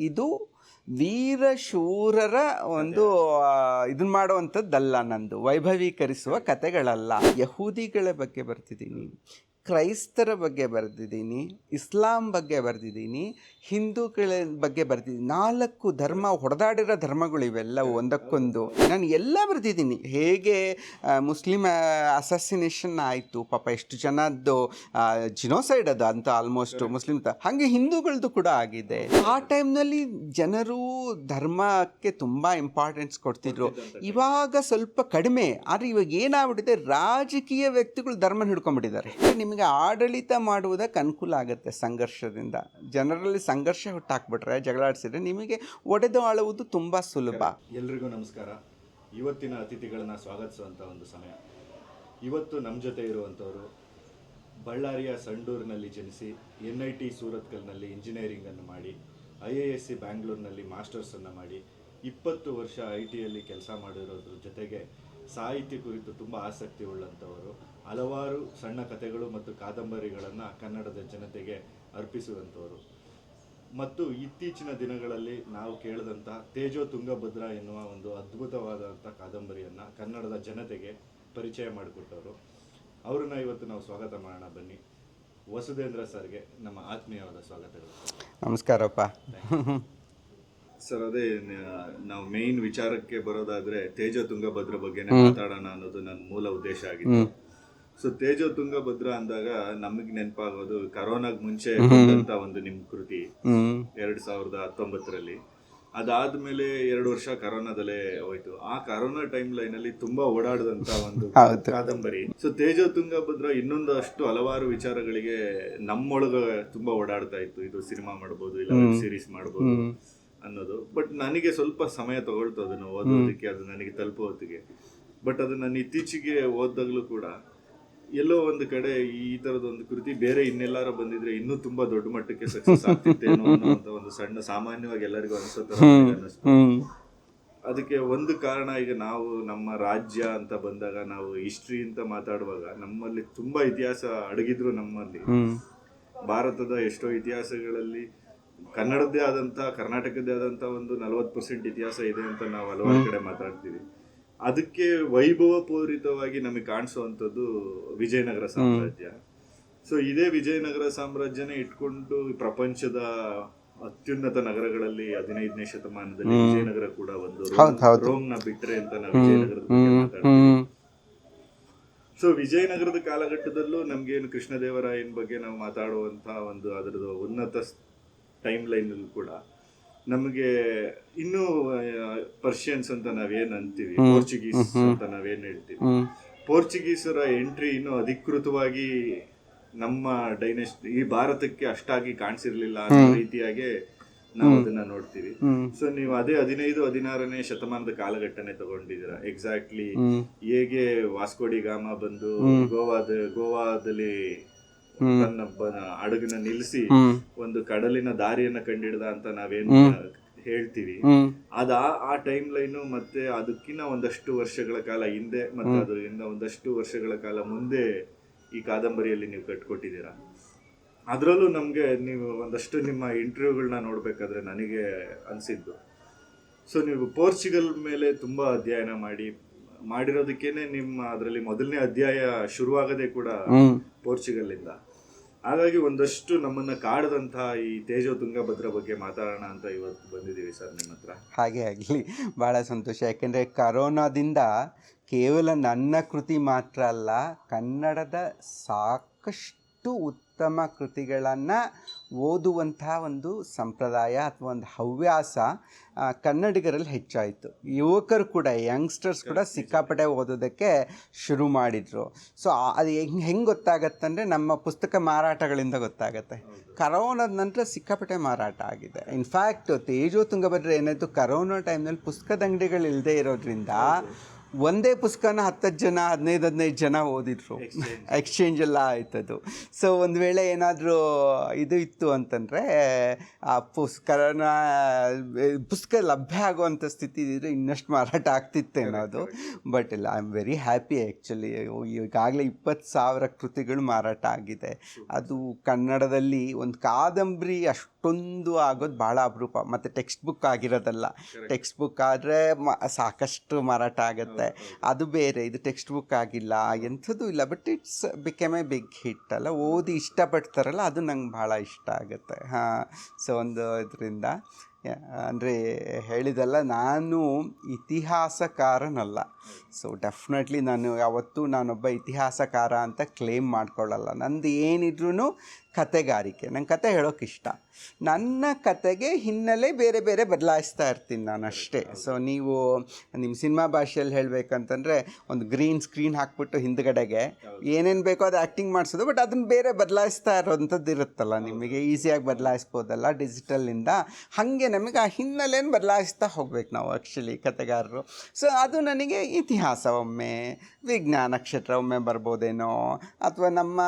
ಇದು ವೀರಶೂರರ ಒಂದು ಇದನ್ನ ಮಾಡುವಂಥದ್ದಲ್ಲ, ನಂದು ವೈಭವೀಕರಿಸುವ ಕತೆಗಳಲ್ಲ. ಯಹೂದಿಗಳ ಬಗ್ಗೆ ಬರ್ತಿದ್ದೀನಿ, ಕ್ರೈಸ್ತರ ಬಗ್ಗೆ ಬರೆದಿದ್ದೀನಿ, ಇಸ್ಲಾಂ ಬಗ್ಗೆ ಬರೆದಿದ್ದೀನಿ, ಹಿಂದೂಗಳ ಬಗ್ಗೆ ಬರೆದಿದ್ದೀನಿ. 4 ಧರ್ಮ ಹೊಡೆದಾಡಿರೋ ಧರ್ಮಗಳು ಇವೆಲ್ಲವು ಒಂದಕ್ಕೊಂದು. ನಾನು ಎಲ್ಲ ಬರೆದಿದ್ದೀನಿ. ಹೇಗೆ ಮುಸ್ಲಿಮ್ ಅಸಾಸಿನೇಷನ್ ಆಯಿತು, ಪಾಪ ಎಷ್ಟು ಜನದ್ದು ಜಿನೋಸೈಡ್ ಅದು ಅಂತ ಆಲ್ಮೋಸ್ಟ್ ಮುಸ್ಲಿಮ್ ಹಾಗೆ ಹಿಂದೂಗಳದ್ದು ಕೂಡ ಆಗಿದೆ. ಆ ಟೈಮ್ನಲ್ಲಿ ಜನರು ಧರ್ಮಕ್ಕೆ ತುಂಬ ಇಂಪಾರ್ಟೆನ್ಸ್ ಕೊಡ್ತಿದ್ರು. ಇವಾಗ ಸ್ವಲ್ಪ ಕಡಿಮೆ. ಆದರೆ ಇವಾಗ ಏನಾಗ್ಬಿಟ್ಟಿದೆ, ರಾಜಕೀಯ ವ್ಯಕ್ತಿಗಳು ಧರ್ಮ ಹಿಡ್ಕೊಂಡ್ಬಿಟ್ಟಿದ್ದಾರೆ. ನಿಮಗೆ ಆಡಳಿತ ಮಾಡುವುದಕ್ಕೆ ಅನುಕೂಲ ಆಗುತ್ತೆ ಸಂಘರ್ಷದಿಂದ. ಜನರಲ್ಲಿ ಸಂಘರ್ಷ ಹುಟ್ಟಾಕ್ಬಿಟ್ರೆ, ಜಗಳಾಡಿಸಿದ್ರೆ ನಿಮಗೆ ಒಡೆದು ಆಳುವುದು ತುಂಬ ಸುಲಭ. ಎಲ್ರಿಗೂ ನಮಸ್ಕಾರ. ಇವತ್ತಿನ ಅತಿಥಿಗಳನ್ನ ಸ್ವಾಗತಿಸುವಂಥ ಒಂದು ಸಮಯ. ಇವತ್ತು ನಮ್ಮ ಜೊತೆ ಇರುವಂಥವರು ಬಳ್ಳಾರಿಯ ಸಂಡೂರಿನಲ್ಲಿ ಜನಿಸಿ NIT ಸೂರತ್ಕಲ್ನಲ್ಲಿ ಇಂಜಿನಿಯರಿಂಗನ್ನು ಮಾಡಿ IISc ಬ್ಯಾಂಗ್ಳೂರಿನಲ್ಲಿ ಮಾಸ್ಟರ್ಸನ್ನು ಮಾಡಿ 20 ವರ್ಷ ITಯಲ್ಲಿ ಕೆಲಸ ಮಾಡಿರೋದ್ರ ಜೊತೆಗೆ ಸಾಹಿತ್ಯ ಕುರಿತು ತುಂಬ ಆಸಕ್ತಿ ಉಳ್ಳಂಥವರು. ಹಲವಾರು ಸಣ್ಣ ಕಥೆಗಳು ಮತ್ತು ಕಾದಂಬರಿಗಳನ್ನು ಕನ್ನಡದ ಜನತೆಗೆ ಅರ್ಪಿಸುವಂಥವರು. ಮತ್ತು ಇತ್ತೀಚಿನ ದಿನಗಳಲ್ಲಿ ನಾವು ಕೇಳಿದಂಥ ತೇಜೋ ತುಂಗಭದ್ರಾ ಎನ್ನುವ ಒಂದು ಅದ್ಭುತವಾದಂಥ ಕಾದಂಬರಿಯನ್ನು ಕನ್ನಡದ ಜನತೆಗೆ ಪರಿಚಯ ಮಾಡಿಕೊಟ್ಟವರು. ಅವ್ರನ್ನ ಇವತ್ತು ನಾವು ಸ್ವಾಗತ ಮಾಡೋಣ. ಬನ್ನಿ. ವಸುಧೇಂದ್ರ ಸರ್ಗೆ ನಮ್ಮ ಆತ್ಮೀಯವಾದ ಸ್ವಾಗತಗಳು. ನಮಸ್ಕಾರಪ್ಪ. ಸರ್, ಅದೇ ನಾವು ಮೇನ್ ವಿಚಾರಕ್ಕೆ ಬರೋದಾದ್ರೆ ತೇಜೋ ತುಂಗಭದ್ರಾ ಬಗ್ಗೆನೇ ಮಾತಾಡೋಣ ಅನ್ನೋದು ನನ್ನ ಮೂಲ ಉದ್ದೇಶ ಆಗಿತ್ತು. ಸೊ ತೇಜೋ ತುಂಗಭದ್ರಾ ಅಂದಾಗ ನಮಗೆ ನೆನಪಾಗೋದು ಕರೋನಾಗ್ ಮುಂಚೆ ಬಂದಂತ ಒಂದು ನಿಮ್ಮ ಕೃತಿ 2019ರಲ್ಲಿ. ಅದಾದ್ಮೇಲೆ 2 ವರ್ಷ ಕರೋನಾದಲ್ಲೇ ಹೋಯ್ತು. ಆ ಕರೋನಾ ಟೈಮ್ ಲೈನ್ ಅಲ್ಲಿ ತುಂಬಾ ಓಡಾಡದಂತ ಒಂದು ಕಾದಂಬರಿ. ಸೊ ತೇಜೋ ತುಂಗಭದ್ರಾ ಇನ್ನೊಂದಷ್ಟು ಹಲವಾರು ವಿಚಾರಗಳಿಗೆ ನಮ್ಮೊಳಗ ತುಂಬಾ ಓಡಾಡ್ತಾ ಇತ್ತು. ಇದು ಸಿನಿಮಾ ಮಾಡ್ಬೋದು, ಇಲ್ಲ ವೆಬ್ ಸೀರೀಸ್ ಮಾಡ್ಬೋದು ಅನ್ನೋದು. ಬಟ್ ನನಗೆ ಸ್ವಲ್ಪ ಸಮಯ ತಗೊಳ್ತು ಅದನ್ನು ಓದೋದಕ್ಕೆ, ಅದು ನನಗೆ ತಲುಪೋ ಹೊತ್ತಿಗೆ. ಬಟ್ ಅದು ನಾನು ಇತ್ತೀಚೆಗೆ ಓದಾಗ್ಲೂ ಕೂಡ ಎಲ್ಲೋ ಒಂದು ಕಡೆ ಈ ತರದ ಒಂದು ಕೃತಿ ಬೇರೆ ಇನ್ನೆಲ್ಲಾರ ಬಂದಿದ್ರೆ ಇನ್ನೂ ತುಂಬಾ ದೊಡ್ಡ ಮಟ್ಟಕ್ಕೆ ಸಕ್ಸಸ್ ಆಗ್ತಿತ್ತೇನೋ ಅನ್ನೋಂಥ ಒಂದು ಸಣ್ಣ ಸಾಮಾನ್ಯವಾಗಿ ಎಲ್ಲರಿಗೂ ಅನಿಸೋ ತರ ಅನ್ನಿಸ್ತು. ಅದಕ್ಕೆ ಒಂದು ಕಾರಣ, ಈಗ ನಾವು ನಮ್ಮ ರಾಜ್ಯ ಅಂತ ಬಂದಾಗ, ನಾವು ಹಿಸ್ಟ್ರಿ ಅಂತ ಮಾತಾಡುವಾಗ ನಮ್ಮಲ್ಲಿ ತುಂಬಾ ಇತಿಹಾಸ ಅಡಗಿದ್ರು. ನಮ್ಮಲ್ಲಿ ಭಾರತದ ಎಷ್ಟೋ ಇತಿಹಾಸಗಳಲ್ಲಿ ಕನ್ನಡದ್ದೇ ಆದಂಥ, ಕರ್ನಾಟಕದ್ದೇ ಆದಂಥ ಒಂದು 40% ಇತಿಹಾಸ ಇದೆ ಅಂತ ನಾವು ಹಲವಾರು ಕಡೆ ಮಾತಾಡ್ತೀವಿ. ಅದಕ್ಕೆ ವೈಭವಪೂರಿತವಾಗಿ ನಮಗೆ ಕಾಣಿಸುವಂಥದ್ದು ವಿಜಯನಗರ ಸಾಮ್ರಾಜ್ಯ. ಸೊ ಇದೇ ವಿಜಯನಗರ ಸಾಮ್ರಾಜ್ಯನೇ ಇಟ್ಕೊಂಡು ಪ್ರಪಂಚದ ಅತ್ಯುನ್ನತ ನಗರಗಳಲ್ಲಿ 15ನೇ ಶತಮಾನದಲ್ಲಿ ವಿಜಯನಗರ ಕೂಡ ಒಂದು. ರೋಮ್ನ ಬಿಟ್ರೆ ಅಂತ ನಾವು ವಿಜಯನಗರದ ಬಗ್ಗೆ ಮಾತಾಡ್ತೀವಿ. ಸೊ ವಿಜಯನಗರದ ಕಾಲಘಟ್ಟದಲ್ಲೂ ನಮ್ಗೇನು ಕೃಷ್ಣದೇವರಾಯನ ಬಗ್ಗೆ ನಾವು ಮಾತಾಡುವಂಥ ಒಂದು ಅದರದ್ದು ಉನ್ನತ ಟೈಮ್ ಲೈನಲ್ಲಿ ಕೂಡ ನಮಗೆ ಇನ್ನೂ ಪರ್ಷಿಯನ್ಸ್ ಅಂತ ನಾವೇನು ಅಂತೀವಿ, ಪೋರ್ಚುಗೀಸ್ ಅಂತ ನಾವೇನು ಹೇಳ್ತೀವಿ, ಪೋರ್ಚುಗೀಸರ ಎಂಟ್ರಿ ಇನ್ನೂ ಅಧಿಕೃತವಾಗಿ ನಮ್ಮ ಡೈನೆಸ್ಟಿ ಈ ಭಾರತಕ್ಕೆ ಅಷ್ಟಾಗಿ ಕಾಣಿಸಿರ್ಲಿಲ್ಲ ಅನ್ನೋ ರೀತಿಯಾಗಿ ನಾವು ಅದನ್ನ ನೋಡ್ತೀವಿ. ಸೊ ನೀವು ಅದೇ 15-16ನೇ ಶತಮಾನದ ಕಾಲಘಟ್ಟನೆ ತಗೊಂಡಿದ್ದೀರಾ. ಎಕ್ಸಾಕ್ಟ್ಲಿ ಹೇಗೆ ವಾಸ್ಕೋಡಿ ಗಾಮ ಬಂದು ಗೋವಾದಲ್ಲಿ ತನ್ನ ಹಡಗನ್ನ ನಿಲ್ಲಿಸಿ ಒಂದು ಕಡಲಿನ ದಾರಿಯನ್ನ ಕಂಡಿಡ್ದ ಅಂತ ನಾವೇನು ಹೇಳ್ತೀವಿ. ಆ ಟೈಮ್ ಲೈನು ಮತ್ತೆ ಅದಕ್ಕಿಂತ ಒಂದಷ್ಟು ವರ್ಷಗಳ ಕಾಲ ಹಿಂದೆ ಮತ್ತೆ ಅದರಿಂದ ಒಂದಷ್ಟು ವರ್ಷಗಳ ಕಾಲ ಮುಂದೆ ಈ ಕಾದಂಬರಿಯಲ್ಲಿ ನೀವು ಕಟ್ಕೊಟ್ಟಿದ್ದೀರಾ. ಅದರಲ್ಲೂ ನಮಗೆ ನೀವು ಒಂದಷ್ಟು ನಿಮ್ಮ ಇಂಟರ್ವ್ಯೂಗಳನ್ನ ನೋಡ್ಬೇಕಾದ್ರೆ ನನಗೆ ಅನಿಸಿದ್ದು, ಸೊ ನೀವು ಪೋರ್ಚುಗಲ್ ಮೇಲೆ ತುಂಬಾ ಅಧ್ಯಯನ ಮಾಡಿರೋದಕ್ಕೇನೆ ನಿಮ್ಮ ಅದರಲ್ಲಿ ಮೊದಲನೇ ಅಧ್ಯಾಯ ಶುರುವಾಗದೆ ಕೂಡ ಪೋರ್ಚುಗಲ್ ಇಂದ. ಹಾಗಾಗಿ ಒಂದಷ್ಟು ನಮ್ಮನ್ನ ಕಾಡದಂತಹ ಈ ತೇಜೋ ತುಂಗಭದ್ರಾ ಬಗ್ಗೆ ಮಾತಾಡೋಣ ಅಂತ ಇವತ್ತು ಬಂದಿದ್ದೀವಿ ಸರ್ ನಿಮ್ಮ ಹತ್ರ. ಹಾಗೆ ಆಗಲಿ, ಭಾಳ ಸಂತೋಷ. ಯಾಕೆಂದರೆ ಕರೋನಾದಿಂದ ಕೇವಲ ನನ್ನ ಕೃತಿ ಮಾತ್ರ ಅಲ್ಲ, ಕನ್ನಡದ ಸಾಕಷ್ಟು ಉತ್ತಮ ಕೃತಿಗಳನ್ನು ಓದುವಂತಹ ಒಂದು ಸಂಪ್ರದಾಯ ಅಥವಾ ಒಂದು ಹವ್ಯಾಸ ಕನ್ನಡಿಗರಲ್ಲಿ ಹೆಚ್ಚಾಯಿತು. ಯುವಕರು ಕೂಡ, ಯಂಗ್ಸ್ಟರ್ಸ್ ಕೂಡ ಸಿಕ್ಕಾಪಟ್ಟೆ ಓದೋದಕ್ಕೆ ಶುರು ಮಾಡಿದರು. ಸೊ ಅದು ಹೆಂಗೆ ಗೊತ್ತಾಗತ್ತಂದರೆ ನಮ್ಮ ಪುಸ್ತಕ ಮಾರಾಟಗಳಿಂದ ಗೊತ್ತಾಗತ್ತೆ. ಕರೋನಾದ ನಂತರ ಸಿಕ್ಕಾಪಟ್ಟೆ ಮಾರಾಟ ಆಗಿದೆ. ಇನ್ಫ್ಯಾಕ್ಟ್ ತೇಜೋ ತುಂಗಭದ್ರಾ ಏನಾಯಿತು, ಕರೋನಾ ಟೈಮ್ನಲ್ಲಿ ಪುಸ್ತಕದ ಅಂಗಡಿಗಳು ಇಲ್ಲದೆ ಇರೋದ್ರಿಂದ ಒಂದೇ ಪುಸ್ತಕನ 10 ಜನ 15 ಜನ ಓದಿದ್ರು, ಎಕ್ಸ್ಚೇಂಜ್ ಎಲ್ಲ ಆಯ್ತದು. ಸೊ ಒಂದು ವೇಳೆ ಏನಾದರೂ ಇದು ಇತ್ತು ಅಂತಂದರೆ ಆ ಪುಸ್ತಕ ಲಭ್ಯ ಆಗುವಂಥ ಸ್ಥಿತಿ ಇದ್ದರೆ ಇನ್ನಷ್ಟು ಮಾರಾಟ ಆಗ್ತಿತ್ತೇನೋ ಅದು. ಬಟ್ ಇಲ್ಲ, I am very happy actually. ಈಗಾಗಲೇ 20,000 ಕೃತಿಗಳು ಮಾರಾಟ ಆಗಿದೆ. ಅದು ಕನ್ನಡದಲ್ಲಿ ಒಂದು ಕಾದಂಬರಿ ಅಷ್ಟೊಂದು ಆಗೋದು ಭಾಳ ಅಪರೂಪ. ಮತ್ತು ಟೆಕ್ಸ್ಟ್ ಬುಕ್ ಆಗಿರೋದಲ್ಲ. ಟೆಕ್ಸ್ಟ್ ಬುಕ್ ಆದರೆ ಸಾಕಷ್ಟು ಮಾರಾಟ ಆಗುತ್ತೆ, ಅದು ಬೇರೆ. ಇದು ಟೆಕ್ಸ್ಟ್ ಬುಕ್ ಆಗಿಲ್ಲ, ಎಂಥದ್ದು ಇಲ್ಲ. But it's become a big hit ಅಲ್ಲ. ಓದಿ ಇಷ್ಟಪಡ್ತಾರಲ್ಲ, ಅದು ನಂಗೆ ಭಾಳ ಇಷ್ಟ ಆಗುತ್ತೆ. ಹಾಂ, ಸೊ ಒಂದು ಇದರಿಂದ ಅಂದರೆ ಹೇಳಿದಲ್ಲ, ನಾನು ಇತಿಹಾಸಕಾರನಲ್ಲ. ಸೊ ಡೆಫಿನೆಟ್ಲಿ ನಾನು ಯಾವತ್ತೂ ನಾನೊಬ್ಬ ಇತಿಹಾಸಕಾರ ಅಂತ ಕ್ಲೇಮ್ ಮಾಡ್ಕೊಳ್ಳಲ್ಲ. ನಂದು ಏನಿದ್ರೂ ಕತೆಗಾರಿಕೆ. ನಂಗೆ ಕತೆ ಹೇಳೋಕೆ ಇಷ್ಟ. ನನ್ನ ಕತೆಗೆ ಹಿನ್ನೆಲೆ ಬೇರೆ ಬೇರೆ ಬದಲಾಯಿಸ್ತಾ ಇರ್ತೀನಿ ನಾನು ಅಷ್ಟೇ. ಸೊ ನೀವು ನಿಮ್ಮ ಸಿನಿಮಾ ಭಾಷೆಯಲ್ಲಿ ಹೇಳಬೇಕಂತಂದರೆ ಒಂದು ಗ್ರೀನ್ ಸ್ಕ್ರೀನ್ ಹಾಕ್ಬಿಟ್ಟು ಹಿಂದ್ಗಡೆಗೆ ಏನೇನು ಬೇಕೋ ಅದು ಆ್ಯಕ್ಟಿಂಗ್ ಮಾಡಿಸೋದು, ಬಟ್ ಅದನ್ನು ಬೇರೆ ಬದಲಾಯಿಸ್ತಾ ಇರೋವಂಥದ್ದು ಇರುತ್ತಲ್ಲ, ನಿಮಗೆ ಈಸಿಯಾಗಿ ಬದಲಾಯಿಸ್ಬೋದಲ್ಲ ಡಿಜಿಟಲಿಂದ. ಹಾಗೆ ನಮಗೆ ಆ ಹಿನ್ನೆಲೆಯನ್ನು ಬದಲಾಯಿಸ್ತಾ ಹೋಗ್ಬೇಕು ನಾವು ಆ್ಯಕ್ಚುಲಿ ಕತೆಗಾರರು. ಸೊ ಅದು ನನಗೆ ಇತಿಹಾಸ ಒಮ್ಮೆ, ವಿಜ್ಞಾನ ನಕ್ಷತ್ರ ಒಮ್ಮೆ ಬರ್ಬೋದೇನೋ, ಅಥವಾ ನಮ್ಮ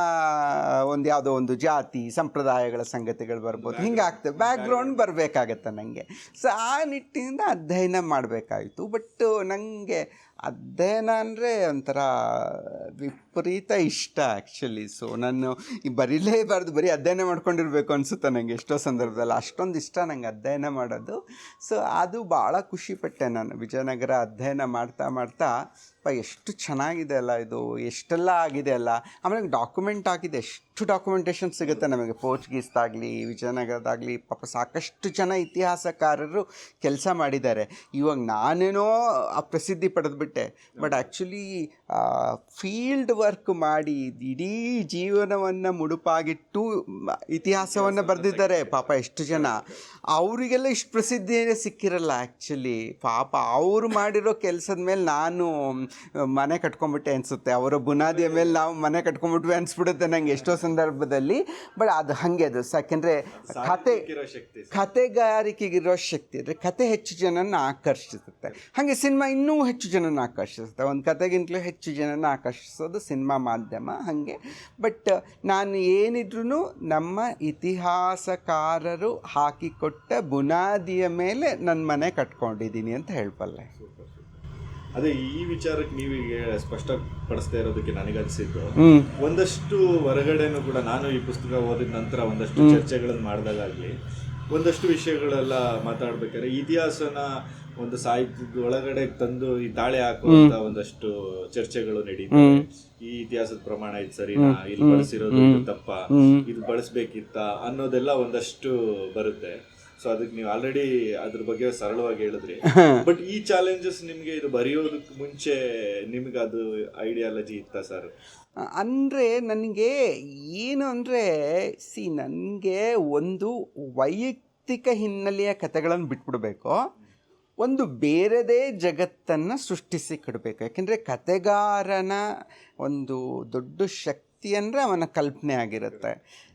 ಒಂದು ಯಾವುದೋ ಒಂದು ಜಾತಿ ಸಂಪ್ರದಾಯಗಳ ಸಂಗತಿಗಳು ಬರ್ಬೋದು. ಹಿಂಗಾಗ್ತದೆ, ಬ್ಯಾಕ್ಗ್ರೌಂಡ್ ಬರಬೇಕಾಗತ್ತೆ ನನಗೆ. ಸೊ ಆ ನಿಟ್ಟಿನಿಂದ ಅಧ್ಯಯನ ಮಾಡಬೇಕಾಯಿತು. ಬಟ್ ನನಗೆ ಅಧ್ಯಯನ ಅಂದರೆ ಒಂಥರ ವಿಪರೀತ ಇಷ್ಟ ಆ್ಯಕ್ಚುಲಿ. ಸೊ ನಾನು ಬರೀಲೇಬಾರ್ದು, ಬರೀ ಅಧ್ಯಯನ ಮಾಡ್ಕೊಂಡಿರ್ಬೇಕು ಅನಿಸುತ್ತೆ ನನಗೆ ಎಷ್ಟೋ ಸಂದರ್ಭದಲ್ಲಿ. ಅಷ್ಟೊಂದು ಇಷ್ಟ ನಂಗೆ ಅಧ್ಯಯನ ಮಾಡೋದು. ಸೊ ಅದು ಭಾಳ ಖುಷಿಪಟ್ಟೆ ನಾನು ವಿಜಯನಗರ ಅಧ್ಯಯನ ಮಾಡ್ತಾ ಮಾಡ್ತಾ. ಎಷ್ಟು ಚೆನ್ನಾಗಿದೆ ಅಲ್ಲ ಇದು, ಎಷ್ಟೆಲ್ಲ ಆಗಿದೆ ಅಲ್ಲ. ಆಮೇಲೆ ಡಾಕ್ಯುಮೆಂಟ್ ಆಗಿದೆ, ಎಷ್ಟು ಡಾಕ್ಯುಮೆಂಟೇಷನ್ ಸಿಗುತ್ತೆ ನಮಗೆ. ಪೋರ್ಚುಗೀಸ್ದಾಗಲಿ ವಿಜಯನಗರದಾಗಲಿ ಪಾಪ ಸಾಕಷ್ಟು ಜನ ಇತಿಹಾಸಕಾರರು ಕೆಲಸ ಮಾಡಿದ್ದಾರೆ. ಇವಾಗ ನಾನೇನೋ ಆ ಪ್ರಸಿದ್ಧಿ ಪಡೆದುಬಿಟ್ಟೆ, ಬಟ್ ಆ್ಯಕ್ಚುಲಿ ಫೀಲ್ಡ್ ವರ್ಕ್ ಮಾಡಿ ಇಡೀ ಜೀವನವನ್ನು ಮುಡುಪಾಗಿಟ್ಟು ಇತಿಹಾಸವನ್ನು ಬರೆದಿದ್ದಾರೆ ಪಾಪ ಎಷ್ಟು ಜನ. ಅವರಿಗೆಲ್ಲ ಇಷ್ಟು ಪ್ರಸಿದ್ಧಿಯೇ ಸಿಕ್ಕಿರಲ್ಲ ಆ್ಯಕ್ಚುಲಿ. ಪಾಪ ಅವರು ಮಾಡಿರೋ ಕೆಲಸದ ಮೇಲೆ ನಾನು ಮನೆ ಕಟ್ಕೊಂಡ್ಬಿಟ್ಟೆ ಅನಿಸುತ್ತೆ. ಅವರ ಬುನಾದಿಯ ಮೇಲೆ ನಾವು ಮನೆ ಕಟ್ಕೊಂಡ್ಬಿಟ್ವಿ ಅನಿಸ್ಬಿಡುತ್ತೆ ನನಗೆ ಎಷ್ಟೋ ಸಂದರ್ಭದಲ್ಲಿ. ಬಟ್ ಅದು ಹಾಗೆ, ಅದು ಯಾಕೆಂದರೆ ಕತೆಗಾರಿಕೆಗಿರೋ ಶಕ್ತಿ ಅಂದರೆ ಕತೆ ಹೆಚ್ಚು ಜನನ ಆಕರ್ಷಿಸುತ್ತೆ. ಹಾಗೆ ಸಿನಿಮಾ ಇನ್ನೂ ಹೆಚ್ಚು ಜನನ ಆಕರ್ಷಿಸುತ್ತೆ. ಒಂದು ಕತೆಗಿಂತಲೂ ಹೆಚ್ಚು ಜನನ ಆಕರ್ಷಿಸೋದು ಸಿನಿಮಾ ಮಾಧ್ಯಮ ಹಾಗೆ. ಬಟ್ ನಾನು ಏನಿದ್ರೂ ನಮ್ಮ ಇತಿಹಾಸಕಾರರು ಹಾಕಿಕೊಟ್ಟ ಬುನಾದಿಯ ಮೇಲೆ ನನ್ನ ಮನೆ ಕಟ್ಕೊಂಡಿದ್ದೀನಿ ಅಂತ ಹೇಳ್ಬಲ್ಲೆ. ಅದೇ ಈ ವಿಚಾರಕ್ಕೆ ನೀವೀಗ ಸ್ಪಷ್ಟಪಡಿಸ್ತಾ ಇರೋದಕ್ಕೆ ನನಗನ್ಸಿದ್ದು, ಒಂದಷ್ಟು ಹೊರಗಡೆನೂ ಕೂಡ ನಾನು ಈ ಪುಸ್ತಕ ಓದಿದ ನಂತರ ಒಂದಷ್ಟು ಚರ್ಚೆಗಳನ್ನು ಮಾಡಿದಾಗಲಿ ಒಂದಷ್ಟು ವಿಷಯಗಳೆಲ್ಲ ಮಾತಾಡ್ಬೇಕಾದ್ರೆ ಇತಿಹಾಸನ ಒಂದು ಸಾಹಿತ್ಯದ ಒಳಗಡೆ ತಂದು ಈ ತಾಳೆ ಹಾಕುವಂತ ಒಂದಷ್ಟು ಚರ್ಚೆಗಳು ನಡೀತವೆ. ಈ ಇತಿಹಾಸದ ಪ್ರಮಾಣ ಇದು ಸರಿನಾ, ಇಲ್ಲಿ ಬಳಸಿರೋದು ತಪ್ಪ, ಇದು ಬಳಸ್ಬೇಕಿತ್ತ ಅನ್ನೋದೆಲ್ಲ ಒಂದಷ್ಟು ಬರುತ್ತೆ. ಸೊ ಅದಕ್ಕೆ ನೀವು ಆಲ್ರೆಡಿ ಅದ್ರ ಬಗ್ಗೆ ಸರಳವಾಗಿ ಹೇಳಿದ್ರಿ. ಬಟ್ ಈ ಚಾಲೆಂಜಸ್ ನಿಮಗೆ ಇದು ಬರೆಯೋದಕ್ಕೆ ಮುಂಚೆ ನಿಮ್ಗೆ ಅದು ಐಡಿಯಾಲಜಿ ಇತ್ತಾ ಸರ್? ಅಂದರೆ ನನಗೆ ಏನು ಅಂದರೆ ನನಗೆ ಒಂದು ವೈಯಕ್ತಿಕ ಹಿನ್ನೆಲೆಯ ಕಥೆಗಳನ್ನು ಬಿಟ್ಬಿಡ್ಬೇಕು, ಒಂದು ಬೇರೆದೇ ಜಗತ್ತನ್ನು ಸೃಷ್ಟಿಸಿ ಕೊಡಬೇಕು. ಯಾಕೆಂದರೆ ಕತೆಗಾರನ ಒಂದು ದೊಡ್ಡ ಶಕ್ತಿ ಅಂದರೆ ಅವನ ಕಲ್ಪನೆ ಆಗಿರುತ್ತೆ.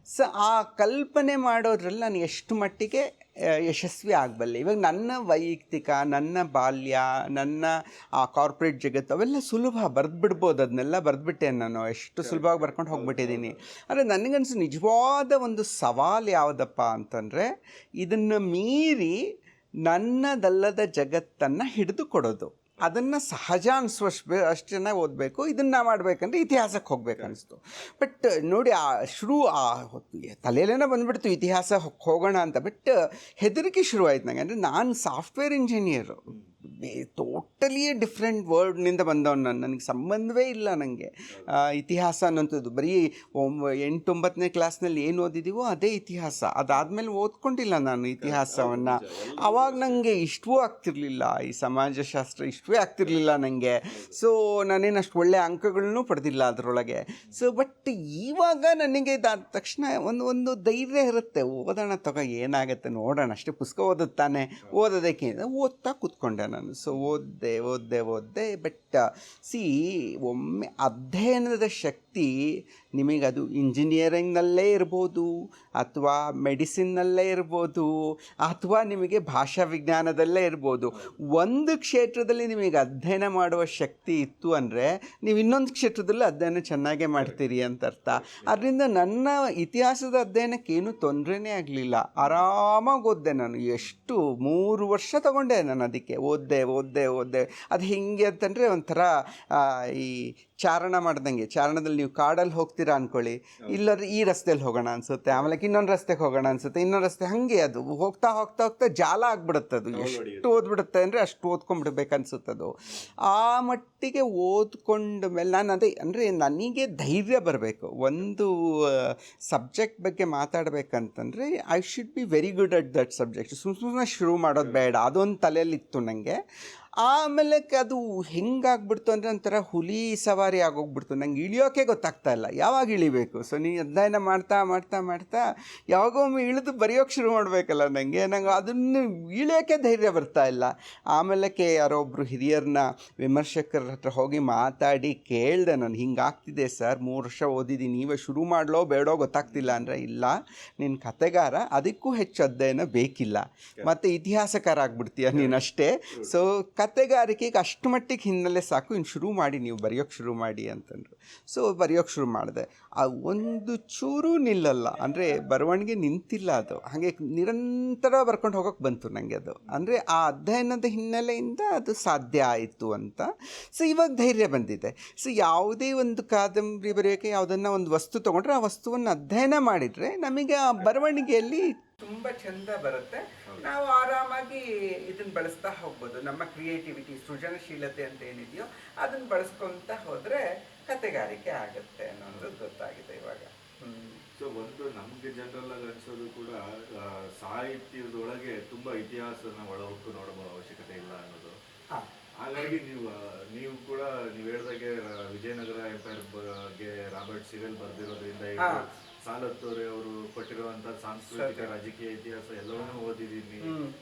ಸೊ ಆ ಕಲ್ಪನೆ ಮಾಡೋದ್ರಲ್ಲಿ ನಾನು ಎಷ್ಟು ಮಟ್ಟಿಗೆ ಯಶಸ್ವಿ ಆಗಬಲ್ಲೆ. ಇವಾಗ ನನ್ನ ವೈಯಕ್ತಿಕ, ನನ್ನ ಬಾಲ್ಯ, ನನ್ನ ಆ ಕಾರ್ಪೊರೇಟ್ ಜಗತ್ತು ಅವೆಲ್ಲ ಸುಲಭ ಬರೆದ್ಬಿಡ್ಬೋದು. ಅದನ್ನೆಲ್ಲ ಬರೆದ್ಬಿಟ್ಟೆ ನಾನು, ಎಷ್ಟು ಸುಲಭವಾಗಿ ಬರ್ಕೊಂಡು ಹೋಗ್ಬಿಟ್ಟಿದ್ದೀನಿ. ಆದರೆ ನನಗನ್ಸು ನಿಜವಾದ ಒಂದು ಸವಾಲು ಯಾವುದಪ್ಪ ಅಂತಂದರೆ ಇದನ್ನು ಮೀರಿ ನನ್ನದಲ್ಲದ ಜಗತ್ತನ್ನು ಹಿಡಿದು ಕೊಡೋದು. ಅದನ್ನು ಸಹಜ ಅನಿಸುವಷ್ಟು ಅಷ್ಟು ಚೆನ್ನಾಗಿ ಓದಬೇಕು. ಇದನ್ನು ಮಾಡಬೇಕಂದ್ರೆ ಇತಿಹಾಸಕ್ಕೆ ಹೋಗ್ಬೇಕು ಅನಿಸ್ತು. ಬಟ್ ನೋಡಿ ತಲೆಯಲ್ಲೇನೋ ಬಂದುಬಿಡ್ತು ಇತಿಹಾಸ ಹೋಗೋಣ ಅಂತ. ಬಟ್ ಹೆದರಿಕೆ ಶುರುವಾಯ್ತು ನನಗೆ. ಅಂದರೆ ನಾನು ಸಾಫ್ಟ್ವೇರ್ ಇಂಜಿನಿಯರು, ಟೋಟಲಿ ಡಿಫ್ರೆಂಟ್ ವರ್ಡ್ನಿಂದ ಬಂದವನು. ನನಗೆ ಸಂಬಂಧವೇ ಇಲ್ಲ ನನಗೆ ಇತಿಹಾಸ ಅನ್ನೋಂಥದ್ದು. ಬರೀ 8-9ನೇ ಕ್ಲಾಸ್ನಲ್ಲಿ ಏನು ಓದಿದ್ದೀವೋ ಅದೇ ಇತಿಹಾಸ. ಅದಾದಮೇಲೆ ಓದ್ಕೊಂಡಿಲ್ಲ ನಾನು ಇತಿಹಾಸವನ್ನು. ಆವಾಗ ನನಗೆ ಇಷ್ಟವೂ ಆಗ್ತಿರ್ಲಿಲ್ಲ, ಈ ಸಮಾಜಶಾಸ್ತ್ರ ಇಷ್ಟವೇ ಆಗ್ತಿರ್ಲಿಲ್ಲ ನನಗೆ. ಸೊ ನಾನೇನು ಅಷ್ಟು ಒಳ್ಳೆಯ ಅಂಕಗಳನ್ನೂ ಪಡೆದಿಲ್ಲ ಅದರೊಳಗೆ. ಸೊ ಬಟ್ ಇವಾಗ ನನಗೆ ಇದಾದ ತಕ್ಷಣ ಒಂದು ಧೈರ್ಯ ಇರುತ್ತೆ, ಓದೋಣ ತಗೋ ಏನಾಗುತ್ತೆ ನೋಡೋಣ ಅಷ್ಟೇ, ಪುಸ್ತಕ ಓದೋದು ತಾನೆ, ಓದೋದಕ್ಕೆ ಓದ್ತಾ ಕೂತ್ಕೊಂಡೆ ನಾನು. ಸೊ ಓದ್ದೆ. ಬಟ್ ಒಮ್ಮೆ ಅಧ್ಯಯನದ ಶಕ್ತಿ ನಿಮಗದು ಇಂಜಿನಿಯರಿಂಗ್ನಲ್ಲೇ ಇರ್ಬೋದು, ಅಥವಾ ಮೆಡಿಸಿನ್ನಲ್ಲೇ ಇರ್ಬೋದು, ಅಥವಾ ನಿಮಗೆ ಭಾಷಾ ವಿಜ್ಞಾನದಲ್ಲೇ ಇರ್ಬೋದು. ಒಂದು ಕ್ಷೇತ್ರದಲ್ಲಿ ನಿಮಗೆ ಅಧ್ಯಯನ ಮಾಡುವ ಶಕ್ತಿ ಇತ್ತು ಅಂದರೆ ನೀವು ಇನ್ನೊಂದು ಕ್ಷೇತ್ರದಲ್ಲೂ ಅಧ್ಯಯನ ಚೆನ್ನಾಗೇ ಮಾಡ್ತೀರಿ ಅಂತ ಅರ್ಥ. ಅದರಿಂದ ನನ್ನ ಇತಿಹಾಸದ ಅಧ್ಯಯನಕ್ಕೇನು ತೊಂದರೆನೇ ಆಗಲಿಲ್ಲ. ಆರಾಮಾಗಿ ಓದಿದೆ ನಾನು. ಎಷ್ಟು 3 ವರ್ಷ ತಗೊಂಡೆ ನಾನು ಅದಕ್ಕೆ. ಓದಿದೆ. ಅದು ಹೆಂಗೆ ಅಂತಂದರೆ ಒಂಥರ ಈ ಚಾರಣ ಮಾಡ್ದಂಗೆ. ಚಾರಣದಲ್ಲಿ ನೀವು ಕಾಡಲ್ಲಿ ಹೋಗ್ತೀರಾ ಅಂದ್ಕೊಳ್ಳಿ, ಇಲ್ಲಾದ್ರೆ ಈ ರಸ್ತೆಯಲ್ಲಿ ಹೋಗೋಣ ಅನಿಸುತ್ತೆ, ಆಮೇಲೆ ಇನ್ನೊಂದು ರಸ್ತೆಗೆ ಹೋಗೋಣ ಅನಿಸುತ್ತೆ, ಇನ್ನೊಂದು ರಸ್ತೆ, ಹಾಗೆ ಅದು ಹೋಗ್ತಾ ಹೋಗ್ತಾ ಹೋಗ್ತಾ ಜಾಲ ಆಗ್ಬಿಡುತ್ತೆ. ಅದು ಎಷ್ಟು ಓದ್ಬಿಡುತ್ತೆ ಅಂದರೆ ಅಷ್ಟು ಓದ್ಕೊಂಡ್ಬಿಡ್ಬೇಕು ಅನಿಸುತ್ತದು. ಆ ಮಟ್ಟಿಗೆ ಓದ್ಕೊಂಡ ಮೇಲೆ ನಾನು ಅದೇ ಅಂದರೆ ನನಗೆ ಧೈರ್ಯ ಬರಬೇಕು. ಒಂದು ಸಬ್ಜೆಕ್ಟ್ ಬಗ್ಗೆ ಮಾತಾಡಬೇಕಂತಂದರೆ I should be very good at that subject. ಸುಮ್ಮನೆ ಶುರು ಮಾಡೋದು ಬೇಡ, ಅದೊಂದು ತಲೆಯಲ್ಲಿತ್ತು ನನಗೆ. ಆಮೇಲೆ ಅದು ಹೆಂಗಾಗ್ಬಿಡ್ತು ಅಂದರೆ ಒಂಥರ ಹುಲಿ ಸವಾರಿ ಆಗೋಗ್ಬಿಡ್ತು. ನಂಗೆ ಇಳಿಯೋಕೆ ಗೊತ್ತಾಗ್ತಾ ಇಲ್ಲ, ಯಾವಾಗ ಇಳಿಬೇಕು. ಸೊ ನೀನು ಅಧ್ಯಯನ ಮಾಡ್ತಾ ಮಾಡ್ತಾ ಮಾಡ್ತಾ ಯಾವಾಗೊಮ್ಮೆ ಇಳಿದು ಬರೆಯೋಕ್ಕೆ ಶುರು ಮಾಡಬೇಕಲ್ಲ. ನಂಗೆ ಅದನ್ನು ಇಳಿಯೋಕ್ಕೆ ಧೈರ್ಯ ಬರ್ತಾ ಇಲ್ಲ. ಆಮೇಲೆ ಯಾರೋ ಒಬ್ಬರು ಹಿರಿಯರನ್ನ ವಿಮರ್ಶಕರ ಹತ್ರ ಹೋಗಿ ಮಾತಾಡಿ ಕೇಳಿದೆ ನಾನು, ಹಿಂಗಾಗ್ತಿದೆ ಸರ್, 3 ವರ್ಷ ಓದಿದ್ದೀನಿ, ನೀವೇ ಶುರು ಮಾಡಲೋ ಬೇಡೋ ಗೊತ್ತಾಗ್ತಿಲ್ಲ ಅಂದರೆ, ಇಲ್ಲ ನೀನು ಕತೆಗಾರ, ಅದಕ್ಕೂ ಹೆಚ್ಚು ಅಧ್ಯಯನ ಬೇಕಿಲ್ಲ, ಮತ್ತು ಇತಿಹಾಸಕಾರ ಆಗ್ಬಿಡ್ತೀಯ ನೀನಷ್ಟೇ. ಸೊ ಕತೆಗಾರಿಕೆಗೆ ಅಷ್ಟು ಮಟ್ಟಿಗೆ ಹಿನ್ನೆಲೆ ಸಾಕು, ಇನ್ನು ಶುರು ಮಾಡಿ, ನೀವು ಬರೆಯೋಕ್ಕೆ ಶುರು ಮಾಡಿ ಅಂತಂದರು. ಸೊ ಬರೆಯೋಕ್ಕೆ ಶುರು ಮಾಡಿದೆ. ಆ ಒಂದು ಚೂರು ನಿಲ್ಲಲ್ಲ, ಅಂದರೆ ಬರವಣಿಗೆ ನಿಂತಿಲ್ಲ. ಅದು ಹಾಗೆ ನಿರಂತರ ಬರ್ಕೊಂಡು ಹೋಗೋಕ್ಕೆ ಬಂತು ನನಗೆ. ಅದು ಅಂದರೆ ಆ ಅಧ್ಯಯನದ ಹಿನ್ನೆಲೆಯಿಂದ ಅದು ಸಾಧ್ಯ ಆಯಿತು ಅಂತ. ಸೊ ಇವಾಗ ಧೈರ್ಯ ಬಂದಿದೆ. ಸೊ ಯಾವುದೇ ಒಂದು ಕಾದಂಬರಿ ಬರೆಯೋಕ್ಕೆ ಯಾವುದನ್ನು ಒಂದು ವಸ್ತು ತೊಗೊಂಡ್ರೆ ಆ ವಸ್ತುವನ್ನು ಅಧ್ಯಯನ ಮಾಡಿದರೆ ನಮಗೆ ಆ ಬರವಣಿಗೆಯಲ್ಲಿ ತುಂಬ ಚೆಂದ ಬರುತ್ತೆ. ನಾವು ಆರಾಮಾಗಿ ಇದನ್ನು ಬಳಸ್ತಾ ಹೋಗ್ಬೋದು. ನಮ್ಮ ಕ್ರಿಯೇಟಿವಿಟಿ, ಸೃಜನಶೀಲತೆ ಅಂತ ಏನಿದೆಯೋ ಅದನ್ನು ಬಳಸ್ಕೊತ ಹೋದರೆ ಕತೆಗಾರಿಕೆ ಆಗುತ್ತೆ ಅನ್ನೋದು ಗೊತ್ತಾಗಿದೆ ಇವಾಗ. ಸೊ ಒಂದು ನಮಗೆ ಜನರಲ್ ಆಗಿ ಅನಿಸೋದು ಕೂಡ ಸಾಹಿತ್ಯದೊಳಗೆ ತುಂಬಾ ಇತಿಹಾಸನ ಒಳ ಹೊಕ್ಕು ನೋಡುವ ಅವಶ್ಯಕತೆ ಇಲ್ಲ ಅನ್ನೋದು. ಹಾಗಾಗಿ ನೀವು ಕೂಡ ನೀವು ಹೇಳಿದಾಗೆ ವಿಜಯನಗರ ಎಂಪೈರ್ ಬಗ್ಗೆ ರಾಬರ್ಟ್ ಸಿವೆಲ್ ಬರೆದಿರೋದ್ರಿಂದ ಸಾಲತ್ತೋರೆ ಅವರು ಕೊಟ್ಟಿರುವಂತ ಸಾಂಸ್ಕೃತಿಕ ರಾಜಕೀಯ ಇತಿಹಾಸ ಎಲ್ಲವನ್ನೂ ಓದಿದ್ದೀನಿ,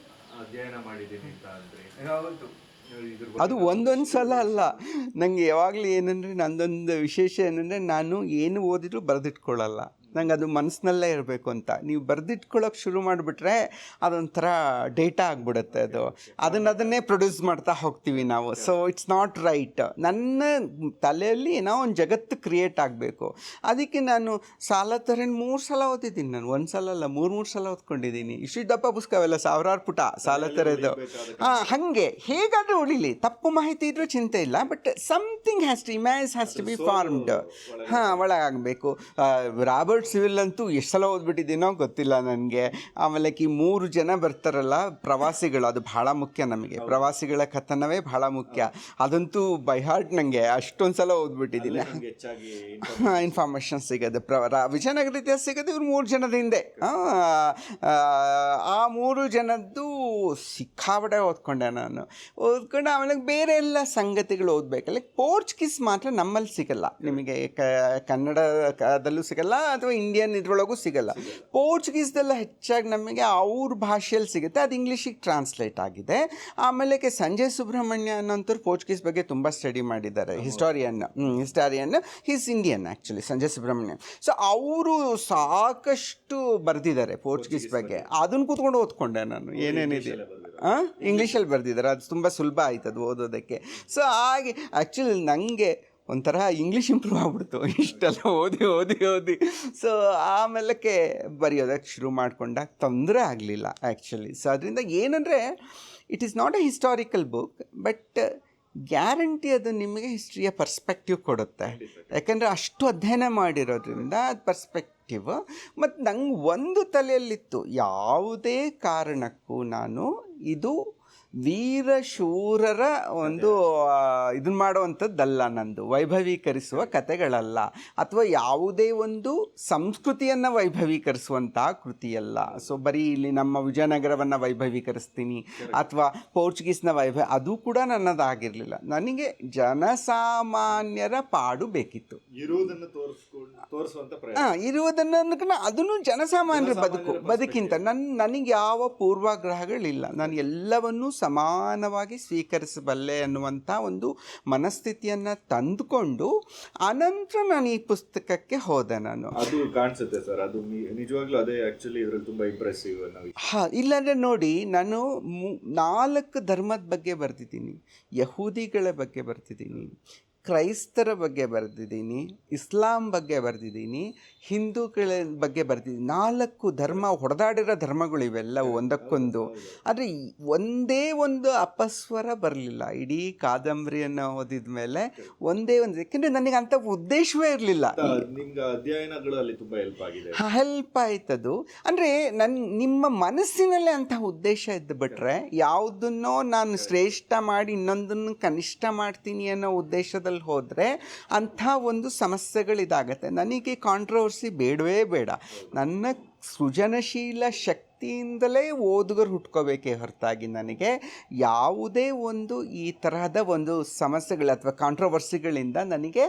ಅಧ್ಯಯನ ಮಾಡಿದ್ದೀನಿ ಅಂತ ಅಂದ್ರೆ. ಹೌದು, ಅದು ಒಂದೊಂದು ಸಲ ಅಲ್ಲ. ನನಗೆ ಯಾವಾಗಲೂ ಏನಂದರೆ ನಂದೊಂದು ವಿಶೇಷ ಏನಂದರೆ, ನಾನು ಏನು ಓದಿದ್ರು ಬರೆದಿಟ್ಕೊಳ್ಳಲ್ಲ. ನಂಗೆ ಅದು ಮನಸ್ಸಿನಲ್ಲೇ ಇರಬೇಕು ಅಂತ. ನೀವು ಬರೆದಿಟ್ಕೊಳ್ಳೋಕೆ ಶುರು ಮಾಡಿಬಿಟ್ರೆ ಅದೊಂಥರ ಡೇಟಾ ಆಗಿಬಿಡುತ್ತೆ. ಅದನ್ನೇ ಪ್ರೊಡ್ಯೂಸ್ ಮಾಡ್ತಾ ಹೋಗ್ತೀವಿ ನಾವು. So it's not right. ನನ್ನ ತಲೆಯಲ್ಲಿ ಏನೋ ಒಂದು ಜಗತ್ತು ಕ್ರಿಯೇಟ್ ಆಗಬೇಕು. ಅದಕ್ಕೆ ನಾನು ಸಾಲತ್ತೋರೆನ 3 ಸಲ ಓದಿದ್ದೀನಿ. ನಾನು 1 ಸಲ ಅಲ್ಲ, 3 ಸಲ ಓದ್ಕೊಂಡಿದ್ದೀನಿ. ಇಷ್ಟು ದಪ್ಪ ಪುಸ್ತಕ ಅವೆಲ್ಲ 1000 ಪುಟ ಸಾಲತ್ತೋರೆದು. ಹಾಗೆ ಹೇಗಾದರೂ ಉಳಿಲಿ, ತಪ್ಪು ಮಾಹಿತಿ ಇದ್ರೂ ಚಿಂತೆ ಇಲ್ಲ, but something image has to be formed. ಒಳಗಾಗಬೇಕು. ರಾಬರ್ಟ್ ಸಿವಿಲ್ ಅಂತೂ ಎಷ್ಟು ಸಲ ಓದ್ಬಿಟ್ಟಿದ್ದೀನೋ ಗೊತ್ತಿಲ್ಲ ನನಗೆ. ಆಮೇಲೆ 3 ಜನ ಬರ್ತಾರಲ್ಲ ಪ್ರವಾಸಿಗಳು, ಅದು ಭಾಳ ಮುಖ್ಯ ನಮಗೆ. ಪ್ರವಾಸಿಗಳ ಕಥನವೇ ಭಾಳ ಮುಖ್ಯ. ಅದಂತೂ ಬೈ ಹಾರ್ಟ್ ನನಗೆ ಅಷ್ಟೊಂದು ಸಲ ಓದ್ಬಿಟ್ಟಿದ್ದೀನಿ. ಇನ್ಫಾರ್ಮೇಷನ್ ಸಿಗೋದು ವಿಜಯನಗರ ಇತಿಹಾಸ ಸಿಗೋದು ಇವ್ರು 3 ಜನದ ಹಿಂದೆ. ಆ 3 ಜನದ್ದು ಸಿಕ್ಕಾಬಡೆ ಓದ್ಕೊಂಡೆ ನಾನು. ಓದ್ಕೊಂಡು ಆಮೇಲೆ ಬೇರೆ ಎಲ್ಲ ಸಂಗತಿಗಳು ಓದಬೇಕಲ್ಲ. ಪೋರ್ಚುಗೀಸ್ ಮಾತ್ರ ನಮ್ಮಲ್ಲಿ ಸಿಗಲ್ಲ, ನಿಮಗೆ ಕನ್ನಡದಲ್ಲೂ ಸಿಗಲ್ಲ ಅಥವಾ ಇಂಡಿಯನ್ ಇದ್ರೊಳಗೂ ಸಿಗಲ್ಲ. ಪೋರ್ಚುಗೀಸ್ದೆಲ್ಲ ಹೆಚ್ಚಾಗಿ ನಮಗೆ ಅವ್ರ ಭಾಷೆಯಲ್ಲಿ ಸಿಗುತ್ತೆ. ಅದು ಇಂಗ್ಲೀಷಿಗೆ ಟ್ರಾನ್ಸ್ಲೇಟ್ ಆಗಿದೆ. ಆಮೇಲೆ ಸಂಜಯ್ ಸುಬ್ರಹ್ಮಣ್ಯ ಅನ್ನೋಂಥವ್ರು ಪೋರ್ಚುಗೀಸ್ ಬಗ್ಗೆ ತುಂಬ ಸ್ಟಡಿ ಮಾಡಿದ್ದಾರೆ. Historian he's Indian actually, Sanjay Subrahmanya. So ಅವರು ಸಾಕಷ್ಟು ಬರೆದಿದ್ದಾರೆ ಪೋರ್ಚುಗೀಸ್ ಬಗ್ಗೆ. ಅದನ್ನು ಕೂತ್ಕೊಂಡು ಓದ್ಕೊಂಡೆ ನಾನು, ಏನೇನಿದೆ ಇಂಗ್ಲೀಷಲ್ಲಿ ಬರೆದಿದ್ದಾರೆ. ಅದು ತುಂಬ ಸುಲಭ ಆಯ್ತು ಅದು ಓದೋದಕ್ಕೆ. ಸೊ ಹಾಗೆ ಆ್ಯಕ್ಚುಲಿ ನನಗೆ ಒಂಥರ ಇಂಗ್ಲೀಷ್ ಇಂಪ್ರೂವ್ ಆಗ್ಬಿಡ್ತು ಇಷ್ಟೆಲ್ಲ ಓದಿ. ಸೊ ಆಮೇಲಕ್ಕೆ ಬರೆಯೋದಕ್ಕೆ ಶುರು ಮಾಡ್ಕೊಂಡಾಗ ತೊಂದರೆ ಆಗಲಿಲ್ಲ ಆ್ಯಕ್ಚುಲಿ. ಸೊ ಅದರಿಂದ ಏನಂದರೆ, it is not A historical book, but guarantee ಅದು ನಿಮಗೆ ಹಿಸ್ಟ್ರಿಯ ಪರ್ಸ್ಪೆಕ್ಟಿವ್ ಕೊಡುತ್ತೆ. ಯಾಕೆಂದರೆ ಅಷ್ಟು ಅಧ್ಯಯನ ಮಾಡಿರೋದ್ರಿಂದ ಅದು ಪರ್ಸ್ಪೆಕ್ಟಿವ್. ಮತ್ತು ನಂಗೆ ಒಂದು ತಲೆಯಲ್ಲಿತ್ತು, ಯಾವುದೇ ಕಾರಣಕ್ಕೂ ನಾನು ಇದು ವೀರಶೂರರ ಒಂದು ಇದನ್ನು ಮಾಡುವಂಥದ್ದಲ್ಲ, ನಂದು ವೈಭವೀಕರಿಸುವ ಕತೆಗಳಲ್ಲ, ಅಥವಾ ಯಾವುದೇ ಒಂದು ಸಂಸ್ಕೃತಿಯನ್ನು ವೈಭವೀಕರಿಸುವಂಥ ಕೃತಿಯಲ್ಲ. ಸೊ ಬರೀ ಇಲ್ಲಿ ನಮ್ಮ ವಿಜಯನಗರವನ್ನು ವೈಭವೀಕರಿಸ್ತೀನಿ ಅಥವಾ ಪೋರ್ಚುಗೀಸ್ನ ಅದು ಕೂಡ ನನ್ನದಾಗಿರಲಿಲ್ಲ. ನನಗೆ ಜನಸಾಮಾನ್ಯರ ಪಾಡು ಬೇಕಿತ್ತು. ಇರುವುದನ್ನು ಅದನ್ನು ಜನಸಾಮಾನ್ಯರ ಬದುಕಿಂತ ನನಗೆ ಯಾವ ಪೂರ್ವಾಗ್ರಹಗಳಿಲ್ಲ. ನಾನು ಎಲ್ಲವನ್ನೂ ಸಮಾನವಾಗಿ ಸ್ವೀಕರಿಸಬಲ್ಲೆ ಅನ್ನುವಂಥ ಒಂದು ಮನಸ್ಥಿತಿಯನ್ನು ತಂದುಕೊಂಡು ಅನಂತರ ನಾನು ಈ ಪುಸ್ತಕಕ್ಕೆ ಹೋದೆ ನಾನು. ಅದು ಕಾಣಿಸುತ್ತೆ ಸರ್, ಅದು ನಿಜವಾಗ್ಲೂ ಅದೇ ಆಕ್ಚುಲಿ ಇದ್ರಲ್ಲಿ ತುಂಬಾ ಇಂಪ್ರೆಸಿವ್. ಇಲ್ಲಾಂದರೆ ನೋಡಿ, ನಾನು 4 ಧರ್ಮದ ಬಗ್ಗೆ ಬರೆದಿದ್ದೀನಿ, ಯಹೂದಿಗಳ ಬಗ್ಗೆ ಬರೆದಿದ್ದೀನಿ, ಕ್ರೈಸ್ತರ ಬಗ್ಗೆ ಬರೆದಿದ್ದೀನಿ, ಇಸ್ಲಾಂ ಬಗ್ಗೆ ಬರೆದಿದ್ದೀನಿ, ಹಿಂದೂಗಳ ಬಗ್ಗೆ ಬರೆದಿದ್ದೀನಿ. 4 ಧರ್ಮ ಹೊಡೆದಾಡಿರೋ ಧರ್ಮಗಳು ಇವೆಲ್ಲವೂ ಒಂದಕ್ಕೊಂದು. ಆದರೆ ಒಂದೇ ಒಂದು ಅಪಸ್ವರ ಬರಲಿಲ್ಲ ಇಡೀ ಕಾದಂಬರಿಯನ್ನು ಓದಿದ ಮೇಲೆ. ಒಂದೇ ಒಂದು, ಯಾಕೆಂದರೆ ನನಗೆ ಅಂಥ ಉದ್ದೇಶವೇ ಇರಲಿಲ್ಲ. ನಿಮ್ಗೆ ಅಧ್ಯಯನಗಳಲ್ಲಿ ತುಂಬ ಹೆಲ್ಪ್ ಆಯ್ತದು. ಅಂದರೆ ನಿಮ್ಮ ಮನಸ್ಸಿನಲ್ಲೇ ಅಂಥ ಉದ್ದೇಶ ಇದ್ದು ಬಿಟ್ರೆ, ಯಾವುದನ್ನೋ ನಾನು ಶ್ರೇಷ್ಠ ಮಾಡಿ ಇನ್ನೊಂದನ್ನು ಕನಿಷ್ಠ ಮಾಡ್ತೀನಿ ಅನ್ನೋ ಉದ್ದೇಶದಲ್ಲಿ ಹೋದರೆ ಅಂಥ ಒಂದು ಸಮಸ್ಯೆಗಳಿದಾಗತ್ತೆ. ನನಗೆ ಕಾಂಟ್ರವರ್ಸಿ ಬೇಡವೇ ಬೇಡ. ನನ್ನ ಸೃಜನಶೀಲ ಶಕ್ತಿಯಿಂದಲೇ ಓದುಗರು ಹುಟ್ಕೋಬೇಕೇ ಹೊರತಾಗಿ ನನಗೆ ಯಾವುದೇ ಒಂದು ಈ ತರಹದ ಒಂದು ಸಮಸ್ಯೆಗಳು ಅಥವಾ ಕಾಂಟ್ರವರ್ಸಿಗಳಿಂದ ನನಗೆ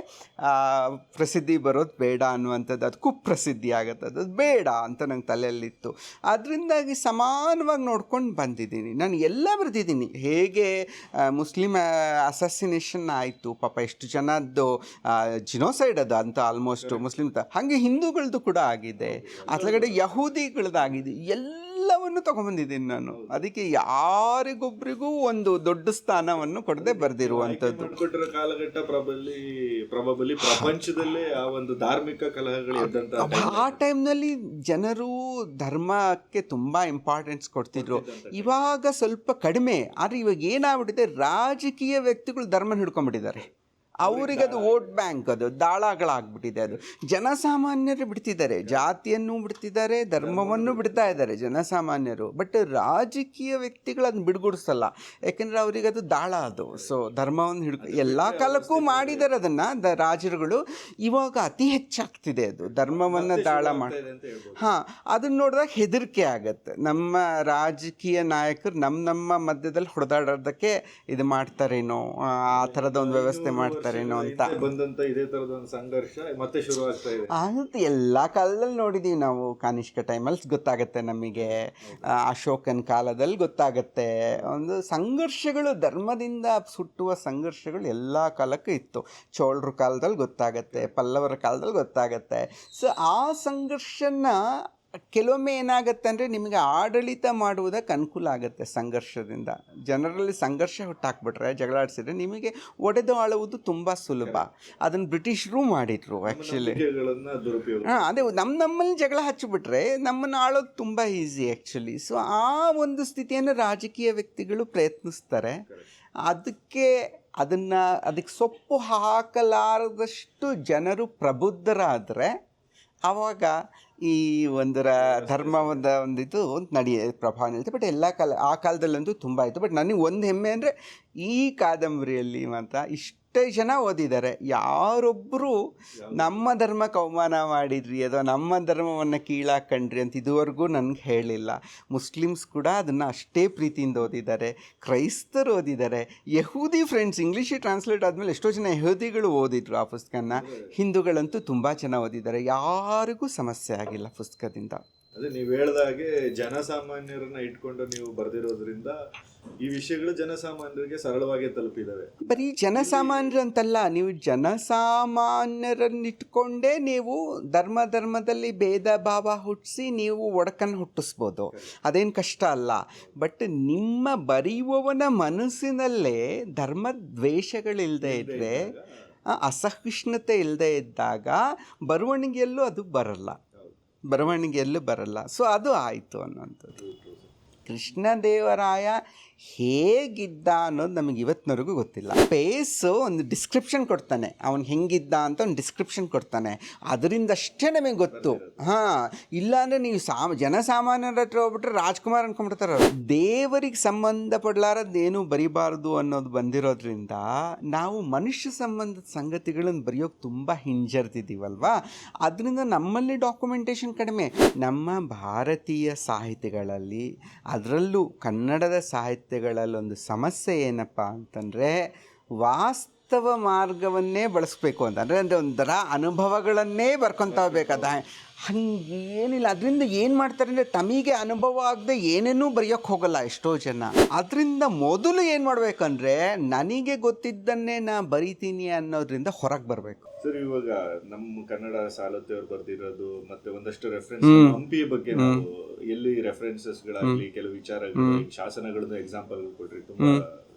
ಪ್ರಸಿದ್ಧಿ ಬರೋದು ಬೇಡ ಅನ್ನುವಂಥದ್ದು, ಅದು ಕುಪ್ರಸಿದ್ಧಿ ಆಗುತ್ತೆ, ಅದು ಬೇಡ ಅಂತ ನಂಗೆ ತಲೆಯಲ್ಲಿತ್ತು. ಅದರಿಂದಾಗಿ ಸಮಾನವಾಗಿ ನೋಡ್ಕೊಂಡು ಬಂದಿದ್ದೀನಿ. ನಾನು ಎಲ್ಲ ಬರೆದಿದ್ದೀನಿ. ಹೇಗೆ ಮುಸ್ಲಿಮ್ ಅಸಾಸಿನೇಷನ್ ಆಯಿತು, ಪಾಪ ಎಷ್ಟು ಜನದ್ದು ಜಿನೋಸೈಡ್ ಅದು ಅಂತ ಆಲ್ಮೋಸ್ಟ್ ಮುಸ್ಲಿಮ್ ಹಾಗೆ ಹಿಂದೂಗಳದ್ದು ಕೂಡ ಆಗಿದೆ, ಅತ್ಲಗಡೆ ಯಹೂದಿಗಳದ್ದಾಗಿದೆ, ಎಲ್ಲವನ್ನು ತೊಗೊಂಬಂದಿದ್ದೀನಿ ನಾನು. ಅದಕ್ಕೆ ಯಾರಿಗೊಬ್ಬರಿಗೂ ಒಂದು ದೊಡ್ಡ ಸ್ಥಾನವನ್ನು ಕೊಡದೆ ಬರೆದಿರುವಂಥದ್ದು. ಕಾಲಘಟ್ಟ ಪ್ರಬಲಿ ಪ್ರಪಂಚದಲ್ಲೇ ಆ ಒಂದು ಧಾರ್ಮಿಕ ಕಲಹಗಳು ಆ ಟೈಮ್ನಲ್ಲಿ ಜನರು ಧರ್ಮಕ್ಕೆ ತುಂಬ ಇಂಪಾರ್ಟೆನ್ಸ್ ಕೊಡ್ತಿದ್ರು. ಇವಾಗ ಸ್ವಲ್ಪ ಕಡಿಮೆ. ಆದರೆ ಇವಾಗ ಏನಾಗ್ಬಿಟ್ಟಿದೆ, ರಾಜಕೀಯ ವ್ಯಕ್ತಿಗಳು ಧರ್ಮನ ಹಿಡ್ಕೊಂಡ್ಬಿಟ್ಟಿದ್ದಾರೆ. ಅವರಿಗೆ ಅದು ವೋಟ್ ಬ್ಯಾಂಕ್, ಅದು ದಾಳಗಳಾಗ್ಬಿಟ್ಟಿದೆ. ಅದು ಜನಸಾಮಾನ್ಯರು ಬಿಡ್ತಿದ್ದಾರೆ, ಜಾತಿಯನ್ನು ಬಿಡ್ತಿದ್ದಾರೆ, ಧರ್ಮವನ್ನು ಬಿಡ್ತಾ ಇದ್ದಾರೆ ಜನಸಾಮಾನ್ಯರು. ಬಟ್ ರಾಜಕೀಯ ವ್ಯಕ್ತಿಗಳು ಅದನ್ನ ಬಿಡ್ಗುಡಿಸಲ್ಲ, ಯಾಕೆಂದರೆ ಅವರಿಗೆ ಅದು ದಾಳ ಅದು. ಸೊ ಧರ್ಮವನ್ನು ಎಲ್ಲ ಕಾಲಕ್ಕೂ ಮಾಡಿದ್ದಾರೆ ಅದನ್ನು ರಾಜರುಗಳು. ಇವಾಗ ಅತಿ ಹೆಚ್ಚಾಗ್ತಿದೆ ಅದು, ಧರ್ಮವನ್ನು ದಾಳ ಮಾಡಿ. ಅದನ್ನ ನೋಡಿದಾಗ ಹೆದರಿಕೆ ಆಗತ್ತೆ. ನಮ್ಮ ರಾಜಕೀಯ ನಾಯಕರು ನಮ್ಮ ಮಧ್ಯದಲ್ಲಿ ಹೊಡೆದಾಡೋದಕ್ಕೆ ಇದು ಮಾಡ್ತಾರೇನೋ, ಆ ಥರದ ಒಂದು ವ್ಯವಸ್ಥೆ ಮಾಡ್ತಾರೆ ಇದೇ ತರದ ಒಂದು ಸಂಘರ್ಷ ಮತ್ತೆ ಶುರು ಆಗ್ತಾ ಇದೆ. ಅದು ಎಲ್ಲ ಕಾಲದಲ್ಲಿ ನೋಡಿದೀವಿ ನಾವು. ಕಾನಿಷ್ಕ ಟೈಮಲ್ಲಿ ಗೊತ್ತಾಗತ್ತೆ ನಮಗೆ, ಅಶೋಕನ ಕಾಲದಲ್ಲಿ ಗೊತ್ತಾಗತ್ತೆ. ಒಂದು ಸಂಘರ್ಷಗಳು, ಧರ್ಮದಿಂದ ಸುಟ್ಟುವ ಸಂಘರ್ಷಗಳು ಎಲ್ಲ ಕಾಲಕ್ಕೂ ಇತ್ತು. ಚೋಳರ ಕಾಲದಲ್ಲಿ ಗೊತ್ತಾಗತ್ತೆ, ಪಲ್ಲವರ ಕಾಲದಲ್ಲಿ ಗೊತ್ತಾಗತ್ತೆ. ಸೊ ಆ ಸಂಘರ್ಷನ ಕೆಲವೊಮ್ಮೆ ಏನಾಗುತ್ತೆ ಅಂದರೆ ನಿಮಗೆ ಆಡಳಿತ ಮಾಡುವುದಕ್ಕೆ ಅನುಕೂಲ ಆಗುತ್ತೆ ಸಂಘರ್ಷದಿಂದ. ಜನರಲ್ಲಿ ಸಂಘರ್ಷ ಹುಟ್ಟಾಕ್ಬಿಟ್ರೆ, ಜಗಳಾಡಿಸಿದ್ರೆ ನಿಮಗೆ ಒಡೆದು ಆಳುವುದು ತುಂಬ ಸುಲಭ. ಅದನ್ನು ಬ್ರಿಟಿಷರು ಮಾಡಿದರು ಆ್ಯಕ್ಚುಲಿ. ಅದೇ ನಮ್ಮಲ್ಲಿ ಜಗಳ ಹಚ್ಚಿಬಿಟ್ರೆ ನಮ್ಮನ್ನು ಆಳೋದು ತುಂಬ ಈಸಿ ಆ್ಯಕ್ಚುಲಿ. ಸೊ ಆ ಒಂದು ಸ್ಥಿತಿಯನ್ನು ರಾಜಕೀಯ ವ್ಯಕ್ತಿಗಳು ಪ್ರಯತ್ನಿಸ್ತಾರೆ. ಅದಕ್ಕೆ ಸೊಪ್ಪು ಹಾಕಲಾರದಷ್ಟು ಜನರು ಪ್ರಬುದ್ಧರಾದರೆ ಆವಾಗ ಈ ಒಂದರ ಧರ್ಮದ ಒಂದಿದು ಪ್ರಭಾವ ನಿಲ್ತೆ. ಬಟ್ ಎಲ್ಲ ಆ ಕಾಲದಲ್ಲಂತೂ ತುಂಬ ಆಯಿತು. ಬಟ್ ನನಗೆ ಒಂದು ಹೆಮ್ಮೆ ಅಂದರೆ ಈ ಕಾದಂಬರಿಯಲ್ಲಿ ಮಾತ್ರ ಇಷ್ಟೇ ಜನ ಓದಿದ್ದಾರೆ. ಯಾರೊಬ್ಬರು ನಮ್ಮ ಧರ್ಮಕ್ಕೆ ಅವಮಾನ ಮಾಡಿದ್ರಿ ಅಥವಾ ನಮ್ಮ ಧರ್ಮವನ್ನು ಕೀಳಾಕಂಡ್ರಿ ಅಂತ ಇದುವರೆಗೂ ನನಗೆ ಹೇಳಿಲ್ಲ. ಮುಸ್ಲಿಮ್ಸ್ ಕೂಡ ಅದನ್ನು ಅಷ್ಟೇ ಪ್ರೀತಿಯಿಂದ ಓದಿದ್ದಾರೆ, ಕ್ರೈಸ್ತರು ಓದಿದ್ದಾರೆ, ಯಹೂದಿ ಫ್ರೆಂಡ್ಸ್ ಇಂಗ್ಲೀಷಿಗೆ ಟ್ರಾನ್ಸ್ಲೇಟ್ ಆದಮೇಲೆ ಎಷ್ಟೋ ಜನ ಯಹೂದಿಗಳು ಓದಿದ್ರು ಆ ಪುಸ್ತಕನ. ಹಿಂದೂಗಳಂತೂ ತುಂಬ ಜನ ಓದಿದ್ದಾರೆ. ಯಾರಿಗೂ ಸಮಸ್ಯೆ ಆಗಿಲ್ಲ ಪುಸ್ತಕದಿಂದ. ಅದೇ ನೀವು ಹೇಳ್ದಾಗೆ ಜನಸಾಮಾನ್ಯರನ್ನ ಇಟ್ಕೊಂಡು ನೀವು ಬರೆದಿರೋದ್ರಿಂದ ಈ ವಿಷಯಗಳು ಜನಸಾಮಾನ್ಯರಿಗೆ ಸರಳವಾಗಿ ತಲುಪಿದ್ದಾವೆ. ಬರೀ ಜನಸಾಮಾನ್ಯರು ಅಂತಲ್ಲ, ನೀವು ಜನಸಾಮಾನ್ಯರನ್ನಿಟ್ಕೊಂಡೇ ನೀವು ಧರ್ಮದಲ್ಲಿ ಭೇದ ಭಾವ ಹುಟ್ಟಿಸಿ ನೀವು ಒಡಕನ್ನು ಹುಟ್ಟಿಸ್ಬೋದು. ಅದೇನು ಕಷ್ಟ ಅಲ್ಲ. ಬಟ್ ನಿಮ್ಮ ಬರೆಯುವವನ ಮನಸ್ಸಿನಲ್ಲೇ ಧರ್ಮ ದ್ವೇಷಗಳಿಲ್ಲದೆ ಇದ್ದರೆ, ಅಸಹಿಷ್ಣುತೆ ಇಲ್ಲದೆ ಇದ್ದಾಗ ಬರವಣಿಗೆಯಲ್ಲೂ ಅದು ಬರಲ್ಲ. ಸೊ ಅದು ಆಯಿತು ಅನ್ನೋಂಥದ್ದು. ಕೃಷ್ಣದೇವರಾಯ ಹೇಗಿದ್ದ ಅನ್ನೋದು ನಮಗೆ ಇವತ್ತಿನವರೆಗೂ ಗೊತ್ತಿಲ್ಲ. ಪೇಸು ಒಂದು ಡಿಸ್ಕ್ರಿಪ್ಷನ್ ಕೊಡ್ತಾನೆ, ಅವನು ಹೆಂಗಿದ್ದ ಅಂತ ಒಂದು ಡಿಸ್ಕ್ರಿಪ್ಷನ್ ಕೊಡ್ತಾನೆ, ಅದರಿಂದ ಅಷ್ಟೇ ನಮಗೆ ಗೊತ್ತು. ಇಲ್ಲಾಂದರೆ ನೀವು ಜನಸಾಮಾನ್ಯರ ಹತ್ರ ಹೋಗ್ಬಿಟ್ರೆ ರಾಜ್ಕುಮಾರ್ ಅಂದ್ಕೊಂಡ್ಬಿಡ್ತಾರೆ. ದೇವರಿಗೆ ಸಂಬಂಧಪಡಲಾರದ್ದೇನು ಬರಿಬಾರ್ದು ಅನ್ನೋದು ಬಂದಿರೋದ್ರಿಂದ ನಾವು ಮನುಷ್ಯ ಸಂಬಂಧದ ಸಂಗತಿಗಳನ್ನು ಬರೆಯೋಕೆ ತುಂಬ ಹಿಂಜರ್ತಿದ್ದೀವಲ್ವಾ. ಅದರಿಂದ ನಮ್ಮಲ್ಲಿ ಡಾಕ್ಯುಮೆಂಟೇಷನ್ ಕಡಿಮೆ. ನಮ್ಮ ಭಾರತೀಯ ಸಾಹಿತ್ಯಗಳಲ್ಲಿ, ಅದರಲ್ಲೂ ಕನ್ನಡದ ಸಾಹಿತ್ಯಗಳಲ್ಲೊಂದು ಸಮಸ್ಯೆ ಏನಪ್ಪ ಅಂತಂದರೆ, ವಾಸ್ತವ ಮಾರ್ಗವನ್ನೇ ಬಳಸಬೇಕು ಅಂತ ಅಂದರೆ ಒಂಥರ ಅನುಭವಗಳನ್ನೇ ಬರ್ಕೊತ ಹೋಗ್ಬೇಕಾದ ಹಂಗೇನಿಲ್ಲ. ಅದರಿಂದ ಏನು ಮಾಡ್ತಾರೆ ಅಂದರೆ ತಮಗೆ ಅನುಭವ ಆಗದೆ ಏನೇನೂ ಬರೆಯೋಕ್ಕೆ ಹೋಗಲ್ಲ ಎಷ್ಟೋ ಜನ. ಅದರಿಂದ ಮೊದಲು ಏನು ಮಾಡಬೇಕಂದ್ರೆ ನನಗೆ ಗೊತ್ತಿದ್ದನ್ನೇ ನಾ ಬರಿತೀನಿ ಅನ್ನೋದ್ರಿಂದ ಹೊರಗೆ ಬರಬೇಕು. ಸರ್, ಇವಾಗ ನಮ್ಮ ಕನ್ನಡ ಸಾಲತೆ ಅವ್ರು ಬರ್ದಿರೋದು ಮತ್ತೆ ಒಂದಷ್ಟು ರೆಫರೆನ್ಸ್ ಹಂಪಿ ಬಗ್ಗೆ ನಾವು ಎಲ್ಲಿ ರೆಫರೆನ್ಸಸ್ಗಳಾಗಲಿ ಕೆಲವು ವಿಚಾರಗಳು ಶಾಸನಗಳನ್ನ ಎಕ್ಸಾಂಪಲ್ ಕೊಟ್ರಿ, ತುಂಬಾ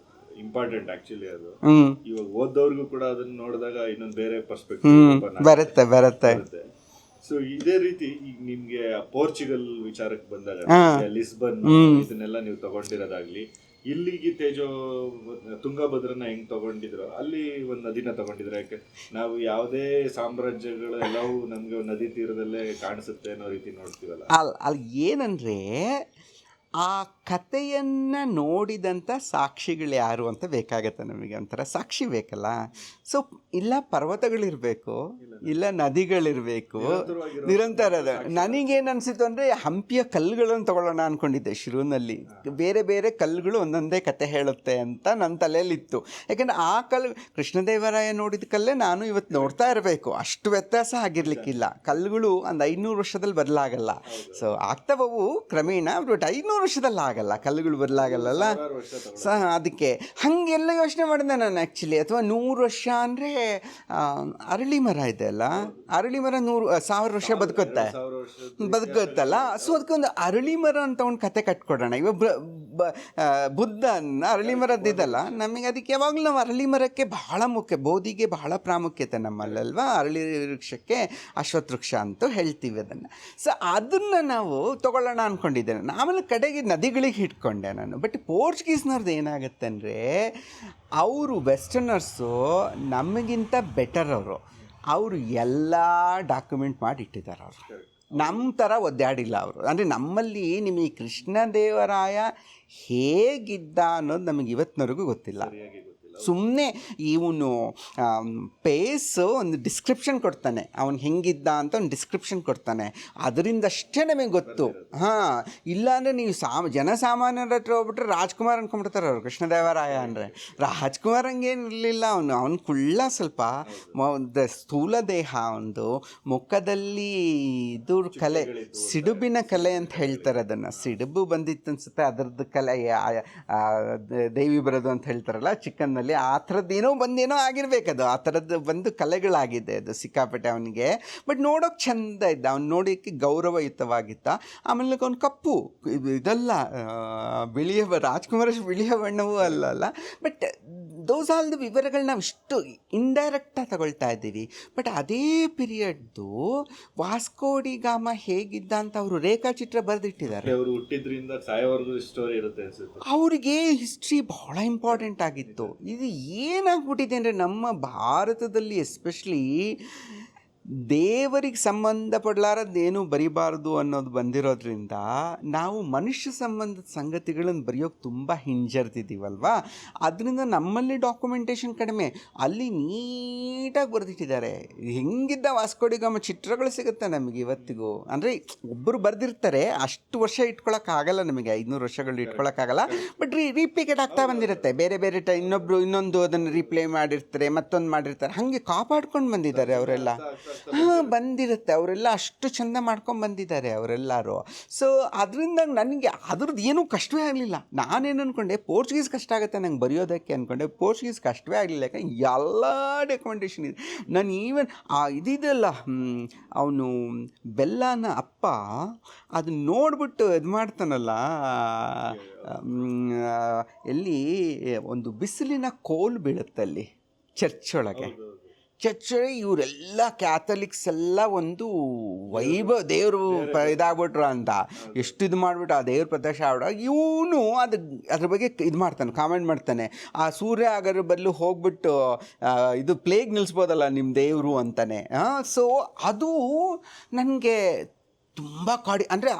ಇಂಪಾರ್ಟೆಂಟ್ ಆಕ್ಚುಲಿ ಅದು. ಇವಾಗ ಓದೋರ್ಗು ಕೂಡ ಅದನ್ನ ನೋಡಿದಾಗ ಇನ್ನೊಂದು ಬೇರೆ ಪರ್ಸ್ಪೆಕ್ಟಿವ್ ಬರುತ್ತೆ. ಸೊ ಇದೇ ರೀತಿ ಈಗ ನಿಮ್ಗೆ ಪೋರ್ಚುಗಲ್ ವಿಚಾರಕ್ಕೆ ಬಂದಾಗ ಲಿಸ್ಬನ್ ಇದನ್ನೆಲ್ಲ ನೀವು ತಗೊಂಡಿರೋದಾಗ್ಲಿ, ಇಲ್ಲಿಗೆ ತೇಜೋ ತುಂಗಭದ್ರನ ಹೆಂಗ್ ತಗೊಂಡಿದ್ರು ಅಲ್ಲಿ ಒಂದು ನದಿನ ತಗೊಂಡಿದ್ರೆ, ಯಾಕೆ ನಾವು ಯಾವುದೇ ಸಾಮ್ರಾಜ್ಯಗಳು ಎಲ್ಲವೂ ನಮ್ಗೆ ನದಿ ತೀರದಲ್ಲೇ ಕಾಣಿಸುತ್ತೆ ಅನ್ನೋ ರೀತಿ ನೋಡ್ತೀವಲ್ಲ. ಅಲ್ಲಿ ಏನಂದ್ರೆ ಆ ಕಥೆಯನ್ನು ನೋಡಿದಂಥ ಸಾಕ್ಷಿಗಳು ಯಾರು ಅಂತ ಬೇಕಾಗತ್ತೆ ನಮಗೆ. ಒಂಥರ ಸಾಕ್ಷಿ ಬೇಕಲ್ಲ. ಸೊ ಇಲ್ಲ ಪರ್ವತಗಳಿರಬೇಕು, ಇಲ್ಲ ನದಿಗಳಿರಬೇಕು, ನಿರಂತರದ. ನನಗೇನು ಅನಿಸಿತು ಅಂದರೆ ಹಂಪಿಯ ಕಲ್ಲುಗಳನ್ನು ತಗೊಳ್ಳೋಣ ಅಂದ್ಕೊಂಡಿದ್ದೆ ಶಿರೂನಲ್ಲಿ. ಬೇರೆ ಬೇರೆ ಕಲ್ಲುಗಳು ಒಂದೊಂದೇ ಕತೆ ಹೇಳುತ್ತೆ ಅಂತ ನನ್ನ ತಲೆಯಲ್ಲಿತ್ತು. ಯಾಕೆಂದರೆ ಆ ಕಲ್ಲು ಕೃಷ್ಣದೇವರಾಯ ನೋಡಿದ ಕಲ್ಲೇ ನಾನು ಇವತ್ತು ನೋಡ್ತಾ ಇರಬೇಕು. ಅಷ್ಟು ವ್ಯತ್ಯಾಸ ಆಗಿರಲಿಕ್ಕಿಲ್ಲ. ಕಲ್ಲುಗಳು ಒಂದು 500 ವರ್ಷದಲ್ಲಿ ಬದಲಾಗಲ್ಲ. ಸೊ ಆಗ್ತವವು ಕ್ರಮೇಣ, ಬಟ್ 500 ವರ್ಷದಲ್ಲಿ ಆಗಲ್ಲ, ಕಲ್ಲುಗಳು ಬದಲಾಗಲ್ಲ. ಅದಕ್ಕೆ ಹಾಗೆಲ್ಲ ಯೋಚನೆ ಮಾಡಿದೆ ನಾನು ಆ್ಯಕ್ಚುಲಿ. ಅಥವಾ 100 ವರ್ಷ ಅಂದರೆ ಅರಳಿ ಮರ ಇದೆ ಅಲ್ಲ, ಅರಳಿ ಮರ 1000 ವರ್ಷ ಬದುಕುತ್ತಲ್ಲ. ಸೊ ಅದಕ್ಕೊಂದು ಅರಳಿ ಮರ ಅಂತ ಒಂದು ಕತೆ ಕಟ್ಕೊಡೋಣ. ಇವಾಗ ಬುದ್ಧನ ಅರಳಿ ಮರದ್ದಿದಲ್ಲ, ನಮಗೆ ಅದಕ್ಕೆ ಯಾವಾಗಲೂ ನಾವು ಅರಳಿ ಮರಕ್ಕೆ ಬಹಳ ಮುಖ್ಯ, ಬೋಧಿಗೆ ಬಹಳ ಪ್ರಾಮುಖ್ಯತೆ ನಮ್ಮಲ್ಲಲ್ವಾ. ಅರಳಿ ವೃಕ್ಷಕ್ಕೆ ಅಶ್ವತ್ಥ ವೃಕ್ಷ ಅಂತೂ ಹೇಳ್ತೀವಿ ಅದನ್ನು. ಸೊ ಅದನ್ನು ನಾವು ತೊಗೊಳ್ಳೋಣ ಅಂದ್ಕೊಂಡಿದ್ದೇನೆ. ಆಮೇಲೆ ಕಡೆಗೆ ನದಿಗಳಿಗೆ ಇಟ್ಕೊಂಡೆ ನಾನು. ಬಟ್ ಪೋರ್ಚುಗೀಸ್ನವ್ರದ್ದು ಏನಾಗುತ್ತೆ ಅಂದರೆ, ಅವರು ವೆಸ್ಟರ್ನರ್ಸು ನಮಗಿಂತ ಬೆಟರ್. ಅವರು ಎಲ್ಲ ಡಾಕ್ಯುಮೆಂಟ್ ಮಾಡಿ ಇಟ್ಟಿದ್ದಾರೆ. ಅವರು ನಮ್ಮ ಥರ ಒದ್ದಾಡಿಲ್ಲ ಅವರು. ಅಂದರೆ ನಮ್ಮಲ್ಲಿ ನಿಮಗೆ ಕೃಷ್ಣದೇವರಾಯ ಹೇಗಿದ್ದ ಅನ್ನೋದು ನಮಗೆ ಇವತ್ತಿನವರೆಗೂ ಗೊತ್ತಿಲ್ಲ. ಸುಮ್ಮನೆ ಇವನು ಒಂದು ಡಿಸ್ಕ್ರಿಪ್ಷನ್ ಕೊಡ್ತಾನೆ, ಅವನು ಹೆಂಗಿದ್ದ ಅಂತ ಒಂದು ಡಿಸ್ಕ್ರಿಪ್ಷನ್ ಕೊಡ್ತಾನೆ, ಅದರಿಂದಷ್ಟೇ ನಮಗೆ ಗೊತ್ತು. ಇಲ್ಲಾಂದರೆ ನೀವು ಜನಸಾಮಾನ್ಯರ ಹತ್ರ ಹೋಗ್ಬಿಟ್ರೆ ರಾಜ್ಕುಮಾರ್ ಅಂದ್ಕೊಂಡ್ಬಿಡ್ತಾರೆ ಅವರು. ಕೃಷ್ಣದೇವರಾಯ ಅಂದರೆ ರಾಜ್ಕುಮಾರ್ ಹಂಗೇನು ಇರಲಿಲ್ಲ. ಅವನು ಕುಳ್ಳ, ಸ್ವಲ್ಪ ಸ್ಥೂಲ ದೇಹ, ಒಂದು ಮುಖದಲ್ಲಿ ಇದು ಕಲೆ, ಸಿಡುಬಿನ ಕಲೆ ಅಂತ ಹೇಳ್ತಾರೆ ಅದನ್ನು. ಸಿಡುಬು ಬಂದಿತ್ತು ಅನಿಸುತ್ತೆ, ಅದರದ್ದು ಕಲೆ ದೇವಿ ಬರೋದು ಅಂತ ಹೇಳ್ತಾರಲ್ಲ ಚಿಕ್ಕನ್ನಲ್ಲಿ. ಆ ಥರದ್ದೇನೋ ಬಂದೇನೋ ಆಗಿರ್ಬೇಕದು. ಆ ಥರದ್ದು ಬಂದು ಕಲೆಗಳಾಗಿದೆ ಅದು ಸಿಕ್ಕಾಪಟ್ಟೆ ಅವನಿಗೆ. ಬಟ್ ನೋಡೋಕೆ ಚೆಂದ ಇದ್ದ, ಅವ್ನು ನೋಡೋಕ್ಕೆ ಗೌರವಯುತವಾಗಿದ್ದ. ಆಮೇಲೆ ಅವ್ನು ಕಪ್ಪು, ಇದಲ್ಲ ಬಿಳಿಯ, ರಾಜ್ಕುಮಾರ್ ಬಿಳಿಯ ಬಣ್ಣವೂ ಅಲ್ಲ. ಬಟ್ ದೋಸ್ ಆಲ್ ದ ವಿವರಗಳು ನಾವು ಇಷ್ಟು ಇಂಡೈರೆಕ್ಟಾಗಿ ತಗೊಳ್ತಾ ಇದ್ದೀವಿ. ಬಟ್ ಅದೇ ಪೀರಿಯಡ್ದು ವಾಸ್ಕೋಡಿ ಗಾಮ ಹೇಗಿದ್ದ ಅಂತ ಅವರು ರೇಖಾಚಿತ್ರ ಬರೆದಿಟ್ಟಿದ್ದಾರೆ. ಅವರು ಹುಟ್ಟಿದ್ರಿಂದ ಸಾಯೋವರೆಗೂ ಸ್ಟೋರಿ ಇರುತ್ತೆ ಅನ್ಸುತ್ತೆ. ಅವರಿಗೆ ಹಿಸ್ಟ್ರಿ ಬಹಳ ಇಂಪಾರ್ಟೆಂಟ್ ಆಗಿತ್ತು. ಇದು ಏನಾಗ್ಬಿಟ್ಟಿದೆ ಅಂದರೆ, ನಮ್ಮ ಭಾರತದಲ್ಲಿ ಎಸ್ಪೆಷಲಿ ದೇವರಿಗೆ ಸಂಬಂಧಪಡಲಾರದ್ದೇನು ಬರಿಬಾರ್ದು ಅನ್ನೋದು ಬಂದಿರೋದ್ರಿಂದ ನಾವು ಮನುಷ್ಯ ಸಂಬಂಧದ ಸಂಗತಿಗಳನ್ನು ಬರೆಯೋಕೆ ತುಂಬ ಹಿಂಜರ್ತಿದ್ದೀವಲ್ವ. ಅದರಿಂದ ನಮ್ಮಲ್ಲಿ ಡಾಕ್ಯುಮೆಂಟೇಷನ್ ಕಡಿಮೆ. ಅಲ್ಲಿ ನೀಟಾಗಿ ಬರೆದಿಟ್ಟಿದ್ದಾರೆ. ಹೆಂಗಿದ್ದ ವಾಸ್ಕೋಡಿಗಾಮ ಚಿತ್ರಗಳು ಸಿಗುತ್ತೆ ನಮಗೆ ಇವತ್ತಿಗೂ. ಅಂದರೆ ಒಬ್ಬರು ಬರೆದಿರ್ತಾರೆ, ಅಷ್ಟು ವರ್ಷ ಇಟ್ಕೊಳ್ಳೋಕ್ಕಾಗಲ್ಲ ನಮಗೆ, 500 ವರ್ಷಗಳು ಇಟ್ಕೊಳ್ಳೋಕ್ಕಾಗಲ್ಲ. ಬಟ್ ರೀಪ್ಲಿಕೇಟ್ ಆಗ್ತಾ ಬಂದಿರುತ್ತೆ. ಬೇರೆ ಬೇರೆ ಇನ್ನೊಂದು ಅದನ್ನು ರೀಪ್ಲೇ ಮಾಡಿರ್ತಾರೆ, ಮತ್ತೊಂದು ಮಾಡಿರ್ತಾರೆ. ಹಾಗೆ ಕಾಪಾಡ್ಕೊಂಡು ಬಂದಿದ್ದಾರೆ ಅವರೆಲ್ಲ. ಬಂದಿರುತ್ತೆ, ಅವರೆಲ್ಲ ಅಷ್ಟು ಚೆಂದ ಮಾಡ್ಕೊಂಡು ಬಂದಿದ್ದಾರೆ ಅವರೆಲ್ಲರೂ. ಸೊ ಅದರಿಂದ ನನಗೆ ಅದ್ರದ್ದು ಏನೂ ಕಷ್ಟವೇ ಆಗಲಿಲ್ಲ. ನಾನೇನು ಅಂದ್ಕೊಂಡೆ, ಪೋರ್ಚುಗೀಸ್ ಕಷ್ಟ ಆಗುತ್ತೆ ನಂಗೆ ಬರೆಯೋದಕ್ಕೆ ಅಂದ್ಕೊಂಡೆ. ಪೋರ್ಚುಗೀಸ್ ಕಷ್ಟವೇ ಆಗಲಿಲ್ಲ, ಯಾಕಂದ್ರೆ ಎಲ್ಲ ಡಾಕ್ಯುಮೆಂಟೇಷನ್ ಇದೆ. ನಾನು ಈವನ್ ಇದೆಯಲ್ಲ, ಅವನು ಬೆಲ್ಲನ ಅಪ್ಪ ಅದು ನೋಡ್ಬಿಟ್ಟು ಇದು ಮಾಡ್ತಾನಲ್ಲ, ಎಲ್ಲಿ ಒಂದು ಬಿಸಿಲಿನ ಕೋಲು ಬೀಳುತ್ತಲ್ಲಿ ಚರ್ಚ್ ಒಳಗೆ. ಇವರೆಲ್ಲ ಕ್ಯಾಥಲಿಕ್ಸ್ ಎಲ್ಲ ಒಂದು ವೈಭವ, ದೇವರು ಇದಾಗ್ಬಿಟ್ರು ಅಂತ ಎಷ್ಟು ಇದು ಮಾಡಿಬಿಟ್ಟು ಆ ದೇವ್ರ ಪ್ರದರ್ಶ ಆಗ್ಬಿಟ್ಟು ಇವನು ಅದ್ರ ಬಗ್ಗೆ ಇದು ಮಾಡ್ತಾನೆ, ಕಾಮೆಂಟ್ ಮಾಡ್ತಾನೆ. ಆ ಸೂರ್ಯ ಆಗೋದ್ರ ಬದಲು ಹೋಗ್ಬಿಟ್ಟು ಇದು ಪ್ಲೇಗ್ ನಿಲ್ಲಿಸ್ಬೋದಲ್ಲ ನಿಮ್ಮ ದೇವರು ಅಂತಾನೆ. ಸೊ ಅದು ನನಗೆ ತುಂಬ ಅಂದರೆ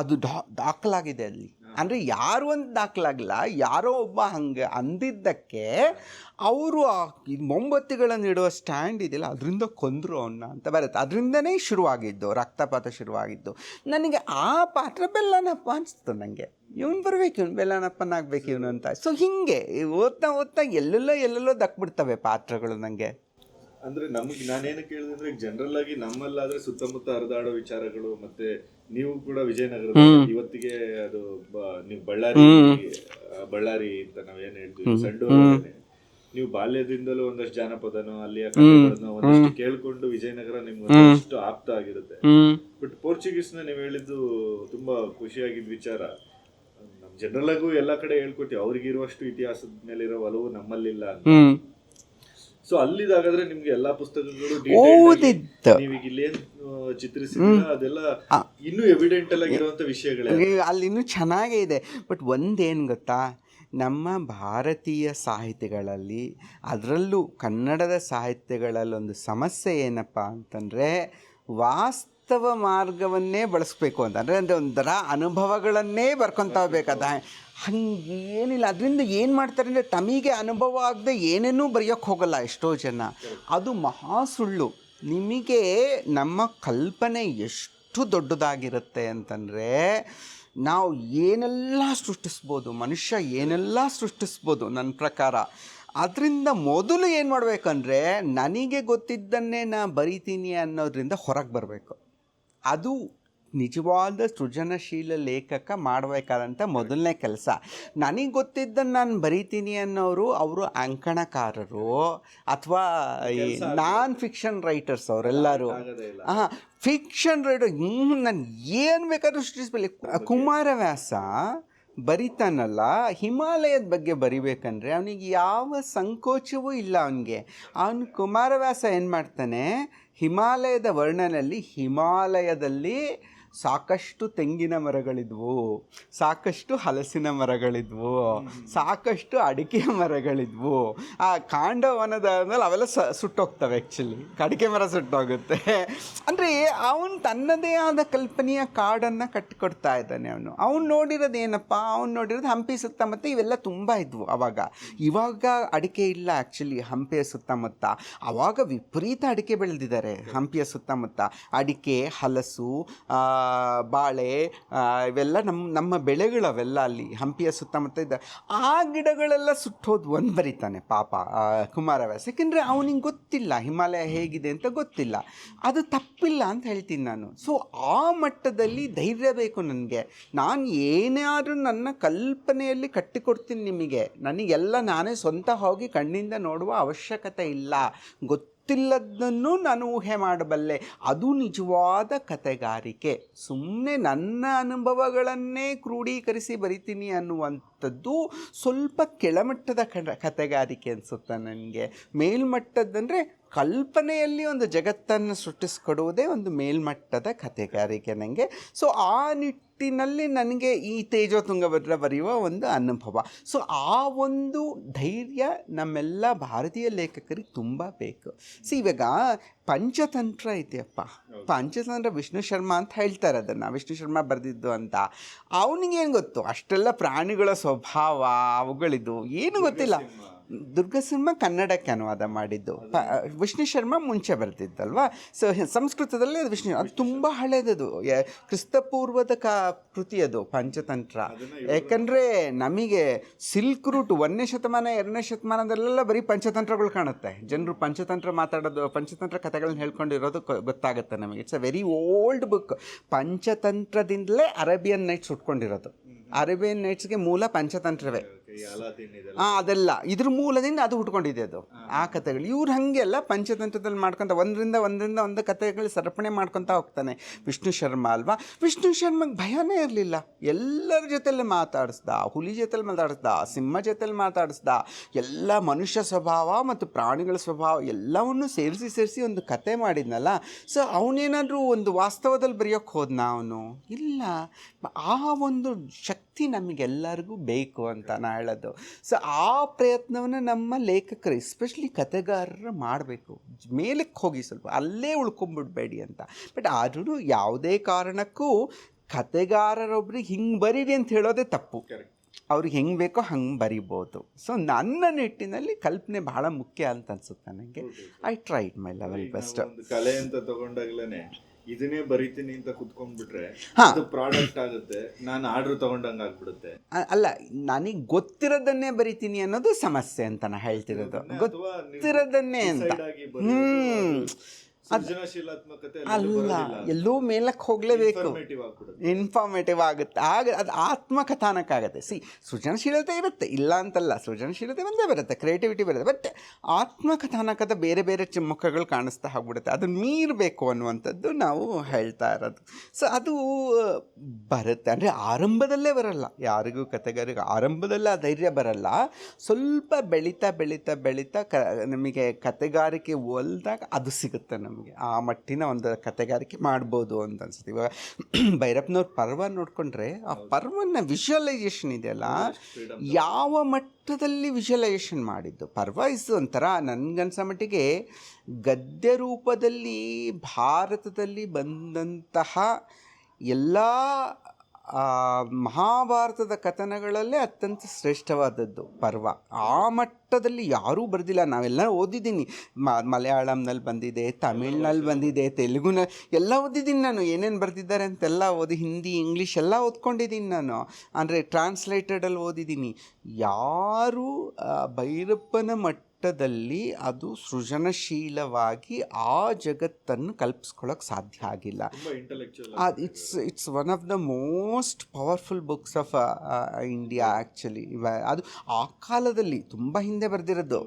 ಅದು ದಾಖಲಾಗಿದೆ ಅಲ್ಲಿ. ಅಂದರೆ ಯಾರು ಅಂತ ದಾಖಲಾಗಲ್ಲ, ಯಾರೋ ಒಬ್ಬ ಹಂಗೆ ಅಂದಿದ್ದಕ್ಕೆ ಅವರು ಆ ಮೊಂಬತ್ತಿಗಳನ್ನು ಇಡುವ ಸ್ಟ್ಯಾಂಡ್ ಇದೆಯಲ್ಲ ಅದರಿಂದ ಕೊಂದರು ಅವನ್ನ ಅಂತ ಬರುತ್ತೆ. ಅದರಿಂದನೇ ಶುರುವಾಗಿದ್ದು ರಕ್ತಪಾತ ಶುರುವಾಗಿದ್ದು. ನನಗೆ ಆ ಪಾತ್ರ ಬೆಲ್ಲನಪ್ಪ ಅನಿಸ್ತು. ನನಗೆ ಇವನು ಬರಬೇಕು, ಇವನು ಬೆಲ್ಲನಪ್ಪನಾಗಬೇಕು ಇವನು ಅಂತ. ಸೊ ಹೀಗೆ ಓದ್ತಾ ಓದ್ತಾ ಎಲ್ಲೆಲ್ಲೋ ದಕ್ಬಿಡ್ತವೆ ಪಾತ್ರಗಳು ನನಗೆ. ಅಂದ್ರೆ ನಮ್ಗೆ ನಾನೇನು ಕೇಳಿದ್ರೆ ಜನರಲ್ ಆಗಿ ನಮ್ಮಲ್ಲಾದ್ರೆ ಸುತ್ತಮುತ್ತ ಹರಿದಾಡೋ ವಿಚಾರಗಳು, ಮತ್ತೆ ನೀವು ಕೂಡ ವಿಜಯನಗರ ಇವತ್ತಿಗೆ ಅದು ನೀವು ಬಳ್ಳಾರಿ ಅಂತ ನಾವೇನ್ ಹೇಳ್ತೀವಿ ಸಂಡೂರು, ನೀವು ಬಾಲ್ಯದಿಂದಲೂ ಒಂದಷ್ಟು ಜಾನಪದನೋ ಅಲ್ಲಿಯ ಕಥೆಗಳನ್ನ ಒಂದಷ್ಟು ಕೇಳ್ಕೊಂಡು ವಿಜಯನಗರ ನಿಮ್ಗೆ ಒಂದಷ್ಟು ಆಪ್ತ ಆಗಿರುತ್ತೆ. ಬಟ್ ಪೋರ್ಚುಗೀಸ್ನ ನೀವು ಹೇಳಿದ್ದು ತುಂಬಾ ಖುಷಿಯಾಗಿದ್ದ ವಿಚಾರ. ನಮ್ ಜನರಲ್ ಆಗು ಎಲ್ಲಾ ಕಡೆ ಹೇಳ್ಕೊತೀವಿ ಅವ್ರಿಗಿರುವಷ್ಟು ಇತಿಹಾಸದ ಮೇಲೆ ಇರೋ ಒಲವು ನಮ್ಮಲ್ಲಿಲ್ಲ ಅಂತ. ಸೊ ಅಲ್ಲಿದಾಗಾದ್ರೆ ನಿಮ್ಗೆ ಎಲ್ಲಾ ಪುಸ್ತಕಗಳು ನೀವೀಗ ಇಲ್ಲೇನ್ ಚಿತ್ರಿಸಿದ್ರೆ ಅದೆಲ್ಲ ಇನ್ನೂ ಎವಿಡೆಂಟ್ ಆಗಿರುವಂತ ವಿಷಯಗಳೇ, ಅಲ್ಲಿ ಇನ್ನೂ ಚೆನ್ನಾಗೇ ಇದೆ. ಬಟ್ ಒಂದೇನು ಗೊತ್ತಾ, ನಮ್ಮ ಭಾರತೀಯ ಸಾಹಿತ್ಯಗಳಲ್ಲಿ ಅದರಲ್ಲೂ ಕನ್ನಡದ ಸಾಹಿತ್ಯಗಳಲ್ಲಿ ಒಂದು ಸಮಸ್ಯೆ ಏನಪ್ಪ ಅಂತಂದರೆ ವಾಸ್ತವ ಮಾರ್ಗವನ್ನೇ ಬಳಸಬೇಕು ಅಂತ. ಅಂದರೆ ಒಂಥರ ಅನುಭವಗಳನ್ನೇ ಬರ್ಕೊತಾ ಹೋಗ್ಬೇಕಾದ ಹಂಗೇನಿಲ್ಲ. ಅದರಿಂದ ಏನು ಮಾಡ್ತಾರೆ ಅಂದರೆ ತಮಗೆ ಅನುಭವ ಆಗದೆ ಏನೇನೂ ಬರೆಯೋಕ್ಕೆ ಹೋಗಲ್ಲ ಎಷ್ಟೋ ಜನ. ಅದು ಮಹಾ ಸುಳ್ಳು. ನಿಮಗೆ ನಮ್ಮ ಕಲ್ಪನೆ ಎಷ್ಟು ದೊಡ್ಡದಾಗಿರುತ್ತೆ ಅಂತಂದರೆ ನಾವು ಏನೆಲ್ಲ ಸೃಷ್ಟಿಸ್ಬೋದು, ಮನುಷ್ಯ ಏನೆಲ್ಲ ಸೃಷ್ಟಿಸ್ಬೋದು ನನ್ನ ಪ್ರಕಾರ. ಅದರಿಂದ ಮೊದಲು ಏನು ಮಾಡಬೇಕಂದ್ರೆ ನನಗೆ ಗೊತ್ತಿದ್ದನ್ನೇ ನಾನು ಬರಿತೀನಿ ಅನ್ನೋದ್ರಿಂದ ಹೊರಗೆ ಬರಬೇಕು. ಅದು ನಿಜವಾದ ಸೃಜನಶೀಲ ಲೇಖಕ ಮಾಡಬೇಕಾದಂಥ ಮೊದಲನೇ ಕೆಲಸ. ನನಗೆ ಗೊತ್ತಿದ್ದನ್ನು ನಾನು ಬರಿತೀನಿ ಅನ್ನೋರು ಅವರು ಅಂಕಣಕಾರರು ಅಥವಾ ನಾನ್ ಫಿಕ್ಷನ್ ರೈಟರ್ಸ್ ಅವರೆಲ್ಲರೂ. ಫಿಕ್ಷನ್ ರೈಟರ್ ನಾನು ಏನು ಬೇಕಾದ್ರೂ ಸೃಷ್ಟಿಸ್ಬೇಲಿ. ಕುಮಾರವ್ಯಾಸ ಬರಿತಾನಲ್ಲ, ಹಿಮಾಲಯದ ಬಗ್ಗೆ ಬರಿಬೇಕಂದ್ರೆ ಅವನಿಗೆ ಯಾವ ಸಂಕೋಚವೂ ಇಲ್ಲ. ಅವನು ಕುಮಾರವ್ಯಾಸ ಏನು ಮಾಡ್ತಾನೆ, ಹಿಮಾಲಯದ ವರ್ಣನಲ್ಲಿ ಹಿಮಾಲಯದಲ್ಲಿ ಸಾಕಷ್ಟು ತೆಂಗಿನ ಮರಗಳಿದ್ವು, ಸಾಕಷ್ಟು ಹಲಸಿನ ಮರಗಳಿದ್ವು, ಸಾಕಷ್ಟು ಅಡಿಕೆ ಮರಗಳಿದ್ವು. ಆ ಕಾಂಡವನದ ಮೇಲೆ ಅವೆಲ್ಲ ಸುಟ್ಟೋಗ್ತವೆ. ಆ್ಯಕ್ಚುಲಿ ಅಡಿಕೆ ಮರ ಸುಟ್ಟೋಗುತ್ತೆ. ಅಂದರೆ ಅವನು ತನ್ನದೇ ಆದ ಕಲ್ಪನೆಯ ಕಾಡನ್ನು ಕಟ್ಟಿಕೊಡ್ತಾ ಇದ್ದಾನೆ. ಅವನು ನೋಡಿರೋದೇನಪ್ಪ, ಅವನು ನೋಡಿರೋದು ಹಂಪಿ ಸುತ್ತಮುತ್ತ ಇವೆಲ್ಲ ತುಂಬ ಇದ್ವು ಆವಾಗ. ಇವಾಗ ಅಡಿಕೆ ಇಲ್ಲ ಆ್ಯಕ್ಚುಲಿ ಹಂಪಿಯ ಸುತ್ತಮುತ್ತ. ಆವಾಗ ವಿಪರೀತ ಅಡಿಕೆ ಬೆಳೆದಿದ್ದಾರೆ ಹಂಪಿಯ ಸುತ್ತಮುತ್ತ. ಅಡಿಕೆ, ಹಲಸು, ಬಾಳೆ ಇವೆಲ್ಲ ನಮ್ಮ ಬೆಳೆಗಳವೆಲ್ಲ ಅಲ್ಲಿ ಹಂಪಿಯ ಸುತ್ತಮುತ್ತ ಇದ್ದ. ಆ ಗಿಡಗಳೆಲ್ಲ ಸುಟ್ಟೋದು ಒಂದು ಬರಿತಾನೆ ಪಾಪ ಕುಮಾರವ್ಯಾಸ. ಯಾಕೆಂದರೆ ಅವನಿಗೆ ಗೊತ್ತಿಲ್ಲ ಹಿಮಾಲಯ ಹೇಗಿದೆ ಅಂತ ಗೊತ್ತಿಲ್ಲ. ಅದು ತಪ್ಪಿಲ್ಲ ಅಂತ ಹೇಳ್ತೀನಿ ನಾನು. ಸೊ ಆ ಮಟ್ಟದಲ್ಲಿ ಧೈರ್ಯ ಬೇಕು ನನಗೆ. ನಾನು ಏನಾದರೂ ನನ್ನ ಕಲ್ಪನೆಯಲ್ಲಿ ಕಟ್ಟಿಕೊಡ್ತೀನಿ ನಿಮಗೆ. ನನಗೆಲ್ಲ ನಾನೇ ಸ್ವಂತ ಹೋಗಿ ಕಣ್ಣಿಂದ ನೋಡುವ ಅವಶ್ಯಕತೆ ಇಲ್ಲ. ಗೊತ್ತಿಲ್ಲದನ್ನು ನಾನು ಊಹೆ ಮಾಡಬಲ್ಲೆ. ಅದು ನಿಜವಾದ ಕತೆಗಾರಿಕೆ. ಸುಮ್ಮನೆ ನನ್ನ ಅನುಭವಗಳನ್ನೇ ಕ್ರೋಢೀಕರಿಸಿ ಬರಿತೀನಿ ಅನ್ನುವಂಥದ್ದು ಸ್ವಲ್ಪ ಕೆಳಮಟ್ಟದ ಕತೆಗಾರಿಕೆ ಅನಿಸುತ್ತೆ ನನಗೆ. ಮೇಲ್ಮಟ್ಟದಂದರೆ ಕಲ್ಪನೆಯಲ್ಲಿ ಒಂದು ಜಗತ್ತನ್ನು ಸೃಷ್ಟಿಸ್ಕೊಡುವುದೇ ಒಂದು ಮೇಲ್ಮಟ್ಟದ ಕತೆಗಾರಿಕೆ ನನಗೆ. ಸೊ ಆ ನಿಟ್ಟಿನಲ್ಲಿ ನನಗೆ ಈ ತೇಜೋ ತುಂಗಭದ್ರ ಬರೆಯುವ ಒಂದು ಅನುಭವ. ಸೊ ಆ ಒಂದು ಧೈರ್ಯ ನಮ್ಮೆಲ್ಲ ಭಾರತೀಯ ಲೇಖಕರಿಗೆ ತುಂಬ ಬೇಕು. ಇವಾಗ ಪಂಚತಂತ್ರ ಇದೆಯಪ್ಪ, ಪಂಚತಂತ್ರ ವಿಷ್ಣು ಶರ್ಮಾ ಅಂತ ಹೇಳ್ತಾರೆ ಅದನ್ನು, ವಿಷ್ಣು ಶರ್ಮಾ ಬರೆದಿದ್ದು ಅಂತ. ಅವನಿಗೇನು ಗೊತ್ತು, ಅಷ್ಟೆಲ್ಲ ಪ್ರಾಣಿಗಳ ಸ್ವಭಾವ ಅವುಗಳಿದ್ದು ಏನು ಗೊತ್ತಿಲ್ಲ. ದುರ್ಗಸಿಂಹ ಕನ್ನಡಕ್ಕೆ ಅನುವಾದ ಮಾಡಿದ್ದು, ವಿಷ್ಣು ಶರ್ಮಾ ಮುಂಚೆ ಬರೆದಿದ್ದಲ್ವಾ. ಸೊ ಸಂಸ್ಕೃತದಲ್ಲಿ ಅದು ವಿಷ್ಣು, ಅದು ತುಂಬ ಹಳೇದದು, ಕ್ರಿಸ್ತಪೂರ್ವದ ಕೃತಿ ಅದು ಪಂಚತಂತ್ರ. ಯಾಕಂದರೆ ನಮಗೆ ಸಿಲ್ಕ್ ರೂಟ್ 1ನೇ ಶತಮಾನ 2ನೇ ಶತಮಾನದಲ್ಲೆಲ್ಲ ಬರೀ ಪಂಚತಂತ್ರಗಳು ಕಾಣುತ್ತೆ. ಜನರು ಪಂಚತಂತ್ರ ಮಾತಾಡೋದು, ಪಂಚತಂತ್ರ ಕಥೆಗಳನ್ನ ಹೇಳ್ಕೊಂಡಿರೋದು ಗೊತ್ತಾಗುತ್ತೆ ನಮಗೆ. It's a very old book. ಪಂಚತಂತ್ರದಿಂದಲೇ ಅರೇಬಿಯನ್ ನೈಟ್ಸ್ ಉಟ್ಕೊಂಡಿರೋದು. ಅರೇಬಿಯನ್ ನೈಟ್ಸ್ಗೆ ಮೂಲ ಪಂಚತಂತ್ರವೇ. ಅದೆಲ್ಲ ಇದ್ರ ಮೂಲದಿಂದ ಅದು ಹುಟ್ಕೊಂಡಿದೆ ಅದು ಆ ಕಥೆಗಳು. ಇವ್ರು ಹಾಗೆಲ್ಲ ಪಂಚತಂತ್ರದಲ್ಲಿ ಮಾಡ್ಕೊತ ಒಂದರಿಂದ ಒಂದು ಕಥೆಗಳು ಸರಪಣೆ ಮಾಡ್ಕೊತ ಹೋಗ್ತಾನೆ ವಿಷ್ಣು ಶರ್ಮಾ ಅಲ್ವಾ. ವಿಷ್ಣು ಶರ್ಮಾಗೆ ಭಯನೇ ಇರಲಿಲ್ಲ. ಎಲ್ಲರ ಜೊತೆಲೆ ಮಾತಾಡಿಸ್ದ, ಹುಲಿ ಜೊತೆಲಿ ಮಾತಾಡಿಸ್ದ, ಸಿಂಹ ಜೊತೆಲಿ ಮಾತಾಡಿಸ್ದ, ಎಲ್ಲ ಮನುಷ್ಯ ಸ್ವಭಾವ ಮತ್ತು ಪ್ರಾಣಿಗಳ ಸ್ವಭಾವ ಎಲ್ಲವನ್ನೂ ಸೇರಿಸಿ ಒಂದು ಕತೆ ಮಾಡಿದ್ನಲ್ಲ. ಸೊ ಅವನೇನಾದರೂ ಒಂದು ವಾಸ್ತವದಲ್ಲಿ ಬರೆಯೋಕ್ಕೆ ಹೋದ್ನ ಅವನು? ಇಲ್ಲ. ಆ ಒಂದು ಶಕ್ತಿ ನಮಗೆಲ್ಲರಿಗೂ ಬೇಕು ಅಂತ ನಾ ಹೇಳೋದು. ಸೊ ಆ ಪ್ರಯತ್ನವನ್ನು ನಮ್ಮ ಲೇಖಕರು ಎಸ್ಪೆಷಲಿ ಕಥೆಗಾರರು ಮಾಡಬೇಕು. ಮೇಲಕ್ಕೆ ಹೋಗಿ ಸ್ವಲ್ಪ ಅಲ್ಲೇ ಉಳ್ಕೊಂಬಿಡ್ಬೇಡಿ ಅಂತ. ಬಟ್ ಆದ್ರೂ ಯಾವುದೇ ಕಾರಣಕ್ಕೂ ಕತೆಗಾರರೊಬ್ರಿಗೆ ಹಿಂಗೆ ಬರೀರಿ ಅಂತ ಹೇಳೋದೇ ತಪ್ಪು. ಕರೆಕ್ಟ್. ಅವ್ರಿಗೆ ಹೆಂಗೆ ಬೇಕೋ ಹಂಗೆ ಬರಿಬೋದು. ಸೊ ನನ್ನ ನಿಟ್ಟಿನಲ್ಲಿ ಕಲ್ಪನೆ ಬಹಳ ಮುಖ್ಯ ಅಂತ ಅನ್ಸುತ್ತೆ ನನಗೆ. I tried my level best. ಒಂದು ಕಲೆ ಅಂತ ತಗೊಂಡಾಗ್ಲೇನೆ ಇದನ್ನೇ ಬರಿತೀನಿ ಅಂತ ಕುತ್ಕೊಂಡ್ಬಿಟ್ರೆ ಹಾ. ಅದು ಪ್ರಾಡಕ್ಟ್ ಆಗುತ್ತೆ, ನಾನು ಆರ್ಡರ್ ತಗೊಂಡಂಗೆ ಆಗ್ಬಿಡುತ್ತೆ. ಅಲ್ಲ, ನನಗೆ ಗೊತ್ತಿರೋದನ್ನೇ ಬರಿತೀನಿ ಅನ್ನೋದು ಸಮಸ್ಯೆ ಅಂತ ನಾನು ಹೇಳ್ತಿರೋದು. ಗೊತ್ತಿರೋದನ್ನೇ ಅಂತ. ಸೃಜನಶೀಲಾತ್ಮಕತೆ ಅಲ್ಲ, ಎಲ್ಲೋ ಮೇಲಕ್ಕೆ ಹೋಗಲೇಬೇಕು, ಇನ್ಫಾರ್ಮೇಟಿವ್ ಆಗುತ್ತೆ. ಆಗ ಅದು ಆತ್ಮಕಥಾನಕ ಆಗುತ್ತೆ. ಸೃಜನಶೀಲತೆ ಇರುತ್ತೆ, ಇಲ್ಲ ಅಂತಲ್ಲ, ಸೃಜನಶೀಲತೆ ಒಂದೇ ಬರುತ್ತೆ, ಕ್ರಿಯೇಟಿವಿಟಿ ಬರುತ್ತೆ. ಬಟ್ ಆತ್ಮಕಥಾನಕದ ಬೇರೆ ಬೇರೆ ಮುಖಗಳು ಕಾಣಿಸ್ತಾ ಹೋಗ್ಬಿಡುತ್ತೆ. ಅದನ್ನು ಮೀರಬೇಕು ಅನ್ನುವಂಥದ್ದು ನಾವು ಹೇಳ್ತಾ ಇರೋದು. ಸೊ ಅದು ಬರುತ್ತೆ, ಅಂದರೆ ಆರಂಭದಲ್ಲೇ ಬರಲ್ಲ ಯಾರಿಗೂ, ಕತೆಗಾರಿಗೂ ಆರಂಭದಲ್ಲೇ ಆ ಧೈರ್ಯ ಬರಲ್ಲ. ಸ್ವಲ್ಪ ಬೆಳೀತಾ ಬೆಳೀತಾ ಬೆಳೀತಾ ನಮಗೆ ಕತೆಗಾರಿಕೆ ಒಲ್ದಾಗ ಅದು ಸಿಗುತ್ತೆ. ನಮಗೆ ಆ ಮಟ್ಟಿನ ಒಂದು ಕತೆಗಾರಿಕೆ ಮಾಡ್ಬೋದು ಅಂತ ಅನ್ಸುತ್ತೆ. ಇವಾಗ ಭೈರಪ್ಪನವ್ರ ಪರ್ವ ನೋಡಿಕೊಂಡ್ರೆ ಆ ಪರ್ವನ ವಿಜುವಲೈಸೇಷನ್ ಇದೆಯಲ್ಲ, ಯಾವ ಮಟ್ಟದಲ್ಲಿ ವಿಜುವಲೈಸೇಷನ್ ಮಾಡಿದ್ದು. ಪರ್ವ ಇಸ್ ಒಂಥರ ನನಗನ್ಸೋ ಮಟ್ಟಿಗೆ ಗದ್ಯ ರೂಪದಲ್ಲಿ ಭಾರತದಲ್ಲಿ ಬಂದಂತಹ ಎಲ್ಲ ಮಹಾಭಾರತದ ಕಥನಗಳಲ್ಲೇ ಅತ್ಯಂತ ಶ್ರೇಷ್ಠವಾದದ್ದು ಪರ್ವ. ಆ ಮಟ್ಟದಲ್ಲಿ ಯಾರೂ ಬರೆದಿಲ್ಲ. ನಾವೆಲ್ಲ ಓದಿದ್ದೀನಿ, ಮಲಯಾಳಂನಲ್ಲಿ ಬಂದಿದೆ, ತಮಿಳ್ನಲ್ಲಿ ಬಂದಿದೆ, ತೆಲುಗುನಲ್ಲಿ ಎಲ್ಲ ಓದಿದ್ದೀನಿ ನಾನು. ಏನೇನು ಬರೆದಿದ್ದಾರೆ ಅಂತೆಲ್ಲ ಓದಿ, ಹಿಂದಿ ಇಂಗ್ಲೀಷ್ ಎಲ್ಲ ಓದ್ಕೊಂಡಿದ್ದೀನಿ ನಾನು, ಅಂದರೆ ಟ್ರಾನ್ಸ್ಲೇಟೆಡಲ್ಲಿ ಓದಿದ್ದೀನಿ. ಯಾರೂ ಭೈರಪ್ಪನ ಮಟ್ಟದಲ್ಲಿ ಅದು ಸೃಜನಶೀಲವಾಗಿ ಆ ಜಗತ್ತನ್ನು ಕಲ್ಪಿಸ್ಕೊಳ್ಳೋಕೆ ಸಾಧ್ಯ ಆಗಿಲ್ಲ. It's one of the most powerful books of India actually. ಅದು ಆ ಕಾಲದಲ್ಲಿ ತುಂಬ ಹಿಂದೆ ಬರೆದಿರೋದು,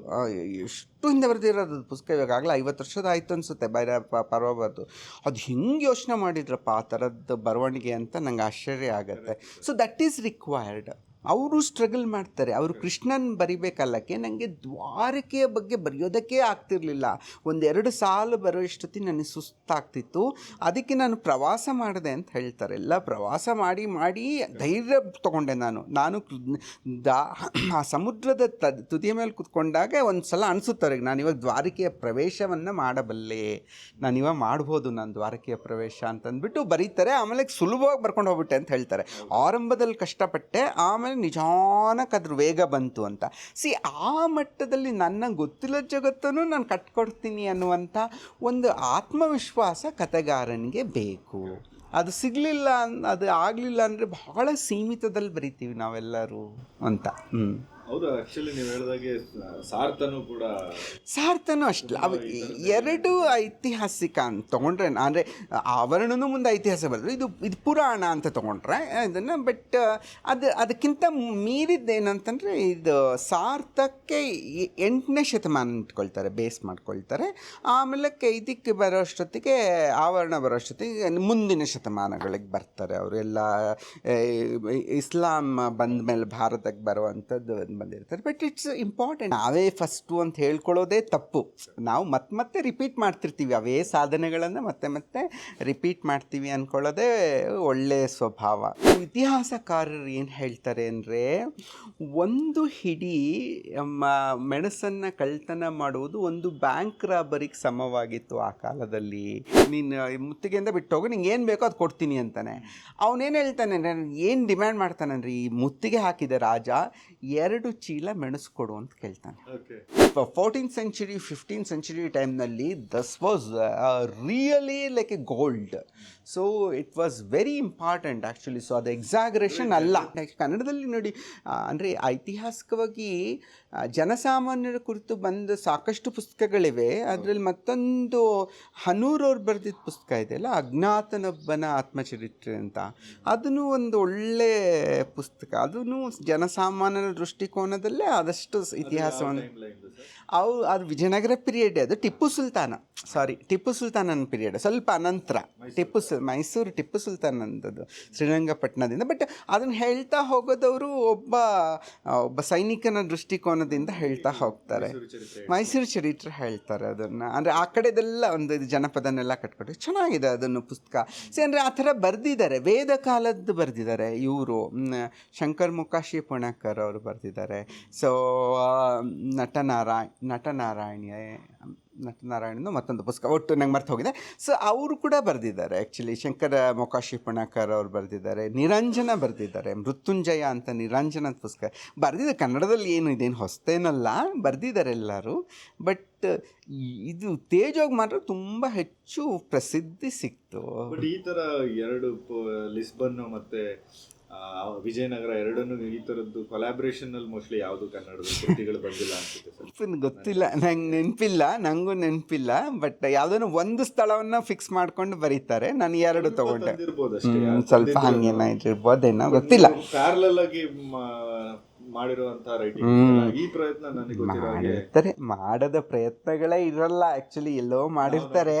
ಎಷ್ಟು ಹಿಂದೆ ಬರೆದಿರೋದು ಪುಸ್ತಕ. ಇವಾಗಲೇ 50 ವರ್ಷದ ಆಯಿತು ಅನಿಸುತ್ತೆ ಭೈರಪ್ಪ ಪರ್ವ ಬರೆದು. ಅದು ಹಿಂಗೆ ಯೋಚನೆ ಮಾಡಿದ್ರಪ್ಪ ಆ ಥರದ್ದು ಬರವಣಿಗೆ ಅಂತ ನಂಗೆ ಆಶ್ಚರ್ಯ ಆಗುತ್ತೆ. So that is required. ಅವರು ಸ್ಟ್ರಗಲ್ ಮಾಡ್ತಾರೆ. ಅವರು ಕೃಷ್ಣನ್ ಬರಿಬೇಕಲ್ಲಕ್ಕೆ ನನಗೆ ದ್ವಾರಕೆಯ ಬಗ್ಗೆ ಬರೆಯೋದಕ್ಕೆ ಆಗ್ತಿರ್ಲಿಲ್ಲ. 1-2 ಸಾಲು ಬರೋಷ್ಟೊತ್ತಿಗೆ ನನಗೆ ಸುಸ್ತಾಗ್ತಿತ್ತು. ಅದಕ್ಕೆ ನಾನು ಪ್ರವಾಸ ಮಾಡಿದೆ ಅಂತ ಹೇಳ್ತಾರೆ. ಎಲ್ಲ ಪ್ರವಾಸ ಮಾಡಿ ಮಾಡಿ ಧೈರ್ಯ ತೊಗೊಂಡೆ ನಾನು. ಆ ಸಮುದ್ರದ ತುದಿಯ ಮೇಲೆ ಕೂತ್ಕೊಂಡಾಗ ಒಂದು ಸಲ ಅನಿಸುತ್ತವ್ರಿಗೆ, ನಾನು ಇವಾಗ ದ್ವಾರಕೆಯ ಪ್ರವೇಶವನ್ನು ಮಾಡಬಲ್ಲೆ, ನಾನಿವಾಗ ಮಾಡ್ಬೋದು ನಾನು ದ್ವಾರಕೆಯ ಪ್ರವೇಶ ಅಂತಂದ್ಬಿಟ್ಟು ಬರೀತಾರೆ. ಆಮೇಲೆ ಸುಲಭವಾಗಿ ಬರ್ಕೊಂಡು ಹೋಗ್ಬಿಟ್ಟೆ ಅಂತ ಹೇಳ್ತಾರೆ. ಆರಂಭದಲ್ಲಿ ಕಷ್ಟಪಟ್ಟೆ, ಆಮೇಲೆ ನಿಜಾನಕ್ಕೆ ಅದ್ರ ವೇಗ ಬಂತು ಅಂತ. ಆ ಮಟ್ಟದಲ್ಲಿ ನನ್ನ ಗೊತ್ತಿಲ್ಲ ಜಗತ್ತನ್ನು ನಾನು ಕಟ್ಕೊಡ್ತೀನಿ ಅನ್ನುವಂಥ ಒಂದು ಆತ್ಮವಿಶ್ವಾಸ ಕತೆಗಾರನಿಗೆ ಬೇಕು. ಅದು ಸಿಗಲಿಲ್ಲ, ಅದು ಆಗಲಿಲ್ಲ ಅಂದರೆ ಬಹಳ ಸೀಮಿತದಲ್ಲಿ ಬರಿತೀವಿ ನಾವೆಲ್ಲರೂ ಅಂತ. ಹೌದು, ಆ್ಯಕ್ಚುಲಿ ನೀವು ಹೇಳಿದಾಗೆ ಸಾರ್ಥನೂ ಅಷ್ಟೇ. ಎರಡು ಐತಿಹಾಸಿಕ ಅಂತ ತೊಗೊಂಡ್ರೆ, ಅಂದರೆ ಆವರಣನೂ ಮುಂದೆ ಐತಿಹಾಸ ಬರೆದ್ರು, ಇದು ಪುರಾಣ ಅಂತ ತೊಗೊಂಡ್ರೆ ಇದನ್ನು. ಬಟ್ ಅದಕ್ಕಿಂತ ಮೀರಿದ್ದೇನಂತಂದರೆ, ಇದು ಸಾರ್ಥಕ್ಕೆ 8ನೇ ಶತಮಾನ ಇಟ್ಕೊಳ್ತಾರೆ, ಬೇಸ್ ಮಾಡ್ಕೊಳ್ತಾರೆ. ಆಮೇಲೆ ಇದಕ್ಕೆ ಬರೋಷ್ಟೊತ್ತಿಗೆ, ಆವರಣ ಬರೋಷ್ಟೊತ್ತಿಗೆ ಮುಂದಿನ ಶತಮಾನಗಳಿಗೆ ಬರ್ತಾರೆ ಅವರು ಎಲ್ಲ. ಇಸ್ಲಾಂ ಬಂದ ಮೇಲೆ ಭಾರತಕ್ಕೆ ಬರುವಂಥದ್ದು ಬಂದಿರ್ತಾರೆ. But it's important. ನಾವೇ ಫಸ್ಟು ಅಂತ ಹೇಳ್ಕೊಳ್ಳೋದೇ ತಪ್ಪು. ನಾವು ಮತ್ತೆ ರಿಪೀಟ್ ಮಾಡ್ತಿರ್ತೀವಿ ಅವೇ ಸಾಧನೆಗಳನ್ನು, ಮತ್ತೆ ರಿಪೀಟ್ ಮಾಡ್ತೀವಿ ಅಂದ್ಕೊಳ್ಳೋದೇ ಒಳ್ಳೆಯ ಸ್ವಭಾವ. ಇತಿಹಾಸಕಾರರು ಏನು ಹೇಳ್ತಾರೆ ಅಂದರೆ, ಒಂದು ಹಿಡಿ ಮೆಣಸನ್ನು ಕಳ್ತನ ಮಾಡುವುದು ಒಂದು ಬ್ಯಾಂಕ್ ರಾಬರಿಗೆ ಸಮವಾಗಿತ್ತು ಆ ಕಾಲದಲ್ಲಿ. ನೀನು ಮುತ್ತಿಗೆಯಿಂದ ಬಿಟ್ಟೋಗು, ನಿಂಗೆ ಏನು ಬೇಕೋ ಅದು ಕೊಡ್ತೀನಿ ಅಂತಾನೆ. ಅವನೇನು ಹೇಳ್ತಾನೆ, ಏನು ಡಿಮ್ಯಾಂಡ್ ಮಾಡ್ತಾನಂದ್ರೆ, ಈ ಮುತ್ತಿಗೆ ಹಾಕಿದ ರಾಜ 2 ಚೀಲ ಮೆಣಸು ಕೊಡು ಅಂತ ಕೇಳ್ತಾನೆ. 14th century 15th century ಟೈಮ್ನಲ್ಲಿ thus was really like a gold. So it was very important actually. So ಅದು ಎಕ್ಸಾಗರೇಷನ್ ಅಲ್ಲ. ಕನ್ನಡದಲ್ಲಿ ನೋಡಿ, ಅಂದರೆ ಐತಿಹಾಸಿಕವಾಗಿ ಜನಸಾಮಾನ್ಯರ ಕುರಿತು ಬಂದ ಸಾಕಷ್ಟು ಪುಸ್ತಕಗಳಿವೆ. ಅದರಲ್ಲಿ ಮತ್ತೊಂದು ಹನೂರವ್ರು ಬರೆದಿದ್ದ ಪುಸ್ತಕ ಇದೆಯಲ್ಲ, ಅಜ್ಞಾತನೊಬ್ಬನ ಆತ್ಮಚರಿತ್ರೆ ಅಂತ. ಅದನ್ನು ಒಂದು ಒಳ್ಳೆ ಪುಸ್ತಕ. ಅದನ್ನು ಜನಸಾಮಾನ್ಯರ ದೃಷ್ಟಿಕೋನದಲ್ಲೇ ಆದಷ್ಟು ಇತಿಹಾಸವನ್ನು, ಅದು ವಿಜಯನಗರ ಪೀರಿಯಡ್. ಅದು ಟಿಪ್ಪು ಸುಲ್ತಾನನ ಪೀರಿಯಡ್, ಸ್ವಲ್ಪ ಅನಂತರ. ಮೈಸೂರು ಟಿಪ್ಪು ಸುಲ್ತಾನ್ ಅಂತದ್ದು ಶ್ರೀರಂಗಪಟ್ಟಣದಿಂದ. ಬಟ್ ಅದನ್ನು ಹೇಳ್ತಾ ಹೋಗೋದವರು ಒಬ್ಬ ಸೈನಿಕನ ದೃಷ್ಟಿಕೋನದಿಂದ ಹೇಳ್ತಾ ಹೋಗ್ತಾರೆ. ಮೈಸೂರು ಚರಿತ್ರೆ ಹೇಳ್ತಾರೆ ಅದನ್ನು. ಅಂದರೆ ಆ ಕಡೆದೆಲ್ಲ ಒಂದು ಜನಪದನೆಲ್ಲ ಕಟ್ಕೊಟ್ಟು ಚೆನ್ನಾಗಿದೆ ಅದನ್ನು ಪುಸ್ತಕ. ಅಂದರೆ ಆ ಥರ ಬರೆದಿದ್ದಾರೆ. ವೇದ ಕಾಲದ್ದು ಬರೆದಿದ್ದಾರೆ ಇವರು. ಶಂಕರ್ ಮುಕಾಶಿ ಪುಣಕರ್ ಅವರು ಬರೆದಿದ್ದಾರೆ. ಸೊ ನಟನಾರಾಯಣ ನಟನಾರಾಯಣನು ಮತ್ತೊಂದು ಪುಸ್ತಕ, ಒಟ್ಟು ನಂಗೆ ಮರ್ತು ಹೋಗಿದೆ. ಸೊ ಅವರು ಕೂಡ ಬರೆದಿದ್ದಾರೆ ಆ್ಯಕ್ಚುಲಿ. ಶಂಕರ ಮೊಕಾಶಿ ಪುಣಕರ್ ಅವ್ರು ಬರೆದಿದ್ದಾರೆ, ನಿರಂಜನ ಬರೆದಿದ್ದಾರೆ, ಮೃತ್ಯುಂಜಯ ಅಂತ ನಿರಂಜನ ಪುಸ್ತಕ ಬರೆದಿದ್ದಾರೆ. ಕನ್ನಡದಲ್ಲಿ ಏನು ಇದೇನು ಹೊಸತೇನಲ್ಲ, ಬರೆದಿದ್ದಾರೆ ಎಲ್ಲರೂ. ಬಟ್ ಇದು ತೇಜೋಗಿ ಮಾತ್ರ ತುಂಬ ಹೆಚ್ಚು ಪ್ರಸಿದ್ಧಿ ಸಿಕ್ತು. ಬಟ್ ಈ ಥರ ಎರಡು ಲಿಸ್ಬನ್ ಮತ್ತು ವಿಜಯನಗರ ಎರಡನ್ನೂ ಈ ಥರದ್ದು ಕೊಲಾಬ್ರೇಷನ್ ಅಲ್ಲಿ ಮೋಸ್ಟ್ಲಿ ಯಾವುದು ಕನ್ನಡದ ಕೃತಿಗಳು ಬಂದಿಲ್ಲ ಅನ್ಸುತ್ತೆ ಸರ್. ಗೊತ್ತಿಲ್ಲ, ನಂಗೆ ನನಗೂ ನೆನಪಿಲ್ಲ. ಬಟ್ ಯಾವುದೋ ಒಂದು ಸ್ಥಳವನ್ನು ಫಿಕ್ಸ್ ಮಾಡ್ಕೊಂಡು ಬರೀತಾರೆ. ನಾನು ಎರಡು ತಗೊಂಡೆ, ಸ್ವಲ್ಪ ಹಂಗೇನಾಗಿರ್ಬೋದೇನೋ ಗೊತ್ತಿಲ್ಲ. ಪ್ಯಾರಲಲ್ ಆಗಿ ಮಾಡಿರುವಂತಹ ರೈಟಿಂಗ್ ಈ ಪ್ರಯತ್ನ ನನಗೆ ಮಾಡಿರ್ತಾರೆ. ಮಾಡದ ಪ್ರಯತ್ನಗಳೇ ಇರಲ್ಲ ಆ್ಯಕ್ಚುಲಿ, ಎಲ್ಲೋ ಮಾಡಿರ್ತಾರೆ.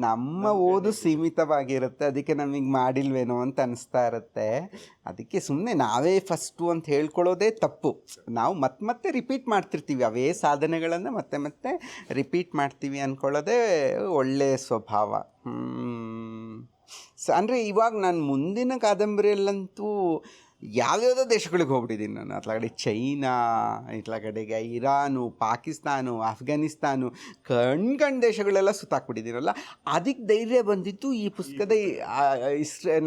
ನಮ್ಮ ಓದು ಸೀಮಿತವಾಗಿರುತ್ತೆ, ಅದಕ್ಕೆ ನಮಗೆ ಮಾಡಿಲ್ವೇನೋ ಅಂತ ಅನಿಸ್ತಾ ಇರುತ್ತೆ. ಅದಕ್ಕೆ ಸುಮ್ಮನೆ ನಾವೇ ಫಸ್ಟು ಅಂತ ಹೇಳ್ಕೊಳ್ಳೋದೇ ತಪ್ಪು. ನಾವು ಮತ್ತೆ ರಿಪೀಟ್ ಮಾಡ್ತಿರ್ತೀವಿ, ಅವೇ ಸಾಧನೆಗಳನ್ನು ಮತ್ತೆ ರಿಪೀಟ್ ಮಾಡ್ತೀವಿ ಅಂದ್ಕೊಳ್ಳೋದೇ ಒಳ್ಳೆಯ ಸ್ವಭಾವ. ಅಂದರೆ ಇವಾಗ ನಾನು ಮುಂದಿನ ಕಾದಂಬರಿಯಲ್ಲಂತೂ ಯಾವ್ಯಾವುದೋ ದೇಶಗಳಿಗೆ ಹೋಗ್ಬಿಟ್ಟಿದ್ದೀನಿ ನಾನು. ಅತ್ಲಾಗಡೆ ಚೈನಾ, ಇತ್ಲಾಗಡೆಗೆ ಇರಾನು, ಪಾಕಿಸ್ತಾನು, ಅಫ್ಘಾನಿಸ್ತಾನು, ಕಣ್ ದೇಶಗಳೆಲ್ಲ ಸುತ್ತಾಕ್ಬಿಟ್ಟಿದ್ದೀನಲ್ಲ. ಅದಕ್ಕೆ ಧೈರ್ಯ ಬಂದಿತ್ತು ಈ ಪುಸ್ತಕದ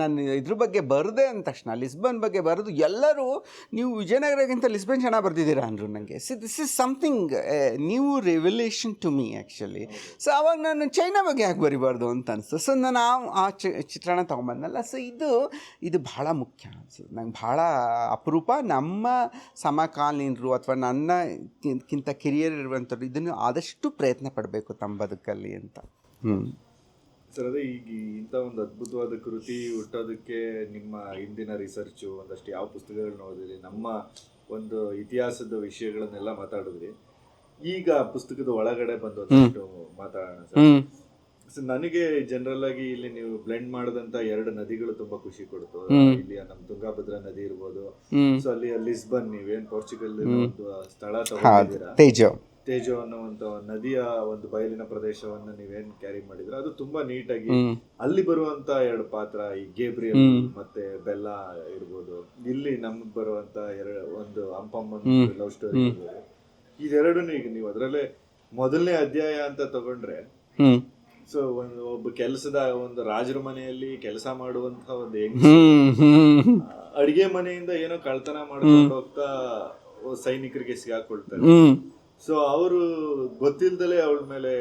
ನಾನು ಇದ್ರ ಬಗ್ಗೆ ಬರೆದೆ ಅಂದ ತಕ್ಷಣ, ಲಿಸ್ಬನ್ ಬಗ್ಗೆ ಬರೆದು ಎಲ್ಲರೂ ನೀವು ವಿಜಯನಗರಕ್ಕಿಂತ ಲಿಸ್ಬನ್ ಚೆನ್ನಾಗಿ ಬರೆದಿದ್ದೀರಾ ಅಂದರು ನನಗೆ. This is something new revolution to me actually. So ಆವಾಗ ನಾನು ಚೈನಾ ಬಗ್ಗೆ ಯಾಕೆ ಬರಿಬಾರ್ದು ಅಂತ ಅನಿಸ್ತು. ಸೊ ನಾನು ಆ ಚಿತ್ರಣ ತೊಗೊಂಬಂದಲ್ಲ. ಸೊ ಇದು ಭಾಳ ಮುಖ್ಯ ಅನಿಸುತ್ತೆ ನಂಗೆ, ಭಾಳ ಅಪರೂಪ. ನಮ್ಮ ಸಮಕಾಲೀನರು ಅಥವಾ ನನ್ನಕ್ಕಿಂತ ಕಿರಿಯರ್ ಇರುವಂಥವ್ರು ಇದನ್ನು ಆದಷ್ಟು ಪ್ರಯತ್ನ ಪಡಬೇಕು ತಮ್ಮ ಬದುಕಲ್ಲಿ ಅಂತ. ಸರ್, ಅದೇ ಈಗ ಇಂಥ ಒಂದು ಅದ್ಭುತವಾದ ಕೃತಿ ಹುಟ್ಟೋದಕ್ಕೆ ನಿಮ್ಮ ಹಿಂದಿನ ರಿಸರ್ಚು, ಒಂದಷ್ಟು ಯಾವ ಪುಸ್ತಕಗಳನ್ನ ಓದಿದ್ರಿ, ನಮ್ಮ ಒಂದು ಇತಿಹಾಸದ ವಿಷಯಗಳನ್ನೆಲ್ಲ ಮಾತಾಡಿದ್ರಿ. ಈಗ ಪುಸ್ತಕದ ಒಳಗಡೆ ಬಂದು ಮಾತಾಡೋಣ ಸರ್. ನನಗೆ ಜನರಲ್ ಆಗಿ ಇಲ್ಲಿ ನೀವು ಬ್ಲೆಂಡ್ ಮಾಡಿದಂತ ಎರಡು ನದಿಗಳು ತುಂಬಾ ಖುಷಿ ಕೊಡ್ತು. ಇಲ್ಲಿ ನಮ್ಮ ತುಂಗಾಭದ್ರಾ ನದಿ ಇರ್ಬೋದು, ಸೊ ಅಲ್ಲಿ ಲಿಸ್ಬನ್, ನೀವೇನ್ ಪೋರ್ಚುಗಲ್ ಒಂದು ಸ್ಥಳ ತಗೊಂಡಿದ್ದೀರಾ, ತೇಜೋ ಅನ್ನುವಂತ ನದಿಯ ಒಂದು ಬಯಲಿನ ಪ್ರದೇಶವನ್ನ ನೀವೇನ್ ಕ್ಯಾರಿ ಮಾಡಿದ್ರೆ ಅದು ತುಂಬಾ ನೀಟಾಗಿ ಅಲ್ಲಿ ಬರುವಂತ ಎರಡು ಪಾತ್ರ, ಈ ಗೇಬ್ರಿಯಲ್ ಮತ್ತೆ ಬೆಲ್ಲಾ ಇರ್ಬೋದು, ಇಲ್ಲಿ ನಮ್ಗೆ ಬರುವಂತ ಒಂದು ಅಂಪಮ್ಮನ್ ಲವ್ ಸ್ಟೋರಿ ಇರ್ಬೋದು, ಇದೆರಡನ್ನು ಈಗ ನೀವು ಅದರಲ್ಲೇ ಮೊದಲನೇ ಅಧ್ಯಾಯ ಅಂತ ತಗೊಂಡ್ರೆ, ಸೊ ಒಬ್ಬ ಕೆಲಸದ ಒಂದು ರಾಜರ ಮನೆಯಲ್ಲಿ ಕೆಲಸ ಮಾಡುವಂತ ಒಂದು ಅಡಿಗೆ ಮನೆಯಿಂದ ಏನೋ ಕಳ್ತನ ಮಾಡ್ಕೊಂಡು ಹೋಗ್ತಾ ಸೈನಿಕರಿಗೆ ಸಿಗಾಕೊಳ್ತಾರೆ. ಸೊ ಅವರು ಗೊತ್ತಿಲ್ದಲೆ ಅವಳ ಮೇಲೆ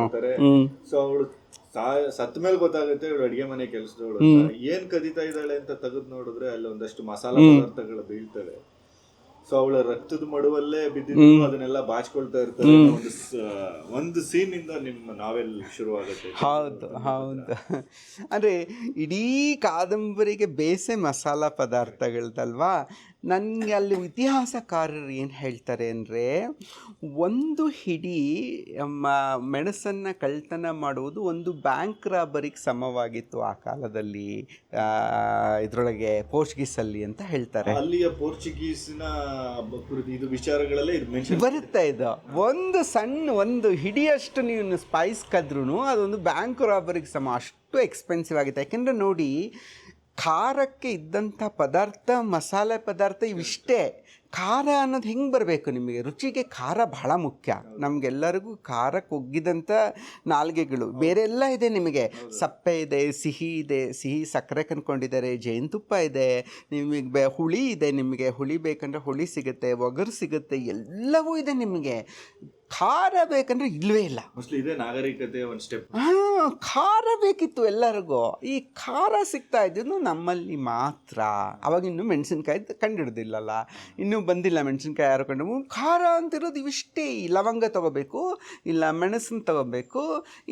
ಮಾಡ್ತಾರೆ. ಸೊ ಅವಳು ಸತ್ತ ಮೇಲೆ ಗೊತ್ತಾಗುತ್ತೆ ಇವಳು ಅಡಿಗೆ ಮನೆ ಕೆಲಸದವಳು. ಏನ್ ಕದೀತಾ ಇದ್ದಾಳೆ ಅಂತ ತೆಗೆದು ನೋಡಿದ್ರೆ ಅಲ್ಲಿ ಒಂದಷ್ಟು ಮಸಾಲಾ ಪದಾರ್ಥಗಳು ಬೀಳ್ತವೆ. ಸೊ ಅವಳ ರಕ್ತದ ಮಡುವಲ್ಲೇ ಬಿದ್ದಿದ್ದು ಅದನ್ನೆಲ್ಲ ಬಾಚ್ಕೊಳ್ತಾ ಇರ್ತಾರೆ. ಒಂದು ಸೀನ್ ಇಂದ ನಿಮ್ಮ ನಾವೆಲ್ ಶುರುವಾಗುತ್ತೆ. ಹೌದು. ಅಂದರೆ ಇಡೀ ಕಾದಂಬರಿಗೆ ಬೇಸೆ ಮಸಾಲ ಪದಾರ್ಥಗಳದಲ್ವಾ. ನನಗೆ ಅಲ್ಲಿ ಇತಿಹಾಸಕಾರರು ಏನು ಹೇಳ್ತಾರೆ ಅಂದರೆ, ಒಂದು ಹಿಡಿ ಮೆಣಸನ್ನು ಕಳ್ತನ ಮಾಡುವುದು ಒಂದು ಬ್ಯಾಂಕ್ ರಾಬರಿಗೆ ಸಮವಾಗಿತ್ತು ಆ ಕಾಲದಲ್ಲಿ, ಇದರೊಳಗೆ ಪೋರ್ಚುಗೀಸಲ್ಲಿ ಅಂತ ಹೇಳ್ತಾರೆ. ಅಲ್ಲಿಯ ಪೋರ್ಚುಗೀಸಿನ ಇದು ವಿಚಾರಗಳಲ್ಲೇ ಬರುತ್ತೆ. ಇದು ಒಂದು ಹಿಡಿಯಷ್ಟು ನೀವು ಸ್ಪೈಸ್ ಕದ್ರೂ ಅದೊಂದು ಬ್ಯಾಂಕ್ ರಾಬರಿಗೆ ಸಮ, ಅಷ್ಟು ಎಕ್ಸ್ಪೆನ್ಸಿವ್ ಆಗುತ್ತೆ. ಯಾಕೆಂದರೆ ನೋಡಿ, ಖಾರಕ್ಕೆ ಇದ್ದಂಥ ಪದಾರ್ಥ, ಮಸಾಲೆ ಪದಾರ್ಥ ಇವಿಷ್ಟೇ. ಖಾರ ಅನ್ನೋದು ಹೆಂಗೆ ಬರಬೇಕು ನಿಮಗೆ, ರುಚಿಗೆ ಖಾರ ಬಹಳ ಮುಖ್ಯ. ನಮಗೆಲ್ಲರಿಗೂ ಖಾರಕ್ಕೆ ಒಗ್ಗಿದಂಥ ನಾಲ್ಗೆಗಳು ಬೇರೆ ಎಲ್ಲ ಇದೆ. ನಿಮಗೆ ಸಪ್ಪೆ ಇದೆ, ಸಿಹಿ ಸಕ್ಕರೆ ಕಂದ್ಕೊಂಡಿದ್ದಾರೆ, ಜೇನುತುಪ್ಪ ಇದೆ, ನಿಮಗೆ ಹುಳಿ ಇದೆ, ನಿಮಗೆ ಹುಳಿ ಬೇಕಂದ್ರೆ ಹುಳಿ ಸಿಗುತ್ತೆ, ಒಗರು ಸಿಗುತ್ತೆ, ಎಲ್ಲವೂ ಇದೆ. ನಿಮಗೆ ಖಾರ ಬೇಕಂದ್ರೆ ಇಲ್ಲವೇ ಇಲ್ಲ. ಇದೇ ನಾಗರಿಕತೆ ಒಂದು ಸ್ಟೆಪ್. ಖಾರ ಬೇಕಿತ್ತು ಎಲ್ಲರಿಗೂ. ಈ ಖಾರ ಸಿಗ್ತಾ ಇದ್ದು ನಮ್ಮಲ್ಲಿ ಮಾತ್ರ. ಅವಾಗ ಇನ್ನೂ ಮೆಣಸಿನ್ಕಾಯಿ ಕಂಡಿಡ್ದಿಲ್ಲಲ್ಲ, ಇನ್ನೂ ಬಂದಿಲ್ಲ ಮೆಣಸಿನ್ಕಾಯಿ ಯಾರು ಕಂಡು. ಖಾರ ಅಂತಿರೋದು ಇವಿಷ್ಟೇ. ಈ ಲವಂಗ ತೊಗೋಬೇಕು, ಇಲ್ಲ ಮೆಣಸನ್ನು ತೊಗೋಬೇಕು,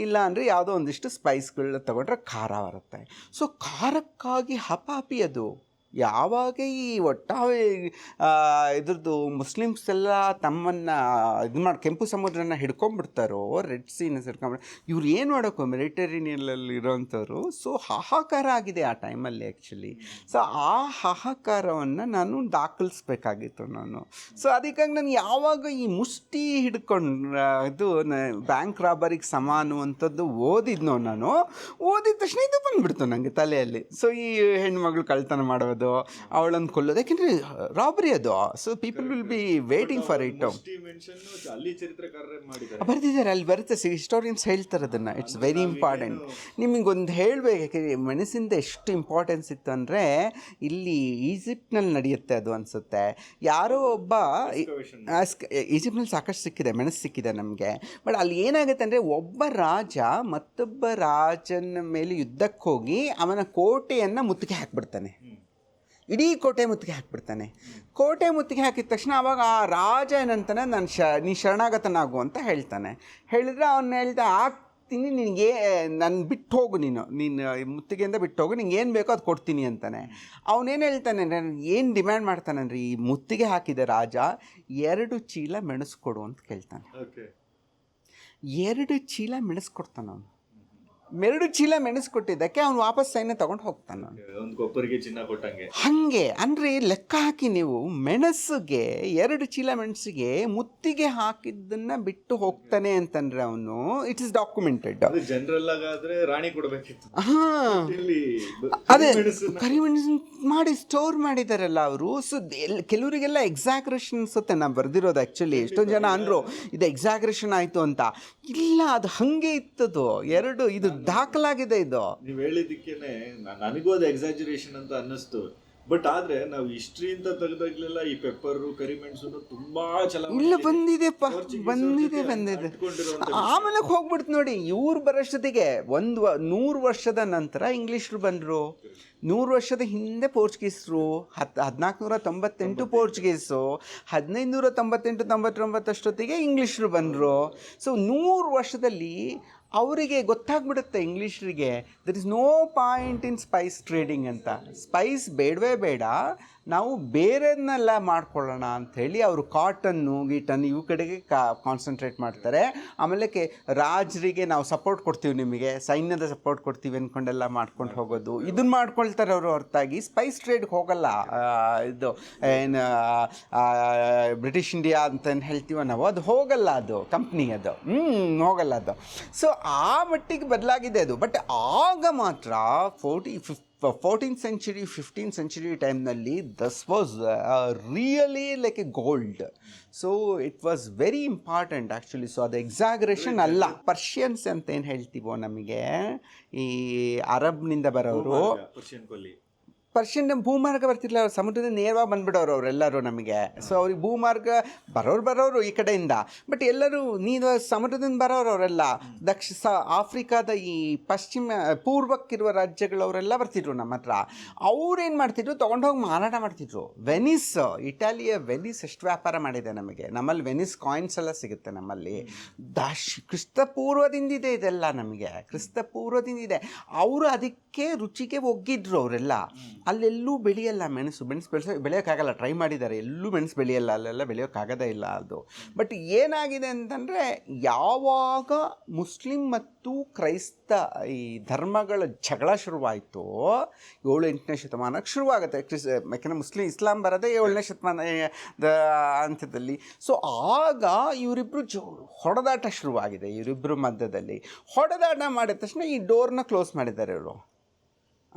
ಇಲ್ಲ ಅಂದರೆ ಯಾವುದೋ ಒಂದಿಷ್ಟು ಸ್ಪೈಸ್ಗಳನ್ನ ತೊಗೊಂಡ್ರೆ ಖಾರ ಬರುತ್ತೆ. ಸೊ ಖಾರಕ್ಕಾಗಿ ಹಪಾಪಿ ಅದು. ಯಾವಾಗ ಈ ಒಟ್ಟಾರೆ ಇದ್ರದ್ದು ಮುಸ್ಲಿಮ್ಸ್ ಎಲ್ಲ ತಮ್ಮನ್ನು ಇದು ಮಾಡಿ ಕೆಂಪು ಸಮುದ್ರನ ಹಿಡ್ಕೊಂಡ್ಬಿಡ್ತಾರೋ, ರೆಡ್ ಸೀನ ಹಿಡ್ಕೊಂಡ್ಬಿಟ್ಟು ಇವ್ರು ಏನು ಮಾಡೋಕ್ಕೋ ಮೆಡಿಟರೇನಿಯನಲ್ಲಿ ಇರೋವಂಥವ್ರು. ಸೊ ಹಾಹಾಕಾರ ಆಗಿದೆ ಆ ಟೈಮಲ್ಲಿ ಆ್ಯಕ್ಚುಲಿ. ಸೊ ಆ ಹಾಹಾಕಾರವನ್ನು ನಾನು ದಾಖಲಿಸ್ಬೇಕಾಗಿತ್ತು ನಾನು. ಸೊ ಅದಕ್ಕಾಗಿ ನಾನು ಯಾವಾಗ ಈ ಮುಷ್ಟಿ ಹಿಡ್ಕೊಂಡು ಇದು ಬ್ಯಾಂಕ್ ರಾಬರಿಗೆ ಸಮ ಅನ್ನುವಂಥದ್ದು ಓದಿದ್ನೋ, ನಾನು ಓದಿದ ತಕ್ಷಣ ಇದು ಬಂದುಬಿಡ್ತು ನನಗೆ ತಲೆಯಲ್ಲಿ. ಸೊ ಈ ಹೆಣ್ಮಗಳು ಕಳ್ತನ ಮಾಡೋದು, ಮಾಡೋದು, ಅವಳನ್ನು ಕೊಲ್ಲೋದು, ಯಾಕೆಂದರೆ ರಾಬರಿ ಅದು. So people will be waiting for it. ಅಲ್ಲಿ ಚರಿತ್ರಕಾರರೇ ಮಾಡಿದ್ದಾರೆ, ಬರ್ದಿದ್ದಾರೆ, ಅಲ್ಲಿ ಬರುತ್ತೆ, ಹಿಸ್ಟೋರಿಯನ್ಸ್ ಹೇಳ್ತಾರೆ ಅದನ್ನು. It's very important. ನಿಮಗೊಂದು ಹೇಳಬೇಕು, ಯಾಕೆಂದರೆ ಮೆಣಸಿಂದ ಎಷ್ಟು ಇಂಪಾರ್ಟೆನ್ಸ್ ಇತ್ತು ಅಂದರೆ, ಇಲ್ಲಿ ಈಜಿಪ್ಟ್ನಲ್ಲಿ ನಡೆಯುತ್ತೆ ಅದು ಅನಿಸುತ್ತೆ. ಯಾರೋ ಒಬ್ಬ ಈಜಿಪ್ಟ್ನಲ್ಲಿ ಸಾಕಷ್ಟು ಸಿಕ್ಕಿದೆ, ಮೆಣಸು ಸಿಕ್ಕಿದೆ ನಮಗೆ. ಬಟ್ ಅಲ್ಲಿ ಏನಾಗುತ್ತೆ ಅಂದರೆ, ಒಬ್ಬ ರಾಜ ಮತ್ತೊಬ್ಬ ರಾಜನ ಮೇಲೆ ಯುದ್ಧಕ್ಕೆ ಹೋಗಿ ಅವನ ಕೋಟೆಯನ್ನು ಮುತ್ತಿಗೆ ಹಾಕಿಬಿಡ್ತಾನೆ. ಇಡೀ ಕೋಟೆ ಮುತ್ತಿಗೆ ಹಾಕಿಬಿಡ್ತಾನೆ. ಕೋಟೆ ಮುತ್ತಿಗೆ ಹಾಕಿದ ತಕ್ಷಣ ಅವಾಗ ಆ ರಾಜ ಏನಂತಾನೆ, ನೀ ಶರಣಾಗತನಾಗು ಅಂತ ಹೇಳ್ತಾನೆ. ಹೇಳಿದ್ರೆ ಅವನು ಆಗ್ತೀನಿ, ನಿನಗೆ ನಾನು ಬಿಟ್ಟು ಹೋಗು, ನೀನು ಮುತ್ತಿಗೆಯಿಂದ ಬಿಟ್ಟು ಹೋಗು, ನಿಂಗೆ ಏನು ಬೇಕೋ ಅದು ಕೊಡ್ತೀನಿ ಅಂತಾನೆ. ಅವನೇನು ಹೇಳ್ತಾನೆ, ಏನು ಡಿಮ್ಯಾಂಡ್ ಮಾಡ್ತಾನೆ ಅಂದರೆ, ಈ ಮುತ್ತಿಗೆ ಹಾಕಿದ ರಾಜ 2 ಚೀಲ ಮೆಣಸು ಕೊಡು ಅಂತ ಕೇಳ್ತಾನೆ. 2 ಚೀಲ ಮೆಣಸು ಕೊಡ್ತಾನೆ ಅವನು. 2 ಚೀಲ ಮೆಣಸು ಕೊಟ್ಟಿದ್ದಕ್ಕೆ ಅವ್ನು ವಾಪಸ್ ಸೈನ್ಯ ತೊಗೊಂಡು ಹೋಗ್ತಾನೆ. ಒಂದು ಕೊಪ್ಪರಿಗೆ ಚಿನ್ನ ಕೊಟ್ಟಂಗೆ. ಹಾಗೆ ಅಂದರೆ ಲೆಕ್ಕ ಹಾಕಿ ನೀವು, ಮೆಣಸಿಗೆ 2 ಚೀಲ ಮೆಣಸಿಗೆ ಮುತ್ತಿಗೆ ಹಾಕಿದ್ದನ್ನು ಬಿಟ್ಟು ಹೋಗ್ತಾನೆ ಅಂತಂದರೆ ಅವನು, ಇಟ್ ಇಸ್ ಡಾಕ್ಯುಮೆಂಟೆಡ್. ಜನರಲ್ ಆಗಾದ್ರೆ ರಾಣಿ ಕೊಡಬೇಕಿತ್ತು. ಹಾಂ, ಅದೇ ಕರಿಮೆಣಸು ಮಾಡಿ ಸ್ಟೋರ್ ಮಾಡಿದಾರಲ್ಲ ಅವರು. ಸೊ ಕೆಲವರಿಗೆಲ್ಲ ಎಕ್ಸಾಗ್ರೇಷನ್ ಅನ್ಸುತ್ತೆ ನಾನು ಬರೆದಿರೋದು. ಆ್ಯಕ್ಚುಲಿ ಎಷ್ಟೊಂದು ಜನ ಅಂದರು ಇದು ಎಕ್ಸಾಗ್ರೇಷನ್ ಆಯಿತು ಅಂತ. ಇಲ್ಲ, ಅದು ಹಾಗೆ ಇತ್ತದು. 2 ಇದು ದಾಖಲಾಗಿದೆ. ಇದು ನೀವು ಹೇಳಿದ್ದಕ್ಕೇನೆ ನನಗೂ ಅದು ಎಕ್ಸಾಜರೇಷನ್ ಅಂತ ಅನ್ನಿಸ್ತು. ಬಟ್ ಆದ್ರೆ ನಾವು ಹಿಸ್ಟ್ರಿ ಅಂತ ತೆಗೆದಾಗ್ಲೆಲ್ಲ ಈ ಪೆಪ್ಪರು ಕರಿಮೆಣಸು ತುಂಬಾ ಇಲ್ಲ ಬಂದಿದೆಪ್ಪ, ಬಂದಿದೆ. ಆಮೇಲೆ ಹೋಗ್ಬಿಡ್ತು ನೋಡಿ. ಇವ್ರು ಬರೋಷ್ಟೊತ್ತಿಗೆ 100 ವರ್ಷದ ನಂತರ ಇಂಗ್ಲೀಷರು ಬಂದರು. 100 ವರ್ಷದ ಹಿಂದೆ ಪೋರ್ಚುಗೀಸರು, 1498 ಪೋರ್ಚುಗೀಸು, 1598-99 ಅಷ್ಟೊತ್ತಿಗೆ ಇಂಗ್ಲೀಷರು ಬಂದರು. ಸೊ 100 ವರ್ಷದಲ್ಲಿ ಅವರಿಗೆ ಗೊತ್ತಾಗ್ಬಿಡುತ್ತೆ ಇಂಗ್ಲೀಷರಿಗೆ, there is no point in spice trading ಅಂತ. ಸ್ಪೈಸ್ ಬೇಡವೇ ಬೇಡ, ನಾವು ಬೇರೆಯನ್ನೆಲ್ಲ ಮಾಡ್ಕೊಳ್ಳೋಣ ಅಂಥೇಳಿ ಅವರು ಕಾಟನ್ನು ಇವು ಕಡೆಗೆ ಕಾನ್ಸಂಟ್ರೇಟ್ ಮಾಡ್ತಾರೆ. ಆಮೇಲೆ ರಾಜರಿಗೆ ನಾವು ಸಪೋರ್ಟ್ ಕೊಡ್ತೀವಿ, ನಿಮಗೆ ಸೈನ್ಯದ ಸಪೋರ್ಟ್ ಕೊಡ್ತೀವಿ ಅಂದ್ಕೊಂಡೆಲ್ಲ ಮಾಡ್ಕೊಂಡು ಹೋಗೋದು, ಇದನ್ನು ಮಾಡ್ಕೊಳ್ತಾರೆ ಅವರು. ಹೊರತಾಗಿ ಸ್ಪೈಸ್ ಟ್ರೇಡ್ಗೆ ಹೋಗಲ್ಲ. ಇದು ಏನು ಬ್ರಿಟಿಷ್ ಇಂಡಿಯಾ ಅಂತ ಏನು ಹೇಳ್ತೀವೋ ನಾವು, ಅದು ಹೋಗಲ್ಲ, ಅದು ಕಂಪ್ನಿ ಅದು ಹೋಗಲ್ಲ ಅದು. ಸೊ ಆ ಮಟ್ಟಿಗೆ ಬದಲಾಗಿದೆ ಅದು. ಬಟ್ ಆಗ ಮಾತ್ರ 14th century 15th century ಟೈಮ್ನಲ್ಲಿ thus was really like a gold. So it was very important actually. So ಅದು ಎಕ್ಸಾಗ್ರೇಷನ್ ಅಲ್ಲ. ಪರ್ಷಿಯನ್ಸ್ ಅಂತ ಏನು ಹೇಳ್ತೀವೋ ನಮಗೆ, ಈ ಅರಬ್ನಿಂದ ಬರೋರು, ಪರ್ಷಿಯನ್ ಭೂಮಾರ್ಗ ಬರ್ತಿರ್ಲಿಲ್ಲ, ಅವ್ರು ಸಮುದ್ರದಿಂದ ನೇರವಾಗಿ ಬಂದುಬಿಡೋರು ಅವರೆಲ್ಲರೂ ನಮಗೆ. ಸೊ ಅವ್ರಿಗೆ ಭೂಮಾರ್ಗ ಬರೋರು ಈ ಕಡೆಯಿಂದ. ಬಟ್ ಎಲ್ಲರೂ ಸಮುದ್ರದಿಂದ ಬರೋರು ಅವರೆಲ್ಲ ಆಫ್ರಿಕಾದ ಈ ಪೂರ್ವಕ್ಕಿರುವ ರಾಜ್ಯಗಳವರೆಲ್ಲ ಬರ್ತಿದ್ರು ನಮ್ಮ ಹತ್ರ. ಅವ್ರೇನು ಮಾಡ್ತಿದ್ರು, ತೊಗೊಂಡೋಗಿ ಮಾರಾಟ ಮಾಡ್ತಿದ್ರು. ವೆನಿಸ್, ಇಟಾಲಿಯ ವೆನಿಸ್ ಎಷ್ಟು ವ್ಯಾಪಾರ ಮಾಡಿದೆ ನಮಗೆ. ನಮ್ಮಲ್ಲಿ ವೆನಿಸ್ ಕಾಯಿನ್ಸ್ ಎಲ್ಲ ಸಿಗುತ್ತೆ ನಮ್ಮಲ್ಲಿ. ಕ್ರಿಸ್ತಪೂರ್ವದಿಂದಿದೆ ಇದೆಲ್ಲ ನಮಗೆ, ಕ್ರಿಸ್ತಪೂರ್ವದಿಂದಿದೆ. ಅವರು ಅದಕ್ಕೆ ರುಚಿಗೆ ಒಗ್ಗಿದ್ರು ಅವರೆಲ್ಲ. ಅಲ್ಲೆಲ್ಲೂ ಬೆಳೆಯಲ್ಲ ಮೆಣಸು ಬೆಳೆಯೋಕ್ಕಾಗಲ್ಲ. ಟ್ರೈ ಮಾಡಿದ್ದಾರೆ, ಎಲ್ಲೂ ಮೆಣಸು ಬೆಳೆಯಲ್ಲ, ಅಲ್ಲೆಲ್ಲ ಬೆಳೆಯೋಕ್ಕಾಗೋದೇ ಇಲ್ಲ ಅದು. ಬಟ್ ಏನಾಗಿದೆ ಅಂತಂದರೆ, ಯಾವಾಗ ಮುಸ್ಲಿಂ ಮತ್ತು ಕ್ರೈಸ್ತ ಈ ಧರ್ಮಗಳ ಜಗಳ ಶುರುವಾಯಿತು 7-8ನೇ ಶತಮಾನಕ್ಕೆ ಶುರುವಾಗುತ್ತೆ. ಯಾಕೆಂದರೆ ಇಸ್ಲಾಂ ಬರೋದೇ 7ನೇ ಶತಮಾನದ ಅಂತ್ಯದಲ್ಲಿ. ಸೊ ಆಗ ಇವರಿಬ್ಬರು ಹೊಡೆದಾಟ ಶುರುವಾಗಿದೆ. ಇವರಿಬ್ಬರು ಮಧ್ಯದಲ್ಲಿ ಹೊಡೆದಾಟ ಮಾಡಿದ ತಕ್ಷಣ ಈ ಡೋರ್ನ ಕ್ಲೋಸ್ ಮಾಡಿದ್ದಾರೆ ಇವರು.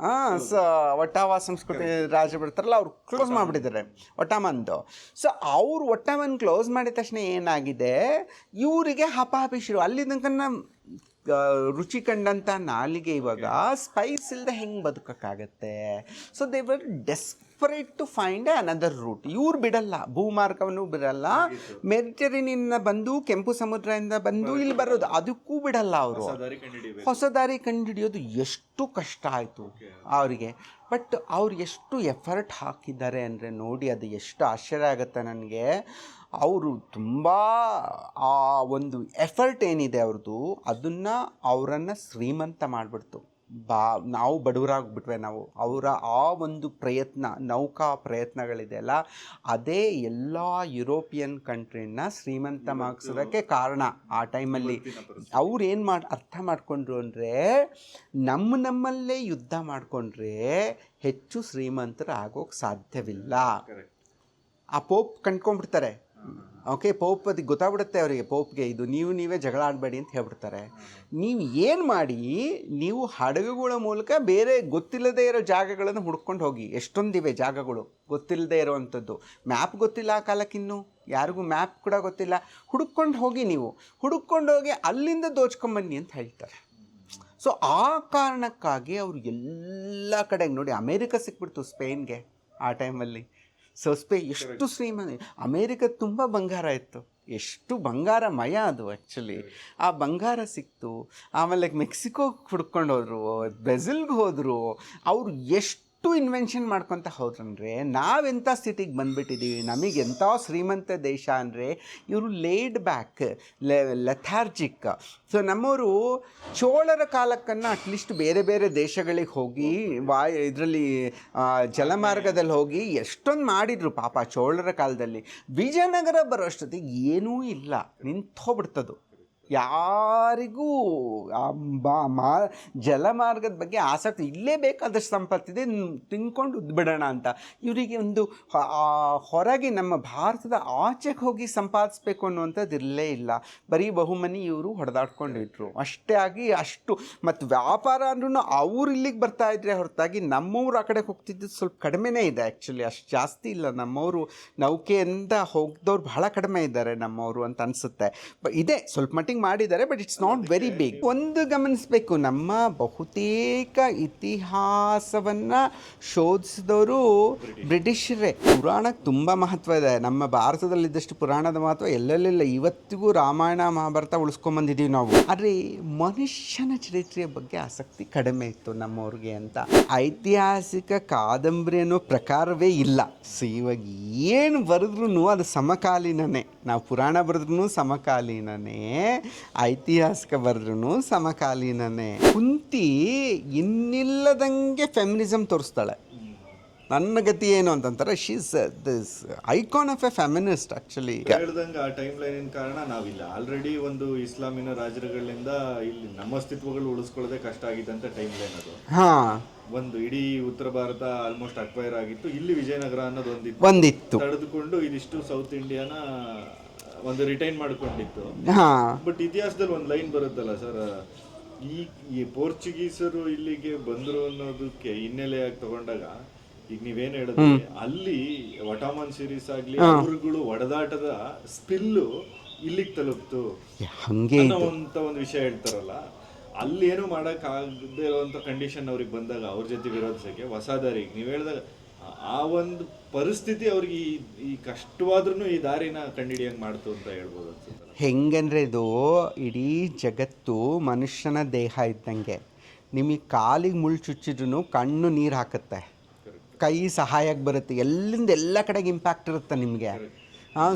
ಒಟ್ಟಾವ ಸಂಸ್ಕೃತಿ ರಾಜ ಬಿಡ್ತಾರಲ್ಲ, ಅವ್ರು ಕ್ಲೋಸ್ ಮಾಡಿಬಿಟ್ಟಿದ್ದಾರೆ ಒಟ್ಟಾಮಂದು. ಸೊ ಅವರು ಒಟ್ಟಾಮನ್ ಕ್ಲೋಸ್ ಮಾಡಿದ ತಕ್ಷಣ ಏನಾಗಿದೆ, ಇವರಿಗೆ ಹಪಾಹಪಿ ಶುರು. ಅಲ್ಲಿ ತನಕ ರುಚಿ ಕಂಡಂಥ ನಾಲಿಗೆ ಇವಾಗ ಸ್ಪೈಸ್ ಇಲ್ಲದೆ ಹೆಂಗೆ ಬದುಕೋಕ್ಕಾಗತ್ತೆ. So they were desperate to find another route. ಇವ್ರು ಬಿಡಲ್ಲ, ಭೂಮಾರ್ಗವನ್ನು ಬಿಡಲ್ಲ. ಮೆಡಿಟರೇನಿಯನ್ನ ಬಂದು, ಕೆಂಪು ಸಮುದ್ರದಿಂದ ಬಂದು ಇಲ್ಲಿ ಬರೋದು, ಅದಕ್ಕೂ ಬಿಡಲ್ಲ ಅವರು. ಹೊಸ ದಾರಿ ಕಂಡುಹಿಡಿಯೋದು ಎಷ್ಟು ಕಷ್ಟ ಆಯಿತು ಅವರಿಗೆ. ಬಟ್ ಅವ್ರು ಎಷ್ಟು ಎಫರ್ಟ್ ಹಾಕಿದ್ದಾರೆ ಅಂದರೆ ನೋಡಿ, ಅದು ಎಷ್ಟು ಆಶ್ಚರ್ಯ ಆಗುತ್ತೆ ನನಗೆ. ಅವರು ತುಂಬ ಆ ಒಂದು ಎಫರ್ಟ್ ಏನಿದೆ ಅವ್ರದ್ದು, ಅದನ್ನು ಅವರನ್ನು ಶ್ರೀಮಂತ ಮಾಡಿಬಿಡ್ತು. ನಾವು ಬಡವರಾಗ್ಬಿಟ್ವೆ ನಾವು. ಅವರ ಆ ಒಂದು ಪ್ರಯತ್ನ, ನೌಕಾ ಪ್ರಯತ್ನಗಳಿದೆಯಲ್ಲ, ಅದೇ ಎಲ್ಲ ಯುರೋಪಿಯನ್ ಕಂಟ್ರಿನ ಶ್ರೀಮಂತ ಮಾಡಿಸೋದಕ್ಕೆ ಕಾರಣ. ಆ ಟೈಮಲ್ಲಿ ಅವ್ರು ಏನು ಅರ್ಥ ಮಾಡಿಕೊಂಡ್ರು ಅಂದರೆ, ನಮ್ಮಲ್ಲೇ ಯುದ್ಧ ಮಾಡಿಕೊಂಡ್ರೆ ಹೆಚ್ಚು ಶ್ರೀಮಂತರು ಆಗೋಕ್ಕೆ ಸಾಧ್ಯವಿಲ್ಲ. ಆ ಪೋಪ್ ಕಂಡ್ಕೊಂಡ್ಬಿಡ್ತಾರೆ, ಓಕೆ, ಪೋಪ್ ಅದಕ್ಕೆ ಗೊತ್ತಾಗ್ಬಿಡುತ್ತೆ ಅವರಿಗೆ, ಪೋಪ್ಗೆ ಇದು ನೀವೇ ಜಗಳ ಆಡಬೇಡಿ ಅಂತ ಹೇಳ್ಬಿಡ್ತಾರೆ. ನೀವು ಏನು ಮಾಡಿ, ನೀವು ಹಡಗುಗಳ ಮೂಲಕ ಬೇರೆ ಗೊತ್ತಿಲ್ಲದೇ ಇರೋ ಜಾಗಗಳನ್ನು ಹುಡ್ಕೊಂಡು ಹೋಗಿ. ಎಷ್ಟೊಂದಿವೆ ಜಾಗಗಳು ಗೊತ್ತಿಲ್ಲದೆ ಇರೋವಂಥದ್ದು. ಮ್ಯಾಪ್ ಗೊತ್ತಿಲ್ಲ ಆ ಕಾಲಕ್ಕಿನ್ನೂ, ಯಾರಿಗೂ ಮ್ಯಾಪ್ ಕೂಡ ಗೊತ್ತಿಲ್ಲ. ಹುಡ್ಕೊಂಡು ಹೋಗಿ, ನೀವು ಹುಡ್ಕೊಂಡು ಹೋಗಿ ಅಲ್ಲಿಂದ ದೋಚ್ಕೊಂಬನ್ನಿ ಅಂತ ಹೇಳ್ತಾರೆ. ಸೊ ಆ ಕಾರಣಕ್ಕಾಗಿ ಅವರು ಎಲ್ಲ ಕಡೆಗೆ ನೋಡಿ, ಅಮೇರಿಕ ಸಿಕ್ಬಿಡ್ತು ಸ್ಪೇನ್ಗೆ ಆ ಟೈಮಲ್ಲಿ. ಸೊ ಎಷ್ಟು ಅಮೇರಿಕ ತುಂಬ ಬಂಗಾರ ಇತ್ತು, ಎಷ್ಟು ಬಂಗಾರಮಯ ಅದು ಆ್ಯಕ್ಚುಲಿ. ಆ ಬಂಗಾರ ಸಿಕ್ತು. ಆಮೇಲೆ ಮೆಕ್ಸಿಕೋಗೆ ಹುಡ್ಕೊಂಡು ಹೋದರು, ಬ್ರೆಜಿಲ್ಗೆ ಹೋದರು. ಅವರು ಎಷ್ಟು ಇನ್ವೆನ್ಷನ್ ಮಾಡ್ಕೊತ ಹೋದ್ರಂದರೆ, ನಾವೆಂಥ ಸ್ಥಿತಿಗೆ ಬಂದುಬಿಟ್ಟಿದ್ದೀವಿ, ನಮಗೆ ಎಂಥ ಶ್ರೀಮಂತ ದೇಶ ಅಂದರೆ ಇವರು ಲೇಡ್ ಬ್ಯಾಕ್, ಲೆಥಾರ್ಜಿಕ್. ಸೊ ನಮ್ಮವರು ಚೋಳರ ಕಾಲಕ್ಕನ್ನು ಅಟ್ಲೀಸ್ಟ್ ಬೇರೆ ಬೇರೆ ದೇಶಗಳಿಗೆ ಹೋಗಿ ಇದರಲ್ಲಿ ಜಲಮಾರ್ಗದಲ್ಲಿ ಹೋಗಿ ಎಷ್ಟೊಂದು ಮಾಡಿದರು ಪಾಪ ಚೋಳರ ಕಾಲದಲ್ಲಿ. ವಿಜಯನಗರ ಬರೋಷ್ಟೊತ್ತಿಗೆ ಏನೂ ಇಲ್ಲ, ನಿಂತೋಗ್ಬಿಡ್ತದು. ಯಾರಿಗೂ ಜಲಮಾರ್ಗದ ಬಗ್ಗೆ ಆಸಕ್ತಿ, ಇಲ್ಲೇ ಬೇಕಾದಷ್ಟು ಸಂಪತ್ತಿದೆ, ತಿನ್ಕೊಂಡು ಉದ್ಬಿಡೋಣ ಅಂತ. ಇವರಿಗೆ ಒಂದು ಹೊರಗೆ ನಮ್ಮ ಭಾರತದ ಆಚೆಗೆ ಹೋಗಿ ಸಂಪಾದಿಸ್ಬೇಕು ಅನ್ನುವಂಥದ್ದು ಇರಲೇ ಇಲ್ಲ. ಬರೀ ಬಹುಮನಿ ಇವರು ಹೊಡೆದಾಡ್ಕೊಂಡಿದ್ರು ಅಷ್ಟೇ. ಆಗಿ ಅಷ್ಟು ಮತ್ತು ವ್ಯಾಪಾರ ಅಂದ್ರೂ ಅವ್ರು ಇಲ್ಲಿಗೆ ಬರ್ತಾಯಿದ್ರೆ ಹೊರತಾಗಿ ನಮ್ಮವ್ರು ಆ ಕಡೆ ಹೋಗ್ತಿದ್ದು ಸ್ವಲ್ಪ ಕಡಿಮೆನೇ ಇದೆ ಆ್ಯಕ್ಚುಲಿ. ಅಷ್ಟು ಜಾಸ್ತಿ ಇಲ್ಲ. ನಮ್ಮವರು ನೌಕೆಯಿಂದ ಹೋಗಿದವ್ರು ಬಹಳ ಕಡಿಮೆ ಇದ್ದಾರೆ ನಮ್ಮವರು ಅಂತ ಅನಿಸುತ್ತೆ. ಇದೆ ಸ್ವಲ್ಪ ಮಟ್ಟಿಗೆ ಮಾಡಿದ್ದಾರೆ, but it's not very big. ಒಂದು ಗಮನಿಸಬೇಕು, ನಮ್ಮ ಬಹುತೇಕ ಇತಿಹಾಸವನ್ನು ಶೋಧಿಸಿದವರು ಬ್ರಿಟಿಷರೇ. ಪುರಾಣಕ್ಕೆ ತುಂಬ ಮಹತ್ವ ಇದೆ. ನಮ್ಮ ಭಾರತದಲ್ಲಿದ್ದಷ್ಟು ಪುರಾಣದ ಮಹತ್ವ ಎಲ್ಲೆಲ್ಲಿಲ್ಲ. ಇವತ್ತಿಗೂ ರಾಮಾಯಣ ಮಹಾಭಾರತ ಉಳಿಸ್ಕೊಂಬಂದಿದ್ದೀವಿ ನಾವು. ಆದರೆ ಮನುಷ್ಯನ ಚರಿತ್ರೆಯ ಬಗ್ಗೆ ಆಸಕ್ತಿ ಕಡಿಮೆ ಇತ್ತು ನಮ್ಮವ್ರಿಗೆ ಅಂತ. ಐತಿಹಾಸಿಕ ಕಾದಂಬರಿ ಅನ್ನೋ ಪ್ರಕಾರವೇ ಇಲ್ಲ. ಸೊ ಇವಾಗ ಏನು ಬರೆದ್ರೂ ಅದು ಸಮಕಾಲೀನನೇ. ನಾವು ಪುರಾಣ ಬರೆದ್ರೂ ಸಮಕಾಲೀನನೇ, ಐತಿಹಾಸಿಕ ಬರೆದ್ರೂ ಸಮಕಾಲೀನನೇ. ಕುಂತಿ ಇನ್ನಿಲ್ಲದಂಗೆ ಫೆಮಿನಿಸಮ್ ತೋರಿಸ್ತಾಳೆ. ನನ್ನ ಗತಿ ಏನು ಅಂತಂತಾರೆ, she's this icon of a feminist actually. ಹೇಳ್ದಂಗೆ ಆ ಟೈಮ್ ಲೈನಿನ ಕಾರಣ ನಾವಿಲ್ಲ. ಆಲ್ರೆಡಿ ಒಂದು ಇಸ್ಲಾಮಿನ ರಾಜರುಗಳಿಂದ ಇಲ್ಲಿ ನಮ್ಮ ಅಸ್ತಿತ್ವಗಳು ಉಳಿಸ್ಕೊಳ್ಳೋದೇ ಕಷ್ಟ ಆಗಿದೆ ಅಂತ ಟೈಮ್ ಲೈನ್ ಅದು. ಹಾಂ, ಒಂದು ಇಡೀ ಉತ್ತರ ಭಾರತ ಆಲ್ಮೋಸ್ಟ್ ಅಕ್ವೈರ್ ಆಗಿತ್ತು. ಇಲ್ಲಿ ವಿಜಯನಗರ ಅನ್ನೋದು ಒಂದಿತ್ತು, ತಡೆದುಕೊಂಡು ಇದಿಷ್ಟು ಸೌತ್ ಇಂಡಿಯಾನ ಒಂದು ರಿಟೈನ್ ಮಾಡ್ಕೊಂಡಿತ್ತು. ಹಾಂ. ಬಟ್ ಇತಿಹಾಸದಲ್ಲಿ ಒಂದು ಲೈನ್ ಬರುತ್ತಲ್ಲ ಸರ್, ಈ ಪೋರ್ಚುಗೀಸರು ಇಲ್ಲಿಗೆ ಬಂದರು ಅನ್ನೋದಕ್ಕೆ ಹಿನ್ನೆಲೆಯಾಗಿ ತಗೊಂಡಾಗ, ಈಗ ನೀವೇನು ಹೇಳಿದ್ರಿ, ಅಲ್ಲಿ ವಟಾಮನ್ ಸೀರೀಸ್ ಆಗ್ಲಿ ಅವರುಗಳು ಒಡೆದಾಟದ ಸ್ಪಿಲ್ಲು ಇಲ್ಲಿಗೆ ತಲುಪ್ತು ಅನ್ನೋಂಥ ಒಂದು ವಿಷಯ ಹೇಳ್ತಾರಲ್ಲ. ಅಲ್ಲಿ ಏನು ಮಾಡೋಕ್ಕಾಗದೇ ಇರುವಂಥ ಕಂಡೀಷನ್ ಅವ್ರಿಗೆ ಬಂದಾಗ ಅವ್ರ ಜೊತೆ ವಿರೋಧಿಸೋಕ್ಕೆ ಹೊಸದಾರಿಗೆ ನೀವು ಹೇಳಿದಾಗ ಆ ಒಂದು ಪರಿಸ್ಥಿತಿ ಅವ್ರಿಗೆ ಈ ಕಷ್ಟವಾದ್ರೂ ಈ ದಾರಿನ ಕಂಡುಹಿಡಿಯಂಗೆ ಮಾಡ್ತು ಅಂತ ಹೇಳ್ಬೋದು ಅನ್ಸುತ್ತೆ. ಹೆಂಗಂದ್ರೆ ಇದು ಇಡೀ ಜಗತ್ತು ಮನುಷ್ಯನ ದೇಹ ಇದ್ದಂಗೆ. ನಿಮಗೆ ಕಾಲಿಗೆ ಮುಳ್ಳು ಚುಚ್ಚಿದ್ರೂ ಕಣ್ಣು ನೀರು ಹಾಕುತ್ತೆ, ಕೈ ಸಹಾಯಕ್ಕೆ ಬರುತ್ತೆ, ಎಲ್ಲಿಂದ ಎಲ್ಲ ಕಡೆಗೆ ಇಂಪ್ಯಾಕ್ಟ್ ಇರುತ್ತೆ ನಿಮಗೆ.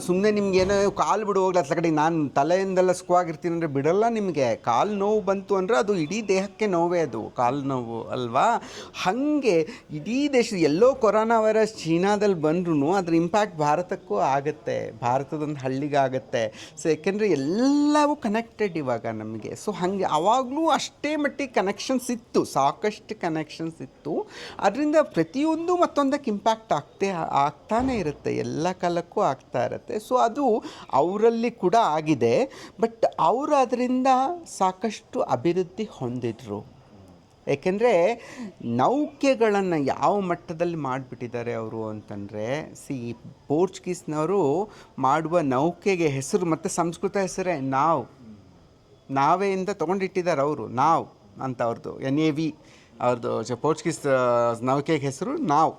ಸುಮ್ಮನೆ ನಿಮ್ಗೇನೋ ಕಾಲು ಬಿಡು ಹೋಗ್ಲಿ ಅತ್ಲ ಕಡೆ, ನಾನು ತಲೆಯಿಂದೆಲ್ಲ ಸುಖವಾಗಿರ್ತೀನಿ ಅಂದರೆ ಬಿಡಲ್ಲ ನಿಮಗೆ. ಕಾಲು ನೋವು ಬಂತು ಅಂದರೆ ಅದು ಇಡೀ ದೇಹಕ್ಕೆ ನೋವೇ, ಅದು ಕಾಲು ನೋವು ಅಲ್ವಾ. ಹಾಗೆ ಇಡೀ ದೇಶ ಎಲ್ಲೋ ಕೊರೋನಾ ವೈರಸ್ ಚೀನಾದಲ್ಲಿ ಬಂದ್ರೂ ಅದ್ರ ಇಂಪ್ಯಾಕ್ಟ್ ಭಾರತಕ್ಕೂ ಆಗುತ್ತೆ, ಭಾರತದೊಂದು ಹಳ್ಳಿಗೆ ಆಗುತ್ತೆ. ಸೊ ಯಾಕೆಂದರೆ ಎಲ್ಲವೂ ಕನೆಕ್ಟೆಡ್ ಇವಾಗ ನಮಗೆ. ಸೊ ಹಾಗೆ ಆವಾಗಲೂ ಅಷ್ಟೇ ಮಟ್ಟಿಗೆ ಕನೆಕ್ಷನ್ಸ್ ಇತ್ತು, ಸಾಕಷ್ಟು ಕನೆಕ್ಷನ್ಸ್ ಇತ್ತು. ಅದರಿಂದ ಪ್ರತಿಯೊಂದು ಮತ್ತೊಂದಕ್ಕೆ ಇಂಪ್ಯಾಕ್ಟ್ ಆಗ್ತಾನೇ ಇರುತ್ತೆ, ಎಲ್ಲ ಕಾಲಕ್ಕೂ ಆಗ್ತಾ ಇರುತ್ತೆ. ಸೊ ಅದು ಅವರಲ್ಲಿ ಕೂಡ ಆಗಿದೆ. ಬಟ್ ಅವರು ಅದರಿಂದ ಸಾಕಷ್ಟು ಅಭಿವೃದ್ಧಿ ಹೊಂದಿದ್ರು. ಏಕೆಂದರೆ ನೌಕೆಗಳನ್ನು ಯಾವ ಮಟ್ಟದಲ್ಲಿ ಮಾಡಿಬಿಟ್ಟಿದ್ದಾರೆ ಅವರು ಅಂತಂದರೆ, ಪೋರ್ಚುಗೀಸ್ನವರು ಮಾಡುವ ನೌಕೆಗೆ ಹೆಸರು ಮತ್ತು ಸಂಸ್ಕೃತ ಹೆಸರೇ ನಾವೇ ಇಂದ ತೊಗೊಂಡಿಟ್ಟಿದ್ದಾರೆ ಅವರು. ನಾವ್ ಅಂತ ಅವ್ರದ್ದು NAV ಅವ್ರದ್ದು ಪೋರ್ಚುಗೀಸ್ ನೌಕೆಗೆ ಹೆಸರು ನಾವ್.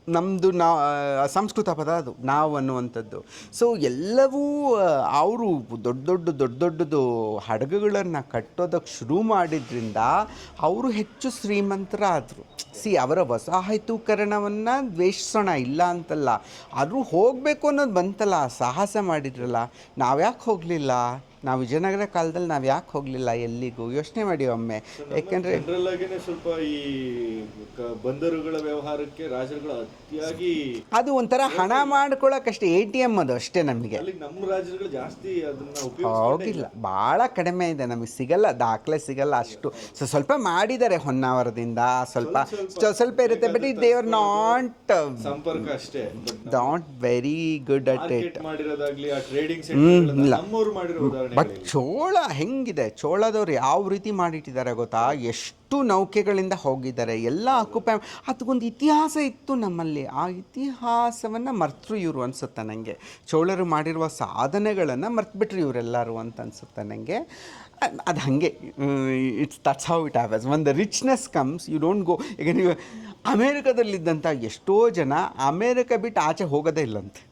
ನಮ್ಮದು ಸಂಸ್ಕೃತ ಪದ ಅದು ನಾವು ಅನ್ನುವಂಥದ್ದು. ಸೊ ಎಲ್ಲವೂ ಅವರು ದೊಡ್ಡದು ಹಡಗುಗಳನ್ನು ಕಟ್ಟೋದಕ್ಕೆ ಶುರು ಮಾಡಿದ್ರಿಂದ ಅವರು ಹೆಚ್ಚು ಶ್ರೀಮಂತರಾದರು. ಅವರ ವಸಾಹತುಕರಣವನ್ನು ದ್ವೇಷಿಸೋಣ ಇಲ್ಲ ಅಂತಲ್ಲ, ಆದರೂ ಹೋಗಬೇಕು ಅನ್ನೋದು ಬಂತಲ್ಲ, ಸಾಹಸ ಮಾಡಿದ್ರಲ್ಲ, ನಾವ್ಯಾಕೆ ಹೋಗಲಿಲ್ಲ? ನಾವು ವಿಜಯನಗರ ಕಾಲದಲ್ಲಿ ನಾವು ಯಾಕೆ ಹೋಗಲಿಲ್ಲ ಎಲ್ಲಿಗೂ? ಯೋಚನೆ ಮಾಡಿ ಒಮ್ಮೆ. ಯಾಕೆಂದರೆ ಜನರಲ್ ಆಗೇನೆ ಸ್ವಲ್ಪ ಈ ಬಂದರುಗಳ ವ್ಯವಹಾರಕ್ಕೆ ರಾಜರುಗಳು ಅತಿಯಾಗಿ ಅದು ಒಂಥರ ಹಣ ಮಾಡ್ಕೊಳ್ಳೋಕಷ್ಟೇ, ATM ಅದು ಅಷ್ಟೇ. ನಮಗೆ ಅಲ್ಲಿ ನಮ್ಮ ರಾಜರುಗಳು ಜಾಸ್ತಿ ಅದನ್ನ ಉಪಯೋಗ ಹೋಗಿಲ್ಲ, ಭಾಳ ಕಡಿಮೆ ಇದೆ, ನಮಗೆ ಸಿಗಲ್ಲ, ದಾಖಲೆ ಸಿಗಲ್ಲ ಅಷ್ಟು. ಸ್ವಲ್ಪ ಮಾಡಿದ್ದಾರೆ ಹೊನ್ನಾವರದಿಂದ, ಸ್ವಲ್ಪ ಇರುತ್ತೆ, ಬಟ್ ದೇವರ್ ನಾಟ್ ಸಂಪರ್ಕ ಅಷ್ಟೇ, not very good at it. ಮಾಡಿರೋದಾಗ್ಲಿ ಆ ಟ್ರೇಡಿಂಗ್ ಸೆಂಟರ್ ನಮ್ಮವರು ಮಾಡಿರೋ ಉದಾಹರಣೆ. ಬಟ್ ಚೋಳ ಹೆಂಗಿದೆ, ಚೋಳದವ್ರು ಯಾವ ರೀತಿ ಮಾಡಿಟ್ಟಿದ್ದಾರೆ ಗೊತ್ತಾ? ಎಷ್ಟು ನೌಕೆಗಳಿಂದ ಹೋಗಿದ್ದಾರೆ, ಎಲ್ಲ ಆಕ್ಯುಪೈ. ಅದಕ್ಕೊಂದು ಇತಿಹಾಸ ಇತ್ತು ನಮ್ಮಲ್ಲಿ, ಆ ಇತಿಹಾಸವನ್ನು ಮರ್ತರು ಇವರು ಅನಿಸುತ್ತೆ ನನಗೆ. ಚೋಳರು ಮಾಡಿರುವ ಸಾಧನೆಗಳನ್ನು ಮರ್ತುಬಿಟ್ರು ಇವರೆಲ್ಲರೂ ಅಂತ ಅನಿಸುತ್ತೆ ನನಗೆ. ಅದು ಹಾಗೆ, that's how it happens. When the richness comes, you don't go. ಈಗ ನೀವು ಅಮೇರಿಕಾದಲ್ಲಿದ್ದಂಥ ಎಷ್ಟೋ ಜನ ಅಮೇರಿಕ ಬಿಟ್ಟು ಆಚೆ ಹೋಗೋದೇ ಇಲ್ಲಂತೆ.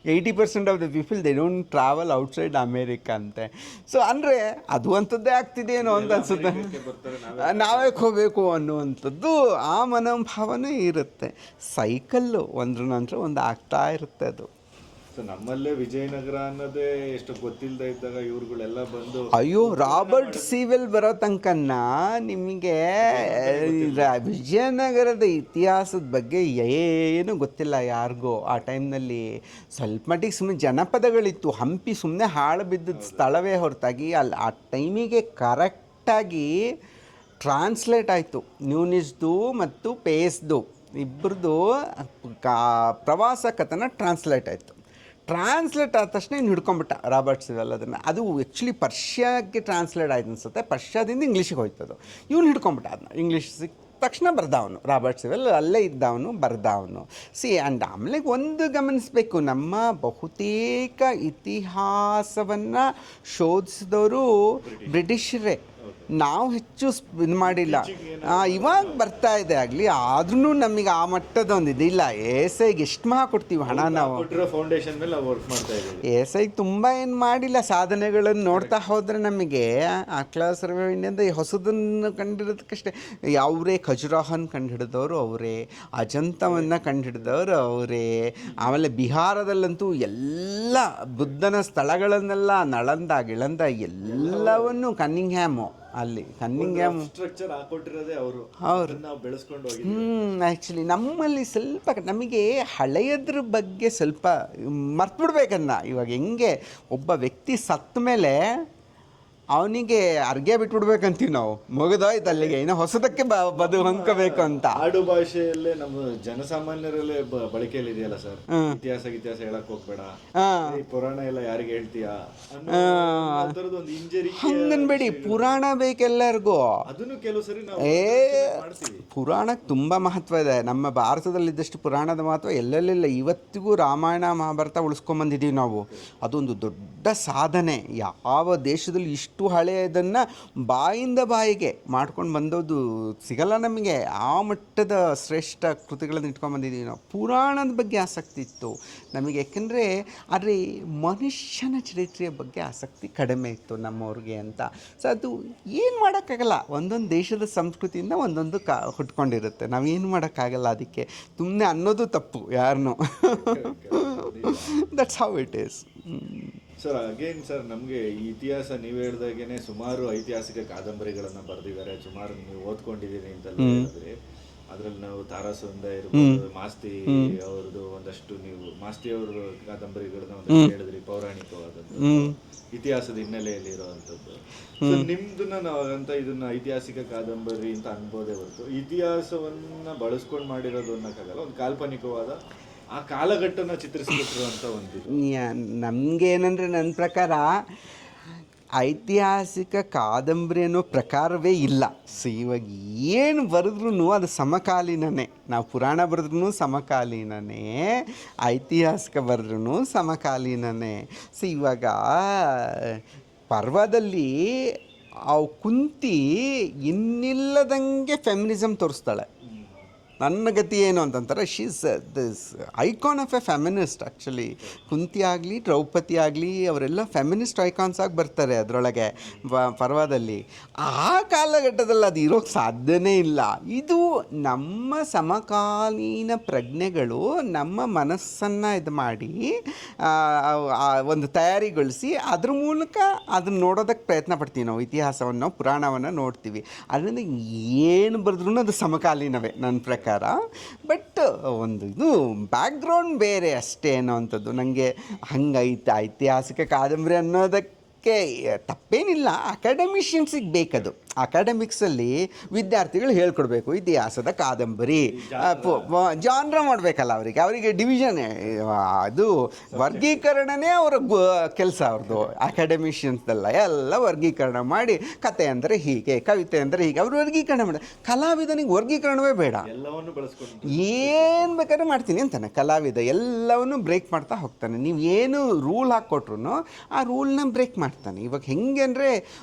80% of the people they don't travel outside America ಅಂತೆ. ಸೊ ಅಂದರೆ ಅದು ಅಂಥದ್ದೇ ಆಗ್ತಿದೆಯೇನೋ ಅಂತ ಅನಿಸುತ್ತೆ, ನಾವೇ ಹೋಗಬೇಕು ಅನ್ನುವಂಥದ್ದು ಆ ಮನೋಭಾವನೆ ಇರುತ್ತೆ. ಸೈಕಲ್ಲು ಒಂದ್ರ ನಂತರ ಒಂದು ಆಗ್ತಾ ಇರುತ್ತೆ ಅದು. ಸೊ ನಮ್ಮಲ್ಲೇ ವಿಜಯನಗರ ಅನ್ನೋದೇ ಎಷ್ಟು ಗೊತ್ತಿಲ್ಲದೆ ಇದ್ದಾಗ ಇವ್ರುಗಳೆಲ್ಲ ಬಂದು, ಅಯ್ಯೋ, ರಾಬರ್ಟ್ ಸೀವೆಲ್ ಬರೋ ತನಕನ್ನ ನಿಮಗೆ ವಿಜಯನಗರದ ಇತಿಹಾಸದ ಬಗ್ಗೆ ಏನೂ ಗೊತ್ತಿಲ್ಲ ಯಾರಿಗೂ. ಆ ಟೈಮ್ನಲ್ಲಿ ಸ್ವಲ್ಪ ಮಟ್ಟಿಗೆ ಸುಮ್ಮನೆ ಜನಪದಗಳಿತ್ತು. ಹಂಪಿ ಸುಮ್ಮನೆ ಹಾಳು ಬಿದ್ದಿದ್ದ ಸ್ಥಳವೇ ಹೊರತಾಗಿ ಅಲ್ಲಿ ಆ ಟೈಮಿಗೆ ಕರೆಕ್ಟಾಗಿ ಟ್ರಾನ್ಸ್ಲೇಟ್ ಆಯಿತು. ನ್ಯೂನಿಸ್ದು ಮತ್ತು ಪೇಸ್ದು ಇಬ್ಬರದು ಪ್ರವಾಸ ಕಥನ ಟ್ರಾನ್ಸ್ಲೇಟ್ ಆಯಿತು. ಟ್ರಾನ್ಸ್ಲೇಟ್ ಆದ ತಕ್ಷಣ ಇನ್ನು ಹಿಡ್ಕೊಂಬಿಟ್ಟ ರಾಬರ್ಟ್ ಸಿವೆಲ್ ಅದನ್ನು. ಅದು ಆ್ಯಕ್ಚುಲಿ ಪರ್ಷಿಯಾಗೆ ಟ್ರಾನ್ಸ್ಲೇಟ್ ಆಯ್ತು ಅನಿಸುತ್ತೆ, ಪರ್ಷಿಯಾದಿಂದ ಇಂಗ್ಲೀಷಿಗೆ ಹೋಯ್ತದು. ಇವನು ಹಿಡ್ಕೊಂಬಿಟ್ಟ ಅದನ್ನ, ಇಂಗ್ಲೀಷ್ ಸಿಕ್ಕ ತಕ್ಷಣ ಬರ್ದವನು ರಾಬರ್ಟ್ ಸಿವೆಲ್, ಅಲ್ಲೇ ಇದ್ದವನು ಬರ್ದವನು. ಆ್ಯಂಡ್ ಆಮೇಲೆ ಒಂದು ಗಮನಿಸಬೇಕು, ನಮ್ಮ ಬಹುತೇಕ ಇತಿಹಾಸವನ್ನು ಶೋಧಿಸಿದವರು ಬ್ರಿಟಿಷರೇ. ನಾವು ಹೆಚ್ಚು ಇದು ಮಾಡಿಲ್ಲ. ಇವಾಗ ಬರ್ತಾ ಇದೆ ಆಗಲಿ, ಆದ್ರೂ ನಮಗೆ ಆ ಮಟ್ಟದ ಒಂದು ಇದಿಲ್ಲ. ಎಸ್ಐಗೆ ಎಷ್ಟು ಕೊಡ್ತೀವಿ ಹಣ ನಾವು, ಫೌಂಡೇಶನ್ ಮೇಲೆ ವರ್ಕ್ ಮಾಡ್ತಾ ಇದ್ದೀವಿ. ಎಸ್ಐಗೆ ತುಂಬ ಏನು ಮಾಡಿಲ್ಲ. ಸಾಧನೆಗಳನ್ನು ನೋಡ್ತಾ ಹೋದರೆ ನಮಗೆ ಆಕ್ಲಾ ಸರ್ವೆ ಇಂಡಿಯಿಂದ ಹೊಸದನ್ನು ಕಂಡಿರೋದಕ್ಕಷ್ಟೇ. ಅವರೇ ಖಜುರಾಹನ್ ಕಂಡುಹಿಡಿದವರು ಅವರೇ, ಅಜಂತವನ್ನು ಕಂಡುಹಿಡಿದವರು ಅವರೇ. ಆಮೇಲೆ ಬಿಹಾರದಲ್ಲಂತೂ ಎಲ್ಲ ಬುದ್ಧನ ಸ್ಥಳಗಳನ್ನೆಲ್ಲ ನಳಂದ ಗಿಳಂದ ಎಲ್ಲವನ್ನು ಕನ್ನಿಂಗ್ಹ್ಯಾಮು, ಅಲ್ಲಿ ಕನ್ನಿಂಗ್ಹ್ಯಾಮ್ ಸ್ಟ್ರಕ್ಚರ್ ಹಾಕೊಟ್ಟಿರೋದೇ ಅವರು. ನಾವು ಬೆಳೆಸ್ಕೊಂಡು ಹೋಗಿ. ಆ್ಯಕ್ಚುಲಿ ನಮ್ಮಲ್ಲಿ ಸ್ವಲ್ಪ ನಮಗೆ ಹಳೆಯದ್ರ ಬಗ್ಗೆ ಸ್ವಲ್ಪ ಮರ್ತ್ಬಿಡ್ಬೇಕನ್ನ. ಇವಾಗ ಹೆಂಗೆ ಒಬ್ಬ ವ್ಯಕ್ತಿ ಸತ್ತ ಮೇಲೆ ಅವನಿಗೆ ಅರ್ಗೆ ಬಿಟ್ಬಿಡ್ಬೇಕಂತೀವಿ ನಾವು, ಮುಗಿದೋಯ್ತು ಅಲ್ಲಿಗೆ, ಇನ್ನು ಹೊಸದಕ್ಕೆ ಬದು ಹೊಂದ್ಕೋಬೇಕು ಅಂತ. ಆಡು ಭಾಷೆಯಲ್ಲೇ ನಮ್ಮ ಜನಸಾಮಾನ್ಯರಲ್ಲೇ ಬಳಕೆಯಲ್ಲಿ ಇದೆಯಲ್ಲ ಸರ್, ಇತಿಹಾಸ ಹೇಳಕ್ ಹೋಗ್ಬೇಡ, ಪುರಾಣ ಎಲ್ಲ ಯಾರಿಗೆ ಹೇಳ್ತೀಯಾ ಒಂದು ಇಂಜರಿ ಹಂಗನ್ಬೇಡಿ. ಪುರಾಣ ಬೇಕೆಲ್ಲರಿಗೂ. ಅದನ್ನು ಕೆಲವು ಸರಿ ನಾವು ಪುರಾಣಕ್ಕೆ ತುಂಬ ಮಹತ್ವ ಇದೆ. ನಮ್ಮ ಭಾರತದಲ್ಲಿದ್ದಷ್ಟು ಪುರಾಣದ ಮಹತ್ವ ಎಲ್ಲೆಲ್ಲಿಲ್ಲ. ಇವತ್ತಿಗೂ ರಾಮಾಯಣ ಮಹಾಭಾರತ ಉಳಿಸ್ಕೊಂಬಂದಿದ್ದೀವಿ ನಾವು. ಅದೊಂದು ದೊಡ್ಡ ಸಾಧನೆ. ಯಾವ ದೇಶದಲ್ಲಿ ಇಷ್ಟು ಹಳೆಯದನ್ನು ಬಾಯಿಂದ ಬಾಯಿಗೆ ಮಾಡ್ಕೊಂಡು ಬಂದದ್ದು ಸಿಗಲ್ಲ ನಮಗೆ. ಆ ಮಟ್ಟದ ಶ್ರೇಷ್ಠ ಕೃತಿಗಳನ್ನು ಇಟ್ಕೊಂಡು ಬಂದಿದ್ದೀವಿ ನಾವು. ಪುರಾಣದ ಬಗ್ಗೆ ಆಸಕ್ತಿ ಇತ್ತು ನಮಗೆ, ಯಾಕೆಂದರೆ ಆದರೆ ಮನುಷ್ಯನ ಚರಿತ್ರೆಯ ಬಗ್ಗೆ ಆಸಕ್ತಿ ಕಡಿಮೆ ಇತ್ತು ನಮ್ಮವ್ರಿಗೆ ಅಂತ. ಸೊ ಅದು ಏನು ಮಾಡೋಕ್ಕಾಗಲ್ಲ, ಒಂದೊಂದು ದೇಶದ ಸಂಸ್ಕೃತಿಯಿಂದ ಒಂದೊಂದು ಹುಟ್ಕೊಂಡಿರುತ್ತೆ. ನಾವೇನು ಮಾಡೋಕ್ಕಾಗಲ್ಲ ಅದಕ್ಕೆ, ಸುಮ್ಮನೆ ಅನ್ನೋದು ತಪ್ಪು ಯಾರನ್ನೂ. That's how it is. Sir again sir, ನಮಗೆ ಈ ಇತಿಹಾಸ ನೀವು ಹೇಳ್ದಾಗೇನೆ ಸುಮಾರು ಐತಿಹಾಸಿಕ ಕಾದಂಬರಿಗಳನ್ನು ಬರೆದಿದ್ದಾರೆ, ಸುಮಾರು ನೀವು ಓದ್ಕೊಂಡಿದ್ದೀನಿ ಅಂತೆಲ್ಲ ಹೇಳಿದ್ರಿ. ಅದರಲ್ಲಿ ನಾವು ತಾರಾಸುಂದ ಇರ್ಬೋದು, ಮಾಸ್ತಿ ಅವ್ರದ್ದು ಒಂದಷ್ಟು, ನೀವು ಮಾಸ್ತಿ ಅವ್ರ ಕಾದಂಬರಿಗಳನ್ನ ಒಂದಷ್ಟು ಹೇಳಿದ್ರಿ, ಪೌರಾಣಿಕವಾದದ್ದು, ಇತಿಹಾಸದ ಹಿನ್ನೆಲೆಯಲ್ಲಿ ಇರುವಂಥದ್ದು. ಸೊ ನಿಮ್ದನ್ನ ನಾವಂತ ಇದನ್ನ ಐತಿಹಾಸಿಕ ಕಾದಂಬರಿ ಅಂತ ಅನ್ಬೋದೇ ಹೊರತು ಇತಿಹಾಸವನ್ನ ಬಳಸ್ಕೊಂಡು ಮಾಡಿರೋದು ಅನ್ನೋಕ್ಕಾಗಲ್ಲ. ಒಂದು ಕಾಲ್ಪನಿಕವಾದ ಆ ಕಾಲಘಟ್ಟನ ಚಿತ್ರಿಸ್ಕೊಟ್ಟಿರುವಂಥ ಒಂದು ನಮಗೇನಂದರೆ, ನನ್ನ ಪ್ರಕಾರ ಐತಿಹಾಸಿಕ ಕಾದಂಬರಿ ಅನ್ನೋ ಪ್ರಕಾರವೇ ಇಲ್ಲ. ಸೊ ಇವಾಗ ಏನು ಬರೆದ್ರೂ ಅದು ಸಮಕಾಲೀನನೇ. ನಾವು ಪುರಾಣ ಬರೆದ್ರೂ ಸಮಕಾಲೀನನೇ, ಐತಿಹಾಸಿಕ ಬರೆದ್ರೂ ಸಮಕಾಲೀನನೇ. ಸೊ ಇವಾಗ ಪರ್ವದಲ್ಲಿ ಅವು ಕುಂತಿ ಇನ್ನಿಲ್ಲದಂಗೆ ಫೆಮಿನಿಸಮ್ ತೋರಿಸ್ತಾಳೆ. ನನ್ನ ಗತಿ ಏನು ಅಂತಂತಾರೆ, she's this icon of a feminist. Actually Kunti ಆಗಲಿ ದ್ರೌಪದಿ ಆಗಲಿ ಅವರೆಲ್ಲ ಫೆಮಿನಿಸ್ಟ್ ಐಕಾನ್ಸ್ ಆಗಿ ಬರ್ತಾರೆ ಅದರೊಳಗೆ ಪರ್ವದಲ್ಲಿ. ಆ ಕಾಲಘಟ್ಟದಲ್ಲಿ ಅದು ಇರೋಕ್ಕೆ ಸಾಧ್ಯನೇ ಇಲ್ಲ. ಇದು ನಮ್ಮ ಸಮಕಾಲೀನ ಪ್ರಜ್ಞೆಗಳು ನಮ್ಮ ಮನಸ್ಸನ್ನು ಇದು ಮಾಡಿ ಒಂದು ತಯಾರಿಗೊಳಿಸಿ ಅದ್ರ ಮೂಲಕ ಅದನ್ನು ನೋಡೋದಕ್ಕೆ ಪ್ರಯತ್ನ ಪಡ್ತೀವಿ. ನಾವು ಇತಿಹಾಸವನ್ನು, ಪುರಾಣವನ್ನು ನೋಡ್ತೀವಿ. ಅದರಿಂದ ಏನು ಬರೆದ್ರೂ ಅದು ಸಮಕಾಲೀನವೇ ನನ್ನ ಪ್ರಕಾರ. ಬಟ್ ಒಂದು ಇದು ಬ್ಯಾಕ್ಗ್ರೌಂಡ್ ಬೇರೆ ಅಷ್ಟೇ ಅನ್ನೋವಂಥದ್ದು. ನನಗೆ ಹಂಗೈತೆ ಐತಿಹಾಸಿಕ ಕಾದಂಬರಿ ಅನ್ನೋದಕ್ಕೆ ತಪ್ಪೇನಿಲ್ಲ. ಅಕಾಡೆಮಿಷಿಯನ್ಸಿಗೆ ಬೇಕದು. ಅಕಾಡೆಮಿಕ್ಸಲ್ಲಿ ವಿದ್ಯಾರ್ಥಿಗಳು ಹೇಳ್ಕೊಡ್ಬೇಕು ಇತಿಹಾಸದ ಕಾದಂಬರಿ, ಜಾನ್ರ ಮಾಡಬೇಕಲ್ಲ ಅವರಿಗೆ ಡಿವಿಷನ್, ಅದು ವರ್ಗೀಕರಣನೇ ಅವರ ಕೆಲಸ ಅವ್ರದ್ದು. ಅಕಾಡೆಮಿಷಿಯನ್ಸ್ದಲ್ಲ, ಎಲ್ಲ ವರ್ಗೀಕರಣ ಮಾಡಿ ಕತೆ ಅಂದರೆ ಹೀಗೆ, ಕವಿತೆ ಅಂದರೆ ಹೀಗೆ ಅವರು ವರ್ಗೀಕರಣ ಮಾಡಿ. ಕಲಾವಿದನಿಗೆ ವರ್ಗೀಕರಣವೇ ಬೇಡ, ಎಲ್ಲವನ್ನು ಬಳಸ್ಕೊಂಡು ಏನು ಬೇಕಾದ್ರೆ ಮಾಡ್ತೀನಿ ಅಂತಾನೆ ಕಲಾವಿದ. ಎಲ್ಲವನ್ನು ಬ್ರೇಕ್ ಮಾಡ್ತಾ ಹೋಗ್ತಾನೆ. ನೀವು ಏನು ರೂಲ್ ಹಾಕ್ಕೊಟ್ರು ಆ ರೂಲ್ನ ಬ್ರೇಕ್ ಮಾಡ್ತಾನೆ. ಇವಾಗ ಹೆಂಗೆ ಅಂದರೆ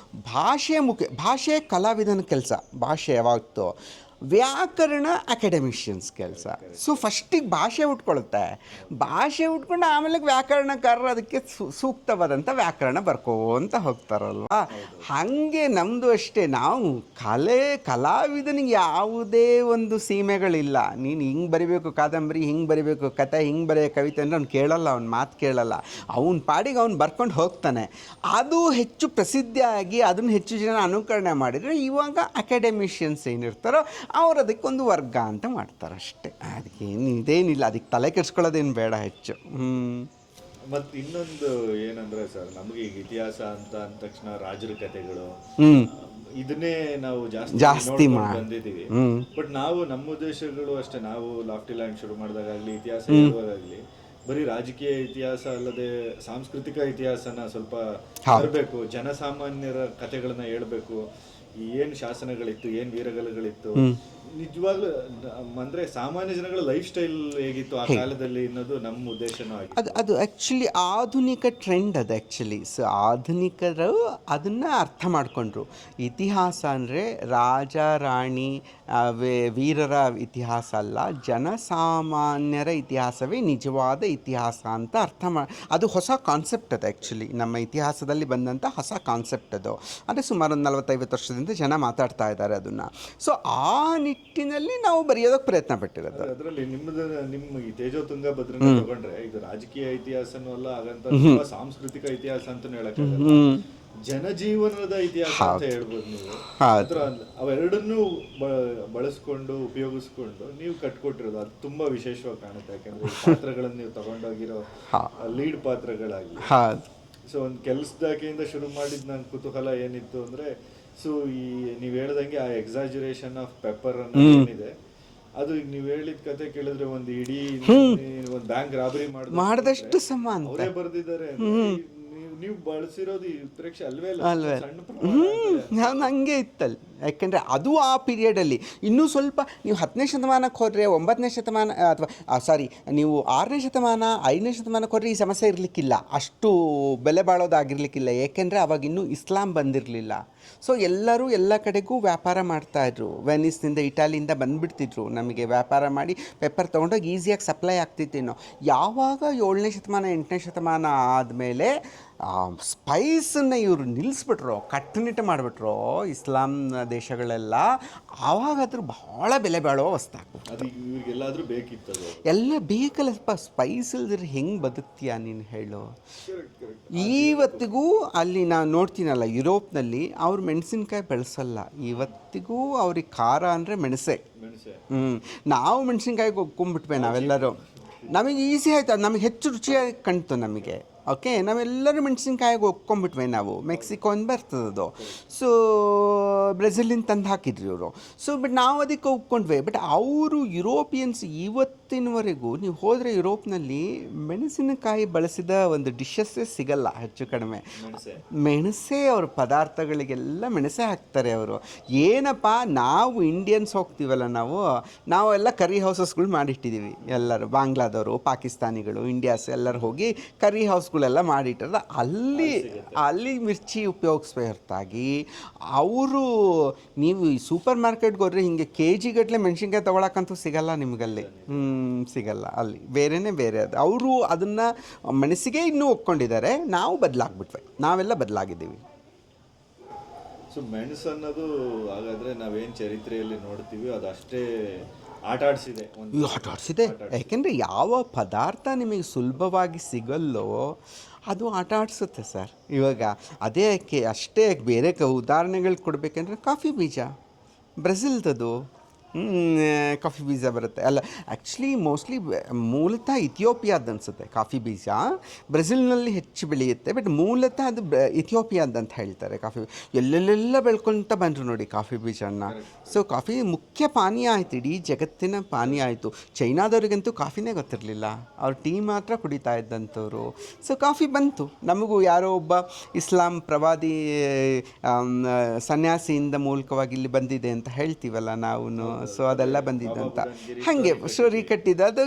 ಭಾಷೆ ಕಲಾವಿದನ ಕೆಲಸ, ಭಾಷೆ ಯಾವತ್ತು, ವ್ಯಾಕರಣ ಅಕಾಡೆಮಿಷಿಯನ್ಸ್ ಕೆಲಸ. ಸೊ ಫಸ್ಟಿಗೆ ಭಾಷೆ ಉಟ್ಕೊಳ್ಳುತ್ತೆ, ಭಾಷೆ ಉಟ್ಕೊಂಡು ಆಮೇಲೆ ವ್ಯಾಕರಣಕಾರರು ಅದಕ್ಕೆ ಸೂಕ್ತವಾದಂಥ ವ್ಯಾಕರಣ ಬರ್ಕೋಂತ ಹೋಗ್ತಾರಲ್ವ. ಹಾಗೆ ನಮ್ಮದು ಅಷ್ಟೇ. ನಾವು ಕಲಾವಿದನಿಗೆ ಯಾವುದೇ ಒಂದು ಸೀಮೆಗಳಿಲ್ಲ. ನೀನು ಹಿಂಗೆ ಬರಿಬೇಕು ಕಾದಂಬರಿ, ಹಿಂಗೆ ಬರಿಬೇಕು ಕತೆ, ಹಿಂಗೆ ಬರೆಯೋ ಕವಿತೆ ಅಂದರೆ ಅವ್ನು ಕೇಳಲ್ಲ, ಅವ್ನು ಮಾತು ಕೇಳಲ್ಲ. ಅವನ ಪಾಡಿಗೆ ಅವ್ನು ಬರ್ಕೊಂಡು ಹೋಗ್ತಾನೆ. ಅದು ಹೆಚ್ಚು ಪ್ರಸಿದ್ಧಿಯಾಗಿ ಅದನ್ನು ಹೆಚ್ಚು ಜನ ಅನುಕರಣೆ ಮಾಡಿದರೆ ಇವಾಗ ಅಕಾಡೆಮಿಷಿಯನ್ಸ್ ಏನಿರ್ತಾರೋ ಅವ್ರು ಅದಕ್ಕೊಂದು ವರ್ಗ ಅಂತ ಮಾಡ್ತಾರೆ ಅಷ್ಟೇ. ಅದಕ್ಕೇನು ಇದೇನಿಲ್ಲ, ಅದಕ್ಕೆ ತಲೆ ಕೆಡ್ಸ್ಕೊಳ್ಳೋದೇನು ಬೇಡ ಹೆಚ್ಚು. ಮತ್ತು ಇನ್ನೊಂದು ಏನಂದ್ರೆ ಸರ್, ನಮಗೆ ಈಗ ಇತಿಹಾಸ ಅಂತ ಅಂದ ತಕ್ಷಣ ರಾಜರ ಕಥೆಗಳು ಇದನ್ನೇ ನಾವು ಜಾಸ್ತಿ ಬಂದಿದ್ದೀವಿ. ಬಟ್ ನಾವು ನಮ್ಮ ಉದ್ದೇಶಗಳು ಅಷ್ಟೇ. ನಾವು ಲಾಫ್ಟಿ ಲ್ಯಾಂಡ್ ಶುರು ಮಾಡಿದಾಗಲಿ, ಇತಿಹಾಸ ಹೇಳುವಾಗಲಿ ಬರೀ ರಾಜಕೀಯ ಇತಿಹಾಸ ಅಲ್ಲದೆ ಸಾಂಸ್ಕೃತಿಕ ಇತಿಹಾಸನ ಸ್ವಲ್ಪ ಹೇಳ್ಬೇಕು, ಜನಸಾಮಾನ್ಯರ ಕಥೆಗಳನ್ನ ಹೇಳ್ಬೇಕು. ಏನು ಶಾಸನಗಳಿತ್ತು, ಏನು ವೀರಗಲುಗಳಿತ್ತು, ನಿಜವಾಗ್ಲೂ ಅಂದ್ರೆ ಸಾಮಾನ್ಯ ಜನಗಳ ಲೈಫ್ ಸ್ಟೈಲ್ ಹೇಗಿತ್ತು ಆ ಕಾಲದಲ್ಲಿ ಅನ್ನೋದು ನಮ್ಮ ಉದ್ದೇಶನೂ ಆಗಿದೆ. ಅದು ಆ್ಯಕ್ಚುಲಿ ಆಧುನಿಕ ಟ್ರೆಂಡ್. ಅದು ಆ್ಯಕ್ಚುಲಿ ಸೊ ಆಧುನಿಕರು ಅದನ್ನು ಅರ್ಥ ಮಾಡಿಕೊಂಡ್ರು. ಇತಿಹಾಸ ಅಂದರೆ ರಾಜ ರಾಣಿ ವೀರರ ಇತಿಹಾಸ ಅಲ್ಲ, ಜನಸಾಮಾನ್ಯರ ಇತಿಹಾಸವೇ ನಿಜವಾದ ಇತಿಹಾಸ ಅಂತ ಅದು ಹೊಸ ಕಾನ್ಸೆಪ್ಟ್. ಅದು ಆ್ಯಕ್ಚುಲಿ ನಮ್ಮ ಇತಿಹಾಸದಲ್ಲಿ ಬಂದಂಥ ಹೊಸ ಕಾನ್ಸೆಪ್ಟ್ ಅದು. ಅಂದರೆ ಸುಮಾರು ಒಂದು 40-50 ವರ್ಷದಿಂದ ಜನ ಮಾತಾಡ್ತಾ ಇದ್ದಾರೆ ಅದನ್ನು. ಸೊ ಆ ನಿಟ್ಟಿನಲ್ಲಿ ನಾವು ಬರೆಯೋದಕ್ಕೆ ಪ್ರಯತ್ನ ಪಟ್ಟಿರೋದು. ಅದರಲ್ಲಿ ನಿಮ್ಮ ಈ ತೇಜೋ ತುಂಗಭದ್ರನ ತಗೊಂಡ್ರೆ ಇದು ರಾಜಕೀಯ ಇತಿಹಾಸನೂ ಅಲ್ಲ, ಹಾಗಂತ ಸಾಂಸ್ಕೃತಿಕ ಇತಿಹಾಸ ಅಂತ ಹೇಳಕ್ಕಾಗಲ್ಲ, ಜನಜೀವನದ ಇತಿಹಾಸ ಅಂತ ಹೇಳ್ಬೋದು ನೀವು. ಅವೆರಡನ್ನೂ ಬಳಸ್ಕೊಂಡು ಉಪಯೋಗಿಸ್ಕೊಂಡು ನೀವು ಕಟ್ಕೊಟ್ಟಿರೋದು ಅದು ತುಂಬಾ ವಿಶೇಷವಾಗಿ ಕಾಣುತ್ತೆ. ಯಾಕಂದ್ರೆ ಪಾತ್ರಗಳನ್ನು ನೀವು ತಗೊಂಡೋಗಿರೋ ಲೀಡ್ ಪಾತ್ರಗಳಾಗಿ. ಸೊ ಒಂದು ಕೆಲಸದಾಕೆಯಿಂದ ಶುರು ಮಾಡಿದ ನನ್ನ ಕುತೂಹಲ ಏನಿತ್ತು ಅಂದ್ರೆ, ಸೊ ಈ ನೀವು ಹೇಳ್ದಂಗೆ ಆ ಎಕ್ಸಾಜುರೇಷನ್ ಆಫ್ ಪೆಪ್ಪರ್ ಅನ್ನೋ ಏನಿದೆ, ಅದು ಈಗ ನೀವು ಹೇಳಿದ ಕತೆ ಕೇಳಿದ್ರೆ ಒಂದು ಇಡೀ ಒಂದು ಬ್ಯಾಂಕ್ ರಾಬರಿ ಮಾಡಿದಷ್ಟು ಸಮ ಅವರೇ ಬರ್ದಿದ್ದಾರೆ. ನೀವು ಬಳಸಿರೋದು ಈ ಉತ್ಪ್ರೇಕ್ಷೆ ಅಲ್ವೇ ಹಂಗೆ ಇತ್ತಲ್ಲ. ಯಾಕೆಂದರೆ ಅದು ಆ ಪೀರಿಯಡಲ್ಲಿ ಇನ್ನೂ ಸ್ವಲ್ಪ ನೀವು 10ನೇ ಶತಮಾನಕ್ಕೆ ಹೋದರೆ, 9ನೇ ಶತಮಾನ ಅಥವಾ ನೀವು 6ನೇ ಶತಮಾನ 5ನೇ ಶತಮಾನಕ್ಕೆ ಹೋದರೆ ಈ ಸಮಸ್ಯೆ ಇರಲಿಕ್ಕಿಲ್ಲ, ಅಷ್ಟು ಬೆಲೆ ಬಾಳೋದಾಗಿರ್ಲಿಕ್ಕಿಲ್ಲ. ಏಕೆಂದರೆ ಅವಾಗ ಇನ್ನೂ ಇಸ್ಲಾಂ ಬಂದಿರಲಿಲ್ಲ. ಸೊ ಎಲ್ಲರೂ ಎಲ್ಲ ಕಡೆಗೂ ವ್ಯಾಪಾರ ಮಾಡ್ತಾಯಿದ್ರು. ವೆನಿಸ್ನಿಂದ ಇಟಾಲಿಯಿಂದ ಬಂದುಬಿಡ್ತಿದ್ರು, ನಮಗೆ ವ್ಯಾಪಾರ ಮಾಡಿ ಪೆಪ್ಪರ್ ತೊಗೊಂಡೋಗಿ ಈಸಿಯಾಗಿ ಸಪ್ಲೈ ಆಗ್ತಿತ್ತೇನೋ. ಯಾವಾಗ 7ನೇ ಶತಮಾನ 8ನೇ ಶತಮಾನ ಆದಮೇಲೆ ಸ್ಪೈಸನ್ನು ಇವರು ನಿಲ್ಲಿಸ್ಬಿಟ್ರು, ಕಟ್ಟುನಿಟ್ಟು ಮಾಡಿಬಿಟ್ರು ಇಸ್ಲಾಂ ದೇಶಗಳೆಲ್ಲ, ಆವಾಗ ಅದ್ರ ಬಹಳ ಬೆಲೆ ಬಾಳುವ ವಸ್ತಾಗ್ಬಿಟ್ಟು ಎಲ್ಲ ಬೇಕಲ್ಲಪ್ಪ. ಸ್ಪೈಸ್ ಇಲ್ದಿದ್ರೆ ಹೆಂಗೆ ಬದುಕ್ತೀಯ ನೀನು ಹೇಳು. ಇವತ್ತಿಗೂ ಅಲ್ಲಿ ನಾನು ನೋಡ್ತೀನಲ್ಲ ಯುರೋಪ್ನಲ್ಲಿ ಅವ್ರು ಮೆಣಸಿನ್ಕಾಯಿ ಬೆಳೆಸಲ್ಲ. ಇವತ್ತಿಗೂ ಅವ್ರಿಗೆ ಖಾರ ಅಂದರೆ ಮೆಣಸೆ. ನಾವು ಮೆಣಸಿನ್ಕಾಯಿಗೆ ಒಪ್ಕೊಂಡ್ಬಿಟ್ವೆ ನಾವೆಲ್ಲರೂ. ನಮಗೆ ಈಸಿ ಆಯಿತು, ಅದು ನಮಗೆ ಹೆಚ್ಚು ರುಚಿಯಾಗಿ ಕಾಣ್ತು ನಮಗೆ. ಓಕೆ, ನಾವೆಲ್ಲರೂ ಮೆಣಸಿನ್ಕಾಯಿಗೆ ಒಪ್ಕೊಂಡ್ಬಿಟ್ವೆ ನಾವು. ಮೆಕ್ಸಿಕೋನ್ ಬರ್ತದದು. ಸೊ ಬ್ರೆಜಿಲಿಂದ ತಂದು ಹಾಕಿದ್ರಿ ಇವರು. ಸೊ ಬಟ್ ನಾವು ಅದಕ್ಕೆ ಒಪ್ಕೊಂಡ್ವಿ. ಬಟ್ ಅವರು ಯುರೋಪಿಯನ್ಸ್ ಇವತ್ತು ಇವತ್ತಿನವರೆಗೂ ನೀವು ಹೋದರೆ ಯುರೋಪ್ನಲ್ಲಿ ಮೆಣಸಿನಕಾಯಿ ಬಳಸಿದ ಒಂದು ಡಿಶಸ್ಸೇ ಸಿಗಲ್ಲ ಹೆಚ್ಚು ಕಡಿಮೆ. ಮೆಣಸೇ ಅವ್ರ ಪದಾರ್ಥಗಳಿಗೆಲ್ಲ ಮೆಣಸೇ ಹಾಕ್ತಾರೆ ಅವರು. ಏನಪ್ಪ ನಾವು ಇಂಡಿಯನ್ಸ್ ಹೋಗ್ತೀವಲ್ಲ, ನಾವೆಲ್ಲ ಕರಿ ಹೌಸಸ್ಗಳು ಮಾಡಿಟ್ಟಿದ್ದೀವಿ. ಎಲ್ಲರೂ ಬಾಂಗ್ಲಾದವರು, ಪಾಕಿಸ್ತಾನಿಗಳು, ಇಂಡಿಯಾಸ್ ಎಲ್ಲರೂ ಹೋಗಿ ಕರಿ ಹೌಸ್ಗಳೆಲ್ಲ ಮಾಡಿಟ್ಟಿರೋದು. ಅಲ್ಲಿ ಮಿರ್ಚಿ ಉಪಯೋಗಿಸ್ಬೇ ಹೊರತಾಗಿ ಅವರು, ನೀವು ಈ ಸೂಪರ್ ಮಾರ್ಕೆಟ್ಗೆ ಹೋದ್ರೆ ಹಿಂಗೆ KG ಗಟ್ಟಲೆ ಮೆಣಸಿನ್ಕಾಯಿ ತೊಗೊಳಕ್ಕಂತೂ ಸಿಗಲ್ಲ ನಿಮಗಲ್ಲಿ. ಸಿಗಲ್ಲ. ಅಲ್ಲಿ ಬೇರೆಯೇ ಬೇರೆ. ಅದು ಅವರು ಅದನ್ನು ಮೆಣಸಿಗೆ ಇನ್ನೂ ಒಪ್ಕೊಂಡಿದ್ದಾರೆ. ನಾವು ಬದಲಾಗ್ಬಿಟ್ವಿ, ನಾವೆಲ್ಲ ಬದಲಾಗಿದ್ದೀವಿ. ಸೊ ಮೆಣಸು ಅನ್ನೋದು ಹಾಗಾದರೆ ನಾವೇನು ಚರಿತ್ರೆಯಲ್ಲಿ ನೋಡ್ತೀವಿ ಅದಷ್ಟೇ ಆಟ ಆಡಿಸಿದೆ. ಯಾಕೆಂದರೆ ಯಾವ ಪದಾರ್ಥ ನಿಮಗೆ ಸುಲಭವಾಗಿ ಸಿಗಲ್ಲೋ ಅದು ಆಟ ಆಡಿಸುತ್ತೆ ಸರ್. ಇವಾಗ ಅಷ್ಟೇ ಬೇರೆ ಉದಾಹರಣೆಗಳು ಕೊಡಬೇಕಂದ್ರೆ ಕಾಫಿ ಬೀಜ, ಬ್ರೆಜಿಲ್ದದು ಕಾಫಿ ಬೀಜ ಬರುತ್ತೆ ಅಲ್ಲ. ಆ್ಯಕ್ಚುಲಿ ಮೋಸ್ಟ್ಲಿ ಮೂಲತಃ ಇಥಿಯೋಪಿಯಾದ ಅನಿಸುತ್ತೆ ಕಾಫಿ ಬೀಜ. ಬ್ರೆಜಿಲ್ನಲ್ಲಿ ಹೆಚ್ಚು ಬೆಳೆಯುತ್ತೆ, ಬಟ್ ಮೂಲತಃ ಅದು ಇಥಿಯೋಪಿಯಾದಂತ ಹೇಳ್ತಾರೆ. ಕಾಫಿ ಎಲ್ಲೆಲ್ಲೆಲ್ಲ ಬೆಳ್ಕೊತ ಬಂದರು ನೋಡಿ ಕಾಫಿ ಬೀಜನ. ಸೊ ಕಾಫಿ ಮುಖ್ಯ ಪಾನೀಯ ಆಯಿತು, ಇಡೀ ಜಗತ್ತಿನ ಪಾನೀಯ ಆಯಿತು. ಚೈನಾದವ್ರಿಗಂತೂ ಕಾಫಿನೇ ಗೊತ್ತಿರಲಿಲ್ಲ, ಅವ್ರು ಟೀ ಮಾತ್ರ ಕುಡಿತಾ ಇದ್ದಂಥವ್ರು. ಸೊ ಕಾಫಿ ಬಂತು. ನಮಗೂ ಯಾರೋ ಒಬ್ಬ ಇಸ್ಲಾಂ ಪ್ರವಾದಿ ಸನ್ಯಾಸಿಯಿಂದ ಮೂಲಕವಾಗಿ ಇಲ್ಲಿ ಬಂದಿದೆ ಅಂತ ಹೇಳ್ತೀವಲ್ಲ ನಾವು. ಸೊ ಅದೆಲ್ಲ ಬಂದಿದ್ದಂತ ಹಾಗೆ ಸ್ಟೋರಿ ಕಟ್ಟಿದ್ದು ಅದು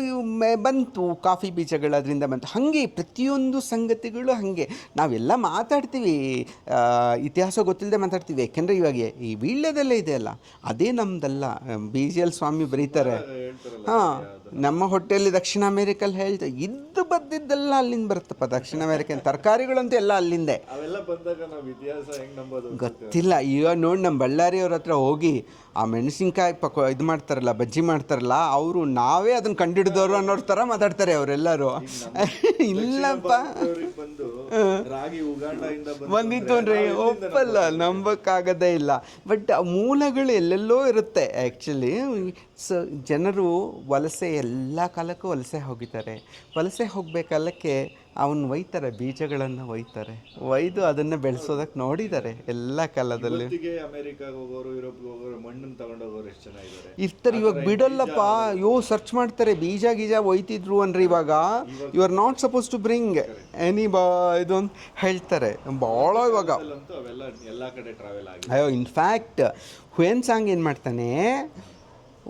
ಬಂತು. ಕಾಫಿ ಬೀಜಗಳು ಅದರಿಂದ ಬಂತು. ಹಾಗೆ ಪ್ರತಿಯೊಂದು ಸಂಗತಿಗಳು ಹಾಗೆ ನಾವೆಲ್ಲ ಮಾತಾಡ್ತೀವಿ, ಇತಿಹಾಸ ಗೊತ್ತಿಲ್ಲದೆ ಮಾತಾಡ್ತೀವಿ. ಯಾಕೆಂದರೆ ಇವಾಗ ಈ ವೀಳ್ಯದಲ್ಲೇ ಇದೆಯಲ್ಲ, ಅದೇ ನಮ್ಮದಲ್ಲ. BGL ಸ್ವಾಮಿ ಬರೀತಾರೆ, ನಮ್ಮ ಹೊಟ್ಟೆಯಲ್ಲಿ ದಕ್ಷಿಣ ಅಮೇರಿಕಲ್ಲಿ ಹೇಳ್ತಾರೆ, ಇದ್ದು ಬದ್ದಿದ್ದೆಲ್ಲ ಅಲ್ಲಿಂದ ಬರುತ್ತಪ್ಪ. ದಕ್ಷಿಣ ಅಮೇರಿಕನ್ ತರಕಾರಿಗಳಂತೂ ಎಲ್ಲ ಅಲ್ಲಿಂದೇ. ಗೊತ್ತಿಲ್ಲ. ಈಗ ನೋಡಿ, ನಮ್ಮ ಬಳ್ಳಾರಿಯವ್ರ ಹತ್ರ ಹೋಗಿ ಆ ಮೆಣಸಿನ್ಕಾಯಿ ಇದು ಮಾಡ್ತಾರಲ್ಲ, ಬಜ್ಜಿ ಮಾಡ್ತಾರಲ್ಲ, ಅವರು ನಾವೇ ಅದನ್ನು ಕಂಡಿಡಿದವರು ಅನ್ನೋರ ಥರ ಮಾತಾಡ್ತಾರೆ ಅವರೆಲ್ಲರೂ. ಇಲ್ಲಪ್ಪ ಬಂದಿತ್ತು ಅಂದರೆ ಒಪ್ಪಲ್ಲ, ನಂಬಕ್ಕಾಗದೇ ಇಲ್ಲ. ಬಟ್ ಮೂಲಗಳು ಎಲ್ಲೆಲ್ಲೋ ಇರುತ್ತೆ ಆ್ಯಕ್ಚುಲಿ. ಸೊ ಜನರು ವಲಸೆ ಎಲ್ಲ ಕಾಲಕ್ಕೂ ವಲಸೆ ಹೋಗಿದ್ದಾರೆ. ವಲಸೆ ಹೋಗಬೇಕಲ್ಲಕ್ಕೆ ಅವನು ಒಯ್ತಾರೆ, ಬೀಜಗಳನ್ನು ಒಯ್ದು ಅದನ್ನು ಬೆಳೆಸೋದಕ್ಕೆ ನೋಡಿದ್ದಾರೆ ಎಲ್ಲ ಕಾಲದಲ್ಲಿ. ಇರ್ತಾರೆ. ಇವಾಗ ಬಿಡಲ್ಲಪ್ಪ, ಸರ್ಚ್ ಮಾಡ್ತಾರೆ, ಬೀಜ ಒಯ್ತಿದ್ರು ಅಂದ್ರೆ ಇವಾಗ you are not suppose to bring any ಇದು ಅಂತ ಹೇಳ್ತಾರೆ ಭಾಳ. ಇವಾಗ ಅಯ್ಯೋ, ಇನ್ಫ್ಯಾಕ್ಟ್ ಹುಯೆನ್ ಸಾಂಗ್ ಏನು ಮಾಡ್ತಾನೆ,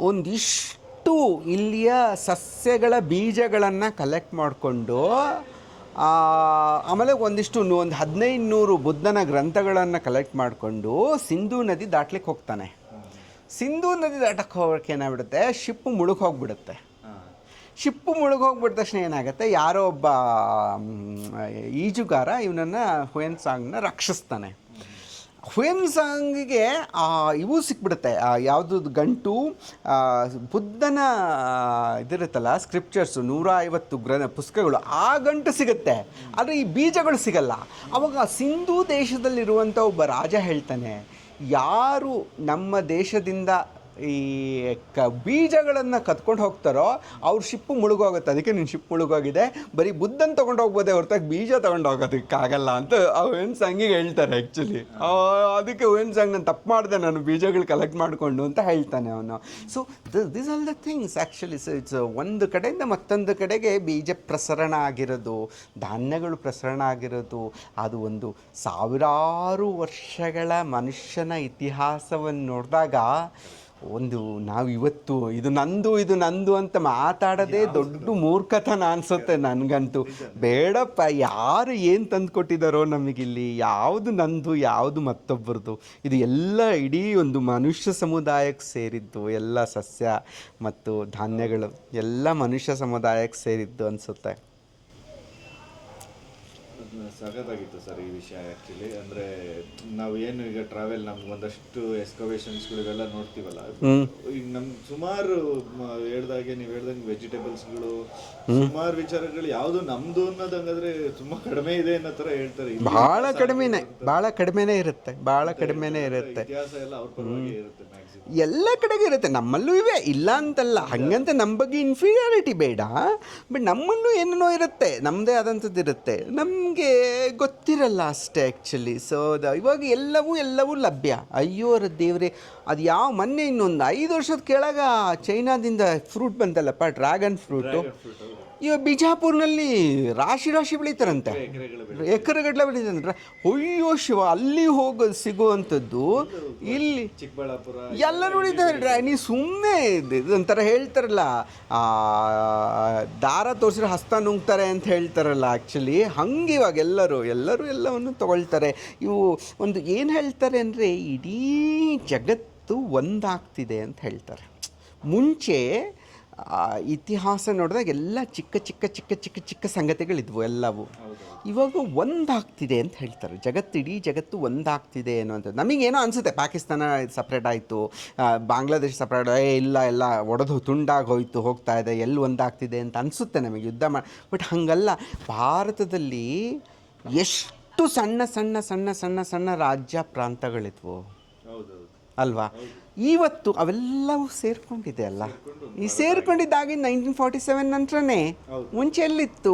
ಒಂದಿಷ್ಟು ಇಲ್ಲಿಯ ಸಸ್ಯಗಳ ಬೀಜಗಳನ್ನು ಕಲೆಕ್ಟ್ ಮಾಡಿಕೊಂಡು ಆಮೇಲೆ ಒಂದು 1500 ಬುದ್ಧನ ಗ್ರಂಥಗಳನ್ನು ಕಲೆಕ್ಟ್ ಮಾಡಿಕೊಂಡು ಸಿಂಧೂ ನದಿ ದಾಟ್ಲಿಕ್ಕೆ ಹೋಗ್ತಾನೆ. ಸಿಂಧೂ ನದಿ ದಾಟಕ್ಕೆ ಹೋಗೋಕ್ಕೆ ಏನಾಗ್ಬಿಡುತ್ತೆ, ಶಿಪ್ಪು ಮುಳುಗೋಗ್ಬಿಡುತ್ತೆ. ಶಿಪ್ಪು ಮುಳುಗೋಗ್ಬಿಟ್ಟ ತಕ್ಷಣ ಏನಾಗುತ್ತೆ, ಯಾರೋ ಒಬ್ಬ ಈಜುಗಾರ ಇವನನ್ನು ಹುಯೆನ್ ಸಾಂಗ್ನ ರಕ್ಷಿಸ್ತಾನೆ. ಹುಯೆನ್ ಸಾಂಗಿಗೆ ಇವು ಸಿಕ್ಬಿಡುತ್ತೆ, ಯಾವುದು ಗಂಟು ಬುದ್ಧನ ಇದಿರುತ್ತಲ್ಲ, ಸ್ಕ್ರಿಪ್ಚರ್ಸು 150 ಪುಸ್ತಕಗಳು, ಆ ಗಂಟು ಸಿಗುತ್ತೆ. ಆದರೆ ಈ ಬೀಜಗಳು ಸಿಗಲ್ಲ. ಆವಾಗ ಸಿಂಧೂ ದೇಶದಲ್ಲಿರುವಂಥ ಒಬ್ಬ ರಾಜ ಹೇಳ್ತಾನೆ, ಯಾರು ನಮ್ಮ ದೇಶದಿಂದ ಈ ಬೀಜಗಳನ್ನು ಕತ್ಕೊಂಡು ಹೋಗ್ತಾರೋ ಅವ್ರ ಶಿಪ್ಪು ಮುಳುಗೋಗುತ್ತೆ. ಅದಕ್ಕೆ ನಿನ್ನ ಶಿಪ್ ಮುಳುಗೋಗಿದೆ, ಬರೀ ಬುದ್ಧನ ತೊಗೊಂಡು ಹೋಗ್ಬೋದೇ ಹೊರತಾಗಿ ಬೀಜ ತೊಗೊಂಡು ಹೋಗೋದಕ್ಕಾಗಲ್ಲ ಅಂತ ಹುಯೆನ್ ಸಾಂಗಿಗೆ ಹೇಳ್ತಾರೆ ಆ್ಯಕ್ಚುಲಿ. ಅದಕ್ಕೆ ಹುಯೆನ್ ಸಾಂಗ್ ನಾನು ತಪ್ಪು ಮಾಡಿದೆ, ನಾನು ಬೀಜಗಳು ಕಲೆಕ್ಟ್ ಮಾಡಿಕೊಂಡು ಅಂತ ಹೇಳ್ತಾನೆ ಅವನು. So this all the things actually. So it's ಒಂದು ಕಡೆಯಿಂದ ಮತ್ತೊಂದು ಕಡೆಗೆ ಬೀಜ ಪ್ರಸರಣ ಆಗಿರೋದು, ಧಾನ್ಯಗಳು ಪ್ರಸರಣ ಆಗಿರೋದು, ಅದು ಒಂದು ಸಾವಿರಾರು ವರ್ಷಗಳ ಮನುಷ್ಯನ ಇತಿಹಾಸವನ್ನು ನೋಡಿದಾಗ ನಾವು ಇವತ್ತು ಇದು ನಂದು ಅಂತ ಮಾತಾಡೋದೇ ದೊಡ್ಡ ಮೂರ್ಖತನ ಅನಿಸುತ್ತೆ ನನಗಂತೂ. ಬೇಡಪ್ಪ, ಯಾರು ಏನು ತಂದು ಕೊಟ್ಟಿದ್ದಾರೋ ನಮಗಿಲ್ಲಿ, ಯಾವುದು ನಂದು ಯಾವುದು ಮತ್ತೊಬ್ಬರದು, ಇದು ಎಲ್ಲ ಇಡೀ ಒಂದು ಮನುಷ್ಯ ಸಮುದಾಯಕ್ಕೆ ಸೇರಿದ್ದು. ಎಲ್ಲ ಸಸ್ಯ ಮತ್ತು ಧಾನ್ಯಗಳು ಎಲ್ಲ ಮನುಷ್ಯ ಸಮುದಾಯಕ್ಕೆ ಸೇರಿದ್ದು ಅನಿಸುತ್ತೆ. ಸಖತ್ತಾಗಿತ್ತು ಸರ್ ಈ ವಿಷಯ ಆ್ಯಕ್ಚುಲಿ. ಅಂದರೆ ನಾವು ಏನು ಈಗ ಟ್ರಾವೆಲ್ ನಮ್ಗೆ ಒಂದಷ್ಟು ಎಕ್ಸ್ಕವೇಷನ್ಸ್ಗಳು ಇವೆಲ್ಲ ನೋಡ್ತೀವಲ್ಲ, ಈಗ ನಮ್ಗೆ ಸುಮಾರು ಹೇಳ್ದಾಗೆ ನೀವು ಹೇಳ್ದಂಗೆ ವೆಜಿಟೇಬಲ್ಸ್ಗಳು ಸುಮಾರು ವಿಚಾರಗಳು ಯಾವುದು ನಮ್ಮದು ಅನ್ನೋದಂಗಾದ್ರೆ ತುಂಬ ಕಡಿಮೆ ಇದೆ ಅನ್ನೋ ಥರ ಹೇಳ್ತಾರೆ. ಭಾಳ ಕಡಿಮೆನೇ ಇರುತ್ತೆ. ಇತಿಹಾಸ ಎಲ್ಲ ಅವ್ರ ಪರವಾಗಿ ಇರುತ್ತೆ ಮ್ಯಾಕ್ಸಿಮಮ್. ಎಲ್ಲ ಕಡೆಗೂ ಇರುತ್ತೆ, ನಮ್ಮಲ್ಲೂ ಇವೆ, ಇಲ್ಲ ಅಂತಲ್ಲ, ಹಾಗಂತ ನಮ್ಮ ಬಗ್ಗೆ ಇನ್ಫೀರಿಯಾರಿಟಿ ಬೇಡ. ಬಟ್ ನಮ್ಮಲ್ಲೂ ಏನೇನೋ ಇರುತ್ತೆ, ನಮ್ಮದೇ ಆದಂಥದ್ದು ಇರುತ್ತೆ, ನಮಗೆ ಗೊತ್ತಿರಲ್ಲ ಅಷ್ಟೇ ಆ್ಯಕ್ಚುಲಿ. ಸೊ ಇವಾಗ ಎಲ್ಲವೂ ಲಭ್ಯ. ಅಯ್ಯೋ ದೇವ್ರೆ, ಅದು ಯಾವ ಮೊನ್ನೆ ಇನ್ನೊಂದು 5 ವರ್ಷದ ಕೆಳಗ ಚೈನಾದಿಂದ ಫ್ರೂಟ್ ಬಂತಲ್ಲಪ್ಪ, ಡ್ರ್ಯಾಗನ್ ಫ್ರೂಟು. ಇವಾಗ ಬಿಜಾಪುರ್ನಲ್ಲಿ ರಾಶಿ ಬೆಳೀತಾರಂತೆ, ಎಕರೆಗಟ್ಟಲೆ ಬೆಳೀತಾರಂತೆ. ಅಯ್ಯೋ ಶಿವ, ಅಲ್ಲಿ ಹೋಗೋದು ಸಿಗುವಂಥದ್ದು ಇಲ್ಲಿ ಚಿಕ್ಕಬಳ್ಳಾಪುರ ಎಲ್ಲ ನೋಡಿದ್ದಾರೆ. ನೀವು ಸುಮ್ಮನೆ ಇದೊಂಥರ ಹೇಳ್ತಾರಲ್ಲ, ದಾರ ತೋರಿಸಿದ್ರೆ ಹಸ್ತ ನುಂಗ್ತಾರೆ ಅಂತ ಹೇಳ್ತಾರಲ್ಲ, ಆ್ಯಕ್ಚುಲಿ ಹಂಗೆ ಇವಾಗ ಎಲ್ಲರೂ ಎಲ್ಲವನ್ನು ತಗೊಳ್ತಾರೆ. ಇವು ಒಂದು ಏನು ಹೇಳ್ತಾರೆ ಅಂದರೆ, ಇಡೀ ಜಗತ್ತು ಒಂದಾಗ್ತಿದೆ ಅಂತ ಹೇಳ್ತಾರೆ. ಮುಂಚೆ ಇತಿಹಾಸ ನೋಡಿದಾಗ ಎಲ್ಲ ಚಿಕ್ಕ ಸಂಗತಿಗಳಿದ್ವು ಎಲ್ಲವೂ. ಇವಾಗ ಒಂದಾಗ್ತಿದೆ ಅಂತ ಹೇಳ್ತಾರೆ, ಇಡೀ ಜಗತ್ತು ಒಂದಾಗ್ತಿದೆ ಅನ್ನುವಂಥದ್ದು. ನಮಗೇನೋ ಅನಿಸುತ್ತೆ, ಪಾಕಿಸ್ತಾನ ಸಪ್ರೇಟ್ ಆಯಿತು, ಬಾಂಗ್ಲಾದೇಶ ಸಪ್ರೇಟ್, ಎಲ್ಲ ಒಡೆದು ತುಂಡಾಗಿ ಹೋಗ್ತಾ ಇದೆ, ಎಲ್ಲಿ ಒಂದಾಗ್ತಿದೆ ಅಂತ ಅನಿಸುತ್ತೆ ನಮಗೆ, ಯುದ್ಧ ಬಟ್ ಹಾಗಲ್ಲ. ಭಾರತದಲ್ಲಿ ಎಷ್ಟು ಸಣ್ಣ ರಾಜ್ಯ ಪ್ರಾಂತಗಳಿದ್ವು ಅಲ್ವಾ? ಇವತ್ತು ಅವೆಲ್ಲವೂ ಸೇರ್ಕೊಂಡಿದೆ ಅಲ್ಲ. ಈ ಸೇರ್ಕೊಂಡಿದ್ದಾಗಿ 1947 ನಂತರನೇ. ಮುಂಚೆ ಎಲ್ಲಿತ್ತು?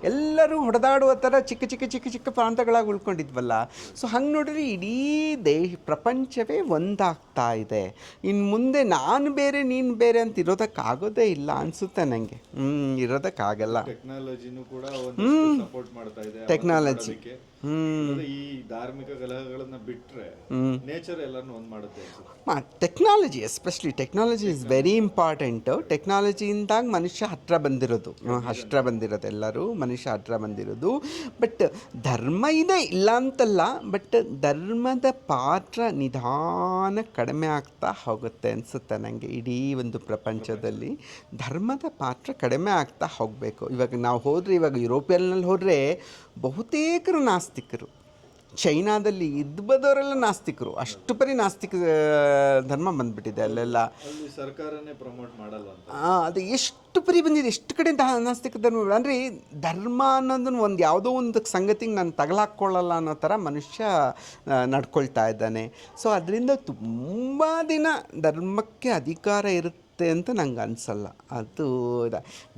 ಎಲ್ಲರೂ ಹೊಡೆದಾಡುವ ಥರ ಚಿಕ್ಕ ಪ್ರಾಂತಗಳಾಗಿ ಉಳ್ಕೊಂಡಿದ್ವಲ್ಲ. ಸೊ ಹಂಗೆ ನೋಡಿದ್ರೆ ಇಡೀ ಪ್ರಪಂಚವೇ ಒಂದಾಗ್ತಾ ಇದೆ. ಇನ್ನು ಮುಂದೆ ನಾನು ಬೇರೆ ನೀನು ಬೇರೆ ಅಂತ ಇರೋದಕ್ಕಾಗೋದೇ ಇಲ್ಲ ಅನಿಸುತ್ತೆ ನನಗೆ. ಇರೋದಕ್ಕಾಗಲ್ಲ. ಟೆಕ್ನಾಲಜಿನೂ ಕೂಡ ಸಪೋರ್ಟ್ ಮಾಡ್ತಾ ಇದೆ. ಟೆಕ್ನಾಲಜಿ ಈ ಧಾರ್ಮಿಕ ಕಲಹಗಳನ್ನ ಬಿಟ್ರೆ ನೇಚರ್ ಎಲ್ಲಾನು ಒಂದ್ ಮಾಡುತ್ತೆ. Technology, especially technology is very important. ಟೆಕ್ನಾಲಜಿಯಿಂದಾಗಿ ಮನುಷ್ಯ ಹತ್ರ ಬಂದಿರೋದು, ಎಲ್ಲರೂ ಮನುಷ್ಯ ಹತ್ರ ಬಂದಿರೋದು. ಬಟ್ ಧರ್ಮ ಇದೆ, ಇಲ್ಲ ಅಂತಲ್ಲ, ಬಟ್ ಧರ್ಮದ ಪಾತ್ರ ನಿಧಾನ ಕಡಿಮೆ ಆಗ್ತಾ ಹೋಗುತ್ತೆ ಅನಿಸುತ್ತೆ ನನಗೆ. ಇಡೀ ಒಂದು ಪ್ರಪಂಚದಲ್ಲಿ ಧರ್ಮದ ಪಾತ್ರ ಕಡಿಮೆ ಆಗ್ತಾ ಹೋಗಬೇಕು. ಇವಾಗ ನಾವು ಹೋದರೆ, ಇವಾಗ ಯುರೋಪಿಯನ್ನಲ್ಲಿ ಹೋದರೆ ಬಹುತೇಕರು ನಾಸ್ತಿಕರು, ಚೈನಾದಲ್ಲಿ ಬದವರೆಲ್ಲ ನಾಸ್ತಿಕರು, ಅಷ್ಟು ಪರಿ ನಾಸ್ತಿಕ ಧರ್ಮ ಬಂದ್ಬಿಟ್ಟಿದೆ ಅಲ್ಲೆಲ್ಲ. ಸರ್ಕಾರನೇ ಪ್ರಮೋಟ್ ಮಾಡಲ್ಲ ಅಂತ. ಅದು ಎಷ್ಟು ಪರಿ ಬಂದಿದೆ, ಎಷ್ಟು ಕಡೆ ನಾಸ್ತಿಕ ಧರ್ಮ. ಅಂದರೆ ಧರ್ಮ ಅನ್ನೋದನ್ನು ಒಂದು ಯಾವುದೋ ಒಂದು ಸಂಗತಿಗೆ ನಾನು ತಗಲಾಕ್ಕೊಳ್ಳಲ್ಲ ಅನ್ನೋ ಥರ ಮನುಷ್ಯ ನಡ್ಕೊಳ್ತಾ ಇದ್ದಾನೆ. ಸೊ ಅದರಿಂದ ತುಂಬ ದಿನ ಧರ್ಮಕ್ಕೆ ಅಧಿಕಾರ ಇರುತ್ತೆ ಅಂತ ನಂಗೆ ಅನಿಸಲ್ಲ. ಅದು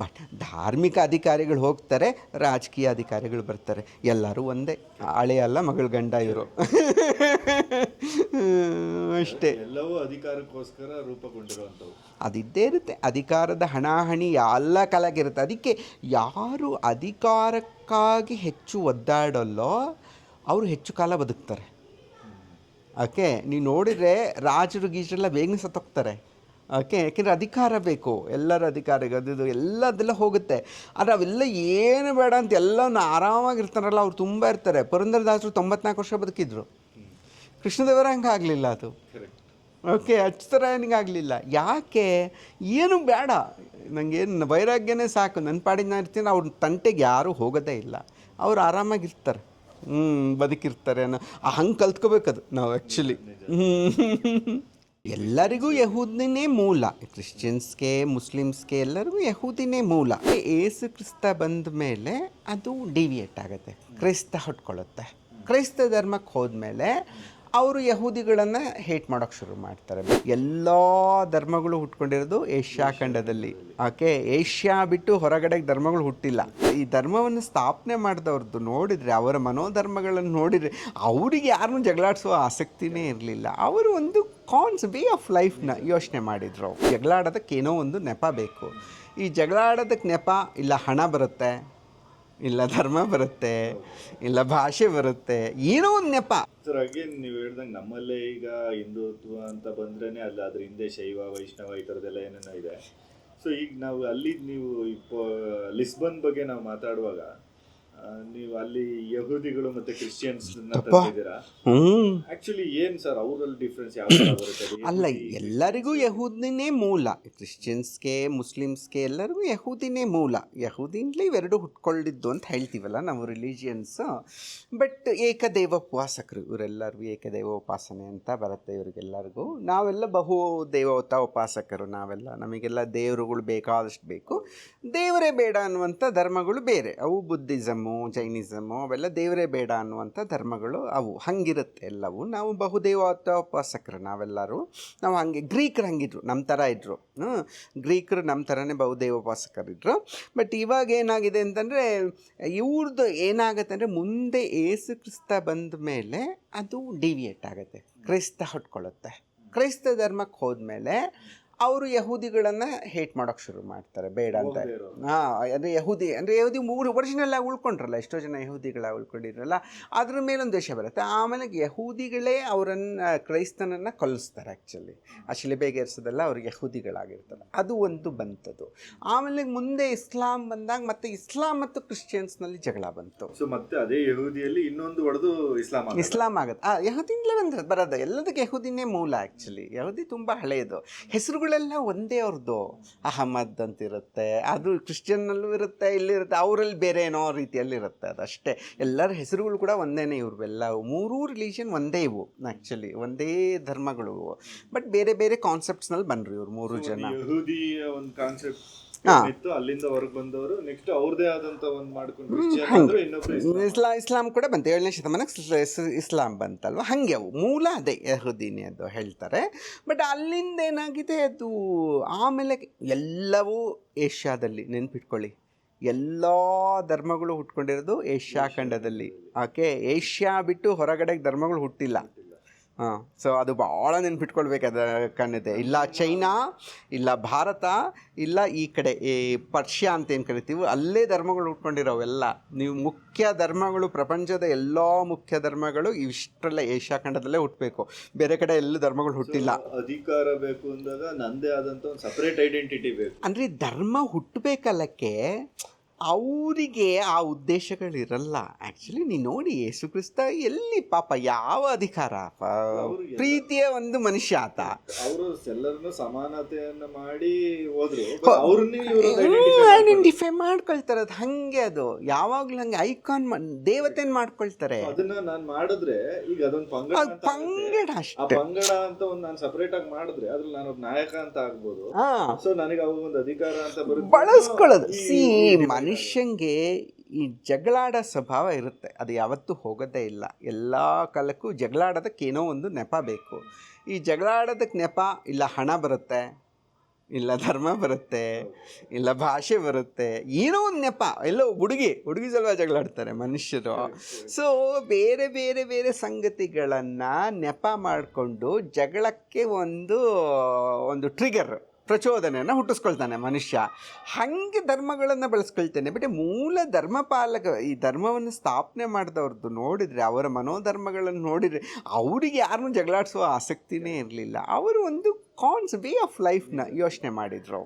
ಬಟ್ ಧಾರ್ಮಿಕ ಅಧಿಕಾರಿಗಳು ಹೋಗ್ತಾರೆ, ರಾಜಕೀಯ ಅಧಿಕಾರಿಗಳು ಬರ್ತಾರೆ, ಎಲ್ಲರೂ ಒಂದೇ, ಹಳೆ ಅಲ್ಲ ಮಗಳ ಗಂಡ ಇವರು ಅಷ್ಟೇ. ಎಲ್ಲವೂ ಅಧಿಕಾರಕ್ಕೋಸ್ಕರ ರೂಪುಗೊಂಡಿರುವಂಥವು. ಅದಿದ್ದೇ ಇರುತ್ತೆ, ಅಧಿಕಾರದ ಹಣಾಹಣಿ ಎಲ್ಲ ಕಾಲಾಗಿರುತ್ತೆ. ಅದಕ್ಕೆ ಯಾರು ಅಧಿಕಾರಕ್ಕಾಗಿ ಹೆಚ್ಚು ಒದ್ದಾಡಲ್ಲೋ ಅವರು ಹೆಚ್ಚು ಕಾಲ ಬದುಕ್ತಾರೆ. ಓಕೆ, ನೀವು ನೋಡಿದರೆ ರಾಜರು ಗೀಜರೆಲ್ಲ ಬೇಗನೆ ಸತ್ತೋಗ್ತಾರೆ. ಓಕೆ, ಯಾಕೆಂದರೆ ಅಧಿಕಾರ ಬೇಕು, ಎಲ್ಲರ ಅಧಿಕಾರ ಅದು ಎಲ್ಲದೆಲ್ಲ ಹೋಗುತ್ತೆ. ಆದರೆ ಅವೆಲ್ಲ ಏನು ಬೇಡ ಅಂತ ಎಲ್ಲವನ್ನು ಆರಾಮಾಗಿರ್ತಾರಲ್ಲ, ಅವ್ರು ತುಂಬ ಇರ್ತಾರೆ. ಪುರಂದರದಾಸರು 94 ವರ್ಷ ಬದುಕಿದ್ರು. ಕೃಷ್ಣದೇವರ ಹಂಗೆ ಆಗಲಿಲ್ಲ ಅದು. ಓಕೆ, ಅಚ್ಚುತರಾಯನಿಗಾಗಲಿಲ್ಲ. ಯಾಕೆ? ಏನು ಬೇಡ, ನನಗೇನು ವೈರಾಗ್ಯನೇ ಸಾಕು, ನನ್ನ ಪಾಡಿಗೆ ನಾನು ಇರ್ತೀನಿ. ಅವ್ರ ತಂಟೆಗೆ ಯಾರೂ ಹೋಗೋದೇ ಇಲ್ಲ, ಅವ್ರು ಆರಾಮಾಗಿರ್ತಾರೆ, ಬದುಕಿರ್ತಾರೆ ಅನ್ನೋ ಹಂಗೆ ಕಲ್ತ್ಕೋಬೇಕದು ನಾವು ಆ್ಯಕ್ಚುಲಿ. ಎಲ್ಲರಿಗೂ ಯಹೂದಿನೇ ಮೂಲ, ಕ್ರಿಶ್ಚಿಯನ್ಸ್ಗೆ, ಮುಸ್ಲಿಮ್ಸ್ಗೆ ಎಲ್ಲರಿಗೂ ಯಹೂದಿನೇ ಮೂಲ. ಏಸು ಕ್ರಿಸ್ತ ಬಂದ ಮೇಲೆ ಅದು ಡಿವಿಯೇಟ್ ಆಗುತ್ತೆ, ಕ್ರೈಸ್ತ ಹೊಟ್ಕೊಳ್ಳುತ್ತೆ. ಕ್ರೈಸ್ತ ಧರ್ಮಕ್ಕೆ ಹೋದ್ಮೇಲೆ ಅವರು ಯಹೂದಿಗಳನ್ನು ಹೇಟ್ ಮಾಡೋಕ್ಕೆ ಶುರು ಮಾಡ್ತಾರೆ. ಎಲ್ಲ ಧರ್ಮಗಳು ಹುಟ್ಕೊಂಡಿರೋದು ಏಷ್ಯಾ ಖಂಡದಲ್ಲಿ. ಓಕೆ, ಏಷ್ಯಾ ಬಿಟ್ಟು ಹೊರಗಡೆ ಧರ್ಮಗಳು ಹುಟ್ಟಿಲ್ಲ. ಈ ಧರ್ಮವನ್ನು ಸ್ಥಾಪನೆ ಮಾಡಿದವ್ರದ್ದು ನೋಡಿದರೆ, ಅವರ ಮನೋಧರ್ಮಗಳನ್ನು ನೋಡಿದರೆ, ಅವರಿಗೆ ಯಾರನ್ನೂ ಜಗಳಾಡಿಸುವ ಆಸಕ್ತಿನೇ ಇರಲಿಲ್ಲ. ಅವರು ಒಂದು ವೇ ಆಫ್ ಲೈಫ್ನ ಯೋಚನೆ ಮಾಡಿದರು. ಜಗಳಾಡೋದಕ್ಕೆ ಏನೋ ಒಂದು ನೆಪ ಬೇಕು. ಈ ಜಗಳಾಡೋದಕ್ಕೆ ನೆಪ ಇಲ್ಲ ಹಣ ಬರುತ್ತೆ, ಇಲ್ಲ ಧರ್ಮ ಬರುತ್ತೆ, ಇಲ್ಲ ಭಾಷೆ ಬರುತ್ತೆ, ಏನೋ ಒಂದು ನೆಪ. ಸರ್, ಅಗೇನ್ ನೀವು ಹೇಳ್ದಂಗೆ ನಮ್ಮಲ್ಲೇ ಈಗ ಹಿಂದುತ್ವ ಅಂತ ಬಂದ್ರೇನೆ ಅಲ್ಲ, ಅದ್ರ ಹಿಂದೆ ಶೈವ, ವೈಷ್ಣವ ಈ ಥರದ್ದೆಲ್ಲ ಏನೇನೋ ಇದೆ. ಸೊ ಈಗ ನಾವು ಅಲ್ಲಿ, ನೀವು ಲಿಸ್ಬನ್ ಬಗ್ಗೆ ನಾವು ಮಾತಾಡುವಾಗ ನೀವು ಅಲ್ಲಿ ಯಹೂದಿಗಳು ಮತ್ತೆ ಕ್ರಿಶ್ಚಿಯನ್ಸ್ ತಂದಿದ್ದೀರಾ. ಆಕ್ಚುಲಿ ಏನ್ ಸರ್ ಅವರಲ್ಲಿ ಡಿಫ್ರೆನ್ಸ್ ಯಾವ ತರ ಬರುತ್ತೆ? ಅಲ್ಲ, ಎಲ್ಲರಿಗೂ ಯಹೂದಿನೇ ಮೂಲ. ಕ್ರಿಶ್ಚಿಯನ್ಸ್ಗೆ, ಮುಸ್ಲಿಮ್ಸ್ಗೆ ಎಲ್ಲರಿಗೂ ಯಹೂದಿನೇ ಮೂಲ. ಯಹೂದಿನ್ಲೇ ಇವೆರಡು ಹುಟ್ಕೊಂಡಿದ್ದು ಅಂತ ಹೇಳ್ತೀವಲ್ಲ ನಾವು ರಿಲಿಜಿಯನ್ಸ್. ಬಟ್ ಏಕದೇವ ಉಪಾಸಕರು ಇವರೆಲ್ಲರಿಗೂ ಏಕದೇವ ಉಪಾಸನೆ ಅಂತ ಬರುತ್ತೆ ಇವರಿಗೆಲ್ಲರಿಗೂ. ನಾವೆಲ್ಲ ಬಹು ದೇವತಾ ಉಪಾಸಕರು, ನಾವೆಲ್ಲ ನಮಗೆಲ್ಲ ದೇವರುಗಳು ಬೇಕಾದಷ್ಟು ಬೇಕು, ದೇವರೇ ಬೇಡ ಅನ್ನುವಂಥ ಧರ್ಮಗಳು ಬೇರೆ. ಅವು ಬುದ್ಧಿಸಮ್ಮು, ಜೈನಿಸಮು ಅವೆಲ್ಲ ದೇವರೇ ಬೇಡ ಅನ್ನುವಂಥ ಧರ್ಮಗಳು ಅವು ಹಂಗಿರುತ್ತೆ ಎಲ್ಲವೂ. ನಾವು ಬಹುದೇವೋಪಾಸಕರು ನಾವೆಲ್ಲರೂ. ನಾವು ಹಾಗೆ ಗ್ರೀಕರು ಹಂಗಿದ್ರು, ನಮ್ಮ ಥರ ಇದ್ದರು. ಗ್ರೀಕರು ನಮ್ಮ ಥರನೇ ಬಹುದೇವೋಪಾಸಕರಿದ್ದರು. ಬಟ್ ಇವಾಗ ಏನಾಗಿದೆ ಅಂತಂದರೆ ಇವ್ರದ್ದು ಏನಾಗುತ್ತೆ ಅಂದರೆ ಮುಂದೆ ಏಸು ಕ್ರಿಸ್ತ ಬಂದ ಮೇಲೆ ಅದು ಡಿವಿಯೇಟ್ ಆಗುತ್ತೆ, ಕ್ರೈಸ್ತ ಹೊಟ್ಕೊಳ್ಳುತ್ತೆ. ಕ್ರೈಸ್ತ ಧರ್ಮಕ್ಕೆ ಹೋದ್ಮೇಲೆ ಅವರು ಯಹೂದಿಗಳನ್ನು ಹೇಟ್ ಮಾಡೋಕ್ಕೆ ಶುರು ಮಾಡ್ತಾರೆ, ಬೇಡ ಅಂತ. ಅಂದರೆ ಯಹೂದಿ ಒರಿಜಿನಲ್ ಆಗಿ ಉಳ್ಕೊಂಡ್ರಲ್ಲ, ಎಷ್ಟೋ ಜನ ಯಹೂದಿಗಳಾಗಿ ಉಳ್ಕೊಂಡಿರಲ್ಲ, ಅದ್ರ ಮೇಲೊಂದು ದ್ವೇಷ ಬರುತ್ತೆ. ಆಮೇಲೆ ಯಹೂದಿಗಳೇ ಅವರನ್ನು ಕ್ರೈಸ್ತನನ್ನು ಕೊಲ್ಲಿಸ್ತಾರೆ. ಆ್ಯಕ್ಚುಲಿ ಆ ಶಿಲೆಬೇಗೆ ಏರಿಸೋದೆಲ್ಲ ಅವ್ರಿಗೆ ಯಹೂದಿಗಳಾಗಿರ್ತಾರೆ, ಅದು ಒಂದು ಬಂತದ್ದು. ಆಮೇಲೆ ಮುಂದೆ ಇಸ್ಲಾಂ ಬಂದಾಗ ಮತ್ತೆ ಇಸ್ಲಾಂ ಮತ್ತು ಕ್ರಿಶ್ಚಿಯನ್ಸ್ನಲ್ಲಿ ಜಗಳ ಬಂತು. ಸೊ ಮತ್ತೆ ಅದೇ ಯಹೂದಿಯಲ್ಲಿ ಇನ್ನೊಂದು ಹೊಡೆದು ಇಸ್ಲಾಂ ಆಗುತ್ತೆ. ಯಹೂದಿಯಿಂದಲೇ ಬರೋದು, ಎಲ್ಲದಕ್ಕೆ ಯಹೂದಿನೇ ಮೂಲ. ಆ್ಯಕ್ಚುಲಿ ಯಹೂದಿ ತುಂಬ ಹಳೆಯದು. ಹೆಸರುಗಳೆಲ್ಲ ಒಂದೇ ಅವ್ರದ್ದು. ಅಹಮದ್ ಅಂತಿರುತ್ತೆ, ಅದು ಕ್ರಿಶ್ಚಿಯನ್ನಲ್ಲೂ ಇರುತ್ತೆ, ಇಲ್ಲಿರುತ್ತೆ, ಅವರಲ್ಲಿ ಬೇರೆ ಏನೋ ರೀತಿಯಲ್ಲಿರುತ್ತೆ, ಅದಷ್ಟೇ. ಎಲ್ಲರ ಹೆಸರುಗಳು ಕೂಡ ಒಂದೇನೇ. ಇವ್ರವೆಲ್ಲ ಮೂರೂ ರಿಲಿಷನ್ ಒಂದೇ, ಇವು ಆ್ಯಕ್ಚುಲಿ ಒಂದೇ ಧರ್ಮಗಳು. ಬಟ್ ಬೇರೆ ಬೇರೆ ಕಾನ್ಸೆಪ್ಟ್ಸ್ನಲ್ಲಿ ಬಂದರು ಇವ್ರು ಮೂರು ಜನ. ಯಹೂದಿಯ ಒಂದು ಕಾನ್ಸೆಪ್ಟ್ ಇತ್ತು, ಅಲ್ಲಿಂದ ಹೊರಗೆ ಬಂದವರು ನೆಕ್ಸ್ಟ್ ಅವ್ರದೇ ಆದಂತ ಒಂದು ಮಾಡ್ಕೊಂಡು ಇಸ್ಲಾಂ ಕೂಡ ಬಂತು. 7ನೇ ಶತಮಾನಕ್ಕೆ ಇಸ್ಲಾಂ ಬಂತಲ್ವ, ಹಾಗೆ ಅವು ಮೂಲ ಅದೇ ಯಹೂದಿನೇ ಅದು ಹೇಳ್ತಾರೆ. ಬಟ್ ಅಲ್ಲಿಂದ ಏನಾಗಿದೆ ಅದು ಆಮೇಲೆ ಎಲ್ಲವೂ ಏಷ್ಯಾದಲ್ಲಿ, ನೆನ್ಪಿಟ್ಕೊಳ್ಳಿ, ಎಲ್ಲ ಧರ್ಮಗಳು ಹುಟ್ಕೊಂಡಿರೋದು ಏಷ್ಯಾ ಖಂಡದಲ್ಲಿ. ಓಕೆ, ಏಷ್ಯಾ ಬಿಟ್ಟು ಹೊರಗಡೆಗೆ ಧರ್ಮಗಳು ಹುಟ್ಟಿಲ್ಲ. ಸೊ ಅದು ಭಾಳ ನೆನ್ಪಿಟ್ಕೊಳ್ಬೇಕಾದ ಕಣ್ಣಿದೆ. ಇಲ್ಲ ಚೈನಾ, ಇಲ್ಲ ಭಾರತ, ಇಲ್ಲ ಈ ಕಡೆ ಈ ಪರ್ಷಿಯಾ ಅಂತ ಏನು ಕರಿತೀವಿ, ಅಲ್ಲೇ ಧರ್ಮಗಳು ಹುಟ್ಕೊಂಡಿರೋವೆಲ್ಲ. ನೀವು ಮುಖ್ಯ ಧರ್ಮಗಳು, ಪ್ರಪಂಚದ ಎಲ್ಲ ಮುಖ್ಯ ಧರ್ಮಗಳು ಇಷ್ಟರಲ್ಲೇ ಏಷ್ಯಾ ಖಂಡದಲ್ಲೇ ಹುಟ್ಟಬೇಕು, ಬೇರೆ ಕಡೆ ಎಲ್ಲೂ ಧರ್ಮಗಳು ಹುಟ್ಟಿಲ್ಲ. ಅಧಿಕಾರ ಬೇಕು ಅಂದಾಗ ನಂದೇ ಆದಂಥ ಒಂದು ಸಪ್ರೇಟ್ ಐಡೆಂಟಿಟಿ ಬೇಕು. ಅಂದರೆ ಧರ್ಮ ಹುಟ್ಟಬೇಕಲ್ಲಕ್ಕೆ ಅವರಿಗೆ ಆ ಉದ್ದೇಶಗಳಿರಲ್ಲ. ಆ್ಯಕ್ಚುಲಿ ನೀವು ನೋಡಿ, ಯೇಸು ಕ್ರಿಸ್ತ ಎಲ್ಲಿ ಪಾಪ ಯಾವ ಅಧಿಕಾರ, ಪ್ರೀತಿಯ ಒಂದು ಮನುಷ್ಯ ಆತ. ಅವರು ಎಲ್ಲರನ್ನು ಸಮಾನತೆಯನ್ನು ಮಾಡಿ ಹೋದ್ರು, ಐಡೆಂಟಿಫೈ ಮಾಡ್ಕೊಳ್ತಾರೆ. ಅದು ಹಾಗೆ, ಅದು ಯಾವಾಗಲೂ ಹಂಗೆ ಐಕಾನ್ ದೇವತೆಯನ್ನು ಮಾಡ್ಕೊಳ್ತಾರೆ. ಅದನ್ನ ನಾನು ಮಾಡಿದ್ರೆ ಈಗ ಅದೊಂದು ಪಂಗಡ ಅಷ್ಟೇ. ಪಂಗಡ ಅಂತ ಒಂದು ನಾನು ಸಪ್ರೇಟ್ ಆಗಿ ಮಾಡಿದ್ರೆ ಅದ್ರಲ್ಲಿ ನಾನು ನಾಯಕ ಅಂತ ಆಗ್ಬೋದು. ಸೊ ನನಗೆ ಅವಾಗ ಒಂದು ಅಧಿಕಾರ ಅಂತ ಬಳಸ್ಕೊಳ್ಳೋದು. ಮನುಷ್ಯಂಗೆ ಈ ಜಗಳಾಡೋ ಸ್ವಭಾವ ಇರುತ್ತೆ, ಅದು ಯಾವತ್ತೂ ಹೋಗೋದೇ ಇಲ್ಲ. ಎಲ್ಲ ಕಾಲಕ್ಕೂ ಜಗಳಾಡೋದಕ್ಕೆ ಏನೋ ಒಂದು ನೆಪ ಬೇಕು. ಈ ಜಗಳಾಡೋದಕ್ಕೆ ನೆಪ ಇಲ್ಲ ಹಣ ಬರುತ್ತೆ, ಇಲ್ಲ ಧರ್ಮ ಬರುತ್ತೆ, ಇಲ್ಲ ಭಾಷೆ ಬರುತ್ತೆ, ಏನೋ ಒಂದು ನೆಪ. ಎಲ್ಲೋ ಹುಡುಗಿ ಸಲುವಾಗಿ ಜಗಳಾಡ್ತಾರೆ ಮನುಷ್ಯರು. ಸೊ ಬೇರೆ ಬೇರೆ ಬೇರೆ ಸಂಗತಿಗಳನ್ನು ನೆಪ ಮಾಡಿಕೊಂಡು ಜಗಳಕ್ಕೆ ಒಂದು ಟ್ರಿಗರ್, ಪ್ರಚೋದನೆಯನ್ನು ಹುಟ್ಟಿಸ್ಕೊಳ್ತಾನೆ ಮನುಷ್ಯ. ಹಾಗೆ ಧರ್ಮಗಳನ್ನು ಬಳಸ್ಕೊಳ್ತಾನೆ. ಬಟ್ ಮೂಲ ಧರ್ಮಪಾಲಕ, ಈ ಧರ್ಮವನ್ನು ಸ್ಥಾಪನೆ ಮಾಡಿದವ್ರದ್ದು ನೋಡಿದರೆ, ಅವರ ಮನೋಧರ್ಮಗಳನ್ನು ನೋಡಿದರೆ ಅವರಿಗೆ ಯಾರನ್ನೂ ಜಗಳಾಡಿಸುವ ಆಸಕ್ತಿನೇ ಇರಲಿಲ್ಲ. ಅವರು ಒಂದು ವೇ ಆಫ್ ಲೈಫ್ನ ಯೋಚನೆ ಮಾಡಿದರು,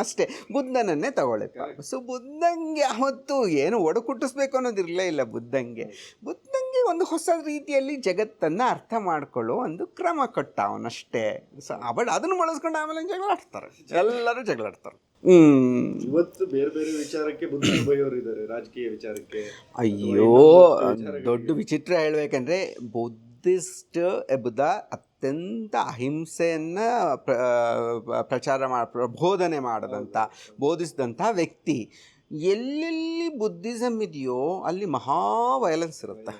ಅಷ್ಟೇ. ಬುದ್ಧನನ್ನೇ ತಗೊಳ್ಳಿಪ್ಪ. ಸೊ ಬುದ್ಧಂಗೆ ಅವತ್ತು ಏನು ಒಡಕುಟ್ಟಿಸ್ಬೇಕು ಅನ್ನೋದಿರಲೇ ಇಲ್ಲ. ಬುದ್ಧಂಗೆ ಒಂದು ಹೊಸ ರೀತಿಯಲ್ಲಿ ಜಗತ್ತನ್ನು ಅರ್ಥ ಮಾಡಿಕೊಳ್ಳೋ ಒಂದು ಕ್ರಮ ಕೊಟ್ಟ ಅವನಷ್ಟೇ. ಸೊ ಅದನ್ನು ಬಳಸ್ಕೊಂಡು ಆಮೇಲೆ ಜಗಳಾಡ್ತಾರೆ, ಎಲ್ಲರೂ ಜಗಳಾಡ್ತಾರೆ. ಇವತ್ತು ಬೇರೆ ಬೇರೆ ವಿಚಾರಕ್ಕೆ ಬುದ್ಧ ಬೈಯೋರು ಇದ್ದಾರೆ, ರಾಜಕೀಯ ವಿಚಾರಕ್ಕೆ. ಅಯ್ಯೋ, ದೊಡ್ಡ ವಿಚಿತ್ರ ಹೇಳ್ಬೇಕಂದ್ರೆ ಬುದ್ಧ ಅತ್ಯಂತ ಅಹಿಂಸೆಯನ್ನು ಪ್ರಬೋಧನೆ ಬೋಧಿಸಿದಂಥ ವ್ಯಕ್ತಿ. ಎಲ್ಲೆಲ್ಲಿ ಬುದ್ಧಿಸಮ್ ಇದೆಯೋ ಅಲ್ಲಿ ಮಹಾ ವೈಲೆನ್ಸ್ ಇರುತ್ತೆ.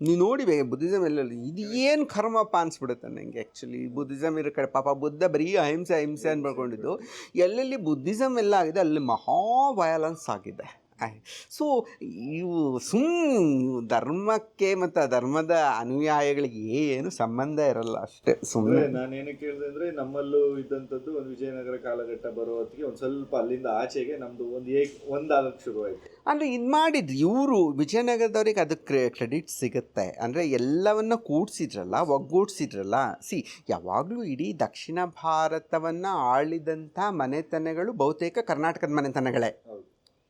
ನೀವು ನೋಡಿ ಬುದ್ಧಿಸಮ್ ಎಲ್ಲೆಲ್ಲಿ ಇದು ಏನು ಕರ್ಮಪ್ಪ ಅನಿಸ್ಬಿಡುತ್ತೆ ನನಗೆ. ಆ್ಯಕ್ಚುಲಿ ಬುದ್ಧಿಸಮ್ ಇರೋ ಕಡೆ ಪಾಪ ಬುದ್ಧ ಬರೀ ಅಹಿಂಸೆ ಅಂತ ಬರ್ಕೊಂಡಿದ್ದು, ಎಲ್ಲೆಲ್ಲಿ ಬುದ್ಧಿಸಮ್ ಎಲ್ಲ ಆಗಿದೆ ಅಲ್ಲಿ ಮಹಾ ವೈಲೆನ್ಸ್ ಆಗಿದೆ. ಸೊ ಇವು ಧರ್ಮಕ್ಕೆ ಮತ್ತು ಆ ಧರ್ಮದ ಅನುಯಾಯಿಗಳಿಗೆ ಏನು ಸಂಬಂಧ ಇರಲ್ಲ, ಅಷ್ಟೇ. ಸುಮ್ಮನೆ ನಾನೇನು ಕೇಳಿದೆ ಅಂದರೆ, ನಮ್ಮಲ್ಲೂ ಇದ್ದಂಥದ್ದು ಒಂದು ವಿಜಯನಗರ ಕಾಲಘಟ್ಟ ಬರೋ ಹೊತ್ತಿಗೆ ಒಂದು ಸ್ವಲ್ಪ ಅಲ್ಲಿಂದ ಆಚೆಗೆ ನಮ್ಮದು ಒಂದಾಗಕ್ಕೆ ಶುರುವಾಯಿತು. ಅಂದರೆ ಇದು ಮಾಡಿದ್ರು ಇವರು ವಿಜಯನಗರದವ್ರಿಗೆ ಅದಕ್ಕೆ ಕ್ರೆಡಿಟ್ ಸಿಗುತ್ತೆ. ಅಂದರೆ ಎಲ್ಲವನ್ನು ಒಗ್ಗೂಡಿಸಿದ್ರಲ್ಲ. ಯಾವಾಗಲೂ ಇಡೀ ದಕ್ಷಿಣ ಭಾರತವನ್ನು ಆಳಿದಂಥ ಮನೆತನಗಳು ಬಹುತೇಕ ಕರ್ನಾಟಕದ ಮನೆತನಗಳೇ.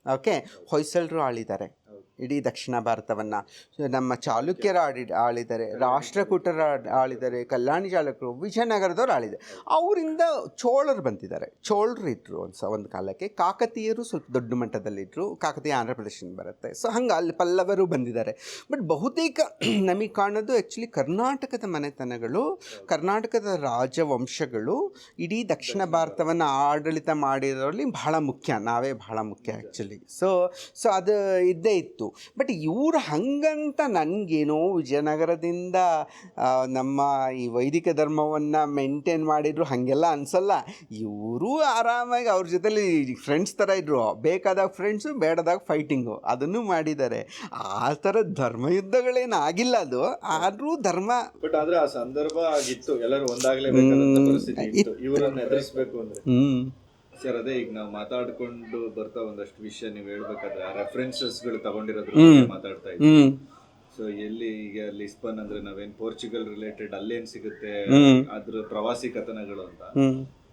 ಓಕೆ, ಹೊಯ್ಸಳರು ಆಳಿದ್ದಾರೆ ಇಡೀ ದಕ್ಷಿಣ ಭಾರತವನ್ನು. ನಮ್ಮ ಚಾಲುಕ್ಯರ ಆಳಿದ್ದಾರೆ, ರಾಷ್ಟ್ರಕೂಟರ ಆಳಿದ್ದಾರೆ, ಕಲ್ಯಾಣಿ ಚಾಲುಕ್ಯರು, ವಿಜಯನಗರದವ್ರು ಆಳಿದ್ದಾರೆ. ಅವರಿಂದ ಚೋಳರು ಬಂದಿದ್ದಾರೆ, ಚೋಳರು ಇದ್ದರು ಒಂದು ಕಾಲಕ್ಕೆ. ಕಾಕತೀಯರು ಸ್ವಲ್ಪ ದೊಡ್ಡ ಮಟ್ಟದಲ್ಲಿದ್ದರು, ಕಾಕತೀಯ ಆಂಧ್ರ ಪ್ರದೇಶದಿಂದ ಬರುತ್ತೆ. ಸೊ ಹಂಗೆ ಅಲ್ಲಿ ಪಲ್ಲವರು ಬಂದಿದ್ದಾರೆ. ಬಟ್ ಬಹುತೇಕ ನಮಗೆ ಕಾಣೋದು ಆ್ಯಕ್ಚುಲಿ ಕರ್ನಾಟಕದ ಮನೆತನಗಳು, ಕರ್ನಾಟಕದ ರಾಜವಂಶಗಳು ಇಡೀ ದಕ್ಷಿಣ ಭಾರತವನ್ನು ಆಡಳಿತ ಮಾಡಿರೋರಲ್ಲಿ ಬಹಳ ಮುಖ್ಯ, ನಾವೇ ಬಹಳ ಮುಖ್ಯ ಆ್ಯಕ್ಚುಲಿ. ಸೊ ಅದು ಇದ್ದೇ ಇತ್ತು. ಬಟ್ ಇವರು ಹಂಗಂತ ನನಗೇನೋ ವಿಜಯನಗರದಿಂದ ನಮ್ಮ ಈ ವೈದಿಕ ಧರ್ಮವನ್ನು ಮೇಂಟೈನ್ ಮಾಡಿದ್ರು ಹಾಗೆಲ್ಲ ಅನಿಸಲ್ಲ. ಇವರು ಆರಾಮಾಗಿ ಅವ್ರ ಜೊತೆಲಿ ಫ್ರೆಂಡ್ಸ್ ಥರ ಇದ್ದರು, ಬೇಕಾದಾಗ ಫ್ರೆಂಡ್ಸು, ಬೇಡದಾಗ ಫೈಟಿಂಗು, ಅದನ್ನು ಮಾಡಿದ್ದಾರೆ. ಆ ಥರ ಧರ್ಮಯುದ್ಧಗಳೇನು ಆಗಿಲ್ಲ, ಅದು ಆದರೂ ಧರ್ಮ. ಬಟ್ ಆದ್ರೆ ಆ ಸಂದರ್ಭ ಆಗಿತ್ತು, ಎಲ್ಲರೂ ಒಂದಾಗಲೇಬೇಕಾದಂತ ಪರಿಸ್ಥಿತಿ ಇತ್ತು ಇವರನ್ನ ಎದುರಿಸಬೇಕು ಅಂದ್ರೆ. ಸರ್ ಅದೇ ಈಗ ನಾವು ಮಾತಾಡ್ಕೊಂಡು ಬರ್ತಾ ಒಂದಷ್ಟು ವಿಷಯ ನೀವು ಹೇಳ್ಬೇಕಾದ್ರೆ ರೆಫರೆನ್ಸಸ್ಗಳು ತಗೊಂಡಿರೋದ್ರ ಬಗ್ಗೆ ಮಾತಾಡ್ತಾ ಇದ್ವಿ. ಸೊ ಎಲ್ಲಿ ಈಗ ಲಿಸ್ಬನ್ ಅಂದ್ರೆ ನಾವೇನ್ ಪೋರ್ಚುಗಲ್ ರಿಲೇಟೆಡ್ ಅಲ್ಲೇನ್ ಸಿಗುತ್ತೆ, ಅದ್ರ ಪ್ರವಾಸಿ ಕಥನಗಳು ಅಂತ,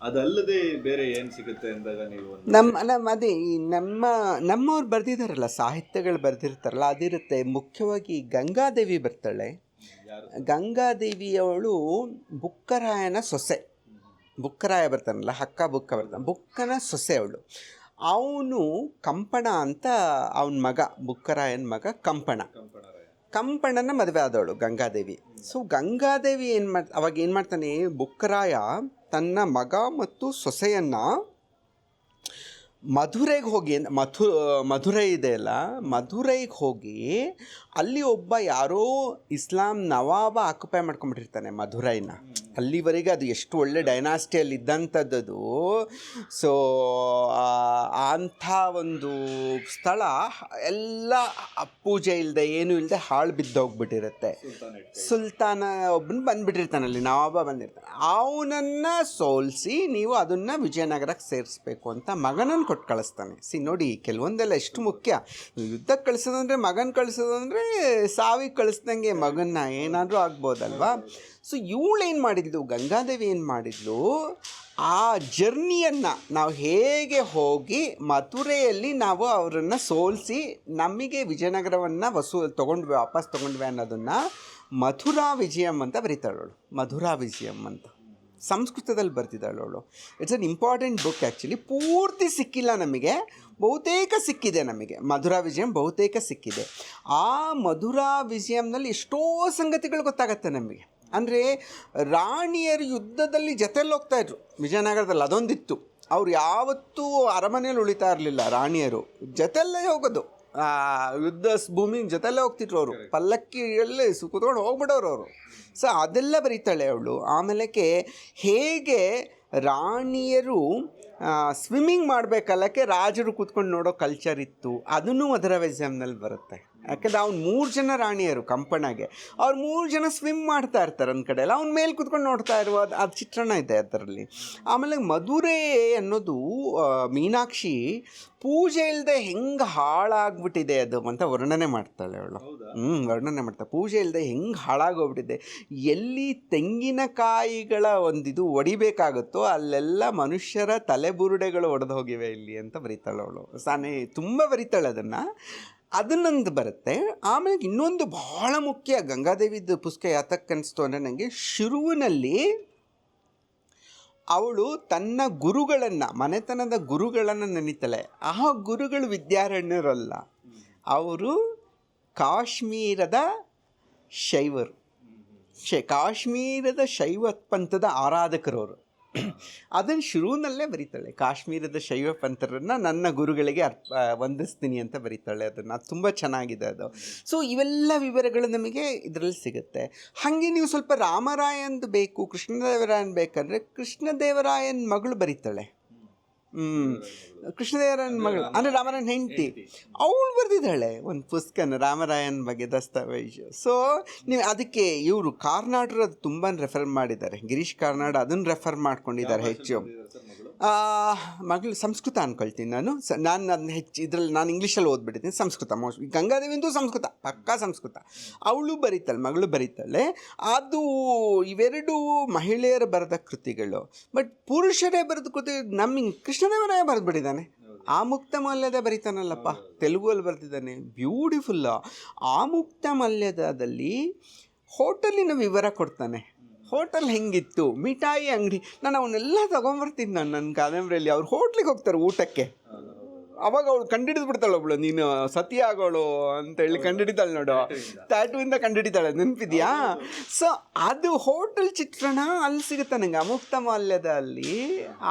ಅದಲ್ಲದೆ ಬೇರೆ ಏನ್ ಸಿಗುತ್ತೆ ಅಂದಾಗ ನೀವು ಅದೇ ನಮ್ಮವ್ರು ಬರ್ದಿದ್ದಾರಲ್ಲ, ಸಾಹಿತ್ಯಗಳು ಬರ್ದಿರ್ತಾರಲ್ಲ, ಅದಿರುತ್ತೆ. ಮುಖ್ಯವಾಗಿ ಗಂಗಾದೇವಿ ಬರ್ತಾಳೆ. ಗಂಗಾದೇವಿಯವಳು ಬುಕ್ಕರಾಯನ ಸೊಸೆ. ಬುಕ್ಕರಾಯ ಬರ್ತಾನಲ್ಲ, ಹಕ್ಕ ಬುಕ್ಕ ಬರ್ತಾನೆ, ಬುಕ್ಕನ ಸೊಸೆ ಅವಳು. ಅವನು ಕಂಪಣ ಅಂತ ಅವನ ಮಗ, ಬುಕ್ಕರಾಯನ ಮಗ ಕಂಪಣನ ಮದುವೆ ಆದವಳು ಗಂಗಾದೇವಿ. ಸೊ ಗಂಗಾದೇವಿ ಅವಾಗ ಏನು ಮಾಡ್ತಾನೆ, ಬುಕ್ಕರಾಯ ತನ್ನ ಮಗ ಮತ್ತು ಸೊಸೆಯನ್ನು ಮಧುರೈಗೆ ಹೋಗಿ, ಮಧುರೈ ಇದೆಯಲ್ಲ, ಮಧುರೈಗೆ ಹೋಗಿ ಅಲ್ಲಿ ಒಬ್ಬ ಯಾರೋ ಇಸ್ಲಾಂ ನವಾಬ ಆಕ್ಯುಪೈ ಮಾಡ್ಕೊಂಡ್ಬಿಟ್ಟಿರ್ತಾನೆ ಮಧುರೈನ. ಅಲ್ಲಿವರೆಗೆ ಅದು ಎಷ್ಟು ಒಳ್ಳೆ ಡೈನಾಸ್ಟಿಯಲ್ಲಿ ಇದ್ದಂಥದ್ದು. ಸೊ ಅಂಥ ಒಂದು ಸ್ಥಳ ಎಲ್ಲ ಪೂಜೆ ಇಲ್ಲದೆ ಏನೂ ಇಲ್ಲದೆ ಹಾಳು ಬಿದ್ದೋಗ್ಬಿಟ್ಟಿರುತ್ತೆ. ಸುಲ್ತಾನ ಒಬ್ಬನು ಬಂದುಬಿಟ್ಟಿರ್ತಾನಲ್ಲಿ, ನವಾಬ ಬಂದಿರ್ತಾನೆ. ಅವನನ್ನು ಸೋಲಿಸಿ ನೀವು ಅದನ್ನು ವಿಜಯನಗರಕ್ಕೆ ಸೇರಿಸ್ಬೇಕು ಅಂತ ಮಗನನ್ನು ಕೊಟ್ಟು ಕಳಿಸ್ತಾನೆ. ನೋಡಿ, ಕೆಲವೊಂದೆಲ್ಲ ಎಷ್ಟು ಮುಖ್ಯ. ಯುದ್ಧಕ್ಕೆ ಕಳಿಸೋದಂದರೆ, ಮಗನ ಕಳಿಸೋದಂದರೆ ಸಾವಿಗೆ ಕಳಿಸ್ದಂಗೆ ಮಗನ್ನ ಏನಾದರೂ ಆಗ್ಬೋದಲ್ವಾ. ಸೊ ಇವಳೇನು ಮಾಡಿದ್ಲು, ಗಂಗಾದೇವಿ ಏನು ಮಾಡಿದ್ಲು, ಆ ಜರ್ನಿಯನ್ನು ನಾವು ಹೇಗೆ ಹೋಗಿ ಮಥುರೆಯಲ್ಲಿ ನಾವು ಅವರನ್ನು ಸೋಲಿಸಿ ನಮಗೆ ವಿಜಯನಗರವನ್ನು ವಾಪಸ್ ತೊಗೊಂಡ್ವಿ ಅನ್ನೋದನ್ನು ಮಥುರಾ ವಿಜಯಂ ಅಂತ ಬರೀತಾಳವಳು. ಮಧುರಾ ವಿಜಯಂ ಅಂತ ಸಂಸ್ಕೃತದಲ್ಲಿ ಬರ್ತಿದ್ದಾಳು ಅವಳು. It's an important book actually. ಪೂರ್ತಿ ಸಿಕ್ಕಿಲ್ಲ ನಮಗೆ, ಬಹುತೇಕ ಸಿಕ್ಕಿದೆ ನಮಗೆ. ಮಧುರಾ ವಿಜಯಂ ಬಹುತೇಕ ಸಿಕ್ಕಿದೆ. ಆ ಮಧುರಾ ವಿಜಯಂನಲ್ಲಿ ಎಷ್ಟೋ ಸಂಗತಿಗಳು ಗೊತ್ತಾಗತ್ತೆ ನಮಗೆ. ಅಂದರೆ ರಾಣಿಯರು ಯುದ್ಧದಲ್ಲಿ ಜೊತೆಯಲ್ಲಿ ಹೋಗ್ತಾಯಿದ್ರು ವಿಜಯನಗರದಲ್ಲಿ, ಅದೊಂದಿತ್ತು. ಅವ್ರು ಯಾವತ್ತೂ ಅರಮನೆಯಲ್ಲಿ ಉಳಿತಾ ಇರಲಿಲ್ಲ, ರಾಣಿಯರು ಜೊತೆಯಲ್ಲೇ ಹೋಗೋದು. ಯುದ್ಧ ಭೂಮಿ ಜೊತೆಯಲ್ಲೇ ಹೋಗ್ತಿದ್ರು ಅವರು, ಪಲ್ಲಕ್ಕಿಯಲ್ಲಿ ಕೂತ್ಕೊಂಡು ಹೋಗ್ಬಿಡೋರು ಅವರು. ಸೊ ಅದೆಲ್ಲ ಬರೀತಾಳೆ ಅವಳು. ಆಮೇಲೆ ಹೇಗೆ ರಾಣಿಯರು ಸ್ವಿಮ್ಮಿಂಗ್ ಮಾಡಬೇಕಲ್ಲಕ್ಕೆ ರಾಜರು ಕೂತ್ಕೊಂಡು ನೋಡೋ ಕಲ್ಚರ್ ಇತ್ತು, ಅದನ್ನು ಮಧುರಾ ವಿಜಯಂನಲ್ಲಿ ಬರುತ್ತೆ. ಯಾಕಂದರೆ ಅವ್ನು 3 ಜನ ರಾಣಿಯರು ಕಂಪಣಗೆ, ಅವ್ರು 3 ಜನ ಸ್ವಿಮ್ ಮಾಡ್ತಾ ಇರ್ತಾರೆ ಒಂದು ಕಡೆ ಎಲ್ಲ, ಅವ್ನ ಮೇಲೆ ಕೂತ್ಕೊಂಡು ನೋಡ್ತಾ ಇರುವ ಅದು ಚಿತ್ರಣ ಇದೆ ಅದರಲ್ಲಿ. ಆಮೇಲೆ ಮಧುರೆ ಅನ್ನೋದು ಮೀನಾಕ್ಷಿ ಪೂಜೆ ಇಲ್ಲದೆ ಹೆಂಗೆ ಹಾಳಾಗ್ಬಿಟ್ಟಿದೆ ಅದು ಅಂತ ವರ್ಣನೆ ಮಾಡ್ತಾಳೆ ಅವಳು. ವರ್ಣನೆ ಮಾಡ್ತಾಳೆ ಪೂಜೆ ಇಲ್ಲದೆ ಹೆಂಗೆ ಹಾಳಾಗೋಗ್ಬಿಟ್ಟಿದೆ. ಎಲ್ಲಿ ತೆಂಗಿನಕಾಯಿಗಳ ಒಂದಿದು ಒಡಿಬೇಕಾಗುತ್ತೋ ಅಲ್ಲೆಲ್ಲ ಮನುಷ್ಯರ ತಲೆಬುರುಡೆಗಳು ಒಡೆದು ಹೋಗಿವೆ ಇಲ್ಲಿ ಅಂತ ಬರೀತಾಳೆ ಅವಳು. ತುಂಬ ಬರೀತಾಳೆ ಅದನ್ನೊಂದು ಬರುತ್ತೆ. ಆಮೇಲೆ ಇನ್ನೊಂದು ಬಹಳ ಮುಖ್ಯ, ಗಂಗಾದೇವಿದು ಪುಸ್ತಕ ಯಾತಕ್ಕೆ ಅನಿಸ್ತು ಅಂದರೆ ನನಗೆ, ಶುರುವಿನಲ್ಲಿ ಅವಳು ತನ್ನ ಗುರುಗಳನ್ನು, ಮನೆತನದ ಗುರುಗಳನ್ನು ನೆನೀತಾಳೆ. ಆ ಗುರುಗಳು ವಿದ್ಯಾರಣ್ಯರಲ್ಲ, ಅವರು ಕಾಶ್ಮೀರದ ಶೈವರು, ಕಾಶ್ಮೀರದ ಶೈವ ಪಂಥದ ಆರಾಧಕರವರು. ಅದನ್ನು ಶುರುವಿನಲ್ಲೇ ಬರೀತಾಳೆ. ಕಾಶ್ಮೀರದ ಶೈವ ಪಂಥರನ್ನು ನನ್ನ ಗುರುಗಳಿಗೆ ವಂದಿಸ್ತೀನಿ ಅಂತ ಬರೀತಾಳೆ. ಅದನ್ನು ಅದು ತುಂಬ ಚೆನ್ನಾಗಿದೆ ಅದು. ಸೊ ಇವೆಲ್ಲ ವಿವರಗಳು ನಮಗೆ ಇದರಲ್ಲಿ ಸಿಗುತ್ತೆ. ಹಾಗೆ ನೀವು ಸ್ವಲ್ಪ ರಾಮರಾಯಂದು ಬೇಕು, ಕೃಷ್ಣದೇವರಾಯನ್ ಬೇಕಂದರೆ ಕೃಷ್ಣದೇವರಾಯನ ಮಗಳು ಬರೀತಾಳೆ. ಕೃಷ್ಣದೇವರಾಯನ ಮಗಳು ಅಂದರೆ ರಾಮರಾಯನ ಹೆಂಡತಿ, ಅವಳು ಬರೆದಿದ್ದಾಳೆ ಒಂದು ಪುಸ್ತಕನ ರಾಮರಾಯನ ಬಗ್ಗೆ, ದಸ್ತಾವೇಜು. ಸೊ ನೀವು ಅದಕ್ಕೆ ಇವರು ಕಾರ್ನಾಡ್ರು ಅದು ತುಂಬ ರೆಫರ್ ಮಾಡಿದ್ದಾರೆ, ಗಿರೀಶ್ ಕಾರ್ನಾಡ್ ಅದನ್ನು ರೆಫರ್ ಮಾಡ್ಕೊಂಡಿದ್ದಾರೆ ಹೆಚ್ಚು. ಮಗಳು ಸಂಸ್ಕೃತ ಅಂದ್ಕೊಳ್ತೀನಿ ನಾನು ಅದನ್ನ ಹೆಚ್ಚು ಇದರಲ್ಲಿ ನಾನು ಇಂಗ್ಲೀಷಲ್ಲಿ ಓದ್ಬಿಟ್ಟಿದ್ದೀನಿ. ಸಂಸ್ಕೃತ ಮೋಸ್ಟ್ಲಿ, ಗಂಗಾದೇವಿಂದು ಸಂಸ್ಕೃತ, ಪಕ್ಕಾ ಸಂಸ್ಕೃತ. ಅವಳು ಬರೀತಾಳೆ, ಮಗಳು ಬರೀತಾಳೆ. ಅದು ಇವೆರಡು ಮಹಿಳೆಯರು ಬರೆದ ಕೃತಿಗಳು. ಬಟ್ ಪುರುಷರೇ ಬರೆದ ಕೃತಿ ನಮಗೆ ಕೃಷ್ಣದೇವರಾಯ ಬರೆದ್ಬಿಟ್ಟಿದ್ದಾನೆ. ಆಮುಕ್ತಮಾಲ್ಯದ ಬರೀತಾನಲ್ಲಪ್ಪ, ತೆಲುಗಲ್ಲಿ ಬರ್ತಿದ್ದಾನೆ, ಬ್ಯೂಟಿಫುಲ್ಲ. ಆಮುಕ್ತಮಾಲ್ಯದಲ್ಲಿ ಹೋಟೆಲಿನ ವಿವರ ಕೊಡ್ತಾನೆ. ಹೋಟೆಲ್ ಹೆಂಗಿತ್ತು, ಮಿಠಾಯಿ ಅಂಗಡಿ, ನಾನು ಅವನ್ನೆಲ್ಲ ತೊಗೊಂಬರ್ತೀನಿ. ನನ್ನ ಕಾದಂಬರಿಯಲ್ಲಿ ಅವ್ರು ಹೋಟ್ಲಿಗೆ ಹೋಗ್ತಾರೆ ಊಟಕ್ಕೆ. ಅವಾಗ ಅವಳು ಕಂಡುಹಿಡಿದು ಬಿಡ್ತಾಳೆ, ಒಬ್ಳು ನೀನು ಸತಿ ಆಗೋಳು ಅಂತೇಳಿ ಕಂಡುಹಿಡಿತಾಳೆ ನೋಡು, ಟ್ಯಾಟುವಿಂದ ಕಂಡುಹಿಡಿತಾಳೆ, ನೆನಪಿದ್ಯಾ? ಸೊ ಅದು ಹೋಟೆಲ್ ಚಿತ್ರಣ ಅಲ್ಲಿ ಸಿಗುತ್ತೆ ನನಗೆ. ಅಮುಕ್ತಮಾಲ್ಯದಲ್ಲಿ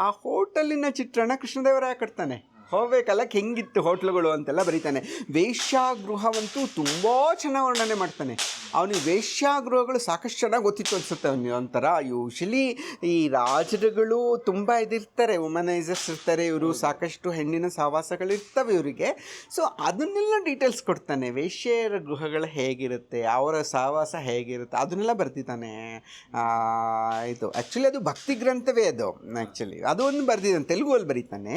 ಆ ಹೋಟೆಲಿನ ಚಿತ್ರಣ ಕೃಷ್ಣದೇವರಾಯ ಕಟ್ತಾನೆ. ಹೋಗ್ಬೇಕಲ್ಲ ಹೆಂಗಿತ್ತು ಹೋಟ್ಲುಗಳು ಅಂತೆಲ್ಲ ಬರೀತಾನೆ. ವೇಶ್ಯಾಗೃಹವಂತೂ ತುಂಬ ಚೆನ್ನಾಗಿ ವರ್ಣನೆ ಮಾಡ್ತಾನೆ. ಅವನಿಗೆ ವೇಶ್ಯಾಗೃಹಗಳು ಸಾಕಷ್ಟು ಚೆನ್ನಾಗಿ ಗೊತ್ತಿತ್ತು ಅನಿಸುತ್ತೆ ಅವನಿಗೆ. ಒಂಥರ ಯೂಶಲಿ ಈ ರಾಜರುಗಳು ತುಂಬ ಇದಿರ್ತಾರೆ, ವುಮನೈಸರ್ಸ್ ಇರ್ತಾರೆ, ಇವರು ಸಾಕಷ್ಟು ಹೆಣ್ಣಿನ ಸಹವಾಸಗಳಿರ್ತವೆ ಇವರಿಗೆ. ಸೊ ಅದನ್ನೆಲ್ಲ ಡೀಟೇಲ್ಸ್ ಕೊಡ್ತಾನೆ. ವೇಶ್ಯೆಯರ ಗೃಹಗಳು ಹೇಗಿರುತ್ತೆ, ಅವರ ಸಹವಾಸ ಹೇಗಿರುತ್ತೆ, ಅದನ್ನೆಲ್ಲ ಬರ್ತಿದ್ದಾನೆ. ಇದು ಆ್ಯಕ್ಚುಲಿ ಅದು ಭಕ್ತಿ ಗ್ರಂಥವೇ ಅದು. ಆ್ಯಕ್ಚುಲಿ ಅದು ಒಂದು ಬರ್ದಿದ್ದಾನೆ, ತೆಲುಗಲ್ಲಿ ಬರೀತಾನೆ.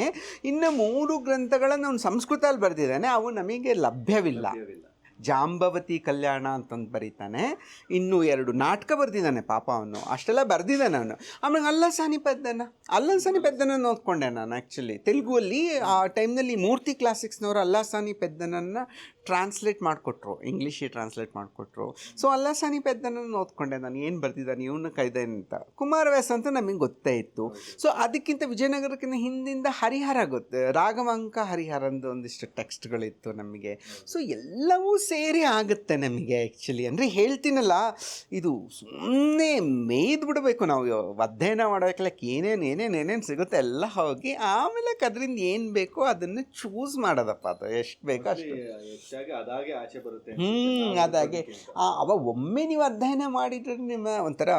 ಇನ್ನು 3 ಗ್ರಂಥಗಳನ್ನು ಅವನು ಸಂಸ್ಕೃತದಲ್ಲಿ ಬರೆದಿದ್ದಾನೆ, ಅವು ನಮಗೆ ಲಭ್ಯವಿಲ್ಲ. ಜಾಂಬವತಿ ಕಲ್ಯಾಣ ಅಂತಂದು ಬರೀತಾನೆ. ಇನ್ನೂ 2 ನಾಟಕ ಬರೆದಿದ್ದಾನೆ ಪಾಪ ಅವನು. ಅಷ್ಟೆಲ್ಲ ಬರೆದಿದ್ದಾನೆ ಅವನು. ಆಮೇಲೆ ಅಲ್ಲಸಾನಿ ಪೆದ್ದನ ಓದ್ಕೊಂಡೆ ನಾನು. ಆ್ಯಕ್ಚುಲಿ ತೆಲುಗುವಲ್ಲಿ ಆ ಟೈಮ್ನಲ್ಲಿ ಮೂರ್ತಿ ಕ್ಲಾಸಿಕ್ಸ್ನವರು ಅಲ್ಲಸಾನಿ ಪೆದ್ದನನ್ನು ಟ್ರಾನ್ಸ್ಲೇಟ್ ಮಾಡಿಕೊಟ್ರು, ಇಂಗ್ಲೀಷಿಗೆ ಟ್ರಾನ್ಸ್ಲೇಟ್ ಮಾಡಿಕೊಟ್ರು. ಸೊ ಅಲ್ಲಸಾನಿ ಪೆದ್ದನನ್ನು ಓದ್ಕೊಂಡೆ ನಾನು, ಏನು ಬರ್ತಿದ್ದಾನೆ ಇವನು ಕೈದೆ ಅಂತ. ಕುಮಾರವ್ಯಾಸ ಅಂತ ನಮಗೆ ಗೊತ್ತೇ ಇತ್ತು. ಸೊ ಅದಕ್ಕಿಂತ ವಿಜಯನಗರಕ್ಕಿಂತ ಹಿಂದಿಂದ ಹರಿಹರ ಗೊತ್ತು, ರಾಘವಾಂಕ ಹರಿಹರಂದು ಒಂದಿಷ್ಟು ಟೆಕ್ಸ್ಟ್ಗಳಿತ್ತು ನಮಗೆ. ಸೊ ಎಲ್ಲವೂ ಸೇರಿ ಆಗುತ್ತೆ ನಮಗೆ ಆ್ಯಕ್ಚುಲಿ. ಅಂದರೆ ಹೇಳ್ತೀನಲ್ಲ, ಇದು ಸುಮ್ಮನೆ ಮೇಯ್ದು ಬಿಡಬೇಕು ನಾವು. ಅಧ್ಯಯನ ಮಾಡಬೇಕಲ್ಲ, ಏನೇನು ಸಿಗುತ್ತೆ ಎಲ್ಲ ಹೋಗಿ ಆಮೇಲೆ ಅದರಿಂದ ಏನು ಬೇಕೋ ಅದನ್ನು ಚೂಸ್ ಮಾಡೋದಪ್ಪ. ಅದು ಎಷ್ಟು ಬೇಕೋ ಅಷ್ಟು ಅದಾಗೆ ಆಚೆ ಬರುತ್ತೆ. ಅದಾಗೆ ಅವ ಒಮ್ಮೆ ನೀವು ಅಧ್ಯಯನ ಮಾಡಿದ್ರೆ ನಿಮ್ಮ ಒಂಥರ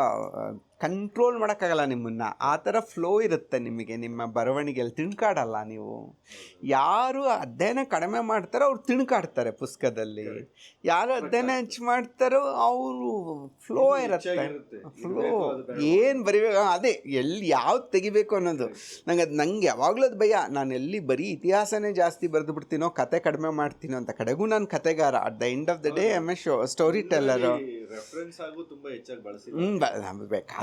ಕಂಟ್ರೋಲ್ ಮಾಡೋಕ್ಕಾಗಲ್ಲ ನಿಮ್ಮನ್ನು. ಆ ಥರ ಫ್ಲೋ ಇರುತ್ತೆ ನಿಮಗೆ, ನಿಮ್ಮ ಬರವಣಿಗೆಯಲ್ಲಿ ತಿಣ್ಕಾಡಲ್ಲ ನೀವು. ಯಾರು ಅಧ್ಯಯನ ಕಡಿಮೆ ಮಾಡ್ತಾರೋ ಅವ್ರು ತಿಣ್ಕಾಡ್ತಾರೆ ಪುಸ್ತಕದಲ್ಲಿ, ಯಾರು ಅಧ್ಯಯನ ಹೆಚ್ಚು ಮಾಡ್ತಾರೋ ಅವರು ಫ್ಲೋ ಇರುತ್ತೆ. ಫ್ಲೋ ಏನು ಬರಿಬೇಕು, ಅದೇ ಎಲ್ಲಿ ಯಾವ್ದು ತೆಗಿಬೇಕು ಅನ್ನೋದು. ನಂಗೆ ಯಾವಾಗಲೂ ಅದು ಭಯ. ನಾನು ಎಲ್ಲಿ ಬರೀ ಇತಿಹಾಸನೇ ಜಾಸ್ತಿ ಬರೆದು ಬಿಡ್ತೀನೋ, ಕತೆ ಕಡಿಮೆ ಮಾಡ್ತೀನೋ ಅಂತ. ಕಡೆಗೂ ನಾನು ಕತೆಗಾರ. At the end of the day I am a story teller.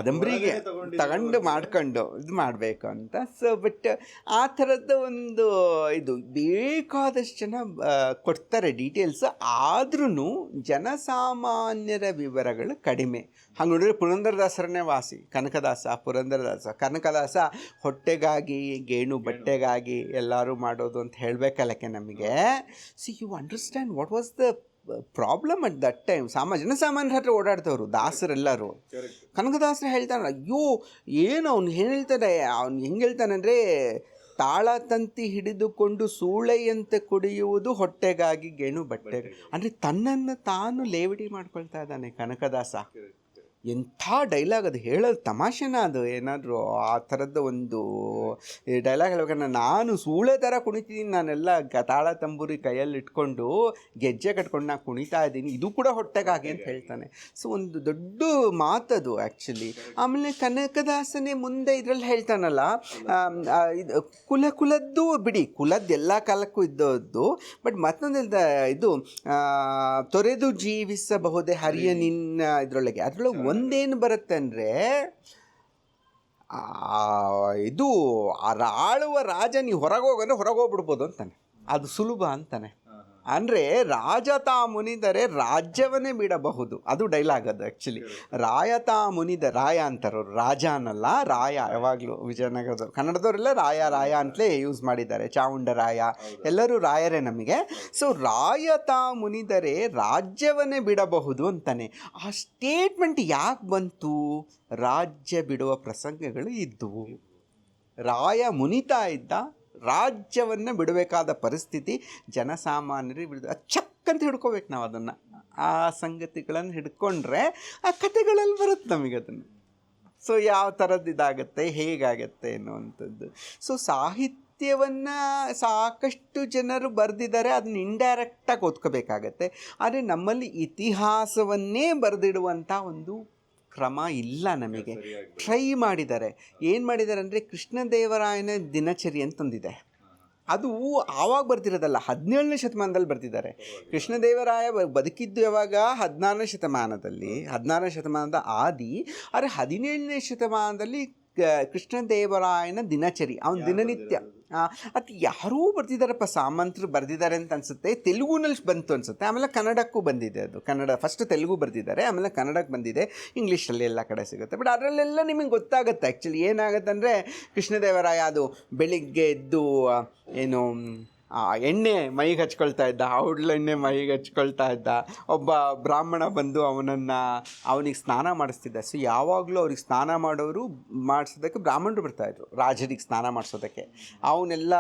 ಕಾದಂಬರಿಗೆ ತಗೊಂಡು ಮಾಡ್ಕೊಂಡು ಇದು ಮಾಡಬೇಕು ಅಂತ. ಸೊ ಬಟ್ ಆ ಥರದ ಒಂದು ಇದು ಬೇಕಾದಷ್ಟು ಜನ ಕೊಡ್ತಾರೆ ಡೀಟೇಲ್ಸ್. ಆದ್ರೂ ಜನಸಾಮಾನ್ಯರ ವಿವರಗಳು ಕಡಿಮೆ. ಹಂಗೆ ನೋಡಿದ್ರೆ ಪುರಂದರದಾಸರನ್ನೇ ವಾಸಿ, ಕನಕದಾಸ ಹೊಟ್ಟೆಗಾಗಿ, ಗೇಣು ಬಟ್ಟೆಗಾಗಿ ಎಲ್ಲರೂ ಮಾಡೋದು ಅಂತ ಹೇಳಬೇಕಲ್ಲಕ್ಕೆ ನಮಗೆ. See you understand what was the problem at that time. ಜನಸಾಮಾನ್ಯರ ಹತ್ರ ಓಡಾಡ್ತವ್ರು ದಾಸರೆಲ್ಲರೂ. ಕನಕದಾಸರು ಹೇಳ್ತಾನೆ, ಅಯ್ಯೋ ಏನು ಅವ್ನು ಏನು ಹೇಳ್ತಾನೆ, ಅವ್ನು ಹೆಂಗೆ ಹೇಳ್ತಾನೆ ಅಂದರೆ, ತಾಳ ತಂತಿ ಹಿಡಿದುಕೊಂಡು ಸೂಳೆಯಂತೆ ಕುಡಿಯುವುದು ಹೊಟ್ಟೆಗಾಗಿ ಗೇಣು ಬಟ್ಟೆಗೆ. ಅಂದರೆ ತನ್ನನ್ನು ತಾನು ಲೇವಡಿ ಮಾಡ್ಕೊಳ್ತಾ ಇದ್ದಾನೆ ಕನಕದಾಸ. ಎಂಥ ಡೈಲಾಗ್ ಅದು, ಹೇಳೋದು ತಮಾಷೆನ ಅದು ಏನಾದರೂ? ಆ ಥರದ್ದು ಒಂದು ಡೈಲಾಗ್ ಹೇಳ್ಬೇಕಂದ್ರೆ, ನಾನು ಸೂಳೆ ಥರ ಕುಣಿತಿದ್ದೀನಿ, ನಾನೆಲ್ಲ ತಾಳ ತಂಬೂರಿ ಕೈಯಲ್ಲಿ ಇಟ್ಕೊಂಡು ಗೆಜ್ಜೆ ಕಟ್ಕೊಂಡು ನಾನು ಕುಣಿತಾ ಇದ್ದೀನಿ, ಇದು ಕೂಡ ಹೊಟ್ಟೆಗಾಗಿ ಅಂತ ಹೇಳ್ತಾನೆ. ಸೊ ಒಂದು ದೊಡ್ಡ ಮಾತದು ಆ್ಯಕ್ಚುಲಿ. ಆಮೇಲೆ ಕನಕದಾಸನೇ ಮುಂದೆ ಇದರಲ್ಲಿ ಹೇಳ್ತಾನಲ್ಲ, ಇದು ಕುಲದ್ದು ಬಿಡಿ, ಕುಲದ್ದು ಎಲ್ಲ ಕಾಲಕ್ಕೂ ಇದ್ದದ್ದು. ಬಟ್ ಮತ್ತೊಂದು ಇದು ತೊರೆದು ಜೀವಿಸಬಹುದೇ ಹರಿಯ ನಿನ್ನ ಇದರೊಳಗೆ. ಅದರೊಳಗೆ ಒಂದೇನು ಬರುತ್ತೆ ಅಂದರೆ, ಇದು ಆಳುವ ರಾಜ ನೀವು ಹೊರಗೆ ಹೋಗಂದ್ರೆ ಹೊರಗೆ ಹೋಗ್ಬಿಡ್ಬೋದು ಅಂತಾನೆ. ಅದು ಸುಲಭ ಅಂತಾನೆ. ಅಂದರೆ ರಾಜ ತಾ ಮುನಿದರೆ ರಾಜ್ಯವನ್ನೇ ಬಿಡಬಹುದು. ಅದು ಡೈಲಾಗ್ ಅದು ಆ್ಯಕ್ಚುಲಿ. ರಾಯ ಅಂತಾರವ್ರು, ರಾಜ ಅನ್ನಲ್ಲ, ರಾಯ. ಯಾವಾಗಲೂ ವಿಜಯನಗರದವ್ರು, ಕನ್ನಡದವರೆಲ್ಲ ರಾಯ ಅಂತಲೇ ಯೂಸ್ ಮಾಡಿದ್ದಾರೆ. ಚಾವುಂಡರಾಯ ಎಲ್ಲರೂ ರಾಯರೇ ನಮಗೆ. ಸೊ ರಾಯ ತಾ ಮುನಿದರೆ ರಾಜ್ಯವನ್ನೇ ಬಿಡಬಹುದು ಅಂತಾನೆ. ಆ ಸ್ಟೇಟ್ಮೆಂಟ್ ಯಾಕೆ ಬಂತು? ರಾಜ್ಯ ಬಿಡುವ ಪ್ರಸಂಗಗಳು ಇದ್ದವು. ರಾಯ ಮುನಿತಾ ಇದ್ದ, ರಾಜ್ಯವನ್ನು ಬಿಡಬೇಕಾದ ಪರಿಸ್ಥಿತಿ ಜನಸಾಮಾನ್ಯರಿಗೆ ಬಿಡೋದು. ಚಕ್ಕಂತ ಹಿಡ್ಕೋಬೇಕು ನಾವು ಅದನ್ನು. ಆ ಸಂಗತಿಗಳನ್ನು ಹಿಡ್ಕೊಂಡ್ರೆ ಆ ಕಥೆಗಳಲ್ಲಿ ಬರುತ್ತೆ ನಮಗೆ ಅದನ್ನು. ಸೊ ಯಾವ ಥರದ್ದು ಇದಾಗುತ್ತೆ, ಹೇಗಾಗತ್ತೆ ಅನ್ನುವಂಥದ್ದು. ಸೊ ಸಾಹಿತ್ಯವನ್ನು ಸಾಕಷ್ಟು ಜನರು ಬರೆದಿದ್ದಾರೆ, ಅದನ್ನ ಇಂಡೈರೆಕ್ಟಾಗಿ ಓದ್ಕೋಬೇಕಾಗತ್ತೆ. ಆದರೆ ನಮ್ಮಲ್ಲಿ ಇತಿಹಾಸವನ್ನೇ ಬರೆದಿಡುವಂಥ ಒಂದು ಕ್ರಮ ಇಲ್ಲ ನಮಗೆ. ಟ್ರೈ ಮಾಡಿದ್ದಾರೆ. ಏನು ಮಾಡಿದ್ದಾರೆ ಅಂದರೆ, ಕೃಷ್ಣದೇವರಾಯನ ದಿನಚರಿ ಅಂತಂದಿದೆ. ಅದು ಆವಾಗ ಬರ್ತಿರೋದಲ್ಲ, 17ನೇ ಶತಮಾನದಲ್ಲಿ ಬರ್ತಿದ್ದಾರೆ. ಕೃಷ್ಣದೇವರಾಯ ಬದುಕಿದ್ದು ಯಾವಾಗ? 16ನೇ ಶತಮಾನದಲ್ಲಿ, 16ನೇ ಶತಮಾನದ ಆದಿ. ಆದರೆ 17ನೇ ಶತಮಾನದಲ್ಲಿ ಕೃಷ್ಣದೇವರಾಯನ ದಿನಚರಿ, ಅವನ ದಿನನಿತ್ಯ. ಅದು ಯಾರೂ ಬರ್ತಿದ್ದಾರಪ್ಪ, ಸಾಮಂತರು ಬರೆದಿದ್ದಾರೆ ಅಂತ ಅನಿಸುತ್ತೆ. ತೆಲುಗುನಲ್ಲಿ ಬಂತು ಅನಿಸುತ್ತೆ, ಆಮೇಲೆ ಕನ್ನಡಕ್ಕೂ ಬಂದಿದೆ. ಅದು ಕನ್ನಡ ಫಸ್ಟ್ ತೆಲುಗು ಬರೆದಿದ್ದಾರೆ, ಆಮೇಲೆ ಕನ್ನಡಕ್ಕೆ ಬಂದಿದೆ, ಇಂಗ್ಲೀಷಲ್ಲಿ ಎಲ್ಲ ಕಡೆ ಸಿಗುತ್ತೆ. ಬಟ್ ಅದರಲ್ಲೆಲ್ಲ ನಿಮಗೆ ಗೊತ್ತಾಗುತ್ತೆ ಆ್ಯಕ್ಚುಲಿ ಏನಾಗುತ್ತೆ ಅಂದರೆ, ಕೃಷ್ಣದೇವರಾಯ ಅದು ಬೆಳಿಗ್ಗೆ ಎದ್ದು ಏನು ಎಣ್ಣೆ ಮೈಗೆ ಹಚ್ಕೊಳ್ತಾ ಇದ್ದ, ಔಡ್ಲೆಣ್ಣೆ ಮೈಗೆ ಹಚ್ಕೊಳ್ತಾ ಇದ್ದ. ಒಬ್ಬ ಬ್ರಾಹ್ಮಣ ಬಂದು ಅವನಿಗೆ ಸ್ನಾನ ಮಾಡಿಸ್ತಿದ್ದ. ಸೊ ಯಾವಾಗಲೂ ಅವ್ರಿಗೆ ಸ್ನಾನ ಮಾಡಿಸೋದಕ್ಕೆ ಬ್ರಾಹ್ಮಣರು ಬರ್ತಾಯಿದ್ರು, ರಾಜರಿಗೆ ಸ್ನಾನ ಮಾಡಿಸೋದಕ್ಕೆ. ಅವನ್ನೆಲ್ಲ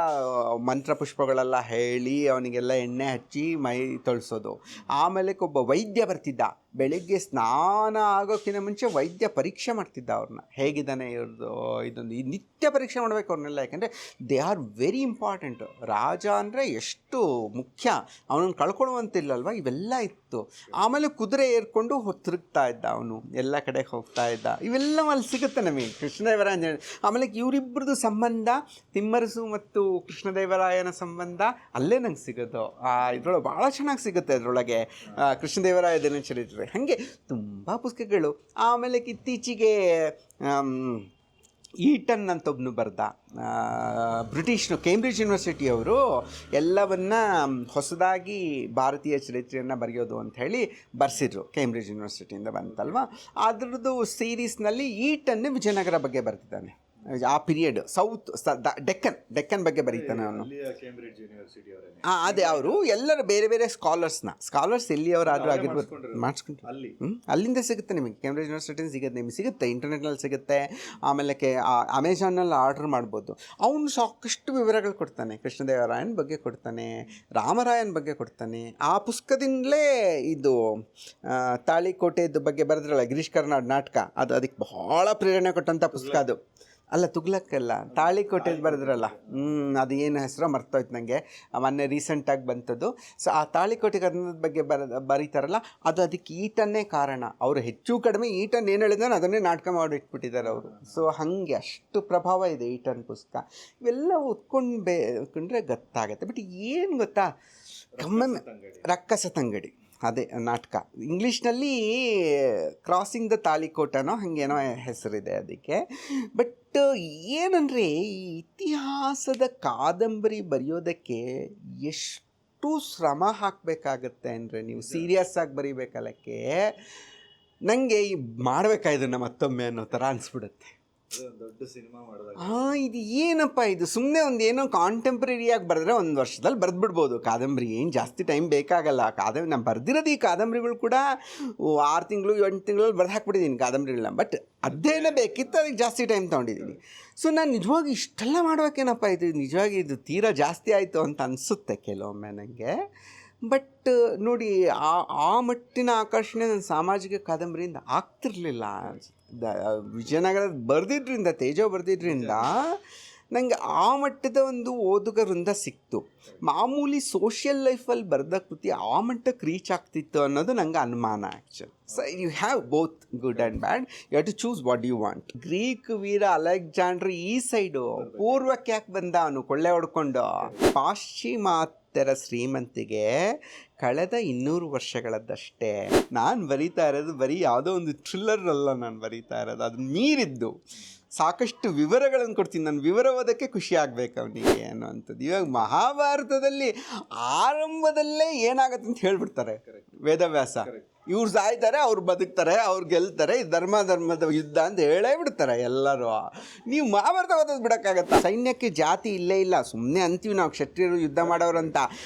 ಮಂತ್ರ ಪುಷ್ಪಗಳೆಲ್ಲ ಹೇಳಿ ಅವನಿಗೆಲ್ಲ ಎಣ್ಣೆ ಹಚ್ಚಿ ಮೈ ತೊಳ್ಸೋದು. ಆಮೇಲೆ ಒಬ್ಬ ವೈದ್ಯ ಬರ್ತಿದ್ದ, ಬೆಳಿಗ್ಗೆ ಸ್ನಾನ ಆಗೋಕ್ಕಿಂತ ಮುಂಚೆ ವೈದ್ಯ ಪರೀಕ್ಷೆ ಮಾಡ್ತಿದ್ದ ಅವ್ರನ್ನ, ಹೇಗಿದ್ದಾನೆ ಇವ್ರದ್ದು ಇದೊಂದು ಈ ನಿತ್ಯ ಪರೀಕ್ಷೆ ಮಾಡಬೇಕು ಅವ್ರನ್ನೆಲ್ಲ, ಯಾಕೆಂದರೆ ದೇ ಆರ್ ವೆರಿ ಇಂಪಾರ್ಟೆಂಟ್. ರಾಜ ಅಂದರೆ ಎಷ್ಟು ಮುಖ್ಯ, ಅವನನ್ನು ಕಳ್ಕೊಳ್ಳುವಂತಿಲ್ಲಲ್ವ, ಇವೆಲ್ಲ ಇತ್ತು. ಆಮೇಲೆ ಕುದುರೆ ಏರ್ಕೊಂಡು ತಿರುಗ್ತಾ ಇದ್ದ, ಅವನು ಎಲ್ಲ ಕಡೆ ಹೋಗ್ತಾ ಇದ್ದ. ಇವೆಲ್ಲ ಅಲ್ಲಿ ಸಿಗುತ್ತೆ ನಮಗೆ ಕೃಷ್ಣದೇವರಾಯ. ಆಮೇಲೆ ಇವರಿಬ್ಬರದು ಸಂಬಂಧ, ತಿಮ್ಮರಸು ಮತ್ತು ಕೃಷ್ಣದೇವರಾಯನ ಸಂಬಂಧ ಅಲ್ಲೇ ನಂಗೆ ಸಿಗೋದು. ಇದರೊಳಗೆ ಭಾಳ ಚೆನ್ನಾಗಿ ಸಿಗುತ್ತೆ ಅದರೊಳಗೆ ಕೃಷ್ಣದೇವರಾಯ ದಿನಚರಿತ್ರೆ. ಹಾಗೆ ತುಂಬ ಪುಸ್ತಕಗಳು. ಆಮೇಲೆ ಇತ್ತೀಚೆಗೆ ಈಟನ್ ಅಂತ ಒಬ್ಬನು ಬರ್ದ, ಬ್ರಿಟಿಷ್ನು, ಕೇಂಬ್ರಿಡ್ಜ್ ಯೂನಿವರ್ಸಿಟಿಯವರು ಎಲ್ಲವನ್ನ ಹೊಸದಾಗಿ ಭಾರತೀಯ ಚರಿತ್ರೆಯನ್ನು ಬರೆಯೋದು ಅಂತ ಹೇಳಿ ಬರ್ಸಿದ್ರು. ಕೇಂಬ್ರಿಡ್ಜ್ ಯೂನಿವರ್ಸಿಟಿಯಿಂದ ಬಂತಲ್ವ, ಅದರದ್ದು ಸೀರೀಸ್ನಲ್ಲಿ ಈಟನ್ನೇ ವಿಜಯನಗರ ಬಗ್ಗೆ ಬರ್ತಿದ್ದಾನೆ. ಆ ಪೀರಿಯಡ್ ಸೌತ್ ಡೆಕ್ಕನ್ ಬಗ್ಗೆ ಬರೀತಾನೆ ಅವನು. ಅದೇ ಅವರು ಎಲ್ಲರೂ ಬೇರೆ ಬೇರೆ ಸ್ಕಾಲರ್ಸ್ ಎಲ್ಲಿಯವರಾದರೂ ಆಗಿರ್ಬೋದು ಮಾಡಿಸ್ಕೊಂಡು ಅಲ್ಲಿಂದ ಸಿಗುತ್ತೆ ನಿಮಗೆ. ಕೇಂಬ್ರಿಡ್ಜ್ ಯೂನಿವರ್ಸಿಟಿಯಿಂದ ಸಿಗುತ್ತೆ, ನಿಮಗೆ ಸಿಗುತ್ತೆ, ಇಂಟರ್ನೆಟ್ನಲ್ಲಿ ಸಿಗುತ್ತೆ. ಆಮೇಲೆ ಅಮೆಝಾನಲ್ಲಿ ಆರ್ಡರ್ ಮಾಡ್ಬೋದು. ಅವನು ಸಾಕಷ್ಟು ವಿವರಗಳು ಕೊಡ್ತಾನೆ, ಕೃಷ್ಣದೇವರಾಯನ ಬಗ್ಗೆ ಕೊಡ್ತಾನೆ, ರಾಮರಾಯನ ಬಗ್ಗೆ ಕೊಡ್ತಾನೆ. ಆ ಪುಸ್ತಕದಿಂದಲೇ ಇದು ತಾಳಿಕೋಟೆದ ಬಗ್ಗೆ ಬರೆದ್ರಲ್ಲ ಗಿರೀಶ್ ಕಾರ್ನಾಡ್ ನಾಟಕ, ಅದು ಅದಕ್ಕೆ ಬಹಳ ಪ್ರೇರಣೆ ಕೊಟ್ಟಂಥ ಪುಸ್ತಕ. ಅದು ಅಲ್ಲ, ತುಗ್ಲಕ್ಕಲ್ಲ, ತಾಳಿಕೋಟೆದು ಬರೆದ್ರಲ್ಲ, ಅದು ಏನು ಹೆಸರು ಮರ್ತೋಯ್ತು ನನಗೆ, ಮೊನ್ನೆ ರೀಸೆಂಟಾಗಿ ಬಂತದ್ದು. ಸೊ ಆ ತಾಳಿಕೋಟೆ ಕನ್ನಡದ ಬಗ್ಗೆ ಬರೀತಾರಲ್ಲ, ಅದು ಅದಕ್ಕೆ ಈಟನ್ನೇ ಕಾರಣ. ಅವರು ಹೆಚ್ಚು ಕಡಿಮೆ ಈಟನ್ ಏನು ಹೇಳಿದಾನೆ ಅದನ್ನೇ ನಾಟಕ ಮಾಡಿಟ್ಬಿಟ್ಟಿದ್ದಾರೆ ಅವರು. ಸೊ ಹಾಗೆ ಅಷ್ಟು ಪ್ರಭಾವ ಇದೆ ಈಟನ್ ಪುಸ್ತಕ. ಇವೆಲ್ಲ ಓದ್ಕೊಂಡ್ರೆ ಗೊತ್ತಾಗುತ್ತೆ. ಬಟ್ ಏನು ಗೊತ್ತಾ, ರಕ್ಕಸ ತಂಗಡಿ ಅದೇ ನಾಟಕ, ಇಂಗ್ಲೀಷ್ನಲ್ಲಿ ಕ್ರಾಸಿಂಗ್ ದ ತಾಳಿಕೋಟನೋ ಹಾಗೇನೋ ಹೆಸರಿದೆ ಅದಕ್ಕೆ. ಬಟ್ ಏನಂದರೆ, ಈ ಇತಿಹಾಸದ ಕಾದಂಬರಿ ಬರೆಯೋದಕ್ಕೆ ಎಷ್ಟು ಶ್ರಮ ಹಾಕಬೇಕಾಗತ್ತೆ ಅಂದರೆ, ನೀವು ಸೀರಿಯಸ್ ಆಗಿ ಬರೀಬೇಕಲ್ಲಕ್ಕೆ, ನನಗೆ ಈ ಮಾಡಬೇಕಾಯ್ದನ್ನ ಮತ್ತೊಮ್ಮೆ ಅನ್ನೋ ಥರ ಅನಿಸ್ಬಿಡುತ್ತೆ. ದೊಡ್ಡ ಸಿನಿಮಾ ಮಾಡಿದಾಗ ಇದು ಏನಪ್ಪ, ಇದು ಸುಮ್ಮನೆ ಒಂದು ಏನೋ ಕಾಂಟೆಂಪ್ರರಿಯಾಗಿ ಬರೆದ್ರೆ ಒಂದು ವರ್ಷದಲ್ಲಿ ಬರೆದ್ಬಿಡ್ಬೋದು ಕಾದಂಬರಿ, ಏನು ಜಾಸ್ತಿ ಟೈಮ್ ಬೇಕಾಗಲ್ಲ. ಕಾದಂಬರಿ ನಾನು ಬರೆದಿರೋದು ಈ ಕಾದಂಬರಿಗಳು ಕೂಡ 6 ತಿಂಗಳು 8 ತಿಂಗಳಲ್ಲಿ ಬರೆದು ಹಾಕ್ಬಿಟ್ಟಿದ್ದೀನಿ ಕಾದಂಬರಿಗಳನ್ನ. ಬಟ್ ಅದೇನೇ ಬೇಕಿತ್ತು, ಅದಕ್ಕೆ ಜಾಸ್ತಿ ಟೈಮ್ ತೊಗೊಂಡಿದ್ದೀನಿ. ಸೊ ನಾನು ನಿಜವಾಗಿ ಇಷ್ಟೆಲ್ಲ ಮಾಡ್ಬೇಕೇನಪ್ಪ, ಇದು ನಿಜವಾಗಿ ಇದು ತೀರಾ ಜಾಸ್ತಿ ಆಯಿತು ಅಂತ ಅನಿಸುತ್ತೆ ಕೆಲವೊಮ್ಮೆ ನನಗೆ. ಬಟ್ ನೋಡಿ, ಆ ಮಟ್ಟಿನ ಆಕರ್ಷಣೆ ನನ್ನ ಸಾಮಾಜಿಕ ಕಾದಂಬರಿಯಿಂದ ಆಗ್ತಿರ್ಲಿಲ್ಲ. ವಿಜಯನಗರದ ಬರೆದಿದ್ರಿಂದ, ತೇಜೋ ಬರೆದಿದ್ರಿಂದ ನನಗೆ ಆ ಮಟ್ಟದ ಒಂದು ಓದುಗ ವೃಂದ ಸಿಕ್ತು. ಮಾಮೂಲಿ ಸೋಷಿಯಲ್ ಲೈಫಲ್ಲಿ ಬರೆದ ಕೃತಿ ಆ ಮಟ್ಟಕ್ಕೆ ರೀಚ್ ಆಗ್ತಿತ್ತು ಅನ್ನೋದು ನನಗೆ ಅನುಮಾನ actually. So you have both good and bad, you have to choose what you want. Greek ವೀರ ಅಲೆಕ್ಸಾಂಡ್ರ್ ಈ ಸೈಡು ಪೂರ್ವಕ್ಕೆ ಯಾಕೆ ಬಂದ, ಅವನು ಕೊಳ್ಳೆ ಹೊಡ್ಕೊಂಡು. ಪಾಶ್ಚಿಮಾತ್ಯರ ಶ್ರೀಮಂತಿಗೆ ಕಳೆದ 200 ವರ್ಷಗಳದ್ದಷ್ಟೇ. ನಾನು ಬರೀತಾ ಇರೋದು ಬರೀ ಯಾವುದೋ ಒಂದು ಥ್ರಿಲ್ಲರ್ ಅಲ್ಲ, ನಾನು ಬರೀತಾ ಇರೋದು ಅದನ್ನ ಮೀರಿದ್ದು ಸಾಕಷ್ಟು ವಿವರಗಳನ್ನು ಕೊಡ್ತೀನಿ. ನಾನು ವಿವರ ಓದೋಕ್ಕೆ ಖುಷಿ ಆಗಬೇಕು ಅವನಿಗೆ ಅನ್ನೋವಂಥದ್ದು. ಇವಾಗ ಮಹಾಭಾರತದಲ್ಲಿ ಆರಂಭದಲ್ಲೇ ಏನಾಗುತ್ತೆ ಅಂತ ಹೇಳ್ಬಿಡ್ತಾರೆ ವೇದವ್ಯಾಸ. ಇವ್ರು ಸಾಯ್ತಾರೆ, ಅವ್ರು ಬದುಕ್ತಾರೆ, ಅವ್ರು ಗೆಲ್ತಾರೆ, ಧರ್ಮದ ಯುದ್ಧ ಅಂತ ಹೇಳೇ ಬಿಡ್ತಾರೆ ಎಲ್ಲರೂ. ನೀವು ಮಹಾಭಾರತ ಓದೋದು ಬಿಡೋಕ್ಕಾಗತ್ತಾ? ಸೈನ್ಯಕ್ಕೆ ಜಾತಿ ಇಲ್ಲೇ ಇಲ್ಲ, ಸುಮ್ಮನೆ ಅಂತೀವಿ ನಾವು ಕ್ಷತ್ರಿಯರು ಯುದ್ಧ ಮಾಡೋರಂತ.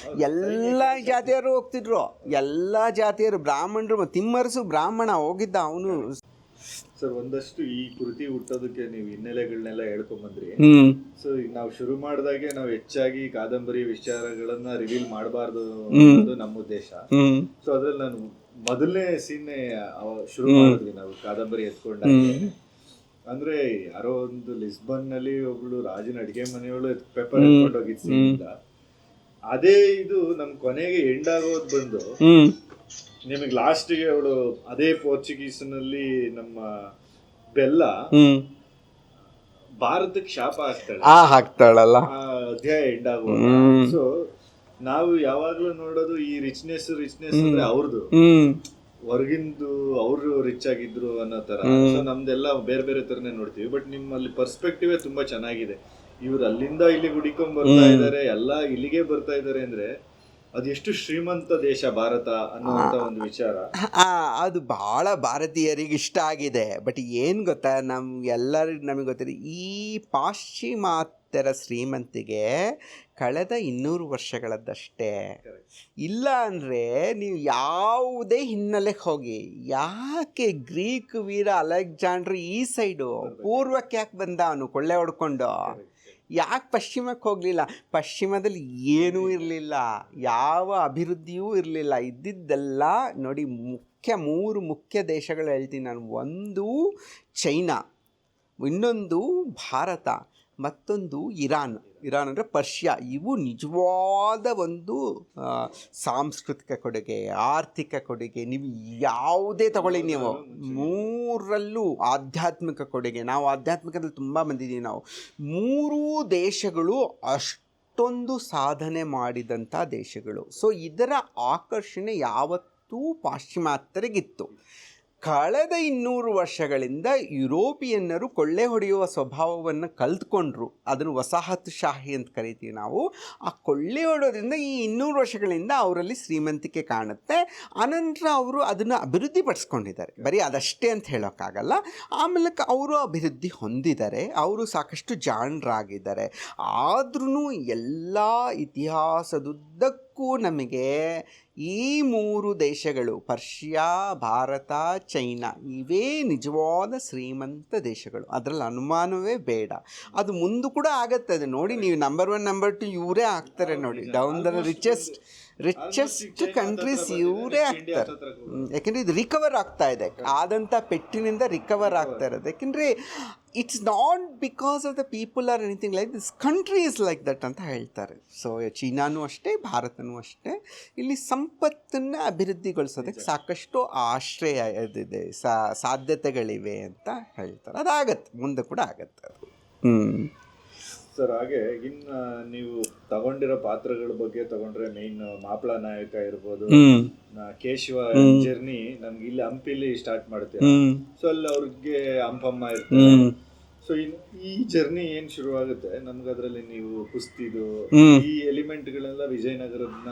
ಎಲ್ಲ ಜಾತಿಯರು ಹೋಗ್ತಿದ್ರು, ಎಲ್ಲ ಜಾತಿಯರು, ಬ್ರಾಹ್ಮಣರು. ತಿಮ್ಮರಸು ಬ್ರಾಹ್ಮಣ ಹೋಗಿದ್ದ ಅವನು. ಸರ್, ಒಂದಷ್ಟು ಈ ಕೃತಿ ಹುಟ್ಟೋದಕ್ಕೆ ನೀವು ಹಿನ್ನೆಲೆಗಳನ್ನೆಲ್ಲ ಹೇಳ್ಕೊಂಬಂದ್ರಿ. ಸೊ ನಾವು ಶುರು ಮಾಡಿದಾಗೆ ನಾವು ಹೆಚ್ಚಾಗಿ ಕಾದಂಬರಿ ವಿಚಾರಗಳನ್ನ ರಿವೀಲ್ ಮಾಡಬಾರ್ದು ಅನ್ನೋದು ನಮ್ಮ ಉದ್ದೇಶ. ಸೊ ಅದ್ರಲ್ಲಿ ನಾನು ಮೊದಲನೇ ಸೀನ್ನೇ ಶುರು ಮಾಡಿದ್ವಿ ನಾವು ಕಾದಂಬರಿ ಎತ್ಕೊಂಡಾಗ. ಅಂದ್ರೆ ಯಾರೋ ಒಂದು ಲಿಸ್ಬನ್ ನಲ್ಲಿ ಒಬ್ಳು ರಾಜನ ಅಡಿಗೆ ಮನೆಯವಳು ಪೇಪರ್ ಎತ್ಕೊಂಡು ಹೋಗಿದ್ ಸೀನಿಂದ ಅದೇ ಇದು ನಮ್ ಕೊನೆಗೆ ಎಂಡ್ ಆಗೋದ್ ಬಂದು ನಿಮಗೆ ಲಾಸ್ಟಿಗೆ ಅವಳು ಅದೇ ಪೋರ್ಚುಗೀಸ್ ನಲ್ಲಿ ನಮ್ಮ ಬೆಲ್ಲ ಭಾರತಕ್ಕೆ ಶಾಪ ಹಾಕ್ತಾಳಲ್ಲ, ಅಧ್ಯಾಯ ಎಂಡ್ ಆಗುವಾಗ. ಸೊ ನಾವು ಯಾವಾಗ್ಲೂ ನೋಡೋದು ಈ ರಿಚ್ನೆಸ್ ಅಂದ್ರೆ ಅವ್ರದ್ದು ಹೊರಗಿಂದು ಅವರು ರಿಚ್ ಆಗಿದ್ರು ಅನ್ನೋ ತರ. ಸೊ ನಮ್ದೆಲ್ಲ ಬೇರೆ ಬೇರೆ ತರನೇ ನೋಡ್ತೀವಿ. ಬಟ್ ನಿಮ್ಮಲ್ಲಿ ಪರ್ಸ್ಪೆಕ್ಟಿವ್ ತುಂಬಾ ಚೆನ್ನಾಗಿದೆ. ಇವ್ರು ಅಲ್ಲಿಂದ ಇಲ್ಲಿಗೆ ಹುಡಿಕೊಂಡ್ ಬರ್ತಾ ಇದಾರೆ, ಎಲ್ಲ ಇಲ್ಲಿಗೆ ಬರ್ತಾ ಇದಾರೆ ಅಂದ್ರೆ ಅದೆಷ್ಟು ಶ್ರೀಮಂತ ದೇಶ ಭಾರತ ಅನ್ನುವಂತ ಒಂದು ವಿಚಾರ. ಅದು ಭಾಳ ಭಾರತೀಯರಿಗೆ ಇಷ್ಟ ಆಗಿದೆ. ಬಟ್ ಏನು ಗೊತ್ತಾ, ಎಲ್ಲರಿಗೂ ನಮಗೆ ಗೊತ್ತಿದೆ, ಈ ಪಾಶ್ಚಿಮಾತ್ಯರ ಶ್ರೀಮಂತಿಗೆ ಕಳೆದ 200 ವರ್ಷಗಳದ್ದಷ್ಟೇ. ಇಲ್ಲ ಅಂದರೆ ನೀವು ಯಾವುದೇ ಹಿನ್ನೆಲೆಗೆ ಹೋಗಿ, ಯಾಕೆ ಗ್ರೀಕ್ ವೀರ ಅಲೆಕ್ಸಾಂಡ್ರ್ ಈ ಸೈಡು ಪೂರ್ವಕ್ಕೆ ಯಾಕೆ ಬಂದ, ಅವನು ಕೊಳ್ಳೆ ಹೊಡ್ಕೊಂಡು, ಯಾಕೆ ಪಶ್ಚಿಮಕ್ಕೆ ಹೋಗಲಿಲ್ಲ? ಪಶ್ಚಿಮದಲ್ಲಿ ಏನೂ ಇರಲಿಲ್ಲ, ಯಾವ ಅಭಿವೃದ್ಧಿಯೂ ಇರಲಿಲ್ಲ. ಇದ್ದಿದ್ದೆಲ್ಲ ನೋಡಿ, 3 ಮುಖ್ಯ ದೇಶಗಳು ಹೇಳ್ತೀನಿ ನಾನು. ಒಂದು ಚೈನಾ, ಇನ್ನೊಂದು ಭಾರತ, ಮತ್ತೊಂದು ಇರಾನ್ ಅಂದರೆ ಪರ್ಷಿಯಾ. ಇವು ನಿಜವಾದ ಒಂದು ಸಾಂಸ್ಕೃತಿಕ ಕೊಡುಗೆ, ಆರ್ಥಿಕ ಕೊಡುಗೆ, ನೀವು ಯಾವುದೇ ತಗೊಳ್ಳಿ, ನೀವು 3ರಲ್ಲೂ ಆಧ್ಯಾತ್ಮಿಕ ಕೊಡುಗೆ. ನಾವು ಆಧ್ಯಾತ್ಮಿಕದಲ್ಲಿ ತುಂಬ ಬಂದಿದ್ದೀವಿ ನಾವು. 3 ದೇಶಗಳು ಅಷ್ಟೊಂದು ಸಾಧನೆ ಮಾಡಿದಂಥ ದೇಶಗಳು. ಸೊ ಇದರ ಆಕರ್ಷಣೆ ಯಾವತ್ತೂ ಪಾಶ್ಚಿಮಾತ್ಯರಿಗಿತ್ತು. ಕಳೆದ 200 ವರ್ಷಗಳಿಂದ ಯುರೋಪಿಯನ್ನರು ಕೊಳ್ಳೆ ಹೊಡೆಯುವ ಸ್ವಭಾವವನ್ನು ಕಲ್ತ್ಕೊಂಡ್ರು. ಅದನ್ನು ವಸಾಹತುಶಾಹಿ ಅಂತ ಕರಿತೀವಿ ನಾವು. ಆ ಕೊಳ್ಳೆ ಹೊಡೋದ್ರಿಂದ ಈ 200 ವರ್ಷಗಳಿಂದ ಅವರಲ್ಲಿ ಶ್ರೀಮಂತಿಕೆ ಕಾಣುತ್ತೆ. ಅನಂತರ ಅವರು ಅದನ್ನು ಅಭಿವೃದ್ಧಿಪಡಿಸ್ಕೊಂಡಿದ್ದಾರೆ. ಬರೀ ಅದಷ್ಟೇ ಅಂತ ಹೇಳೋಕ್ಕಾಗಲ್ಲ. ಆಮೇಲೆ ಅವರು ಅಭಿವೃದ್ಧಿ ಹೊಂದಿದ್ದಾರೆ, ಅವರು ಸಾಕಷ್ಟು ಜಾಣರಾಗಿದ್ದಾರೆ. ಆದ್ರೂ ಎಲ್ಲ ಇತಿಹಾಸದುದ್ದಕ್ಕೂ ನಮಗೆ ಈ 3 ದೇಶಗಳು, ಪರ್ಷಿಯಾ, ಭಾರತ, ಚೈನಾ, ಇವೇ ನಿಜವಾದ ಶ್ರೀಮಂತ ದೇಶಗಳು. ಅದರಲ್ಲಿ ಅನುಮಾನವೇ ಬೇಡ. ಅದು ಮುಂದೆ ಕೂಡ ಆಗತ್ತೆ. ಅದು ನೋಡಿ, ನೀವು ನಂಬರ್ 1 ನಂಬರ್ 2 ಇವರೇ ಆಗ್ತಾರೆ ನೋಡಿ. ಡೌನ್ ದ ರಿಚೆಸ್ಟ್ ಕಂಟ್ರೀಸ್ ಇವರೇ ಆಗ್ತಾರೆ. ಯಾಕೆಂದರೆ ಇದು ರಿಕವರ್ ಆಗ್ತಾ ಇದೆ, ಆದಂಥ ಪೆಟ್ಟಿನಿಂದ ರಿಕವರ್ ಆಗ್ತಾ ಇರೋದು. ಯಾಕೆಂದರೆ it's not because of the people or anything like this, country is like that ಅಂತ ಹೇಳ್ತಾರೆ. ಸೊ ಚೀನಾನೂ ಅಷ್ಟೇ, ಭಾರತನೂ ಅಷ್ಟೇ. ಇಲ್ಲಿ ಸಂಪತ್ತನ್ನು ಅಭಿವೃದ್ಧಿಗೊಳಿಸೋದಕ್ಕೆ ಸಾಕಷ್ಟು ಆಶ್ರಯ ಇದಿದೆ, ಸಾಧ್ಯತೆಗಳಿವೆ ಅಂತ ಹೇಳ್ತಾರೆ. ಅದಾಗತ್ತೆ, ಮುಂದೆ ಕೂಡ ಆಗತ್ತೆ ಅದು. ಸರ್, ಹಾಗೆ ಇನ್ನು ನೀವು ತಗೊಂಡಿರೋ ಪಾತ್ರಗಳ ಬಗ್ಗೆ ತಗೊಂಡ್ರೆ, ಮೇನ್ ಮಾಪ್ಳ ನಾಯಕ ಇರ್ಬೋದು, ಕೇಶವ ಜರ್ನಿ ನಮ್ಗೆ ಇಲ್ಲಿ ಹಂಪಿಲಿ ಸ್ಟಾರ್ಟ್ ಮಾಡ್ತೀವಿ. ಸೊ ಅಲ್ಲಿ ಅವ್ರಿಗೆ ಹಂಪಮ್ಮ ಇರ್ತಾರೆ. ಸೊ ಈ ಜರ್ನಿ ಏನ್ ಶುರುವಾಗುತ್ತೆ ನಮ್ಗೆ, ಅದ್ರಲ್ಲಿ ನೀವು ಕುಸ್ತಿದು ಈ ಎಲಿಮೆಂಟ್ಗಳೆಲ್ಲ ವಿಜಯನಗರನ್ನ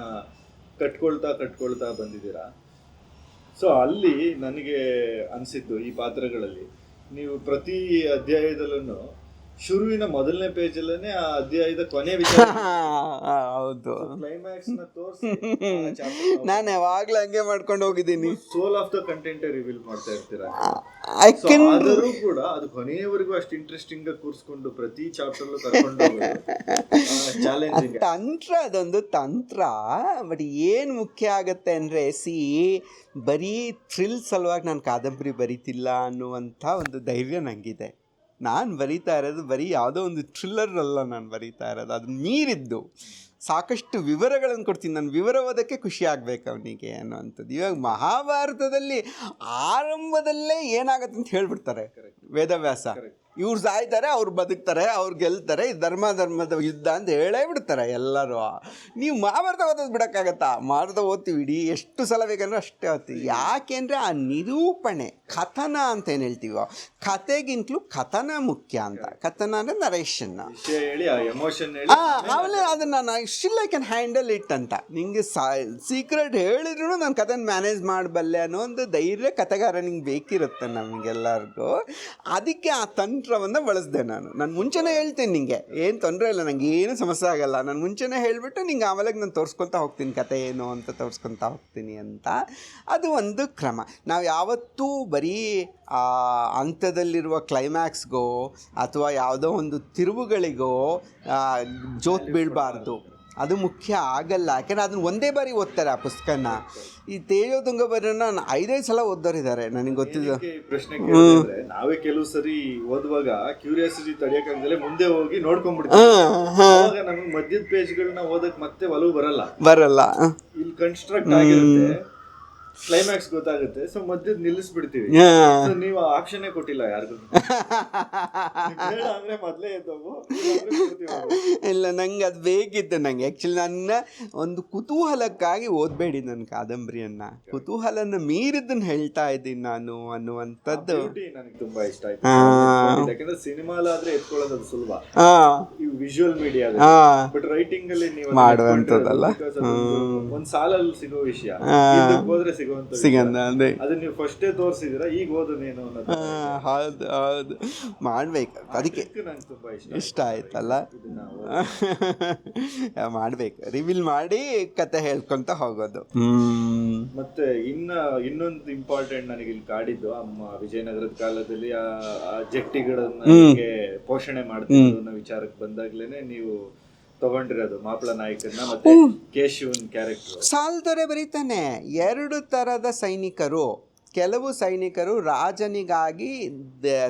ಕಟ್ಕೊಳ್ತಾ ಬಂದಿದ್ದೀರಾ. ಸೊ ಅಲ್ಲಿ ನನಗೆ ಅನ್ಸಿದ್ದು, ಈ ಪಾತ್ರಗಳಲ್ಲಿ ನೀವು ಪ್ರತಿ ಅಧ್ಯಾಯದಲ್ಲೂ ಶುರುವಿನ ಮೊದಲನೇ ಪೇಜಲ್ಲೇ ಆ ಅಧ್ಯಾಯದ ಕೊನೆ ವಿಚಾರ, ಹೌದು, ಕ್ಲೈಮ್ಯಾಕ್ಸ್ ನ ತೋರಿಸಿ ನಾನು ಯಾವಾಗ್ಲೂ ಹಂಗೆ ಮಾಡ್ಕೊಂಡು ಹೋಗಿದ್ದೀನಿ. Soul of the content reveal ಮಾಡ್ತಾ ಇರ್ತೀರಾ. ಆದರೂ ಕೂಡ ಅದು ಕೊನೆಯವರೆಗೂ ಅಷ್ಟು ಇಂಟ್ರೆಸ್ಟಿಂಗ್ ಆಗಿ ಕೂರಿಸ್ಕೊಂಡು ಪ್ರತಿ ಚಾಪ್ಟರ್ಲು ಕರ್ಕೊಂಡು ಚಾಲೆಂಜಿಂಗ್ ತಂತ್ರ, ಅದೊಂದು ತಂತ್ರ. ಬಟ್ ಏನು ಮುಖ್ಯ ಆಗತ್ತೆ ಅಂದರೆ, ಬರೀ ಥ್ರಿಲ್ ಸಲುವಾಗಿ ನಾನು ಕಾದಂಬರಿ ಬರೀತಿಲ್ಲ ಅನ್ನುವಂಥ ಒಂದು ಧೈರ್ಯ ನನಗಿದೆ. ನಾನು ಬರೀತಾ ಇರೋದು ಬರೀ ಯಾವುದೋ ಒಂದು ಥ್ರಿಲ್ಲರಲ್ಲ ನಾನು ಬರೀತಾ ಇರೋದು, ಅದನ್ನ ಮೀರಿದ್ದು ಸಾಕಷ್ಟು ವಿವರಗಳನ್ನು ಕೊಡ್ತೀನಿ. ನಾನು ವಿವರ ಓದೋಕ್ಕೆ ಖುಷಿ ಆಗಬೇಕು ಅವನಿಗೆ ಅನ್ನುವಂಥದ್ದು. ಇವಾಗ ಮಹಾಭಾರತದಲ್ಲಿ ಆರಂಭದಲ್ಲೇ ಏನಾಗುತ್ತೆ ಅಂತ ಹೇಳ್ಬಿಡ್ತಾರೆ ವೇದವ್ಯಾಸ. ಇವ್ರು ಸಾಯ್ತಾರೆ, ಅವ್ರು ಬದುಕ್ತಾರೆ, ಅವ್ರು ಗೆಲ್ತಾರೆ, ಧರ್ಮದ ಯುದ್ಧ ಅಂತ ಹೇಳೇ ಬಿಡ್ತಾರೆ ಎಲ್ಲರೂ. ನೀವು ಮಹಾಭಾರತ ಓದೋದು ಬಿಡೋಕ್ಕಾಗತ್ತಾ? ಮಹಾಭಾರತ ಓದ್ತೀವಿ, ಇಡೀ ಎಷ್ಟು ಸಲ ಬೇಕಂದ್ರೆ ಅಷ್ಟೇ ಓದ್ತೀವಿ. ಯಾಕೆಂದರೆ ಆ ನಿರೂಪಣೆ, ಕಥನ ಅಂತ ಏನು ಹೇಳ್ತೀವೋ, ಕಥೆಗಿಂತಲೂ ಕಥನ ಮುಖ್ಯ ಅಂತ. ಕಥನ ಅಂದರೆ ನರೇಷನ್. ಆಮೇಲೆ ಅದನ್ನು ನಾನು still I can handle it ಅಂತ. ನಿಮಗೆ ಸೀಕ್ರೆಟ್ ಹೇಳಿದ್ರು ನಾನು ಕಥೆನ ಮ್ಯಾನೇಜ್ ಮಾಡಬಲ್ಲೆ ಅನ್ನೋ ಒಂದು ಧೈರ್ಯ ಕಥೆಗಾರನಿಗೆ ಬೇಕಿರುತ್ತೆ ನಮಗೆಲ್ಲರಿಗೂ. ಅದಕ್ಕೆ ಆ ತಂತ್ರವನ್ನು ಬಳಸಿದೆ ನಾನು ಮುಂಚೆನೇ ಹೇಳ್ತೀನಿ, ನಿಂಗೆ ಏನು ತೊಂದರೆ ಇಲ್ಲ, ನನಗೆ ಏನು ಸಮಸ್ಯೆ ಆಗಲ್ಲ, ನಾನು ಮುಂಚೆನೇ ಹೇಳಿಬಿಟ್ಟು ನಿಂಗೆ ಆಮೇಲೆ ನಾನು ತೋರಿಸ್ಕೊತಾ ಹೋಗ್ತೀನಿ ಕಥೆ ಏನು ಅಂತ, ತೋರಿಸ್ಕೊತಾ ಹೋಗ್ತೀನಿ ಅಂತ. ಅದು ಒಂದು ಕ್ರಮ. ನಾವು ಯಾವತ್ತೂ ಬರೀ ಅಂತ್ಯದಲ್ಲಿರುವ ಕ್ಲೈಮ್ಯಾಕ್ಸ್ಗೋ ಅಥವಾ ಯಾವುದೋ ಒಂದು ತಿರುವುಗಳಿಗೋ ಜೋತ್ ಬೀಳಬಾರ್ದು, ಅದು ಮುಖ್ಯ ಆಗಲ್ಲ. ಯಾಕೆಂದರೆ ಅದನ್ನು ಒಂದೇ ಬಾರಿ ಓದ್ತಾರೆ ಆ ಪುಸ್ತಕನ. ಈ ತೇಜೋತುಂಗ ಬರೆಯೋನ 5-5 ಸಲ ಓದೋರಿದ್ದಾರೆ, ನನಗೆ ಗೊತ್ತಿದ್ದು. ಪ್ರಶ್ನೆ ಕೇಳಿದ್ರೆ ನಾವೇ ಕೆಲವು ಸರಿ ಓದುವಾಗ ಕ್ಯೂರಿಯಾಸಿಟಿ ತಡೆಯಕ್ಕಾಗದಲ್ಲೇ ಮುಂದೆ ಹೋಗಿ ನೋಡ್ಕೊಂಡ್ಬಿಡ್ತೀವಿ. ನಮಗೆ ಮಧ್ಯದ ಪೇಜ್ಗಳನ್ನ ಓದಕ್ ಮತ್ತೆ ಒಲವು ಬರಲ್ಲ. ಇಲ್ಲಿ ಕನ್ಸ್ಟ್ರಕ್ಟ್ ಆಗಿರುತ್ತೆ. ಕ್ಲೈಮ್ಯಾಕ್ಸ್ ಗೊತ್ತಾಗುತ್ತೆ, ಸೊ ಮಧ್ಯದ ನಿಲ್ಲಿಸ್ಬಿಡ್ತೀವಿ. So ನೀವು ಆಕ್ಷನ್ ಕೊಟ್ಟಿಲ್ಲ ಯಾರಿಗೂ. ಅಂದ್ರೆ ಮೊದಲೇ ಎದ್ದವು ಇಲ್ಲ, ನಂಗೆ ಅದು ಬೇಕಿತ್ತು. ನಂಗೆ ಆ್ಯಕ್ಚುಲಿ ನನ್ನ ಒಂದು ಕುತೂಹಲಕ್ಕಾಗಿ ಓದಬೇಡಿ ನನ್ನ ಕಾದಂಬರಿಯನ್ನು, ಕುತೂಹಲನ ಮೀರಿದ್ದನ್ನು ಹೇಳ್ತಾ ಇದ್ದೀನಿ ನಾನು ಅನ್ನುವಂಥದ್ದು ನನಗೆ ತುಂಬಾ ಇಷ್ಟ ಆಯ್ತು. ಯಾಕಂದ್ರೆ ಸಿನಿಮಾಲಾದ್ರೆ ಎತ್ಕೊಳ್ಳೋದು ಅದು ಸುಲಭ, ವಿಜುವಲ್ ಮೀಡಿಯಾ, ಬಟ್ ರೈಟಿಂಗ್ ಅಲ್ಲಿ ನೀವು ಮಾಡುವಂಥದ್ದಲ್ಲ, ಒಂದ್ ಸಾಲಲ್ಲಿ ಸಿಗೋ ವಿಷಯ ಹೋದ್ರೆ ಸಿಗುವಂತ ಅದನ್ನ ನೀವು ಫಸ್ಟೇ ತೋರಿಸಿದಿರ, ಈಗ ಓದೋದೇನು ಅನ್ನೋದು. ಹೌದು ಹೌದು, ಮಾಡ್ಬೇಕು. ಅದಕ್ಕೆ ನಂಗೆ ತುಂಬಾ ಇಷ್ಟ ಆಯ್ತಲ್ಲ, ಮಾಡ್ಬೇಕು, ರಿವೀಲ್ ಮಾಡಿ ಕತೆ ಹೇಳ್ಕೊಂತ ಹೋಗೋದು. ಮತ್ತೆ ಇನ್ನೊಂದು ಇಂಪಾರ್ಟೆಂಟ್ ನನಗೆ ಇಲ್ಲಿ ಕಾಡಿದ್ದು, ಅಮ್ಮ ವಿಜಯನಗರದ ಕಾಲದಲ್ಲಿ ಆ ಜಟ್ಟಿಗಳನ್ನ ಪೋಷಣೆ ಮಾಡ್ತಿದ್ರು ಅನ್ನೋ ವಿಚಾರಕ್ಕೆ ಬಂದಾಗ್ಲೇನೆ ನೀವು ತಗೊಂಡಿರೋದು ಮಾಪ್ಳ ನಾಯಕನ್ನ ಮತ್ತೆ ಕೇಶವನ್ ಕ್ಯಾರೆಕ್ಟರ್. ಸಾಲ್ದೊರೆ ಬರೀತಾನೆ, 2 ಥರದ ಸೈನಿಕರು. ಕೆಲವು ಸೈನಿಕರು ರಾಜನಿಗಾಗಿ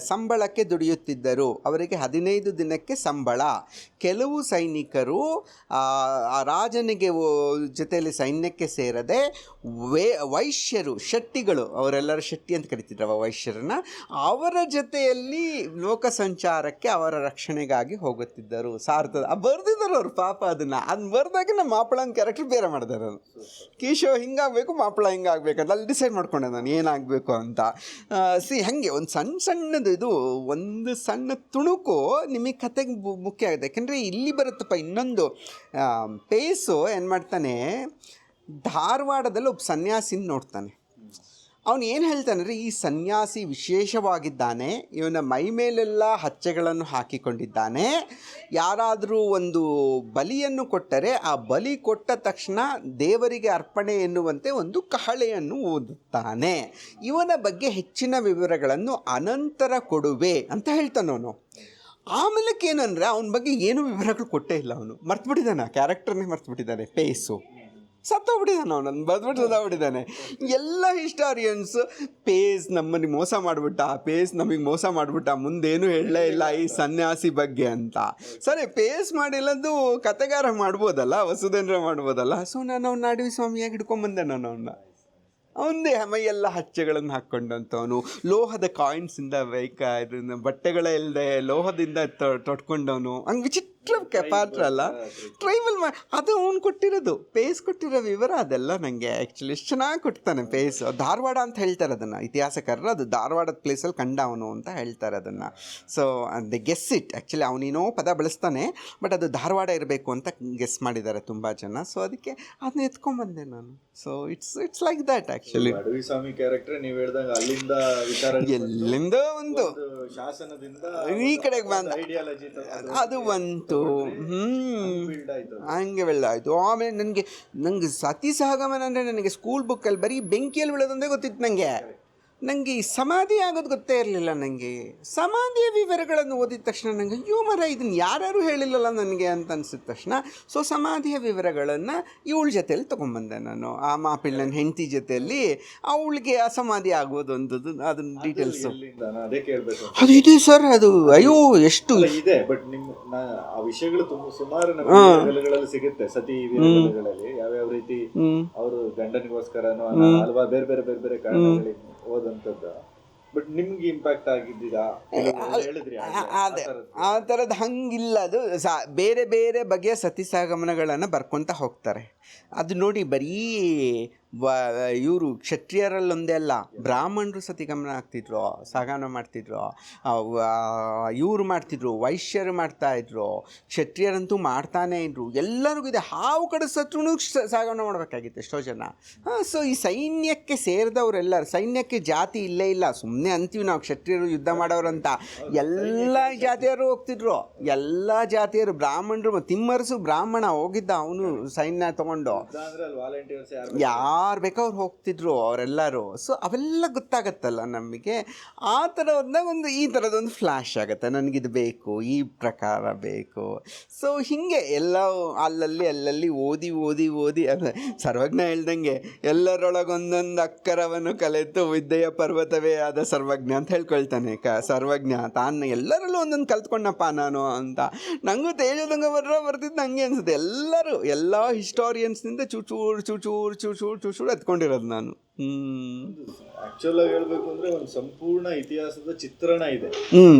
ಸಂಬಳಕ್ಕೆ ದುಡಿಯುತ್ತಿದ್ದರು, ಅವರಿಗೆ 15 ದಿನಕ್ಕೆ ಸಂಬಳ. ಕೆಲವು ಸೈನಿಕರು ರಾಜನಿಗೆ ಜೊತೆಯಲ್ಲಿ ಸೈನ್ಯಕ್ಕೆ ಸೇರದೆ ವೈಶ್ಯರು, ಶೆಟ್ಟಿಗಳು, ಅವರೆಲ್ಲರೂ ಶೆಟ್ಟಿ ಅಂತ ಕರಿತಿದ್ರವ ವೈಶ್ಯರನ್ನ, ಅವರ ಜೊತೆಯಲ್ಲಿ ಲೋಕ ಸಂಚಾರಕ್ಕೆ ಅವರ ರಕ್ಷಣೆಗಾಗಿ ಹೋಗುತ್ತಿದ್ದರು. ಸಾರ್ಥದ ಬರ್ದಿದ್ದಾರೆ ಅವರು ಪಾಪ. ಅದನ್ನು ಬರ್ದಾಗ ನಮ್ಮ ಮಾಪಳನ ಕ್ಯಾರೆಕ್ಟರ್ ಬೇರೆ ಮಾಡಿದಾರೆ. ಅವರು ಕೇಶವ ಹಿಂಗಾಗಬೇಕು, ಮಾಪಳ ಹಿಂಗಾಗಬೇಕು ಅಂತ ಅಲ್ಲಿ ಡಿಸೈಡ್ ಮಾಡ್ಕೊಂಡೆ ನಾನು ಏನಾಗಬೇಕು ಅಂತ. ಹಾಗೆ ಒಂದು ಸಣ್ಣದು ಇದು, ಒಂದು ಸಣ್ಣ ತುಣುಕು ನಿಮಗೆ ಕತೆಗೆ ಮುಖ್ಯ ಆಗುತ್ತೆ. ಯಾಕೆಂದರೆ ಇಲ್ಲಿ ಬರುತ್ತಪ್ಪ ಇನ್ನೊಂದು ಪೇಸು ಏನು ಮಾಡ್ತಾನೆ, ಧಾರವಾಡದಲ್ಲಿ ಒಬ್ಬ ಸನ್ಯಾಸಿನ ನೋಡ್ತಾನೆ. ಅವನು ಏನು ಹೇಳ್ತಾನೆ ಅಂದರೆ, ಈ ಸನ್ಯಾಸಿ ವಿಶೇಷವಾಗಿದ್ದಾನೆ, ಇವನ ಮೈ ಮೇಲೆಲ್ಲ ಹಚ್ಚೆಗಳನ್ನು ಹಾಕಿಕೊಂಡಿದ್ದಾನೆ, ಯಾರಾದರೂ ಒಂದು ಬಲಿಯನ್ನು ಕೊಟ್ಟರೆ ಆ ಬಲಿ ಕೊಟ್ಟ ತಕ್ಷಣ ದೇವರಿಗೆ ಅರ್ಪಣೆ ಎನ್ನುವಂತೆ ಒಂದು ಕಹಳೆಯನ್ನು ಓದುತ್ತಾನೆ, ಇವನ ಬಗ್ಗೆ ಹೆಚ್ಚಿನ ವಿವರಗಳನ್ನು ಅನಂತರ ಕೊಡುವೆ ಅಂತ ಹೇಳ್ತಾನವನು. ಆಮೇಲೆ ಏನಂದರೆ ಅವನ ಬಗ್ಗೆ ಏನೂ ವಿವರಗಳು ಕೊಟ್ಟೇ ಇಲ್ಲ. ಅವನು ಮರ್ತುಬಿಟ್ಟಿದ್ದಾನೆ, ಆ ಕ್ಯಾರೆಕ್ಟರ್ನೇ ಮರ್ತುಬಿಟ್ಟಿದ್ದಾನೆ. ಪೇಸು ಸತ್ತೋಗ್ಬಿಟ್ಟಿದ್ದಾನೆ, ಅವನನ್ನು ಬದ್ಬಿಟ್ಟು ಸತ್ತೋಗ್ಬಿಟ್ಟಿದ್ದಾನೆ. ಎಲ್ಲ ಹಿಸ್ಟಾರಿಯನ್ಸ್ ಪೇಸ್ ನಮ್ಮನ್ನು ಮೋಸ ಮಾಡಿಬಿಟ್ಟ, ಪೇಸ್ ನಮಗೆ ಮೋಸ ಮಾಡಿಬಿಟ್ಟ, ಮುಂದೇನು ಹೇಳಲೇ ಇಲ್ಲ ಈ ಸನ್ಯಾಸಿ ಬಗ್ಗೆ ಅಂತ. ಸರಿ, ಪೇಸ್ ಮಾಡಿಲ್ಲದ್ದು ಕತೆಗಾರ ಮಾಡ್ಬೋದಲ್ಲ, ವಸುಧೇಂದ್ರ ಮಾಡ್ಬೋದಲ್ಲ. ಸೊ ನಾನು ಅವ್ನ ನಾಡವಿ ಸ್ವಾಮಿಯಾಗಿ ಹಿಡ್ಕೊಂಬಂದೆ ನಾನು ಅವನ್ನ. ಅವನದೇ ಮೈಯೆಲ್ಲ ಹಚ್ಚೆಗಳನ್ನು ಹಾಕ್ಕೊಂಡಂಥವನು, ಲೋಹದ ಕಾಯಿನ್ಸಿಂದ ಇದನ್ನು ಬಟ್ಟೆಗಳ ಇಲ್ಲದೆ ಲೋಹದಿಂದ ತೊಟ್ಕೊಂಡವನು. ಹಂಗೆ ವಿಚಿತ್ರ ಪಾತ್ರ ಅಲ್ಲ, ಟ್ರೈಬಲ್ ಅದು ಅವ್ನು ಕೊಟ್ಟಿರೋದು, ಪೇಸ್ ಕೊಟ್ಟಿರೋ ವಿವರ ಅದೆಲ್ಲ ನನಗೆ ಆ್ಯಕ್ಚುಲಿ ಎಷ್ಟು ಚೆನ್ನಾಗಿ ಕೊಡ್ತಾನೆ ಪೇಸ್. ಧಾರವಾಡ ಅಂತ ಹೇಳ್ತಾರೆ ಅದನ್ನು ಇತಿಹಾಸಕಾರರು, ಅದು ಧಾರವಾಡದ ಪ್ಲೇಸಲ್ಲಿ ಕಂಡ ಅವನು ಅಂತ ಹೇಳ್ತಾರೆ ಅದನ್ನು. So they guess it, actually ಅವನೇನೋ ಪದ ಬಳಸ್ತಾನೆ, ಬಟ್ ಅದು ಧಾರವಾಡ ಇರಬೇಕು ಅಂತ ಗೆಸ್ ಮಾಡಿದ್ದಾರೆ ತುಂಬ ಜನ. ಸೊ ಅದಕ್ಕೆ ಅದನ್ನ ಎತ್ಕೊಂಡ್ಬಂದೆ ನಾನು. So it's like that actually. Adavi Swamy character ನೀವು ಹೇಳಿದಾಗ ಅಲ್ಲಿಂದ ವಿಚಾರ, ಎಲ್ಲಿಂದ ಒಂದು ಶಾಸನದಿಂದ ಈ ಕಡೆಗೆ ಬಂದ ಐಡಿಯಾಲಜಿ ಅದು ಬಂತು. ಹಂಗೆ ಬೆಳ್ಳಾಯಿತು. ಆಮೇಲೆ ನನಗೆ ಸತಿ ಸಹಗಮನ ಅಂದರೆ ನನಗೆ ಸ್ಕೂಲ್ ಬುಕ್ಕಲ್ಲಿ ಬರೀ ಬೆಂಕಿಯಲ್ಲಿ ಬೀಳೋದಂದೇ ಗೊತ್ತಿತ್ತು. ನನಗೆ ಈ ಸಮಾಧಿ ಆಗೋದು ಗೊತ್ತೇ ಇರಲಿಲ್ಲ. ನನಗೆ ಸಮಾಧಿಯ ವಿವರಗಳನ್ನು ಓದಿದ ತಕ್ಷಣ ನನಗೆ ಅಯ್ಯೋ ಮರ, ಇದನ್ನು ಯಾರು ಹೇಳಿಲ್ಲಲ್ಲ ನನಗೆ ಅಂತ ಅನಿಸಿದ ತಕ್ಷಣ ಸೊ ಸಮಾಧಿಯ ವಿವರಗಳನ್ನು ಇವಳ ಜೊತೆಯಲ್ಲಿ ತೊಗೊಂಬಂದೆ ನಾನು. ಆ ಮಾಪಿಳ್ಳನ ಹೆಂಡತಿ ಜೊತೆಯಲ್ಲಿ ಅವಳಿಗೆ ಅಸಮಾಧಿ ಆಗೋದು ಅಂಥದ್ದು, ಅದನ್ನ ಡೀಟೇಲ್ಸು ಅದೇ ಕೇಳಬೇಕು. ಅದು ಇದೆ ಸರ್, ಅದು ಅಯ್ಯೋ ಎಷ್ಟು ಇದೆ. ಬಟ್ ನಿಮ್ಮ ಆ ವಿಷಯಗಳು ತುಂಬ ಸುಮಾರು ನಗರಗಳಲ್ಲಿ ಸಿಗುತ್ತೆ. ಸತಿ ವೀರಗಳಲ್ಲಿ ಯಾವ್ಯಾವ ರೀತಿ ಅವರು ಗಂಡನಿಗೋಸ್ಕರನೋ ಹಲವಾರು ಬೇರೆ ಬೇರೆ ಬೇರೆ ಬೇರೆ ಕಾರಣಗಳಿಗೆ ಓದಂಥದ್ದು. ಬಟ್ ನಿಮ್ಗೆ ಇಂಪ್ಯಾಕ್ಟ್ ಆಗಿದ್ದೀರಾ? ಅದೇ ಆ ಥರದ್ದು ಹಂಗಿಲ್ಲ. ಅದು ಬೇರೆ ಬೇರೆ ಬಗೆಯ ಸತಿ ಸಹಗಮನಗಳನ್ನು ಬರ್ಕೊತ ಹೋಗ್ತಾರೆ. ಅದು ನೋಡಿ, ಬರೀ ಇವರು ಕ್ಷತ್ರಿಯರಲ್ಲೊಂದೇ ಅಲ್ಲ, ಬ್ರಾಹ್ಮಣರು ಸತಿಗಮನ ಆಗ್ತಿದ್ರು, ಸಹಗಮನ ಮಾಡ್ತಿದ್ರು, ಇವರು ಮಾಡ್ತಿದ್ರು, ವೈಶ್ಯರು ಮಾಡ್ತಾಯಿದ್ರು, ಕ್ಷತ್ರಿಯರಂತೂ ಮಾಡ್ತಾನೇ ಇದ್ರು. ಎಲ್ಲರಿಗೂ ಇದೆ. ಹಾವು ಕಡೆ ಸತ್ರೂ ಸಹಗಮನ ಮಾಡಬೇಕಾಗಿತ್ತು ಎಷ್ಟೋ ಜನ. ಸೊ ಈ ಸೈನ್ಯಕ್ಕೆ ಸೇರಿದವರೆಲ್ಲರೂ, ಸೈನ್ಯಕ್ಕೆ ಜಾತಿ ಇಲ್ಲೇ ಇಲ್ಲ, ಸುಮ್ಮನೆ ಅಂತೀವಿ ನಾವು ಕ್ಷತ್ರಿಯರು ಯುದ್ಧ ಮಾಡೋರಂತ. ಎಲ್ಲ ಜಾತಿಯರು ಹೋಗ್ತಿದ್ರು, ಎಲ್ಲ ಜಾತಿಯರು. ಬ್ರಾಹ್ಮಣರು, ತಿಮ್ಮರಸು ಬ್ರಾಹ್ಮಣ ಹೋಗಿದ್ದ, ಅವನು ಸೈನ್ಯ ತೊಗೊಂಡು ಯಾರು ಬೇಕಾದ್ರು ಹೋಗ್ತಿದ್ರು ಅವರೆಲ್ಲರೂ. ಸೊ ಅವೆಲ್ಲ ಗೊತ್ತಾಗತ್ತಲ್ಲ ನಮಗೆ. ಆ ಥರ ಹೋದಾಗ ಈ ಥರದೊಂದು ಫ್ಲ್ಯಾಶ್ ಆಗುತ್ತೆ, ನನಗಿದು ಬೇಕು, ಈ ಪ್ರಕಾರ ಬೇಕು. ಸೊ ಹೀಗೆ ಎಲ್ಲ ಅಲ್ಲಲ್ಲಿ ಓದಿ ಅಂದರೆ ಸರ್ವಜ್ಞ ಹೇಳ್ದಂಗೆ ಎಲ್ಲರೊಳಗೊಂದೊಂದು ಅಕ್ಕರವನ್ನು ಕಲಿತು ವಿದ್ಯೆಯ ಪರ್ವತವೇ ಆದ ಸರ್ವಜ್ಞ ಅಂತ ಹೇಳ್ಕೊಳ್ತಾನೆ ಸರ್ವಜ್ಞ. ತಾನು ಎಲ್ಲರಲ್ಲೂ ಒಂದೊಂದು ಕಲ್ತ್ಕೊಂಡಪ್ಪ ನಾನು ಅಂತ. ನನಗೂ ತೇಜೋದಂಗ ಬರ್ತಿದ್ದು ಹಂಗೆ ಅನಿಸುತ್ತೆ. ಎಲ್ಲ ಹಿಸ್ಟಾರಿಯನ್ಸ್ನಿಂದ ಚೂಚೂರು ಶುರು ಎತ್ಕೊಂಡಿರೋದು ನಾನು. ಆಕ್ಚುಲ್ ಆಗಿ ಹೇಳ್ಬೇಕು ಅಂದ್ರೆ ಒಂದು ಸಂಪೂರ್ಣ ಇತಿಹಾಸದ ಚಿತ್ರಣ ಇದೆ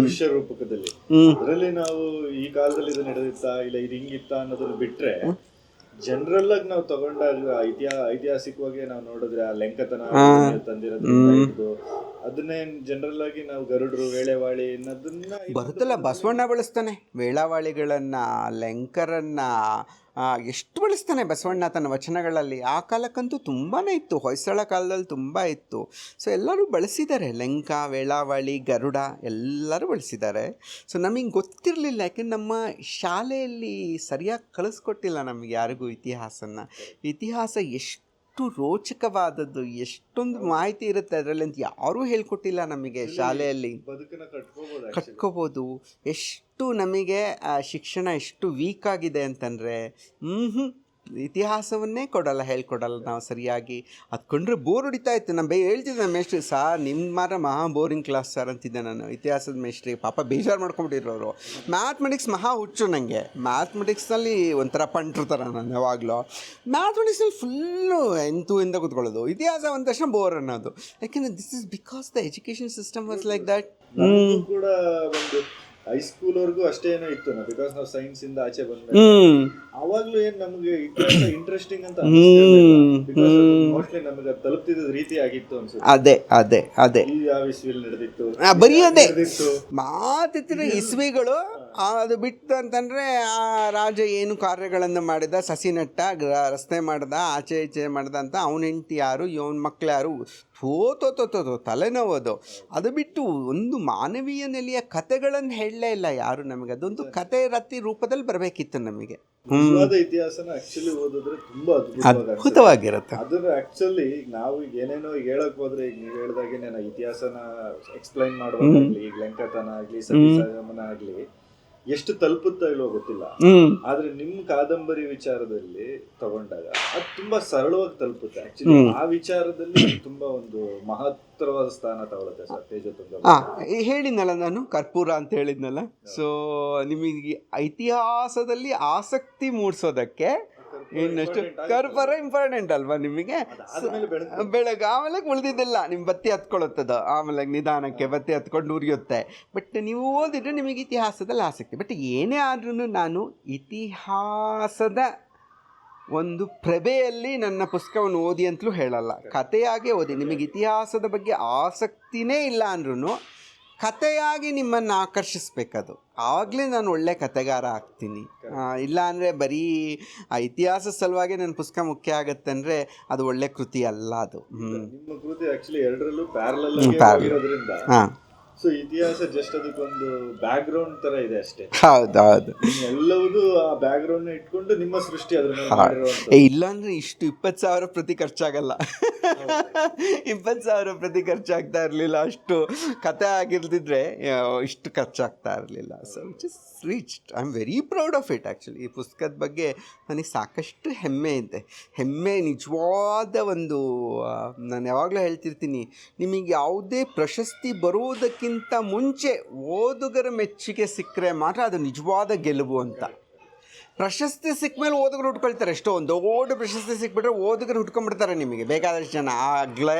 ದೃಶ್ಯ ರೂಪಕದಲ್ಲಿ. ಅದರಲ್ಲಿ ನಾವು ಈ ಕಾಲದಲ್ಲಿ ಇದು ನಡೆದಿತ್ತಾ ಇಲ್ಲ ಇದು ಹಿಂಗಿತ್ತಾ ಅನ್ನೋದನ್ನ ಬಿಟ್ರೆ ಜನರಲ್ ಆಗಿ ನಾವು ತಗೊಂಡಾಗ ಐತಿಹಾಸಿಕವಾಗಿ ನಾವು ನೋಡಿದ್ರೆ ಆ ಲೆಂಕತನ ತಂದಿರೋದ್ರಿಂದ ಹಿಡಿದು ಅದನ್ನೇ ಜನರಲ್ ಆಗಿ ನಾವು ಗರುಡರು ವೇಳೆವಾಳಿ ಅನ್ನೋದನ್ನ ಬರುತ್ತಲ್ಲ, ಬಸವಣ್ಣ ಬಳಸ್ತಾನೆ ವೇಳಾವಾಳಿಗಳನ್ನ, ಲೆಂಕರನ್ನ ಎಷ್ಟು ಬಳಸ್ತಾನೆ ಬಸವಣ್ಣ ತನ್ನ ವಚನಗಳಲ್ಲಿ. ಆ ಕಾಲಕ್ಕಂತೂ ತುಂಬಾ ಇತ್ತು, ಹೊಯ್ಸಳ ಕಾಲದಲ್ಲಿ ತುಂಬ ಇತ್ತು. ಸೊ ಎಲ್ಲರೂ ಬಳಸಿದ್ದಾರೆ, ಲೆಂಕ, ವೇಳಾವಳಿ, ಗರುಡ ಎಲ್ಲರೂ ಬಳಸಿದ್ದಾರೆ. ಸೊ ನಮಗೆ ಗೊತ್ತಿರಲಿಲ್ಲ, ಯಾಕೆಂದ್ರೆ ನಮ್ಮ ಶಾಲೆಯಲ್ಲಿ ಸರಿಯಾಗಿ ಕಳಿಸ್ಕೊಟ್ಟಿಲ್ಲ ನಮಗೆ ಯಾರಿಗೂ ಇತಿಹಾಸ ಎಷ್ಟು ರೋಚಕವಾದದ್ದು, ಎಷ್ಟೊಂದು ಮಾಹಿತಿ ಇರುತ್ತೆ ಅದರಲ್ಲಿ ಅಂತ ಯಾರೂ ಹೇಳ್ಕೊಟ್ಟಿಲ್ಲ ನಮಗೆ ಶಾಲೆಯಲ್ಲಿ. ಬದುಕನ್ನ ಕಟ್ಕೋಬೋದು. ಎಷ್ಟು ನಮಗೆ ಶಿಕ್ಷಣ ಎಷ್ಟು ವೀಕ್ ಆಗಿದೆ ಅಂತಂದರೆ ಇತಿಹಾಸವನ್ನೇ ಹೇಳ್ಕೊಡಲ್ಲ ನಾವು ಸರಿಯಾಗಿ. ಅದು ಕೊಂಡ್ರೆ ಬೋರ್ ಹೊಡಿತಾ ಇತ್ತು. ನಾನು ಹೇಳ್ತಿದ್ದೆ ಮೇಷ್ಟ್ರಿ, ಸಾರ್ ನಿಮ್ಮ ಮಹಾ ಬೋರಿಂಗ್ ಕ್ಲಾಸ್ ಸರ್ ಅಂತಿದ್ದೆ ನಾನು ಇತಿಹಾಸದ ಮೇಷ್ಟ್ರಿ. ಪಾಪ ಬೇಜಾರು ಮಾಡ್ಕೊಂಡ್ಬಿಟ್ಟಿರೋರು. ಮ್ಯಾಥಮೆಟಿಕ್ಸ್ ಮಹಾ ಹುಚ್ಚು ನನಗೆ. ಮ್ಯಾಥಮೆಟಿಕ್ಸ್ನಲ್ಲಿ ಒಂಥರ ಪಂಟ್ರ ಥರ ನಾನು ಯಾವಾಗಲೂ. ಮ್ಯಾಥಮೆಟಿಕ್ಸ್ನಲ್ಲಿ ಫುಲ್ಲು ಇಂದ ಕೂತ್ಕೊಳ್ಳೋದು, ಇತಿಹಾಸ ಒಂದ ತಕ್ಷಣ ಬೋರ್ ಅನ್ನೋದು. ಯಾಕೆಂದರೆ this is because the education system was like that. ಕೂಡ ಒಂದು ಹೈಸ್ಕೂಲ್ ವರ್ಗೂ ಅಷ್ಟೇ ಏನೋ ಇತ್ತು, ಬಿಕಾಸ್ ನಾವು ಸೈನ್ಸ್ ಇಂದ ಆಚೆ ಬಂದ ಅವಾಗ್ಲೂ ಏನ್ ನಮ್ಗೆ ಇತಿಹಾಸ ಇಂಟ್ರೆಸ್ಟಿಂಗ್ ಅಂತ ಮೋಸ್ಟ್ಲಿ ನಮಗೆ ತಲುಪ್ತಿದ್ದ ರೀತಿ ಆಗಿತ್ತು ಅನ್ಸುತ್ತೆ. ಅದೇ ಯಾವ ಇಸ್ವಿಲ್ ನಡೆದಿತ್ತು, ಬರೀ ಅದೇ ಮಾತಿತ್ತಿರ ಇಸ್ವಿಗಳು. ಅದು ಬಿಟ್ಟು ಅಂತಂದ್ರೆ ಆ ರಾಜ ಏನು ಕಾರ್ಯಗಳನ್ನು ಮಾಡಿದ, ಸಸಿ ನೆಟ್ಟ, ರಸ್ತೆ ಮಾಡ್ದ, ಆಚೆ ಈಚೆ ಮಾಡ್ದ ಅಂತ, ಅವನ ಹೆಂಡತಿ ಯಾರು, ಇವನ ಮಕ್ಳು ಯಾರು, ತಲೆನೋವು. ಅದು ಬಿಟ್ಟು ಒಂದು ಮಾನವೀಯ ನೆಲೆಯ ಕಥೆಗಳನ್ನು ಹೇಳಲೇ ಇಲ್ಲ ಯಾರು ನಮಗೆ. ಅದೊಂದು ಕತೆ ರತಿ ರೂಪದಲ್ಲಿ ಬರಬೇಕಿತ್ತು ನಮಗೆ. ಇತಿಹಾಸನ ಆಕ್ಚುಲಿ ಓದಿದ್ರೆ ತುಂಬಾ ಅದ್ಭುತವಾಗಿರುತ್ತೆ. ಅದನ್ನ ಆಕ್ಚುಲಿ ನಾವು ಈಗ ಏನೇನೋ ಹೇಳಕ್ ಹೋದ್ರೆ, ಈಗ ನೀವು ಹೇಳ್ದಾಗೆ ಇತಿಹಾಸನ ಎಕ್ಸ್ಪ್ಲೈನ್ ಮಾಡುವಾಗಲಿ, ಈಗ ಲೆಂಕತನ ಆಗ್ಲಿ, ಸತಿಸಗಮನ ಆಗ್ಲಿ, ಎಷ್ಟು ತಲುಪುತ್ತಾ ಇಲ್ವೋ ಗೊತ್ತಿಲ್ಲ. ಆದ್ರೆ ನಿಮ್ ಕಾದಂಬರಿ ವಿಚಾರದಲ್ಲಿ ತಗೊಂಡಾಗ ಅದು ತುಂಬಾ ಸರಳವಾಗಿ ತಲುಪುತ್ತೆ. ಆಕ್ಚುಲಿ ಆ ವಿಚಾರದಲ್ಲಿ ತುಂಬಾ ಒಂದು ಮಹತ್ತರವಾದ ಸ್ಥಾನ ತಗೊಳುತ್ತೆ ಸರ್ ತೇಜೋತುಂಗ. ಹೇಳಿದ್ನಲ್ಲ ನಾನು ಕರ್ಪೂರ ಅಂತ ಹೇಳಿದ್ನಲ್ಲ. ಸೊ ನಿಮಗೆ ಇತಿಹಾಸದಲ್ಲಿ ಆಸಕ್ತಿ ಮೂಡಿಸೋದಕ್ಕೆ ಇನ್ನಷ್ಟು ಕರ್ಪೂರ ಇಂಪಾರ್ಟೆಂಟ್ ಅಲ್ವಾ ನಿಮಗೆ? ಬೆಳಗ್ಗೆ ಆಮೇಲೆ ಉಳಿದಿದ್ದಿಲ್ಲ, ನಿಮ್ಮ ಬತ್ತಿ ಹತ್ಕೊಳ್ಳುತ್ತದ, ಆಮೇಲೆ ನಿಧಾನಕ್ಕೆ ಬತ್ತಿ ಹತ್ಕೊಂಡು ಉರಿಯುತ್ತೆ. ಬಟ್ ನೀವು ಓದಿದ್ರೆ ನಿಮಗೆ ಇತಿಹಾಸದಲ್ಲಿ ಆಸಕ್ತಿ. ಬಟ್ ಏನೇ ಆದ್ರೂ ನಾನು ಇತಿಹಾಸದ ಒಂದು ಪ್ರಭೆಯಲ್ಲಿ ನನ್ನ ಪುಸ್ತಕವನ್ನು ಓದಿ ಅಂತಲೂ ಹೇಳಲ್ಲ, ಕಥೆಯಾಗೇ ಓದಿ. ನಿಮಗೆ ಇತಿಹಾಸದ ಬಗ್ಗೆ ಆಸಕ್ತಿನೇ ಇಲ್ಲ ಅಂದ್ರೂ ಕಥೆಯಾಗಿ ನಿಮ್ಮನ್ನು ಆಕರ್ಷಿಸ್ಬೇಕದು, ಆವಾಗಲೇ ನಾನು ಒಳ್ಳೆ ಕಥೆಗಾರ ಆಗ್ತೀನಿ. ಇಲ್ಲ ಅಂದರೆ ಬರೀ ಆ ಇತಿಹಾಸ ಸಲುವಾಗಿ ನನ್ನ ಪುಸ್ತಕ ಮುಖ್ಯ ಆಗುತ್ತೆ ಅಂದರೆ ಅದು ಒಳ್ಳೆ ಕೃತಿ ಅಲ್ಲ ಅದು. ನಿಮ್ಮ ಕೃತಿ ಆಕ್ಚುಲಿ ಎರಡರಲ್ಲೂ ಪ್ಯಾರಲಲ್ ಇರೋದ್ರಿಂದ ಸೊ ಇತಿಹಾಸ ಜಸ್ಟ್ ಅದಕ್ಕೊಂದು ಬ್ಯಾಕ್ ಗ್ರೌಂಡ್ ತರ ಇದೆ ಅಷ್ಟೇ. ಹೌದೌದು, ಎಲ್ಲವೂ ಆ ಬ್ಯಾಕ್ ಗ್ರೌಂಡ್ ಇಟ್ಕೊಂಡು ನಿಮ್ಮ ಸೃಷ್ಟಿ ಅದ್ರ ಇಲ್ಲಾಂದ್ರೆ ಇಷ್ಟು 20,000 ಪ್ರತಿ ಖರ್ಚಾಗಲ್ಲ. 20,000 ಪ್ರತಿ ಖರ್ಚಾಗ್ತಾ ಇರಲಿಲ್ಲ. ಅಷ್ಟು ಕತೆ ಆಗಿಲ್ದಿದ್ರೆ ಇಷ್ಟು ಖರ್ಚಾಗ್ತಾ ಇರಲಿಲ್ಲ. So which is reached. I am very proud of it. Actually ಈ ಪುಸ್ತಕದ ಬಗ್ಗೆ ನನಗೆ ಸಾಕಷ್ಟು ಹೆಮ್ಮೆ ಇದೆ. ನಿಜವಾದ ಒಂದು, ನಾನು ಯಾವಾಗಲೂ ಹೇಳ್ತಿರ್ತೀನಿ, ನಿಮಗೆ ಯಾವುದೇ ಪ್ರಶಸ್ತಿ ಬರುವುದಕ್ಕಿಂತ ಮುಂಚೆ ಓದುಗರ ಮೆಚ್ಚುಗೆ ಸಿಕ್ಕರೆ ಮಾತ್ರ ಅದು ನಿಜವಾದ ಗೆಲುವು ಅಂತ. ಪ್ರಶಸ್ತಿ ಸಿಕ್ಕ ಮೇಲೆ ಓದುಗರು ಹುಟ್ಕೊಳ್ತಾರೆ. ಎಷ್ಟೋ ಒಂದು ದೊಡ್ಡ ಪ್ರಶಸ್ತಿ ಸಿಕ್ಬಿಟ್ರೆ ಓದುಗರು ಹುಟ್ಕೊಂಡ್ಬಿಡ್ತಾರೆ ನಿಮಗೆ ಬೇಕಾದಷ್ಟು ಜನ ಆ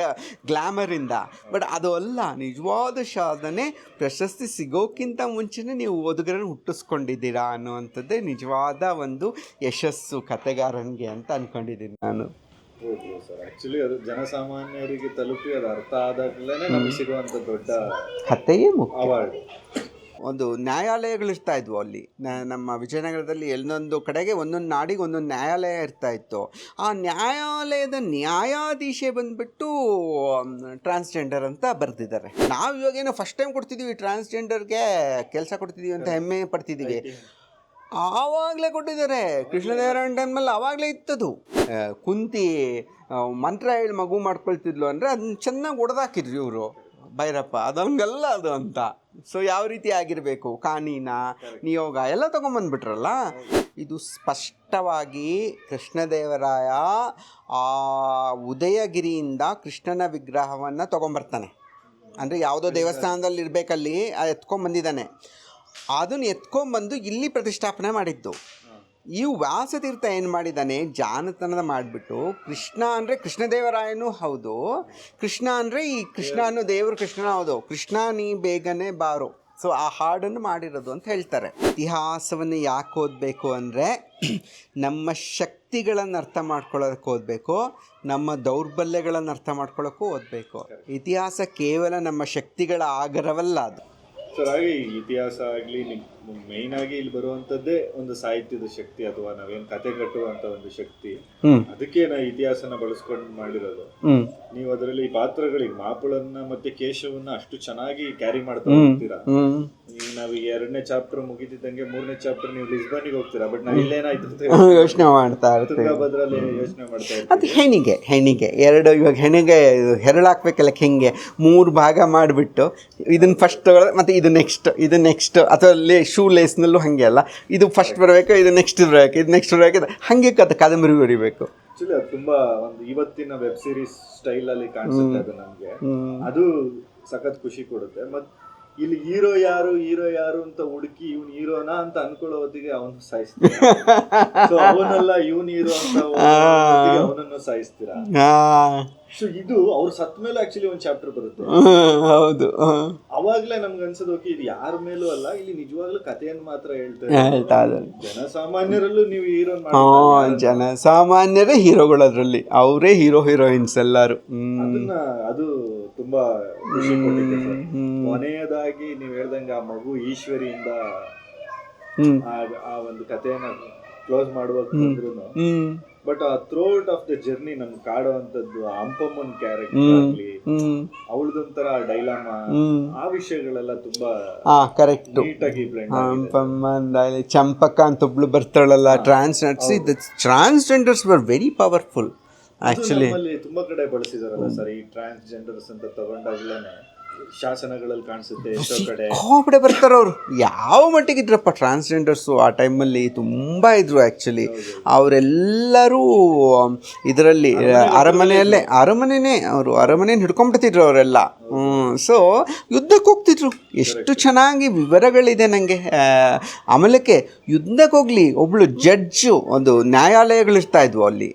ಗ್ಲಾಮರಿಂದ. ಬಟ್ ಅದು ಅಲ್ಲ, ನಿಜವಾದ ಸಾಧನೆ ಪ್ರಶಸ್ತಿ ಸಿಗೋಕ್ಕಿಂತ ಮುಂಚೆನೇ ನೀವು ಓದುಗರನ್ನು ಹುಟ್ಟಿಸ್ಕೊಂಡಿದ್ದೀರಾ ಅನ್ನುವಂಥದ್ದೇ ನಿಜವಾದ ಒಂದು ಯಶಸ್ಸು ಕಥೆಗಾರನಿಗೆ ಅಂತ ಅಂದ್ಕೊಂಡಿದ್ದೀನಿ ನಾನು. ಸರ್ ಆಕ್ಚುಲಿ ಅದು ಜನಸಾಮಾನ್ಯರಿಗೆ ತಲುಪಿ ಅದು ಅರ್ಥ ಆದಾಗಲೇ ನಮಗೆ ಸಿಗುವಂಥ ದೊಡ್ಡ ಕಥೆಯೇ ಮುಖ್ಯ. ಅವಾರ್ಡ್. ಒಂದು ನ್ಯಾಯಾಲಯಗಳಿರ್ತಾ ಇದ್ವು ಅಲ್ಲಿ ನಮ್ಮ ವಿಜಯನಗರದಲ್ಲಿ. ಎಲ್ಲೊಂದು ಕಡೆಗೆ ಒಂದೊಂದು ನಾಡಿಗೆ ಒಂದೊಂದು ನ್ಯಾಯಾಲಯ ಇರ್ತಾಯಿತ್ತು. ಆ ನ್ಯಾಯಾಲಯದ ನ್ಯಾಯಾಧೀಶೆ ಬಂದುಬಿಟ್ಟು ಟ್ರಾನ್ಸ್ಜೆಂಡರ್ ಅಂತ ಬರೆದಿದ್ದಾರೆ. ನಾವು ಇವಾಗೇನೋ ಫಸ್ಟ್ ಟೈಮ್ ಕೊಡ್ತಿದ್ದೀವಿ ಟ್ರಾನ್ಸ್ಜೆಂಡರ್ಗೆ ಕೆಲಸ ಕೊಡ್ತಿದ್ದೀವಿ ಅಂತ ಹೆಮ್ಮೆ ಪಡ್ತಿದ್ದೀವಿ. ಆವಾಗಲೇ ಕೊಟ್ಟಿದ್ದಾರೆ. ಕೃಷ್ಣದೇವರಾಯನ ಟೈಮಲ್ಲಿ ಆವಾಗಲೇ ಇತ್ತದು. ಕುಂತಿ ಮಂತ್ರ ಹೇಳಿ ಮಗು ಮಾಡ್ಕೊಳ್ತಿದ್ಲು ಅಂದರೆ ಅದನ್ನ ಚೆನ್ನಾಗಿ ಹೊಡೆದಾಕಿದ್ರು ಇವರು ಭೈರಪ್ಪ. ಅದು ಹಂಗಲ್ಲ ಅದು ಅಂತ. ಸೊ ಯಾವ ರೀತಿ ಆಗಿರಬೇಕು, ಕಾನೀನ, ನಿಯೋಗ ಎಲ್ಲ ತೊಗೊಂಬಂದ್ಬಿಟ್ರಲ್ಲ. ಇದು ಸ್ಪಷ್ಟವಾಗಿ ಕೃಷ್ಣದೇವರಾಯ ಆ ಉದಯಗಿರಿಯಿಂದ ಕೃಷ್ಣನ ವಿಗ್ರಹವನ್ನು ತೊಗೊಂಬರ್ತಾನೆ. ಅಂದರೆ ಯಾವುದೋ ದೇವಸ್ಥಾನದಲ್ಲಿ ಇರಬೇಕಲ್ಲಿ ಎತ್ಕೊಂಬಂದಿದ್ದಾನೆ. ಅದನ್ನು ಎತ್ಕೊಂಬಂದು ಇಲ್ಲಿ ಪ್ರತಿಷ್ಠಾಪನೆ ಮಾಡಿದ್ದು. ಈ ವ್ಯಾಸತೀರ್ಥ ಏನು ಮಾಡಿದ್ದಾನೆ, ಜಾನತನದ ಮಾಡಿಬಿಟ್ಟು ಕೃಷ್ಣ ಅಂದರೆ ಕೃಷ್ಣದೇವರಾಯನೂ ಹೌದು, ಕೃಷ್ಣ ಅಂದರೆ ಈ ಕೃಷ್ಣ ಅನ್ನೋ ದೇವರು ಕೃಷ್ಣನ ಹೌದು, ಕೃಷ್ಣ ನೀ ಬೇಗನೆ ಬಾರೋ. ಸೊ ಆ ಹಾಡನ್ನು ಮಾಡಿರೋದು ಅಂತ ಹೇಳ್ತಾರೆ. ಇತಿಹಾಸವನ್ನು ಯಾಕೆ ಓದಬೇಕು ಅಂದರೆ ನಮ್ಮ ಶಕ್ತಿಗಳನ್ನು ಅರ್ಥ ಮಾಡ್ಕೊಳ್ಳೋದಕ್ಕೆ ಓದಬೇಕು, ನಮ್ಮ ದೌರ್ಬಲ್ಯಗಳನ್ನು ಅರ್ಥ ಮಾಡ್ಕೊಳ್ಳೋಕ್ಕೂ ಓದಬೇಕು. ಇತಿಹಾಸ ಕೇವಲ ನಮ್ಮ ಶಕ್ತಿಗಳ ಆಗರವಲ್ಲ ಅದು. ಸರ್, ಹಾಗೆ ಇತಿಹಾಸ ಆಗಲಿ ಮೇಯ್ನ್ ಆಗಿ ಇಲ್ಲಿ ಬರುವಂತದ್ದೇ ಒಂದು ಸಾಹಿತ್ಯದ ಶಕ್ತಿ ಅಥವಾ ನಾವೇನ್ ಕತೆ ಕಟ್ಟುವಂತ ಒಂದು ಶಕ್ತಿ. ಅದಕ್ಕೆ ನಾವು ಇತಿಹಾಸನ ಬಳಸ್ಕೊಂಡು ಮಾಡಿರೋದು. ನೀವು ಅದರಲ್ಲಿ ಪಾತ್ರಗಳಿಗೆ ಮಾಪುಳನ್ನ ಮತ್ತೆ ಕೇಶವನ್ನ ಅಷ್ಟು ಚೆನ್ನಾಗಿ ಕ್ಯಾರಿ ಮಾಡ್ತಾ ಹೋಗ್ತೀರಾ. ನಾವೀಗ 2ನೇ ಚಾಪ್ಟರ್ ಮುಗಿತಿದ್ದಂಗೆ 3ನೇ ಚಾಪ್ಟರ್ ನೀವು ಲಿಸ್ಬನ್ಗೆ ಹೋಗ್ತೀರಾ, ಬಟ್ ನಾವು ಇಲ್ಲೇನಾಯ್ತು ಯೋಚನೆ ಮಾಡ್ತಾ ಇರ್ತೀವಿ, ತುಂಗಭದ್ರಲ್ಲಿ ಯೋಚನೆ ಮಾಡ್ತಾ ಇರ್ತೀವಿ. ಅದು ಹೆಣಿಗೆ ಎರಡು, ಇವಾಗ ಹೆಣಿಗೆ ಹೆರಳಾಕ್ಬೇಕಲ್ಲ, ಹೆಂಗೆ 3 ಭಾಗ ಮಾಡಿಬಿಟ್ಟು ಇದನ್ನ ಫಸ್ಟ್ ಮತ್ತೆ ಇದು ನೆಕ್ಸ್ಟ್ ಅಥವಾ ಶೂ ಲೇಸ್ನಲ್ಲೂ ಹಾಗೆ ಅಲ್ಲ, ಇದು ಫಸ್ಟ್ ಬರಬೇಕು, ಇದು ನೆಕ್ಸ್ಟ್ ಬರಬೇಕು, ಇದು ನೆಕ್ಸ್ಟ್ ಬರಬೇಕು, ಹಾಗೆ ಕಾದಂಬರಿ ಬರೀಬೇಕು. ಆಕ್ಚುಲಿ ಅದು ತುಂಬಾ ಒಂದು ಇವತ್ತಿನ ವೆಬ್ ಸೀರೀಸ್ ಸ್ಟೈಲ್ ಅಲ್ಲಿ ಕಾಣಿಸುತ್ತೆ ಅದು ನಮ್ಗೆ. ಅದು ಸಖತ್ ಖುಷಿ ಕೊಡುತ್ತೆ. ಮತ್ ಇಲ್ಲಿ ಹೀರೋ ಯಾರು ಅಂತ ಹುಡುಕಿ ಇವ್ನು ಹೀರೋನಾ ಅಂತ ಅನ್ಕೊಳ್ಳೋ ಹೊತ್ತಿಗೆ ಅವನು ಸಾಯಿಸ್ತೀರಾ, ಸೊ ಅವನಲ್ಲ ಇವನ್ ಹೀರೋ ಅಂತ ಅವನನ್ನು ಸಾಯಿಸ್ತೀರಾ. ಸೊ ಇದು ಅವ್ರು ಸತ್ ಮೇಲೆ ಆಕ್ಚುಲಿ ಒಂದು ಚಾಪ್ಟರ್ ಬರುತ್ತೆ. ಹೌದು, ಅವಾಗ್ಲೇ ನಮ್ಗೆ ಅನ್ಸೋದು ಓಕೆ ಇದು ಯಾರ ಮೇಲೂ ಅಲ್ಲ, ಇಲ್ಲಿ ನಿಜವಾಗ್ಲೂ ಕಥೆಯನ್ನು ಮಾತ್ರ ಹೇಳ್ತಾರೆ. ಜನಸಾಮಾನ್ಯರಲ್ಲೂ ನೀವು ಹೀರೋ ಜನಸಾಮಾನ್ಯರೇ ಹೀರೋಗಳು, ಅದರಲ್ಲಿ ಅವರೇ ಹೀರೋಯಿನ್ಸ್ ಎಲ್ಲಾರು. ಅದು ತುಂಬಾ ಖುಷಿ ಕೊಟ್ಟಿದೆ ಸರ್. ಕೊನೆಯದಾಗಿ ನೀವ್ ಹೇಳ್ದಂಗೆ ಆ ಮಗು ಈಶ್ವರಿಯಿಂದ ಆ ಒಂದು ಕಥೆಯನ್ನ ಕ್ಲೋಸ್ ಮಾಡುವಾಗ ಬಟ್ ಆ ಥ್ರೋಟ್ ಆಫ್ ದ ಜರ್ನಿ ನಮ್ಗೆ ಕಾಡುವಂತದ್ದು ಹಂಪಮ್ಮನ್ ಕ್ಯಾರೆಕ್ಟರ್ ಆಗ್ಲಿ, ಅವಳದೊಂಥರ ಡೈಲಾಮಾ, ಆ ವಿಷಯಗಳೆಲ್ಲ ತುಂಬಾ ಕರೆಕ್ಟ್ ನೀಟಾಗಿ ಬ್ಲೆಂಡ್. ಹಂಪಮ್ಮನ್ ಚಂಪಕ ಅಂತ ಒಬ್ಳು ಬರ್ತಾಳಲ್ಲ, transgenders were very powerful actually. ತುಂಬಾ ಕಡೆ ಬಳಸಿದಾರಲ್ಲ ಸರ್ ಈ ಟ್ರಾನ್ಸ್ಜೆಂಡರ್ಸ್ ಅಂತ ತಗೊಂಡಾಗ್ಲೇನೆ ಶಾಸನಗಳಲ್ಲಿ ಕಾಣಿಸುತ್ತೆ ಎಷ್ಟೋ ಕಡೆ. ಕಡೆ ಬರ್ತಾರೆ ಅವರು. ಯಾವ ಮಟ್ಟಿಗೆ ಇದ್ರಪ್ಪ ಟ್ರಾನ್ಸ್ಜೆಂಡರ್ಸು ಆ ಟೈಮಲ್ಲಿ ತುಂಬ ಇದ್ರು ಆ್ಯಕ್ಚುಲಿ. ಅವರೆಲ್ಲರೂ ಇದರಲ್ಲಿ ಅರಮನೆನೇ ಅವರು ಹಿಡ್ಕೊಂಡ್ಬಿಡ್ತಿದ್ರು ಅವರೆಲ್ಲ. ಸೊ ಯುದ್ಧಕ್ಕೆ ಹೋಗ್ತಿದ್ರು. ಎಷ್ಟು ಚೆನ್ನಾಗಿ ವಿವರಗಳಿದೆ ನನಗೆ. ಆಮೇಲಕ್ಕೆ ಯುದ್ಧಕ್ಕೆ ಹೋಗಲಿ, ಒಬ್ಬಳು ಜಡ್ಜು, ಒಂದು ನ್ಯಾಯಾಲಯಗಳಿರ್ತಾ ಇದ್ವು ಅಲ್ಲಿ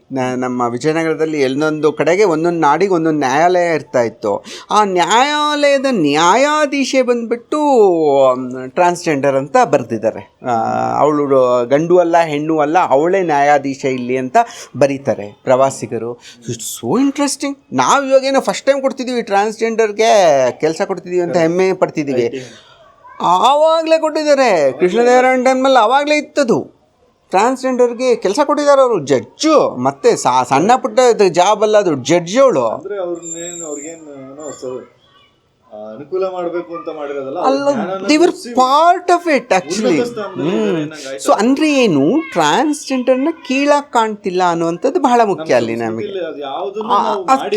ನಮ್ಮ ವಿಜಯನಗರದಲ್ಲಿ. ಎಲ್ಲೊಂದು ಕಡೆಗೆ ಒಂದೊಂದು ನಾಡಿಗೆ ಒಂದೊಂದು ನ್ಯಾಯಾಲಯ ಇರ್ತಾಯಿತ್ತು. ಆ ನ್ಯಾಯಾಲಯದ ನ್ಯಾಯಾಧೀಶೆ ಬಂದುಬಿಟ್ಟು ಟ್ರಾನ್ಸ್ಜೆಂಡರ್ ಅಂತ ಬರೆದಿದ್ದಾರೆ. ಅವಳು ಗಂಡು ಅಲ್ಲ ಹೆಣ್ಣು ಅಲ್ಲ, ಅವಳೇ ನ್ಯಾಯಾಧೀಶ ಇಲ್ಲಿ ಅಂತ ಬರೀತಾರೆ ಪ್ರವಾಸಿಗರು. It's so interesting. ನಾವು ಇವಾಗೇನೋ ಫಸ್ಟ್ ಟೈಮ್ ಕೊಡ್ತಿದ್ದೀವಿ ಟ್ರಾನ್ಸ್ಜೆಂಡರ್ಗೆ ಕೆಲಸ ಕೊಡ್ತಿದ್ದೀವಿ ಅಂತ ಹೆಮ್ಮೆ ಪಡ್ತಿದ್ದೀವಿ. ಆವಾಗಲೇ ಕೊಟ್ಟಿದ್ದಾರೆ ಕೃಷ್ಣದೇವರಾಯನ ಟೈಮಲ್ಲಿ, ಆವಾಗಲೇ ಇತ್ತದು. ಟ್ರಾನ್ಸ್ಜೆಂಡರ್ಗೆ ಕೆಲಸ ಕೊಟ್ಟಿದ್ದಾರೆ ಅವರು. ಜಡ್ಜು, ಮತ್ತೆ ಸಣ್ಣ ಪುಟ್ಟ ಜಾಬ್ ಅಲ್ಲ ಅದು, ಜಡ್ಜ್ ಅವಳು. ಅನುಕೂಲ ಮಾಡಬೇಕು ಅಂತ ಮಾಡಿರೋದಲ್ಲ, ದೇವರ್ part of it actually. So ಅಂದ್ರೆ ಏನು, ಟ್ರಾನ್ಸ್ಜೆಂಡರ್ನ ಕೀಳಾಗಿ ಕಾಣ್ತಿಲ್ಲ ಅನ್ನುವಂಥದ್ದು ಬಹಳ ಮುಖ್ಯ ಅಲ್ಲಿ ನಮಗೆ.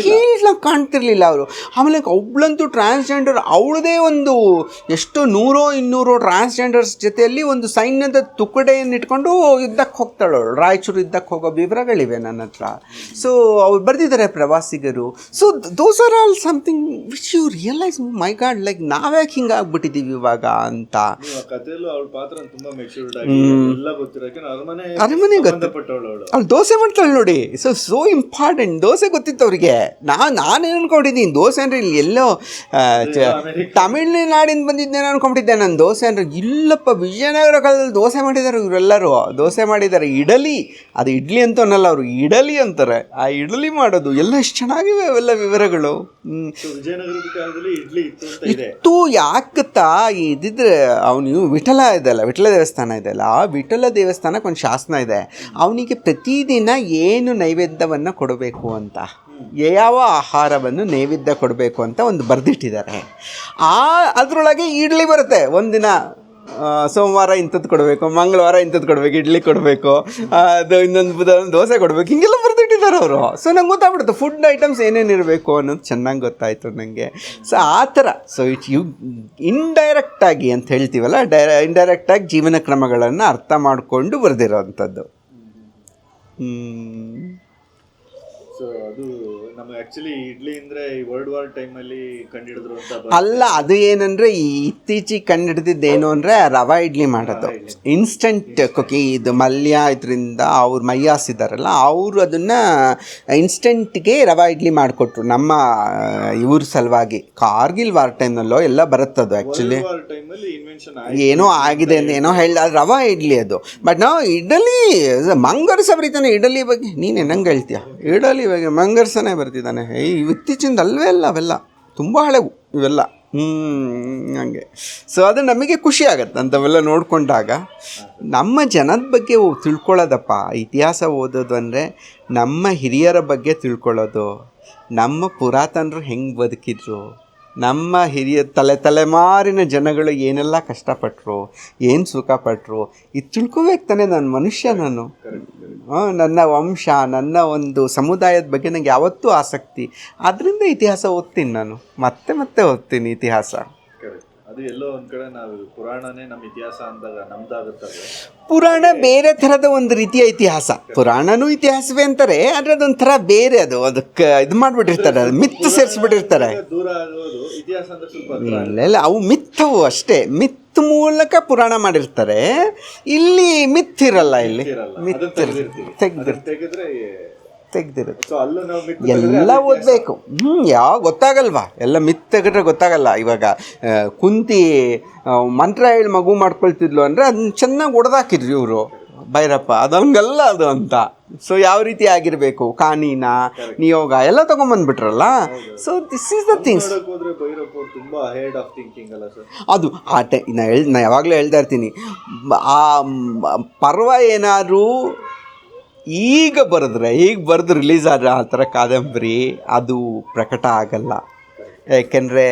ಕೀಳಾಗಿ ಕಾಣ್ತಿರ್ಲಿಲ್ಲ ಅವರು. ಆಮೇಲೆ ಒಬ್ಳಂತೂ ಟ್ರಾನ್ಸ್ಜೆಂಡರ್, ಅವಳದೇ ಒಂದು ಎಷ್ಟು 100-200 ಟ್ರಾನ್ಸ್ಜೆಂಡರ್ಸ್ ಜೊತೆಯಲ್ಲಿ ಒಂದು ಸೈನ್ಯದ ತುಕಡೆಯನ್ನು ಇಟ್ಕೊಂಡು ಯುದ್ಧಕ್ಕೆ ಹೋಗ್ತಾಳು. ರಾಯಚೂರು ಯುದ್ಧಕ್ಕೆ ಹೋಗೋ ವಿವರಗಳಿವೆ ನನ್ನ ಹತ್ರ. ಸೊ ಅವ್ರು ಬರೆದಿದ್ದಾರೆ ಪ್ರವಾಸಿಗರು. So those are all something which you realise, my god, like ನಾವ್ಯಾಕೆ ಹಿಂಗಾಗ್ಬಿಟ್ಟಿದ್ದೀವಿ ಇವಾಗ ಅಂತ. ಅರಮನೆ ಅವ್ಳು ದೋಸೆ ಮಾಡ್ತಾಳೆ ನೋಡಿ. So important. ದೋಸೆ ಗೊತ್ತಿತ್ತು ಅವ್ರಿಗೆ. ನಾನೇನು ಅನ್ಕೊಂಡಿದ್ದೀನಿ, ದೋಸೆ ಅಂದರೆ ಇಲ್ಲಿ ಎಲ್ಲೋ ತಮಿಳ್ನಾಡಿಂದ ಬಂದಿದ್ದೇನೆ ಅನ್ಕೊಂಡ್ಬಿಟ್ಟಿದ್ದೆ ನಾನು. ದೋಸೆ ಅಂದರೆ ಇಲ್ಲಪ್ಪ, ವಿಜಯನಗರ ಕಾಲದಲ್ಲಿ ದೋಸೆ ಮಾಡಿದ್ದಾರೆ ಇವರೆಲ್ಲರೂ. ದೋಸೆ ಮಾಡಿದ್ದಾರೆ. ಇಡಲಿ, ಅದು ಇಡ್ಲಿ ಅಂತ ಅನ್ನಲ್ಲ ಅವರು, ಇಡಲಿ ಅಂತಾರೆ. ಆ ಇಡಲಿ ಮಾಡೋದು ಎಲ್ಲ ಎಷ್ಟು ಚೆನ್ನಾಗಿವೆ ಅವೆಲ್ಲ ವಿವರಗಳು. ವಿಜಯನಗರದ ಕಾಲದಲ್ಲಿ ಇಡ್ಲಿ ಇತ್ತು. ಯಾಕತ್ತಾ ಇದಿದ್ರೆ ಅವನು ವಿಠಲ ಇದೆಯಲ್ಲ, ವಿಠಲ ದೇವಸ್ಥಾನ ಇದೆಯಲ್ಲ, ಆ ವಿಠಲ ದೇವಸ್ಥಾನಕ್ಕೆ ಒಂದು ಶಾಸನ ಇದೆ. ಅವನಿಗೆ ಪ್ರತಿದಿನ ಏನು ನೈವೇದ್ಯವನ್ನು ಕೊಡಬೇಕು ಅಂತ, ಯಾವ ಆಹಾರವನ್ನು ನೈವೇದ್ಯ ಕೊಡಬೇಕು ಅಂತ ಒಂದು ಬರೆದಿಟ್ಟಿದ್ದಾರೆ. ಅದರೊಳಗೆ ಇಡ್ಲಿ ಬರುತ್ತೆ. ಒಂದಿನ ಸೋಮವಾರ ಇಂಥದ್ದು ಕೊಡಬೇಕು, ಮಂಗಳವಾರ ಇಂಥದ್ದು ಕೊಡಬೇಕು, ಇಡ್ಲಿ ಕೊಡಬೇಕು, ಅದು ಇನ್ನೊಂದು ಬುಧವಾರ ದೋಸೆ ಕೊಡಬೇಕು, ಹಿಂಗೆಲ್ಲ ಬರೆದಿಟ್ಟಿದ್ದಾರೆ ಅವರು. ಸೊ ನಂಗೆ ಗೊತ್ತಾಗ್ಬಿಡುತ್ತೆ ಫುಡ್ ಐಟಮ್ಸ್ ಏನೇನು ಇರಬೇಕು ಅನ್ನೋದು ಚೆನ್ನಾಗಿ ಗೊತ್ತಾಯಿತು ನನಗೆ. ಸೊ ಆ ಥರ. ಸೊ ಇಂಡೈರೆಕ್ಟಾಗಿ ಅಂತ ಹೇಳ್ತೀವಲ್ಲ, ಇಂಡೈರೆಕ್ಟಾಗಿ ಜೀವನ ಕ್ರಮಗಳನ್ನು ಅರ್ಥ ಮಾಡಿಕೊಂಡು ಬರೆದಿರೋವಂಥದ್ದು. ಸೊ ಅದು ನಮ್ಗೆ ಆಕ್ಚುಲಿ ಇಡ್ಲಿ ಅಂದ್ರೆ ಈ ವರ್ಲ್ಡ್ ವಾರ್ ಟೈಮ್ ಅಲ್ಲಿ ಕಂಡಿಡಿದ್ರು ಅಂತ ಅಲ್ಲ, ಅದು ಏನಂದ್ರೆ ಈ ಇತ್ತೀಚೆಗೆ ಕಂಡುಹಿಡಿದಿದ್ದೇನು ಅಂದ್ರೆ ರವಾ ಇಡ್ಲಿ ಮಾಡೋದು, ಇನ್ಸ್ಟಂಟ್ ಕುಕಿ. ಇದು ಮಲ್ಯ ಇದರಿಂದ ಅವ್ರು ಮಯ್ಯಾಸ್ ಇದ್ದಾರಲ್ಲ, ಅವರು ಅದನ್ನ ಇನ್ಸ್ಟಂಟ್ಗೆ ರವಾ ಇಡ್ಲಿ ಮಾಡಿಕೊಟ್ರು ನಮ್ಮ ಇವ್ರ ಸಲುವಾಗಿ. ಕಾರ್ಗಿಲ್ ವಾರ್ ಟೈಮ್ನಲ್ಲೋ ಎಲ್ಲ ಬರುತ್ತದು ಆ್ಯಕ್ಚುಲಿ, ವಾರ್ ಟೈಮ್ ಅಲ್ಲಿ ಇನ್ವೆನ್ಷನ್ ಏನೋ ಆಗಿದೆ ಅಂತ ಏನೋ ಹೇಳ್ದ, ರವಾ ಇಡ್ಲಿ ಅದು. ಬಟ್ ನಾವು ಇಡ್ಲಿ ಮಂಗರ್ಸ ಬರೀತಾನೆ ಇಡ್ಲಿ ಬಗ್ಗೆ, ನೀನು ನಂಗೆ ಹೇಳ್ತೀಯ ಇಡ್ಲಿ ಬಗ್ಗೆ ಮಂಗರ್ಸನೇ ಬರ್ತಿದ್ದಾನೆ. ಇತ್ತೀಚಿಂದ ಅಲ್ವೇ ಅಲ್ಲ, ಅವೆಲ್ಲ ತುಂಬ ಹಳೆವು ಇವೆಲ್ಲ. ಹಂಗೆ. ಸೊ ಅದು ನಮಗೆ ಖುಷಿ ಆಗತ್ತೆ ಅಂಥವೆಲ್ಲ ನೋಡಿಕೊಂಡಾಗ. ನಮ್ಮ ಜನದ ಬಗ್ಗೆ ತಿಳ್ಕೊಳ್ಳೋದಪ್ಪ, ಇತಿಹಾಸ ಓದೋದು ಅಂದರೆ ನಮ್ಮ ಹಿರಿಯರ ಬಗ್ಗೆ ತಿಳ್ಕೊಳ್ಳೋದು, ನಮ್ಮ ಪುರಾತನರು ಹೆಂಗೆ ಬದುಕಿದ್ರು, ನಮ್ಮ ಹಿರಿಯ ತಲೆಮಾರಿನ ಜನಗಳು ಏನೆಲ್ಲ ಕಷ್ಟಪಟ್ಟರು, ಏನು ಸುಖಪಟ್ಟರು, ಇದು ತಿಳ್ಕೊಬೇಕು ತಾನೆ ನಾನು ಮನುಷ್ಯ. ನಾನು ನನ್ನ ವಂಶ, ನನ್ನ ಒಂದು ಸಮುದಾಯದ ಬಗ್ಗೆ ನನಗೆ ಯಾವತ್ತೂ ಆಸಕ್ತಿ. ಅದರಿಂದ ಇತಿಹಾಸ ಓದ್ತೀನಿ ನಾನು, ಮತ್ತೆ ಓದ್ತೀನಿ ಇತಿಹಾಸ. ಅದು ಎಲ್ಲೋ ಒಂದ್ ಕಡೆ ನಾವು ಪುರಾಣನೇ ನಮ್ಮ ಇತಿಹಾಸ ಅಂದಾಗ ನಮ್ದಾಗುತ್ತದೆ. ಪುರಾಣ ಬೇರೆ ಥರದ ಒಂದು ರೀತಿಯ ಇತಿಹಾಸ. ಪುರಾಣನೂ ಇತಿಹಾಸವೇ ಅಂತಾರೆ, ಆದರೆ ಅದೊಂಥರ ಬೇರೆ. ಅದಕ್ಕೆ ಇದು ಮಾಡಿಬಿಟ್ಟಿರ್ತಾರೆ, ಅದು ಮಿತ್ತು ಸೇರಿಸ್ಬಿಟ್ಟಿರ್ತಾರೆ. ದೂರ ಆಗೋದು ಇತಿಹಾಸ ಅಂದ್ರೆ ಸ್ವಲ್ಪ ಇಲ್ಲ, ಅವು ಮಿತ್ತವು ಅಷ್ಟೇ. ಮಿತ್ ಮೂಲಕ ಪುರಾಣ ಮಾಡಿರ್ತಾರೆ. ಇಲ್ಲಿ ಮಿತ್ತಿರಲ್ಲ, ಇಲ್ಲಿ ತೆಗ್ದಿರುತ್ತೆ. ಎಲ್ಲ ಓದಬೇಕು. ಯಾವ ಗೊತ್ತಾಗಲ್ವಾ, ಎಲ್ಲ ಮಿತ್ ತೆಗೆದ್ರೆ ಗೊತ್ತಾಗಲ್ಲ. ಇವಾಗ ಕುಂತಿ ಮಂತ್ರ ಹೇಳಿ ಮಗು ಮಾಡ್ಕೊಳ್ತಿದ್ಲು ಅಂದರೆ ಅದನ್ನ ಚೆನ್ನಾಗಿ ಹೊಡೆದಾಕಿದ್ರು ಇವರು ಭೈರಪ್ಪ. ಅದು ಹಂಗಲ್ಲ ಅದು ಅಂತ. ಸೊ ಯಾವ ರೀತಿ ಆಗಿರಬೇಕು, ಕಾನೀನ ನಿಯೋಗ ಎಲ್ಲ ತೊಗೊಂಬಂದ್ಬಿಟ್ರಲ್ಲ. So this is the things. ಅದು ನಾ ಯಾವಾಗಲೂ ಹೇಳ್ತಾ ಇರ್ತೀನಿ, ಆ ಪರ್ವ ಏನಾದರೂ ಈಗ ಬರೆದು ರಿಲೀಸ್ ಆದರೆ ಆ ಥರ ಕಾದಂಬರಿ ಅದು ಪ್ರಕಟ ಆಗಲ್ಲ. ಏಕೆಂದರೆ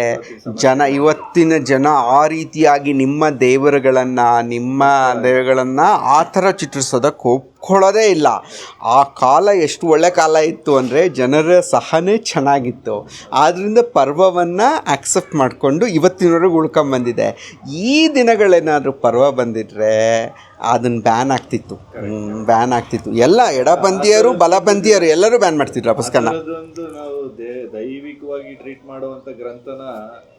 ಇವತ್ತಿನ ಜನ ಆ ರೀತಿಯಾಗಿ ನಿಮ್ಮ ದೇವರುಗಳನ್ನು ಆ ಥರ ಚಿತ್ರಿಸೋದಕ್ಕೆ ಒಪ್ಕೊಳ್ಳೋದೇ ಇಲ್ಲ. ಆ ಕಾಲ ಎಷ್ಟು ಒಳ್ಳೆ ಕಾಲ ಇತ್ತು ಅಂದರೆ ಜನರ ಸಹನೆ ಚೆನ್ನಾಗಿತ್ತು. ಆದ್ದರಿಂದ ಪರ್ವವನ್ನು ಆಕ್ಸೆಪ್ಟ್ ಮಾಡಿಕೊಂಡು ಇವತ್ತಿನವರೆಗೂ ಉಳ್ಕೊಂಬಂದಿದೆ. ಈ ದಿನಗಳೇನಾದರೂ ಪರ್ವ ಬಂದಿದ್ರೆ ಅದನ್ನು ಬ್ಯಾನ್ ಆಗ್ತಿತ್ತು. ಎಲ್ಲ ಎಡಪಂಥೀಯರು ಬಲಪಂಥೀಯರು ಎಲ್ಲರೂ ಬ್ಯಾನ್ ಮಾಡ್ತಿದ್ರು ಆ ಪುಸ್ತಕನ. ದೈವಿಕವಾಗಿ ಟ್ರೀಟ್ ಮಾಡುವಂತ ಗ್ರಂಥನ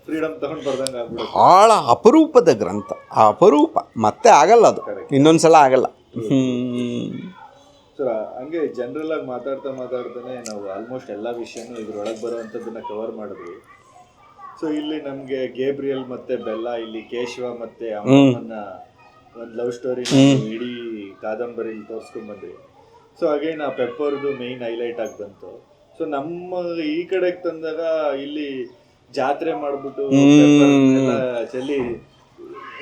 ಫ್ರೀಡಮ್ ತಗೊಂಡು ಬರ್ದಂಗೆ ಆಗ್ಬಿಡುತ್ತೆ. ಭಾಳ ಅಪರೂಪದ ಗ್ರಂಥ, ಅಪರೂಪ. ಮತ್ತೆ ಆಗಲ್ಲ ಅದು, ಇನ್ನೊಂದ್ಸಲ ಆಗಲ್ಲ. ಸರ್ ಹಂಗೆ ಜನರಲ್ ಆಗಿ ಮಾತಾಡ್ತಾನೆ ನಾವು ಆಲ್ಮೋಸ್ಟ್ ಎಲ್ಲ ವಿಷಯನೂ ಇದ್ರೊಳಗೆ ಬರುವಂಥದ್ದನ್ನ ಕವರ್ ಮಾಡಿದ್ವಿ. ಸೊ ಇಲ್ಲಿ ನಮಗೆ ಗೇಬ್ರಿಯಲ್ ಮತ್ತೆ ಬೆಲ್ಲ, ಇಲ್ಲಿ ಕೇಶವ ಮತ್ತೆ ಅಮ್ಮನ ಒಂದು ಲವ್ ಸ್ಟೋರಿ ಇಡೀ ಕಾದಂಬರಿಲಿ ತೋರಿಸ್ಕೊಂಡ್ಬಂದ್ರಿ. ಸೊ ಅಗೇನ್ ಆ ಪೆಪ್ಪರ್ದು ಮೇಯ್ನ್ ಹೈಲೈಟ್ ಆಗಿ ಬಂತು. ಸೊ ನಮ್ಮ ಈ ಕಡೆಗೆ ತಂದಾಗ ಇಲ್ಲಿ ಜಾತ್ರೆ ಮಾಡ್ಬಿಟ್ಟು ಚೆಲ್ಲಿ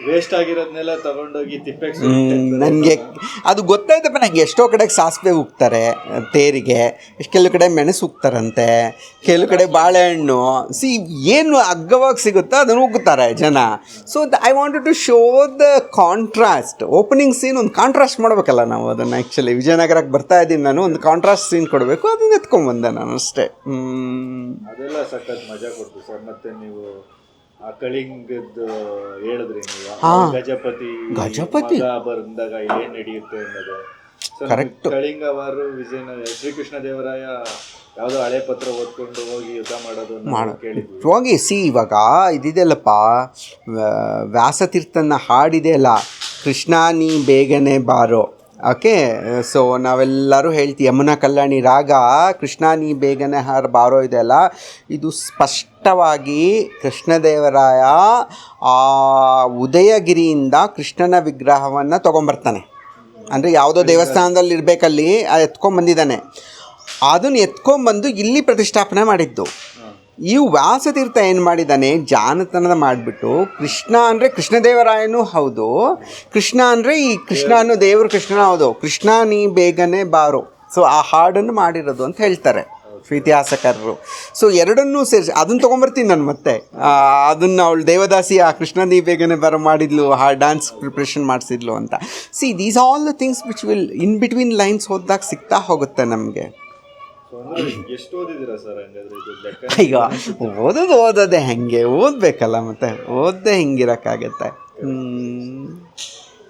ವೇಸ್ಟ್ ಆಗಿರೋದನ್ನೆಲ್ಲ ತಗೊಂಡೋಗಿ ತಿಪ್ಪೆಗೆ ನನಗೆ ಅದು ಗೊತ್ತಾಯ್ತಪ್ಪ. ನನಗೆ ಎಷ್ಟೋ ಕಡೆಗೆ ಸಾಸಿವೆ ಉಗ್ತಾರೆ ತೇರಿಗೆ, ಕೆಲವು ಕಡೆ ಮೆಣಸು ಉಗ್ತಾರಂತೆ, ಕೆಲವು ಕಡೆ ಬಾಳೆಹಣ್ಣು. ಏನು ಅಗ್ಗವಾಗಿ ಸಿಗುತ್ತೋ ಅದನ್ನು ಉಗ್ತಾರೆ ಜನ. So I wanted to show the contrast. Opening scene ಒಂದು ಕಾಂಟ್ರಾಸ್ಟ್ ಮಾಡಬೇಕಲ್ಲ ನಾವು ಅದನ್ನು. ಆ್ಯಕ್ಚುಲಿ ವಿಜಯನಗರಕ್ಕೆ ಬರ್ತಾ ಇದ್ದೀನಿ ನಾನು, ಒಂದು ಕಾಂಟ್ರಾಸ್ಟ್ ಸೀನ್ ಕೊಡಬೇಕು, ಅದನ್ನ ಎತ್ಕೊಂಡ್ಬಂದೆ ನಾನು ಅಷ್ಟೇ. ಅದೆಲ್ಲ ಸಖತ್ ಮಜಾ ಕೊಡ್ತು ಸರ್. ಮತ್ತೆ ನೀವು ಆ ಕಳಿಂಗದ್ದು ಹೇಳಿದ್ರಿ ನೀವು, ಗಜಪತಿ ಬಂದಾಗ ಏನ್ ನಡೆಯುತ್ತೆ ಅನ್ನೋದು. ಕರೆಕ್ಟ್. ಕಳಿಂಗವಾರು ಶ್ರೀಕೃಷ್ಣ ದೇವರಾಯ ಯಾವುದೋ ಹಳೆ ಪತ್ರ ಓದ್ಕೊಂಡು ಹೋಗಿ ಯುದ್ಧ ಮಾಡೋದು ಕೇಳಿದ್ವಿ. ಹೋಗಿ ಇವಾಗ ಇದಿದೆಯಲ್ಲಪ್ಪ, ವ್ಯಾಸತೀರ್ಥನ ಹಾಡಿದೆಯಲ್ಲ, ಕೃಷ್ಣ ನೀ ಬೇಗನೆ ಬಾರೋ. ಓಕೆ, ಸೊ ನಾವೆಲ್ಲರೂ ಹೇಳ್ತೀವಿ ಯಮುನಾ ಕಲ್ಯಾಣಿ ರಾಗ ಕೃಷ್ಣ ನೀ ಬೇಗನೆ ಬಾರೋ ಇದೆಯಲ್ಲ, ಇದು ಸ್ಪಷ್ಟವಾಗಿ ಕೃಷ್ಣದೇವರಾಯ ಆ ಉದಯಗಿರಿಯಿಂದ ಕೃಷ್ಣನ ವಿಗ್ರಹವನ್ನು ತೊಗೊಂಬರ್ತಾನೆ. ಅಂದರೆ ಯಾವುದೋ ದೇವಸ್ಥಾನದಲ್ಲಿ ಇರಬೇಕಲ್ಲಿ ಎತ್ಕೊಂಬಂದಿದ್ದಾನೆ. ಅದನ್ನು ಎತ್ಕೊಂಬಂದು ಇಲ್ಲಿ ಪ್ರತಿಷ್ಠಾಪನೆ ಮಾಡಿದ್ದು. ಈ ವ್ಯಾಸತೀರ್ಥ ಏನು ಮಾಡಿದ್ದಾನೆ, ಜಾನತನದ ಮಾಡಿಬಿಟ್ಟು ಕೃಷ್ಣ ಅಂದರೆ ಕೃಷ್ಣದೇವರಾಯನೂ ಹೌದು, ಕೃಷ್ಣ ಅಂದರೆ ಈ ಕೃಷ್ಣ ಅನ್ನೋ ದೇವರು ಕೃಷ್ಣ ಹೌದು, ಕೃಷ್ಣ ನೀ ಬೇಗನೆ ಬಾರೋ. ಸೊ ಆ ಹಾಡನ್ನು ಮಾಡಿರೋದು ಅಂತ ಹೇಳ್ತಾರೆ ಇತಿಹಾಸಕಾರರು. ಸೊ ಎರಡನ್ನೂ ಸೇರಿಸಿ ಅದನ್ನು ತೊಗೊಂಬರ್ತೀನಿ ನಾನು. ಮತ್ತೆ ಅದನ್ನು ಅವಳು ದೇವದಾಸಿ ಆ ಕೃಷ್ಣ ನೀ ಬೇಗನೆ ಬಾರೋ ಮಾಡಿದ್ಲು, ಡ್ಯಾನ್ಸ್ ಪ್ರಿಪ್ರೇಷನ್ ಮಾಡಿಸಿದ್ಲು ಅಂತ. These all the things which will in between lines ಓದಿದಾಗ ಸಿಗ್ತಾ ಹೋಗುತ್ತೆ ನಮಗೆ. ಈಗ ಓದೋದೇ ಹೆಂಗೆ ಓದಬೇಕಲ್ಲ, ಮತ್ತೆ ಓದದೆ ಹಿಂಗಿರೋಕ್ಕಾಗತ್ತೆ.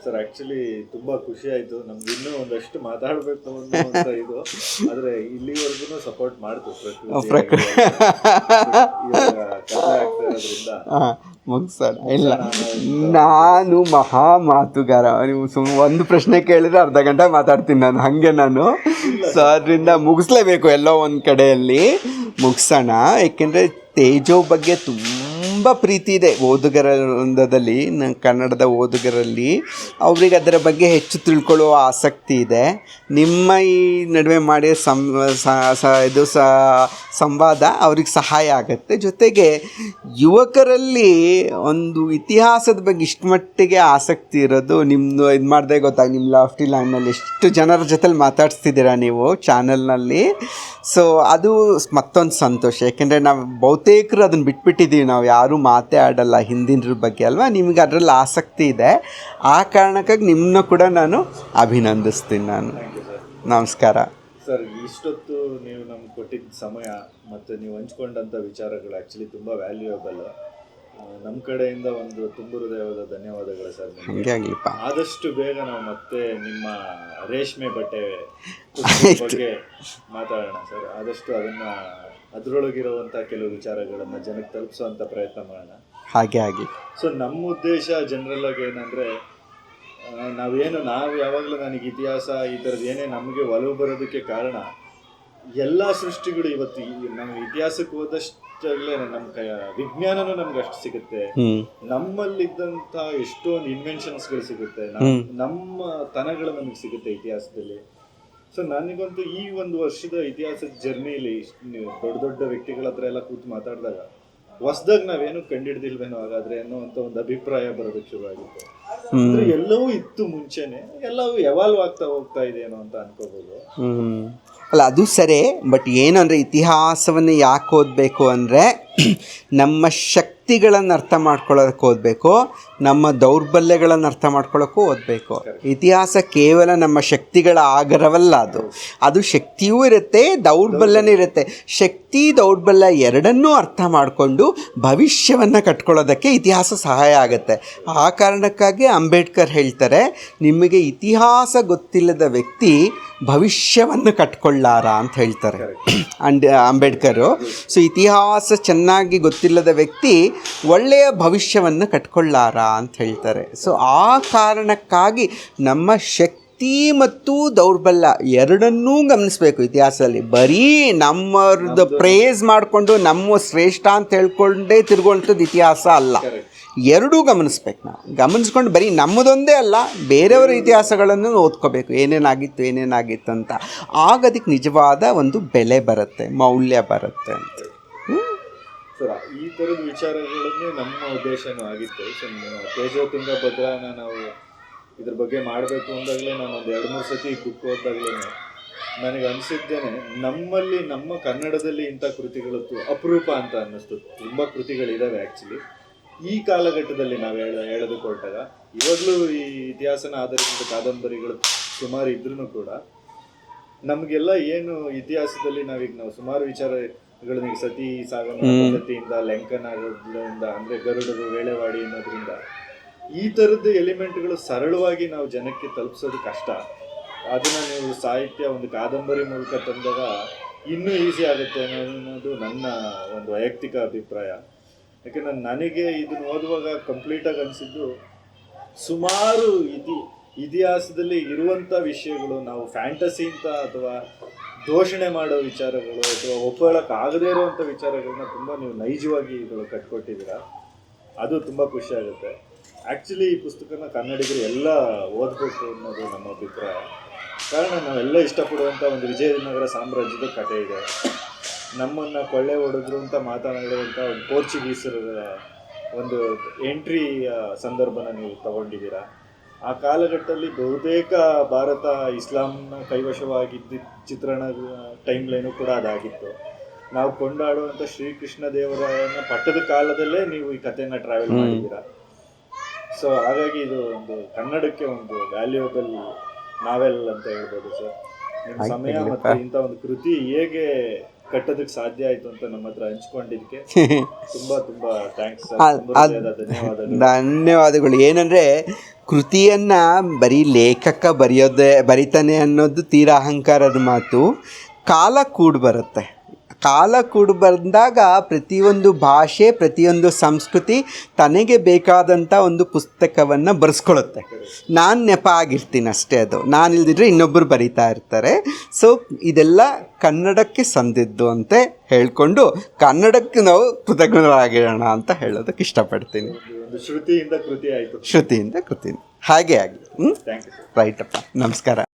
ಸರ್ ಆಕ್ಚುಲಿ ತುಂಬಾ ಖುಷಿ ಆಯ್ತು. ನಮ್ಗೆ ಇನ್ನೂ ಒಂದಷ್ಟು ಮಾತಾಡ್ಬೇಕು ಅಂತ ಇದು, ಆದ್ರೆ ಇಲ್ಲಿವರೆಗೂ ಸಪೋರ್ಟ್ ಮಾಡ್ತು ಪ್ರಕೃತಿ ಇವಾಗ ಕಥೆ ಆಗ್ತಾ ಇರೋದ್ರಿಂದ ಮುಗಿಸೋಣ. ಇಲ್ಲ, ನಾನು ಮಹಾ ಮಾತುಗಾರ. ನೀವು ಒಂದು ಪ್ರಶ್ನೆ ಕೇಳಿದ್ರೆ ಅರ್ಧ ಗಂಟೆ ಮಾತಾಡ್ತೀನಿ ನಾನು, ಹಾಗೆ ನಾನು. ಸೊ ಅದರಿಂದ ಮುಗಿಸ್ಲೇಬೇಕು ಎಲ್ಲೋ ಒಂದು ಕಡೆಯಲ್ಲಿ ಮುಗಿಸೋಣ. ಏಕೆಂದರೆ ತೇಜೋ ಬಗ್ಗೆ ತುಂಬ ಪ್ರೀತಿ ಇದೆ ಓದುಗರ ವೃಂದದಲ್ಲಿ, ಕನ್ನಡದ ಓದುಗರಲ್ಲಿ. ಅವರಿಗೆ ಅದರ ಬಗ್ಗೆ ಹೆಚ್ಚು ತಿಳ್ಕೊಳ್ಳುವ ಆಸಕ್ತಿ ಇದೆ. ನಿಮ್ಮ ಈ ನಡುವೆ ಮಾಡಿ ಸಂವಾದ ಅವ್ರಿಗೆ ಸಹಾಯ ಆಗುತ್ತೆ. ಜೊತೆಗೆ ಯುವಕರಲ್ಲಿ ಒಂದು ಇತಿಹಾಸದ ಬಗ್ಗೆ ಇಷ್ಟು ಮಟ್ಟಿಗೆ ಆಸಕ್ತಿ ಇರೋದು ನಿಮ್ಮದು ಇದು ಮಾಡಿದೆ ಗೊತ್ತಾಗಿ. ನಿಮ್ಮ ಲಾಫ್ಟಿ ಲ್ಯಾಂಡ್ನಲ್ಲಿ ಎಷ್ಟು ಜನರ ಜೊತೆಲಿ ಮಾತಾಡ್ಸ್ತಿದ್ದೀರಾ ನೀವು ಚಾನಲ್ನಲ್ಲಿ. ಸೊ ಅದು ಮತ್ತೊಂದು ಸಂತೋಷ. ಯಾಕೆಂದರೆ ನಾವು ಬಹುತೇಕರು ಅದನ್ನು ಬಿಟ್ಬಿಟ್ಟಿದ್ದೀವಿ, ನಾವು ಯಾರೂ ಮಾತೇ ಆಡಲ್ಲ ಹಿಂದಿನ ಬಗ್ಗೆ ಅಲ್ವಾ. ನಿಮಗೆ ಅದರಲ್ಲಿ ಆಸಕ್ತಿ ಇದೆ, ಆ ಕಾರಣಕ್ಕಾಗಿ ನಿಮ್ಮನ್ನ ಕೂಡ ನಾನು ಅಭಿನಂದಿಸ್ತೀನಿ. ನಾನು ನಮಸ್ಕಾರ ಸರ್. ಇಷ್ಟೊತ್ತು ನೀವು ನಮ್ಗೆ ಕೊಟ್ಟಿದ್ದ ಸಮಯ ಮತ್ತು ನೀವು ಹಂಚ್ಕೊಂಡಂಥ ವಿಚಾರಗಳು ಆ್ಯಕ್ಚುಲಿ ತುಂಬ ವ್ಯಾಲ್ಯೂಯಬಲ್. ನಮ್ಮ ಕಡೆಯಿಂದ ಒಂದು ತುಂಬ ಹೃದಯವಾದ ಧನ್ಯವಾದಗಳು ಸರ್. ಹಂಗೆ ಆಗಲಿಪ್ಪ. ಆದಷ್ಟು ಬೇಗ ನಾವು ಮತ್ತೆ ನಿಮ್ಮ ರೇಷ್ಮೆ ಬಟ್ಟೆ ಬಗ್ಗೆ ಮಾತಾಡೋಣ ಸರ್. ಆದಷ್ಟು ಅದರೊಳಗಿರುವಂಥ ಕೆಲವು ವಿಚಾರಗಳನ್ನು ಜನಕ್ಕೆ ತಲುಪಿಸುವಂಥ ಪ್ರಯತ್ನ ಮಾಡೋಣ. ಹಾಗೆ ಆಗಿ. ಸೊ ನಮ್ಮ ಉದ್ದೇಶ ಜನರಲ್ ಆಗಿ ಏನಂದರೆ, ನಾವು ಯಾವಾಗಲೂ ನನಗೆ ಇತಿಹಾಸ ಈ ಥರದ್ದು ಏನೇ ನಮಗೆ ಒಲವು ಬರೋದಕ್ಕೆ ಕಾರಣ, ಎಲ್ಲ ಸೃಷ್ಟಿಗಳು ಇವತ್ತು ನಮ್ಗೆ ಇತಿಹಾಸಕ್ಕೆ ಹೋದಷ್ಟಲ್ಲೇ ನಮ್ಮ ವಿಜ್ಞಾನನೂ ನಮ್ಗೆ ಅಷ್ಟು ಸಿಗುತ್ತೆ. ನಮ್ಮಲ್ಲಿದ್ದಂಥ ಎಷ್ಟೊಂದು ಇನ್ವೆನ್ಷನ್ಸ್ಗಳು ಸಿಗುತ್ತೆ, ನಮ್ಮ ತನಗಳು ನಮಗೆ ಸಿಗುತ್ತೆ ಇತಿಹಾಸದಲ್ಲಿ. ಸೊ ನನಗಂತೂ ಈ ಒಂದು ವರ್ಷದ ಇತಿಹಾಸದ ಜರ್ನಿಲಿ ದೊಡ್ಡ ದೊಡ್ಡ ವ್ಯಕ್ತಿಗಳ ಹತ್ರ ಎಲ್ಲ ಕೂತು ಮಾತಾಡಿದಾಗ ಹೊಸದಾಗಿ ನಾವೇನು ಕಂಡಿಡ್ದಿಲ್ವೇನೋ ಹಾಗಾದ್ರೆ ಅನ್ನೋಂಥ ಒಂದು ಅಭಿಪ್ರಾಯ ಬರೋದಕ್ಕೆ ಶುರುವಾಗಿತ್ತು. ಅಂದ್ರೆ ಎಲ್ಲವೂ ಇತ್ತು ಮುಂಚೆನೆ, ಎಲ್ಲವೂ ಎವಾಲ್ವ್ ಆಗ್ತಾ ಹೋಗ್ತಾ ಇದೆ ಏನೋ ಅಂತ ಅನ್ಕೋಬಹುದು. ಅಲ್ಲ, ಅದು ಸರಿ. ಬಟ್ ಏನಂದರೆ ಇತಿಹಾಸವನ್ನು ಯಾಕೆ ಓದಬೇಕು ಅಂದರೆ ನಮ್ಮ ಶಕ್ತಿಗಳನ್ನು ಅರ್ಥ ಮಾಡ್ಕೊಳ್ಳೋದಕ್ಕೆ ಓದಬೇಕು, ನಮ್ಮ ದೌರ್ಬಲ್ಯಗಳನ್ನು ಅರ್ಥ ಮಾಡ್ಕೊಳ್ಳೋಕ್ಕೂ ಓದಬೇಕು. ಇತಿಹಾಸ ಕೇವಲ ನಮ್ಮ ಶಕ್ತಿಗಳ ಆಗರವಲ್ಲ, ಅದು ಶಕ್ತಿಯೂ ಇರುತ್ತೆ, ದೌರ್ಬಲ್ಯನೂ ಇರುತ್ತೆ. ಶಕ್ತಿ ದೌರ್ಬಲ್ಯ ಎರಡನ್ನೂ ಅರ್ಥ ಮಾಡಿಕೊಂಡು ಭವಿಷ್ಯವನ್ನು ಕಟ್ಕೊಳ್ಳೋದಕ್ಕೆ ಇತಿಹಾಸ ಸಹಾಯ ಆಗುತ್ತೆ. ಆ ಕಾರಣಕ್ಕಾಗಿ ಅಂಬೇಡ್ಕರ್ ಹೇಳ್ತಾರೆ, ನಿಮಗೆ ಇತಿಹಾಸ ಗೊತ್ತಿಲ್ಲದ ವ್ಯಕ್ತಿ ಭವಿಷ್ಯವನ್ನು ಕಟ್ಕೊಳ್ಳಾರ ಅಂತ ಹೇಳ್ತಾರೆ ಅಂಬೇಡ್ಕರು. ಸೊ ಇತಿಹಾಸ ಚೆನ್ನಾಗಿ ಗೊತ್ತಿಲ್ಲದ ವ್ಯಕ್ತಿ ಒಳ್ಳೆಯ ಭವಿಷ್ಯವನ್ನು ಕಟ್ಕೊಳ್ಳಾರ ಅಂತ ಹೇಳ್ತಾರೆ. ಸೊ ಆ ಕಾರಣಕ್ಕಾಗಿ ನಮ್ಮ ಶಕ್ತಿ ಮತ್ತು ದೌರ್ಬಲ್ಯ ಎರಡನ್ನೂ ಗಮನಿಸಬೇಕು ಇತಿಹಾಸದಲ್ಲಿ. ಬರೀ ನಮ್ಮದು ಪ್ರೇಸ್ ಮಾಡಿಕೊಂಡು ನಮ್ಮ ಶ್ರೇಷ್ಠ ಅಂತ ಹೇಳ್ಕೊಂಡೇ ತಿರ್ಗುವಂಥದ್ದು ಇತಿಹಾಸ ಅಲ್ಲ. ಎರಡೂ ಗಮನಿಸ್ಬೇಕು. ನಾವು ಗಮನಿಸ್ಕೊಂಡು ಬರೀ ನಮ್ಮದೊಂದೇ ಅಲ್ಲ, ಬೇರೆಯವರ ಇತಿಹಾಸಗಳನ್ನು ಓದ್ಕೋಬೇಕು, ಏನೇನಾಗಿತ್ತು ಅಂತ. ಆಗ ಅದಕ್ಕೆ ನಿಜವಾದ ಒಂದು ಬೆಲೆ ಬರುತ್ತೆ, ಮೌಲ್ಯ ಬರುತ್ತೆ ಅಂತ. ಸರ್, ಈ ಥರದ ವಿಚಾರಗಳನ್ನೇ ನಮ್ಮ ಉದ್ದೇಶನೂ ಆಗಿತ್ತು. ಸೊ ತೇಜೋ ತುಂಗಭದ್ರಾನ ನಾವು ಇದ್ರ ಬಗ್ಗೆ ಮಾಡಬೇಕು ಅಂದಾಗಲೇ ನಾನು ಒಂದು 2-3 ಸತಿ ಬುಕ್ ಓದಾಗಲೇ ನನಗೆ ಅನಿಸಿದ್ದೇನೆ, ನಮ್ಮ ಕನ್ನಡದಲ್ಲಿ ಇಂಥ ಕೃತಿಗಳು ಅಪರೂಪ ಅಂತ ಅನ್ನಿಸ್ತು. ತುಂಬ ಕೃತಿಗಳಿದ್ದಾವೆ ಆ್ಯಕ್ಚುಲಿ ಈ ಕಾಲಘಟ್ಟದಲ್ಲಿ ನಾವು ಹೇಳೋದಕ್ಕೆ ಹೊರಟಾಗ. ಇವಾಗಲೂ ಈ ಇತಿಹಾಸನ ಆಧರಿಸಿದ ಕಾದಂಬರಿಗಳು ಸುಮಾರು ಇದ್ರೂ ಕೂಡ ನಮಗೆಲ್ಲ ಏನು ಇತಿಹಾಸದಲ್ಲಿ ನಾವು ಸುಮಾರು ವಿಚಾರಗಳನ್ನ ಸತಿ ಸಾಗಮನ ಪದ್ಧತಿಯಿಂದ, ಲೆಂಕನದಿಂದ, ಅಂದರೆ ಗರುಡರು, ವೇಳೆವಾಡಿ ಅನ್ನೋದ್ರಿಂದ ಈ ಥರದ್ದು ಎಲಿಮೆಂಟ್ಗಳು ಸರಳವಾಗಿ ನಾವು ಜನಕ್ಕೆ ತಲುಪಿಸೋದು ಕಷ್ಟ. ಅದನ್ನು ನೀವು ಸಾಹಿತ್ಯ ಒಂದು ಕಾದಂಬರಿ ಮೂಲಕ ತಂದಾಗ ಇನ್ನೂ ಈಸಿ ಆಗುತ್ತೆ ಅನ್ನೋದು ನನ್ನ ಒಂದು ವೈಯಕ್ತಿಕ ಅಭಿಪ್ರಾಯ. ಯಾಕೆಂದರೆ ನನಗೆ ಇದನ್ನು ಓದುವಾಗ ಕಂಪ್ಲೀಟಾಗಿ ಅನಿಸಿದ್ದು, ಸುಮಾರು ಇತಿಹಾಸದಲ್ಲಿ ಇರುವಂಥ ವಿಷಯಗಳು ನಾವು ಫ್ಯಾಂಟಸಿ ಅಂತ ಅಥವಾ ದೋಷಣೆ ಮಾಡೋ ವಿಚಾರಗಳು ಅಥವಾ ಒಪ್ಪಳಕ್ಕಾಗದೇ ಇರುವಂಥ ವಿಚಾರಗಳನ್ನ ತುಂಬ ನೀವು ನೈಜವಾಗಿ ಇದರಲ್ಲಿ ಕಟ್ಕೊಟ್ಟಿದ್ದೀರಾ. ಅದು ತುಂಬ ಖುಷಿ ಆಗುತ್ತೆ. ಆ್ಯಕ್ಚುಲಿ ಈ ಪುಸ್ತಕನ ಕನ್ನಡಿಗರು ಎಲ್ಲ ಓದಬೇಕು ಅನ್ನೋದು ನಮ್ಮ ಅಭಿಪ್ರಾಯ. ಕಾರಣ ನಾವೆಲ್ಲ ಇಷ್ಟಪಡುವಂಥ ಒಂದು ವಿಜಯನಗರ ಸಾಮ್ರಾಜ್ಯದ ಕಥೆ ಇದೆ. ನಮ್ಮನ್ನು ಕೊಳ್ಳೆ ಹೊಡೆದ್ರು ಅಂತ ಮಾತನಾಡುವಂಥ ಒಂದು ಪೋರ್ಚುಗೀಸರ ಒಂದು ಎಂಟ್ರಿ ಸಂದರ್ಭನ ನೀವು ತಗೊಂಡಿದ್ದೀರಾ. ಆ ಕಾಲಘಟ್ಟದಲ್ಲಿ ಬಹುತೇಕ ಭಾರತ ಇಸ್ಲಾಂನ ಕೈವಶವಾಗಿದ್ದ ಚಿತ್ರಣ ಟೈಮ್ ಲೈನು ಕೂಡ ಅದಾಗಿತ್ತು. ನಾವು ಕೊಂಡಾಡುವಂಥ ಶ್ರೀಕೃಷ್ಣ ದೇವರಾಯನ ಪಟ್ಟದ ಕಾಲದಲ್ಲೇ ನೀವು ಈ ಕಥೆನ ಟ್ರಾವೆಲ್ ಮಾಡಿದ್ದೀರಾ. ಸೊ ಹಾಗಾಗಿ ಇದು ಒಂದು ಕನ್ನಡಕ್ಕೆ ಒಂದು ವ್ಯಾಲ್ಯೂಯಬಲ್ ನಾವೆಲ್ ಅಂತ ಹೇಳ್ಬೋದು ಸರ್. ನಿಮ್ಮ ಸಮಯ ಮತ್ತು ಇಂಥ ಒಂದು ಕೃತಿ ಹೇಗೆ ಕಟ್ಟೋದಕ್ಕೆ ಸಾಧ್ಯ ಆಯಿತು ಅಂತ ನಮ್ಮ ಹತ್ರ ಹಂಚ್ಕೊಂಡಿದ್ದಕ್ಕೆ ತುಂಬ ಥ್ಯಾಂಕ್ಸ್ ಸರ್. ಧನ್ಯವಾದಗಳು. ಏನಂದರೆ ಕೃತಿಯನ್ನು ಬರೀ ಲೇಖಕ ಬರಿತಾನೆ ಅನ್ನೋದು ತೀರಾ ಅಹಂಕಾರದ ಮಾತು. ಕಾಲ ಕೂಡಿ ಬರುತ್ತೆ. ಕಾಲ ಕೂಡಿ ಬಂದಾಗ ಪ್ರತಿಯೊಂದು ಭಾಷೆ, ಪ್ರತಿಯೊಂದು ಸಂಸ್ಕೃತಿ ತನಗೆ ಬೇಕಾದಂಥ ಒಂದು ಪುಸ್ತಕವನ್ನು ಬರೆಸ್ಕೊಳ್ಳುತ್ತೆ. ನಾನು ನೆಪ ಆಗಿರ್ತೀನಿ ಅಷ್ಟೇ. ಅದು ನಾನು ಇಲ್ದಿದ್ರೆ ಇನ್ನೊಬ್ಬರು ಬರಿತಾ ಇರ್ತಾರೆ. ಸೊ ಇದೆಲ್ಲ ಕನ್ನಡಕ್ಕೆ ಸಂದಿದ್ದು ಅಂತ ಹೇಳ್ಕೊಂಡು ಕನ್ನಡಕ್ಕೆ ನಾವು ಕೃತಜ್ಞರಾಗಿರೋಣ ಅಂತ ಹೇಳೋದಕ್ಕೆ ಇಷ್ಟಪಡ್ತೀನಿ. ಶ್ರುತಿಯಿಂದ ಕೃತಿ ಆಯಿತು. ಶ್ರುತಿಯಿಂದ ಕೃತಿ ಹಾಗೆ ಆಗಿ. Thank you. ರೈಟಪ್ಪ, ನಮಸ್ಕಾರ.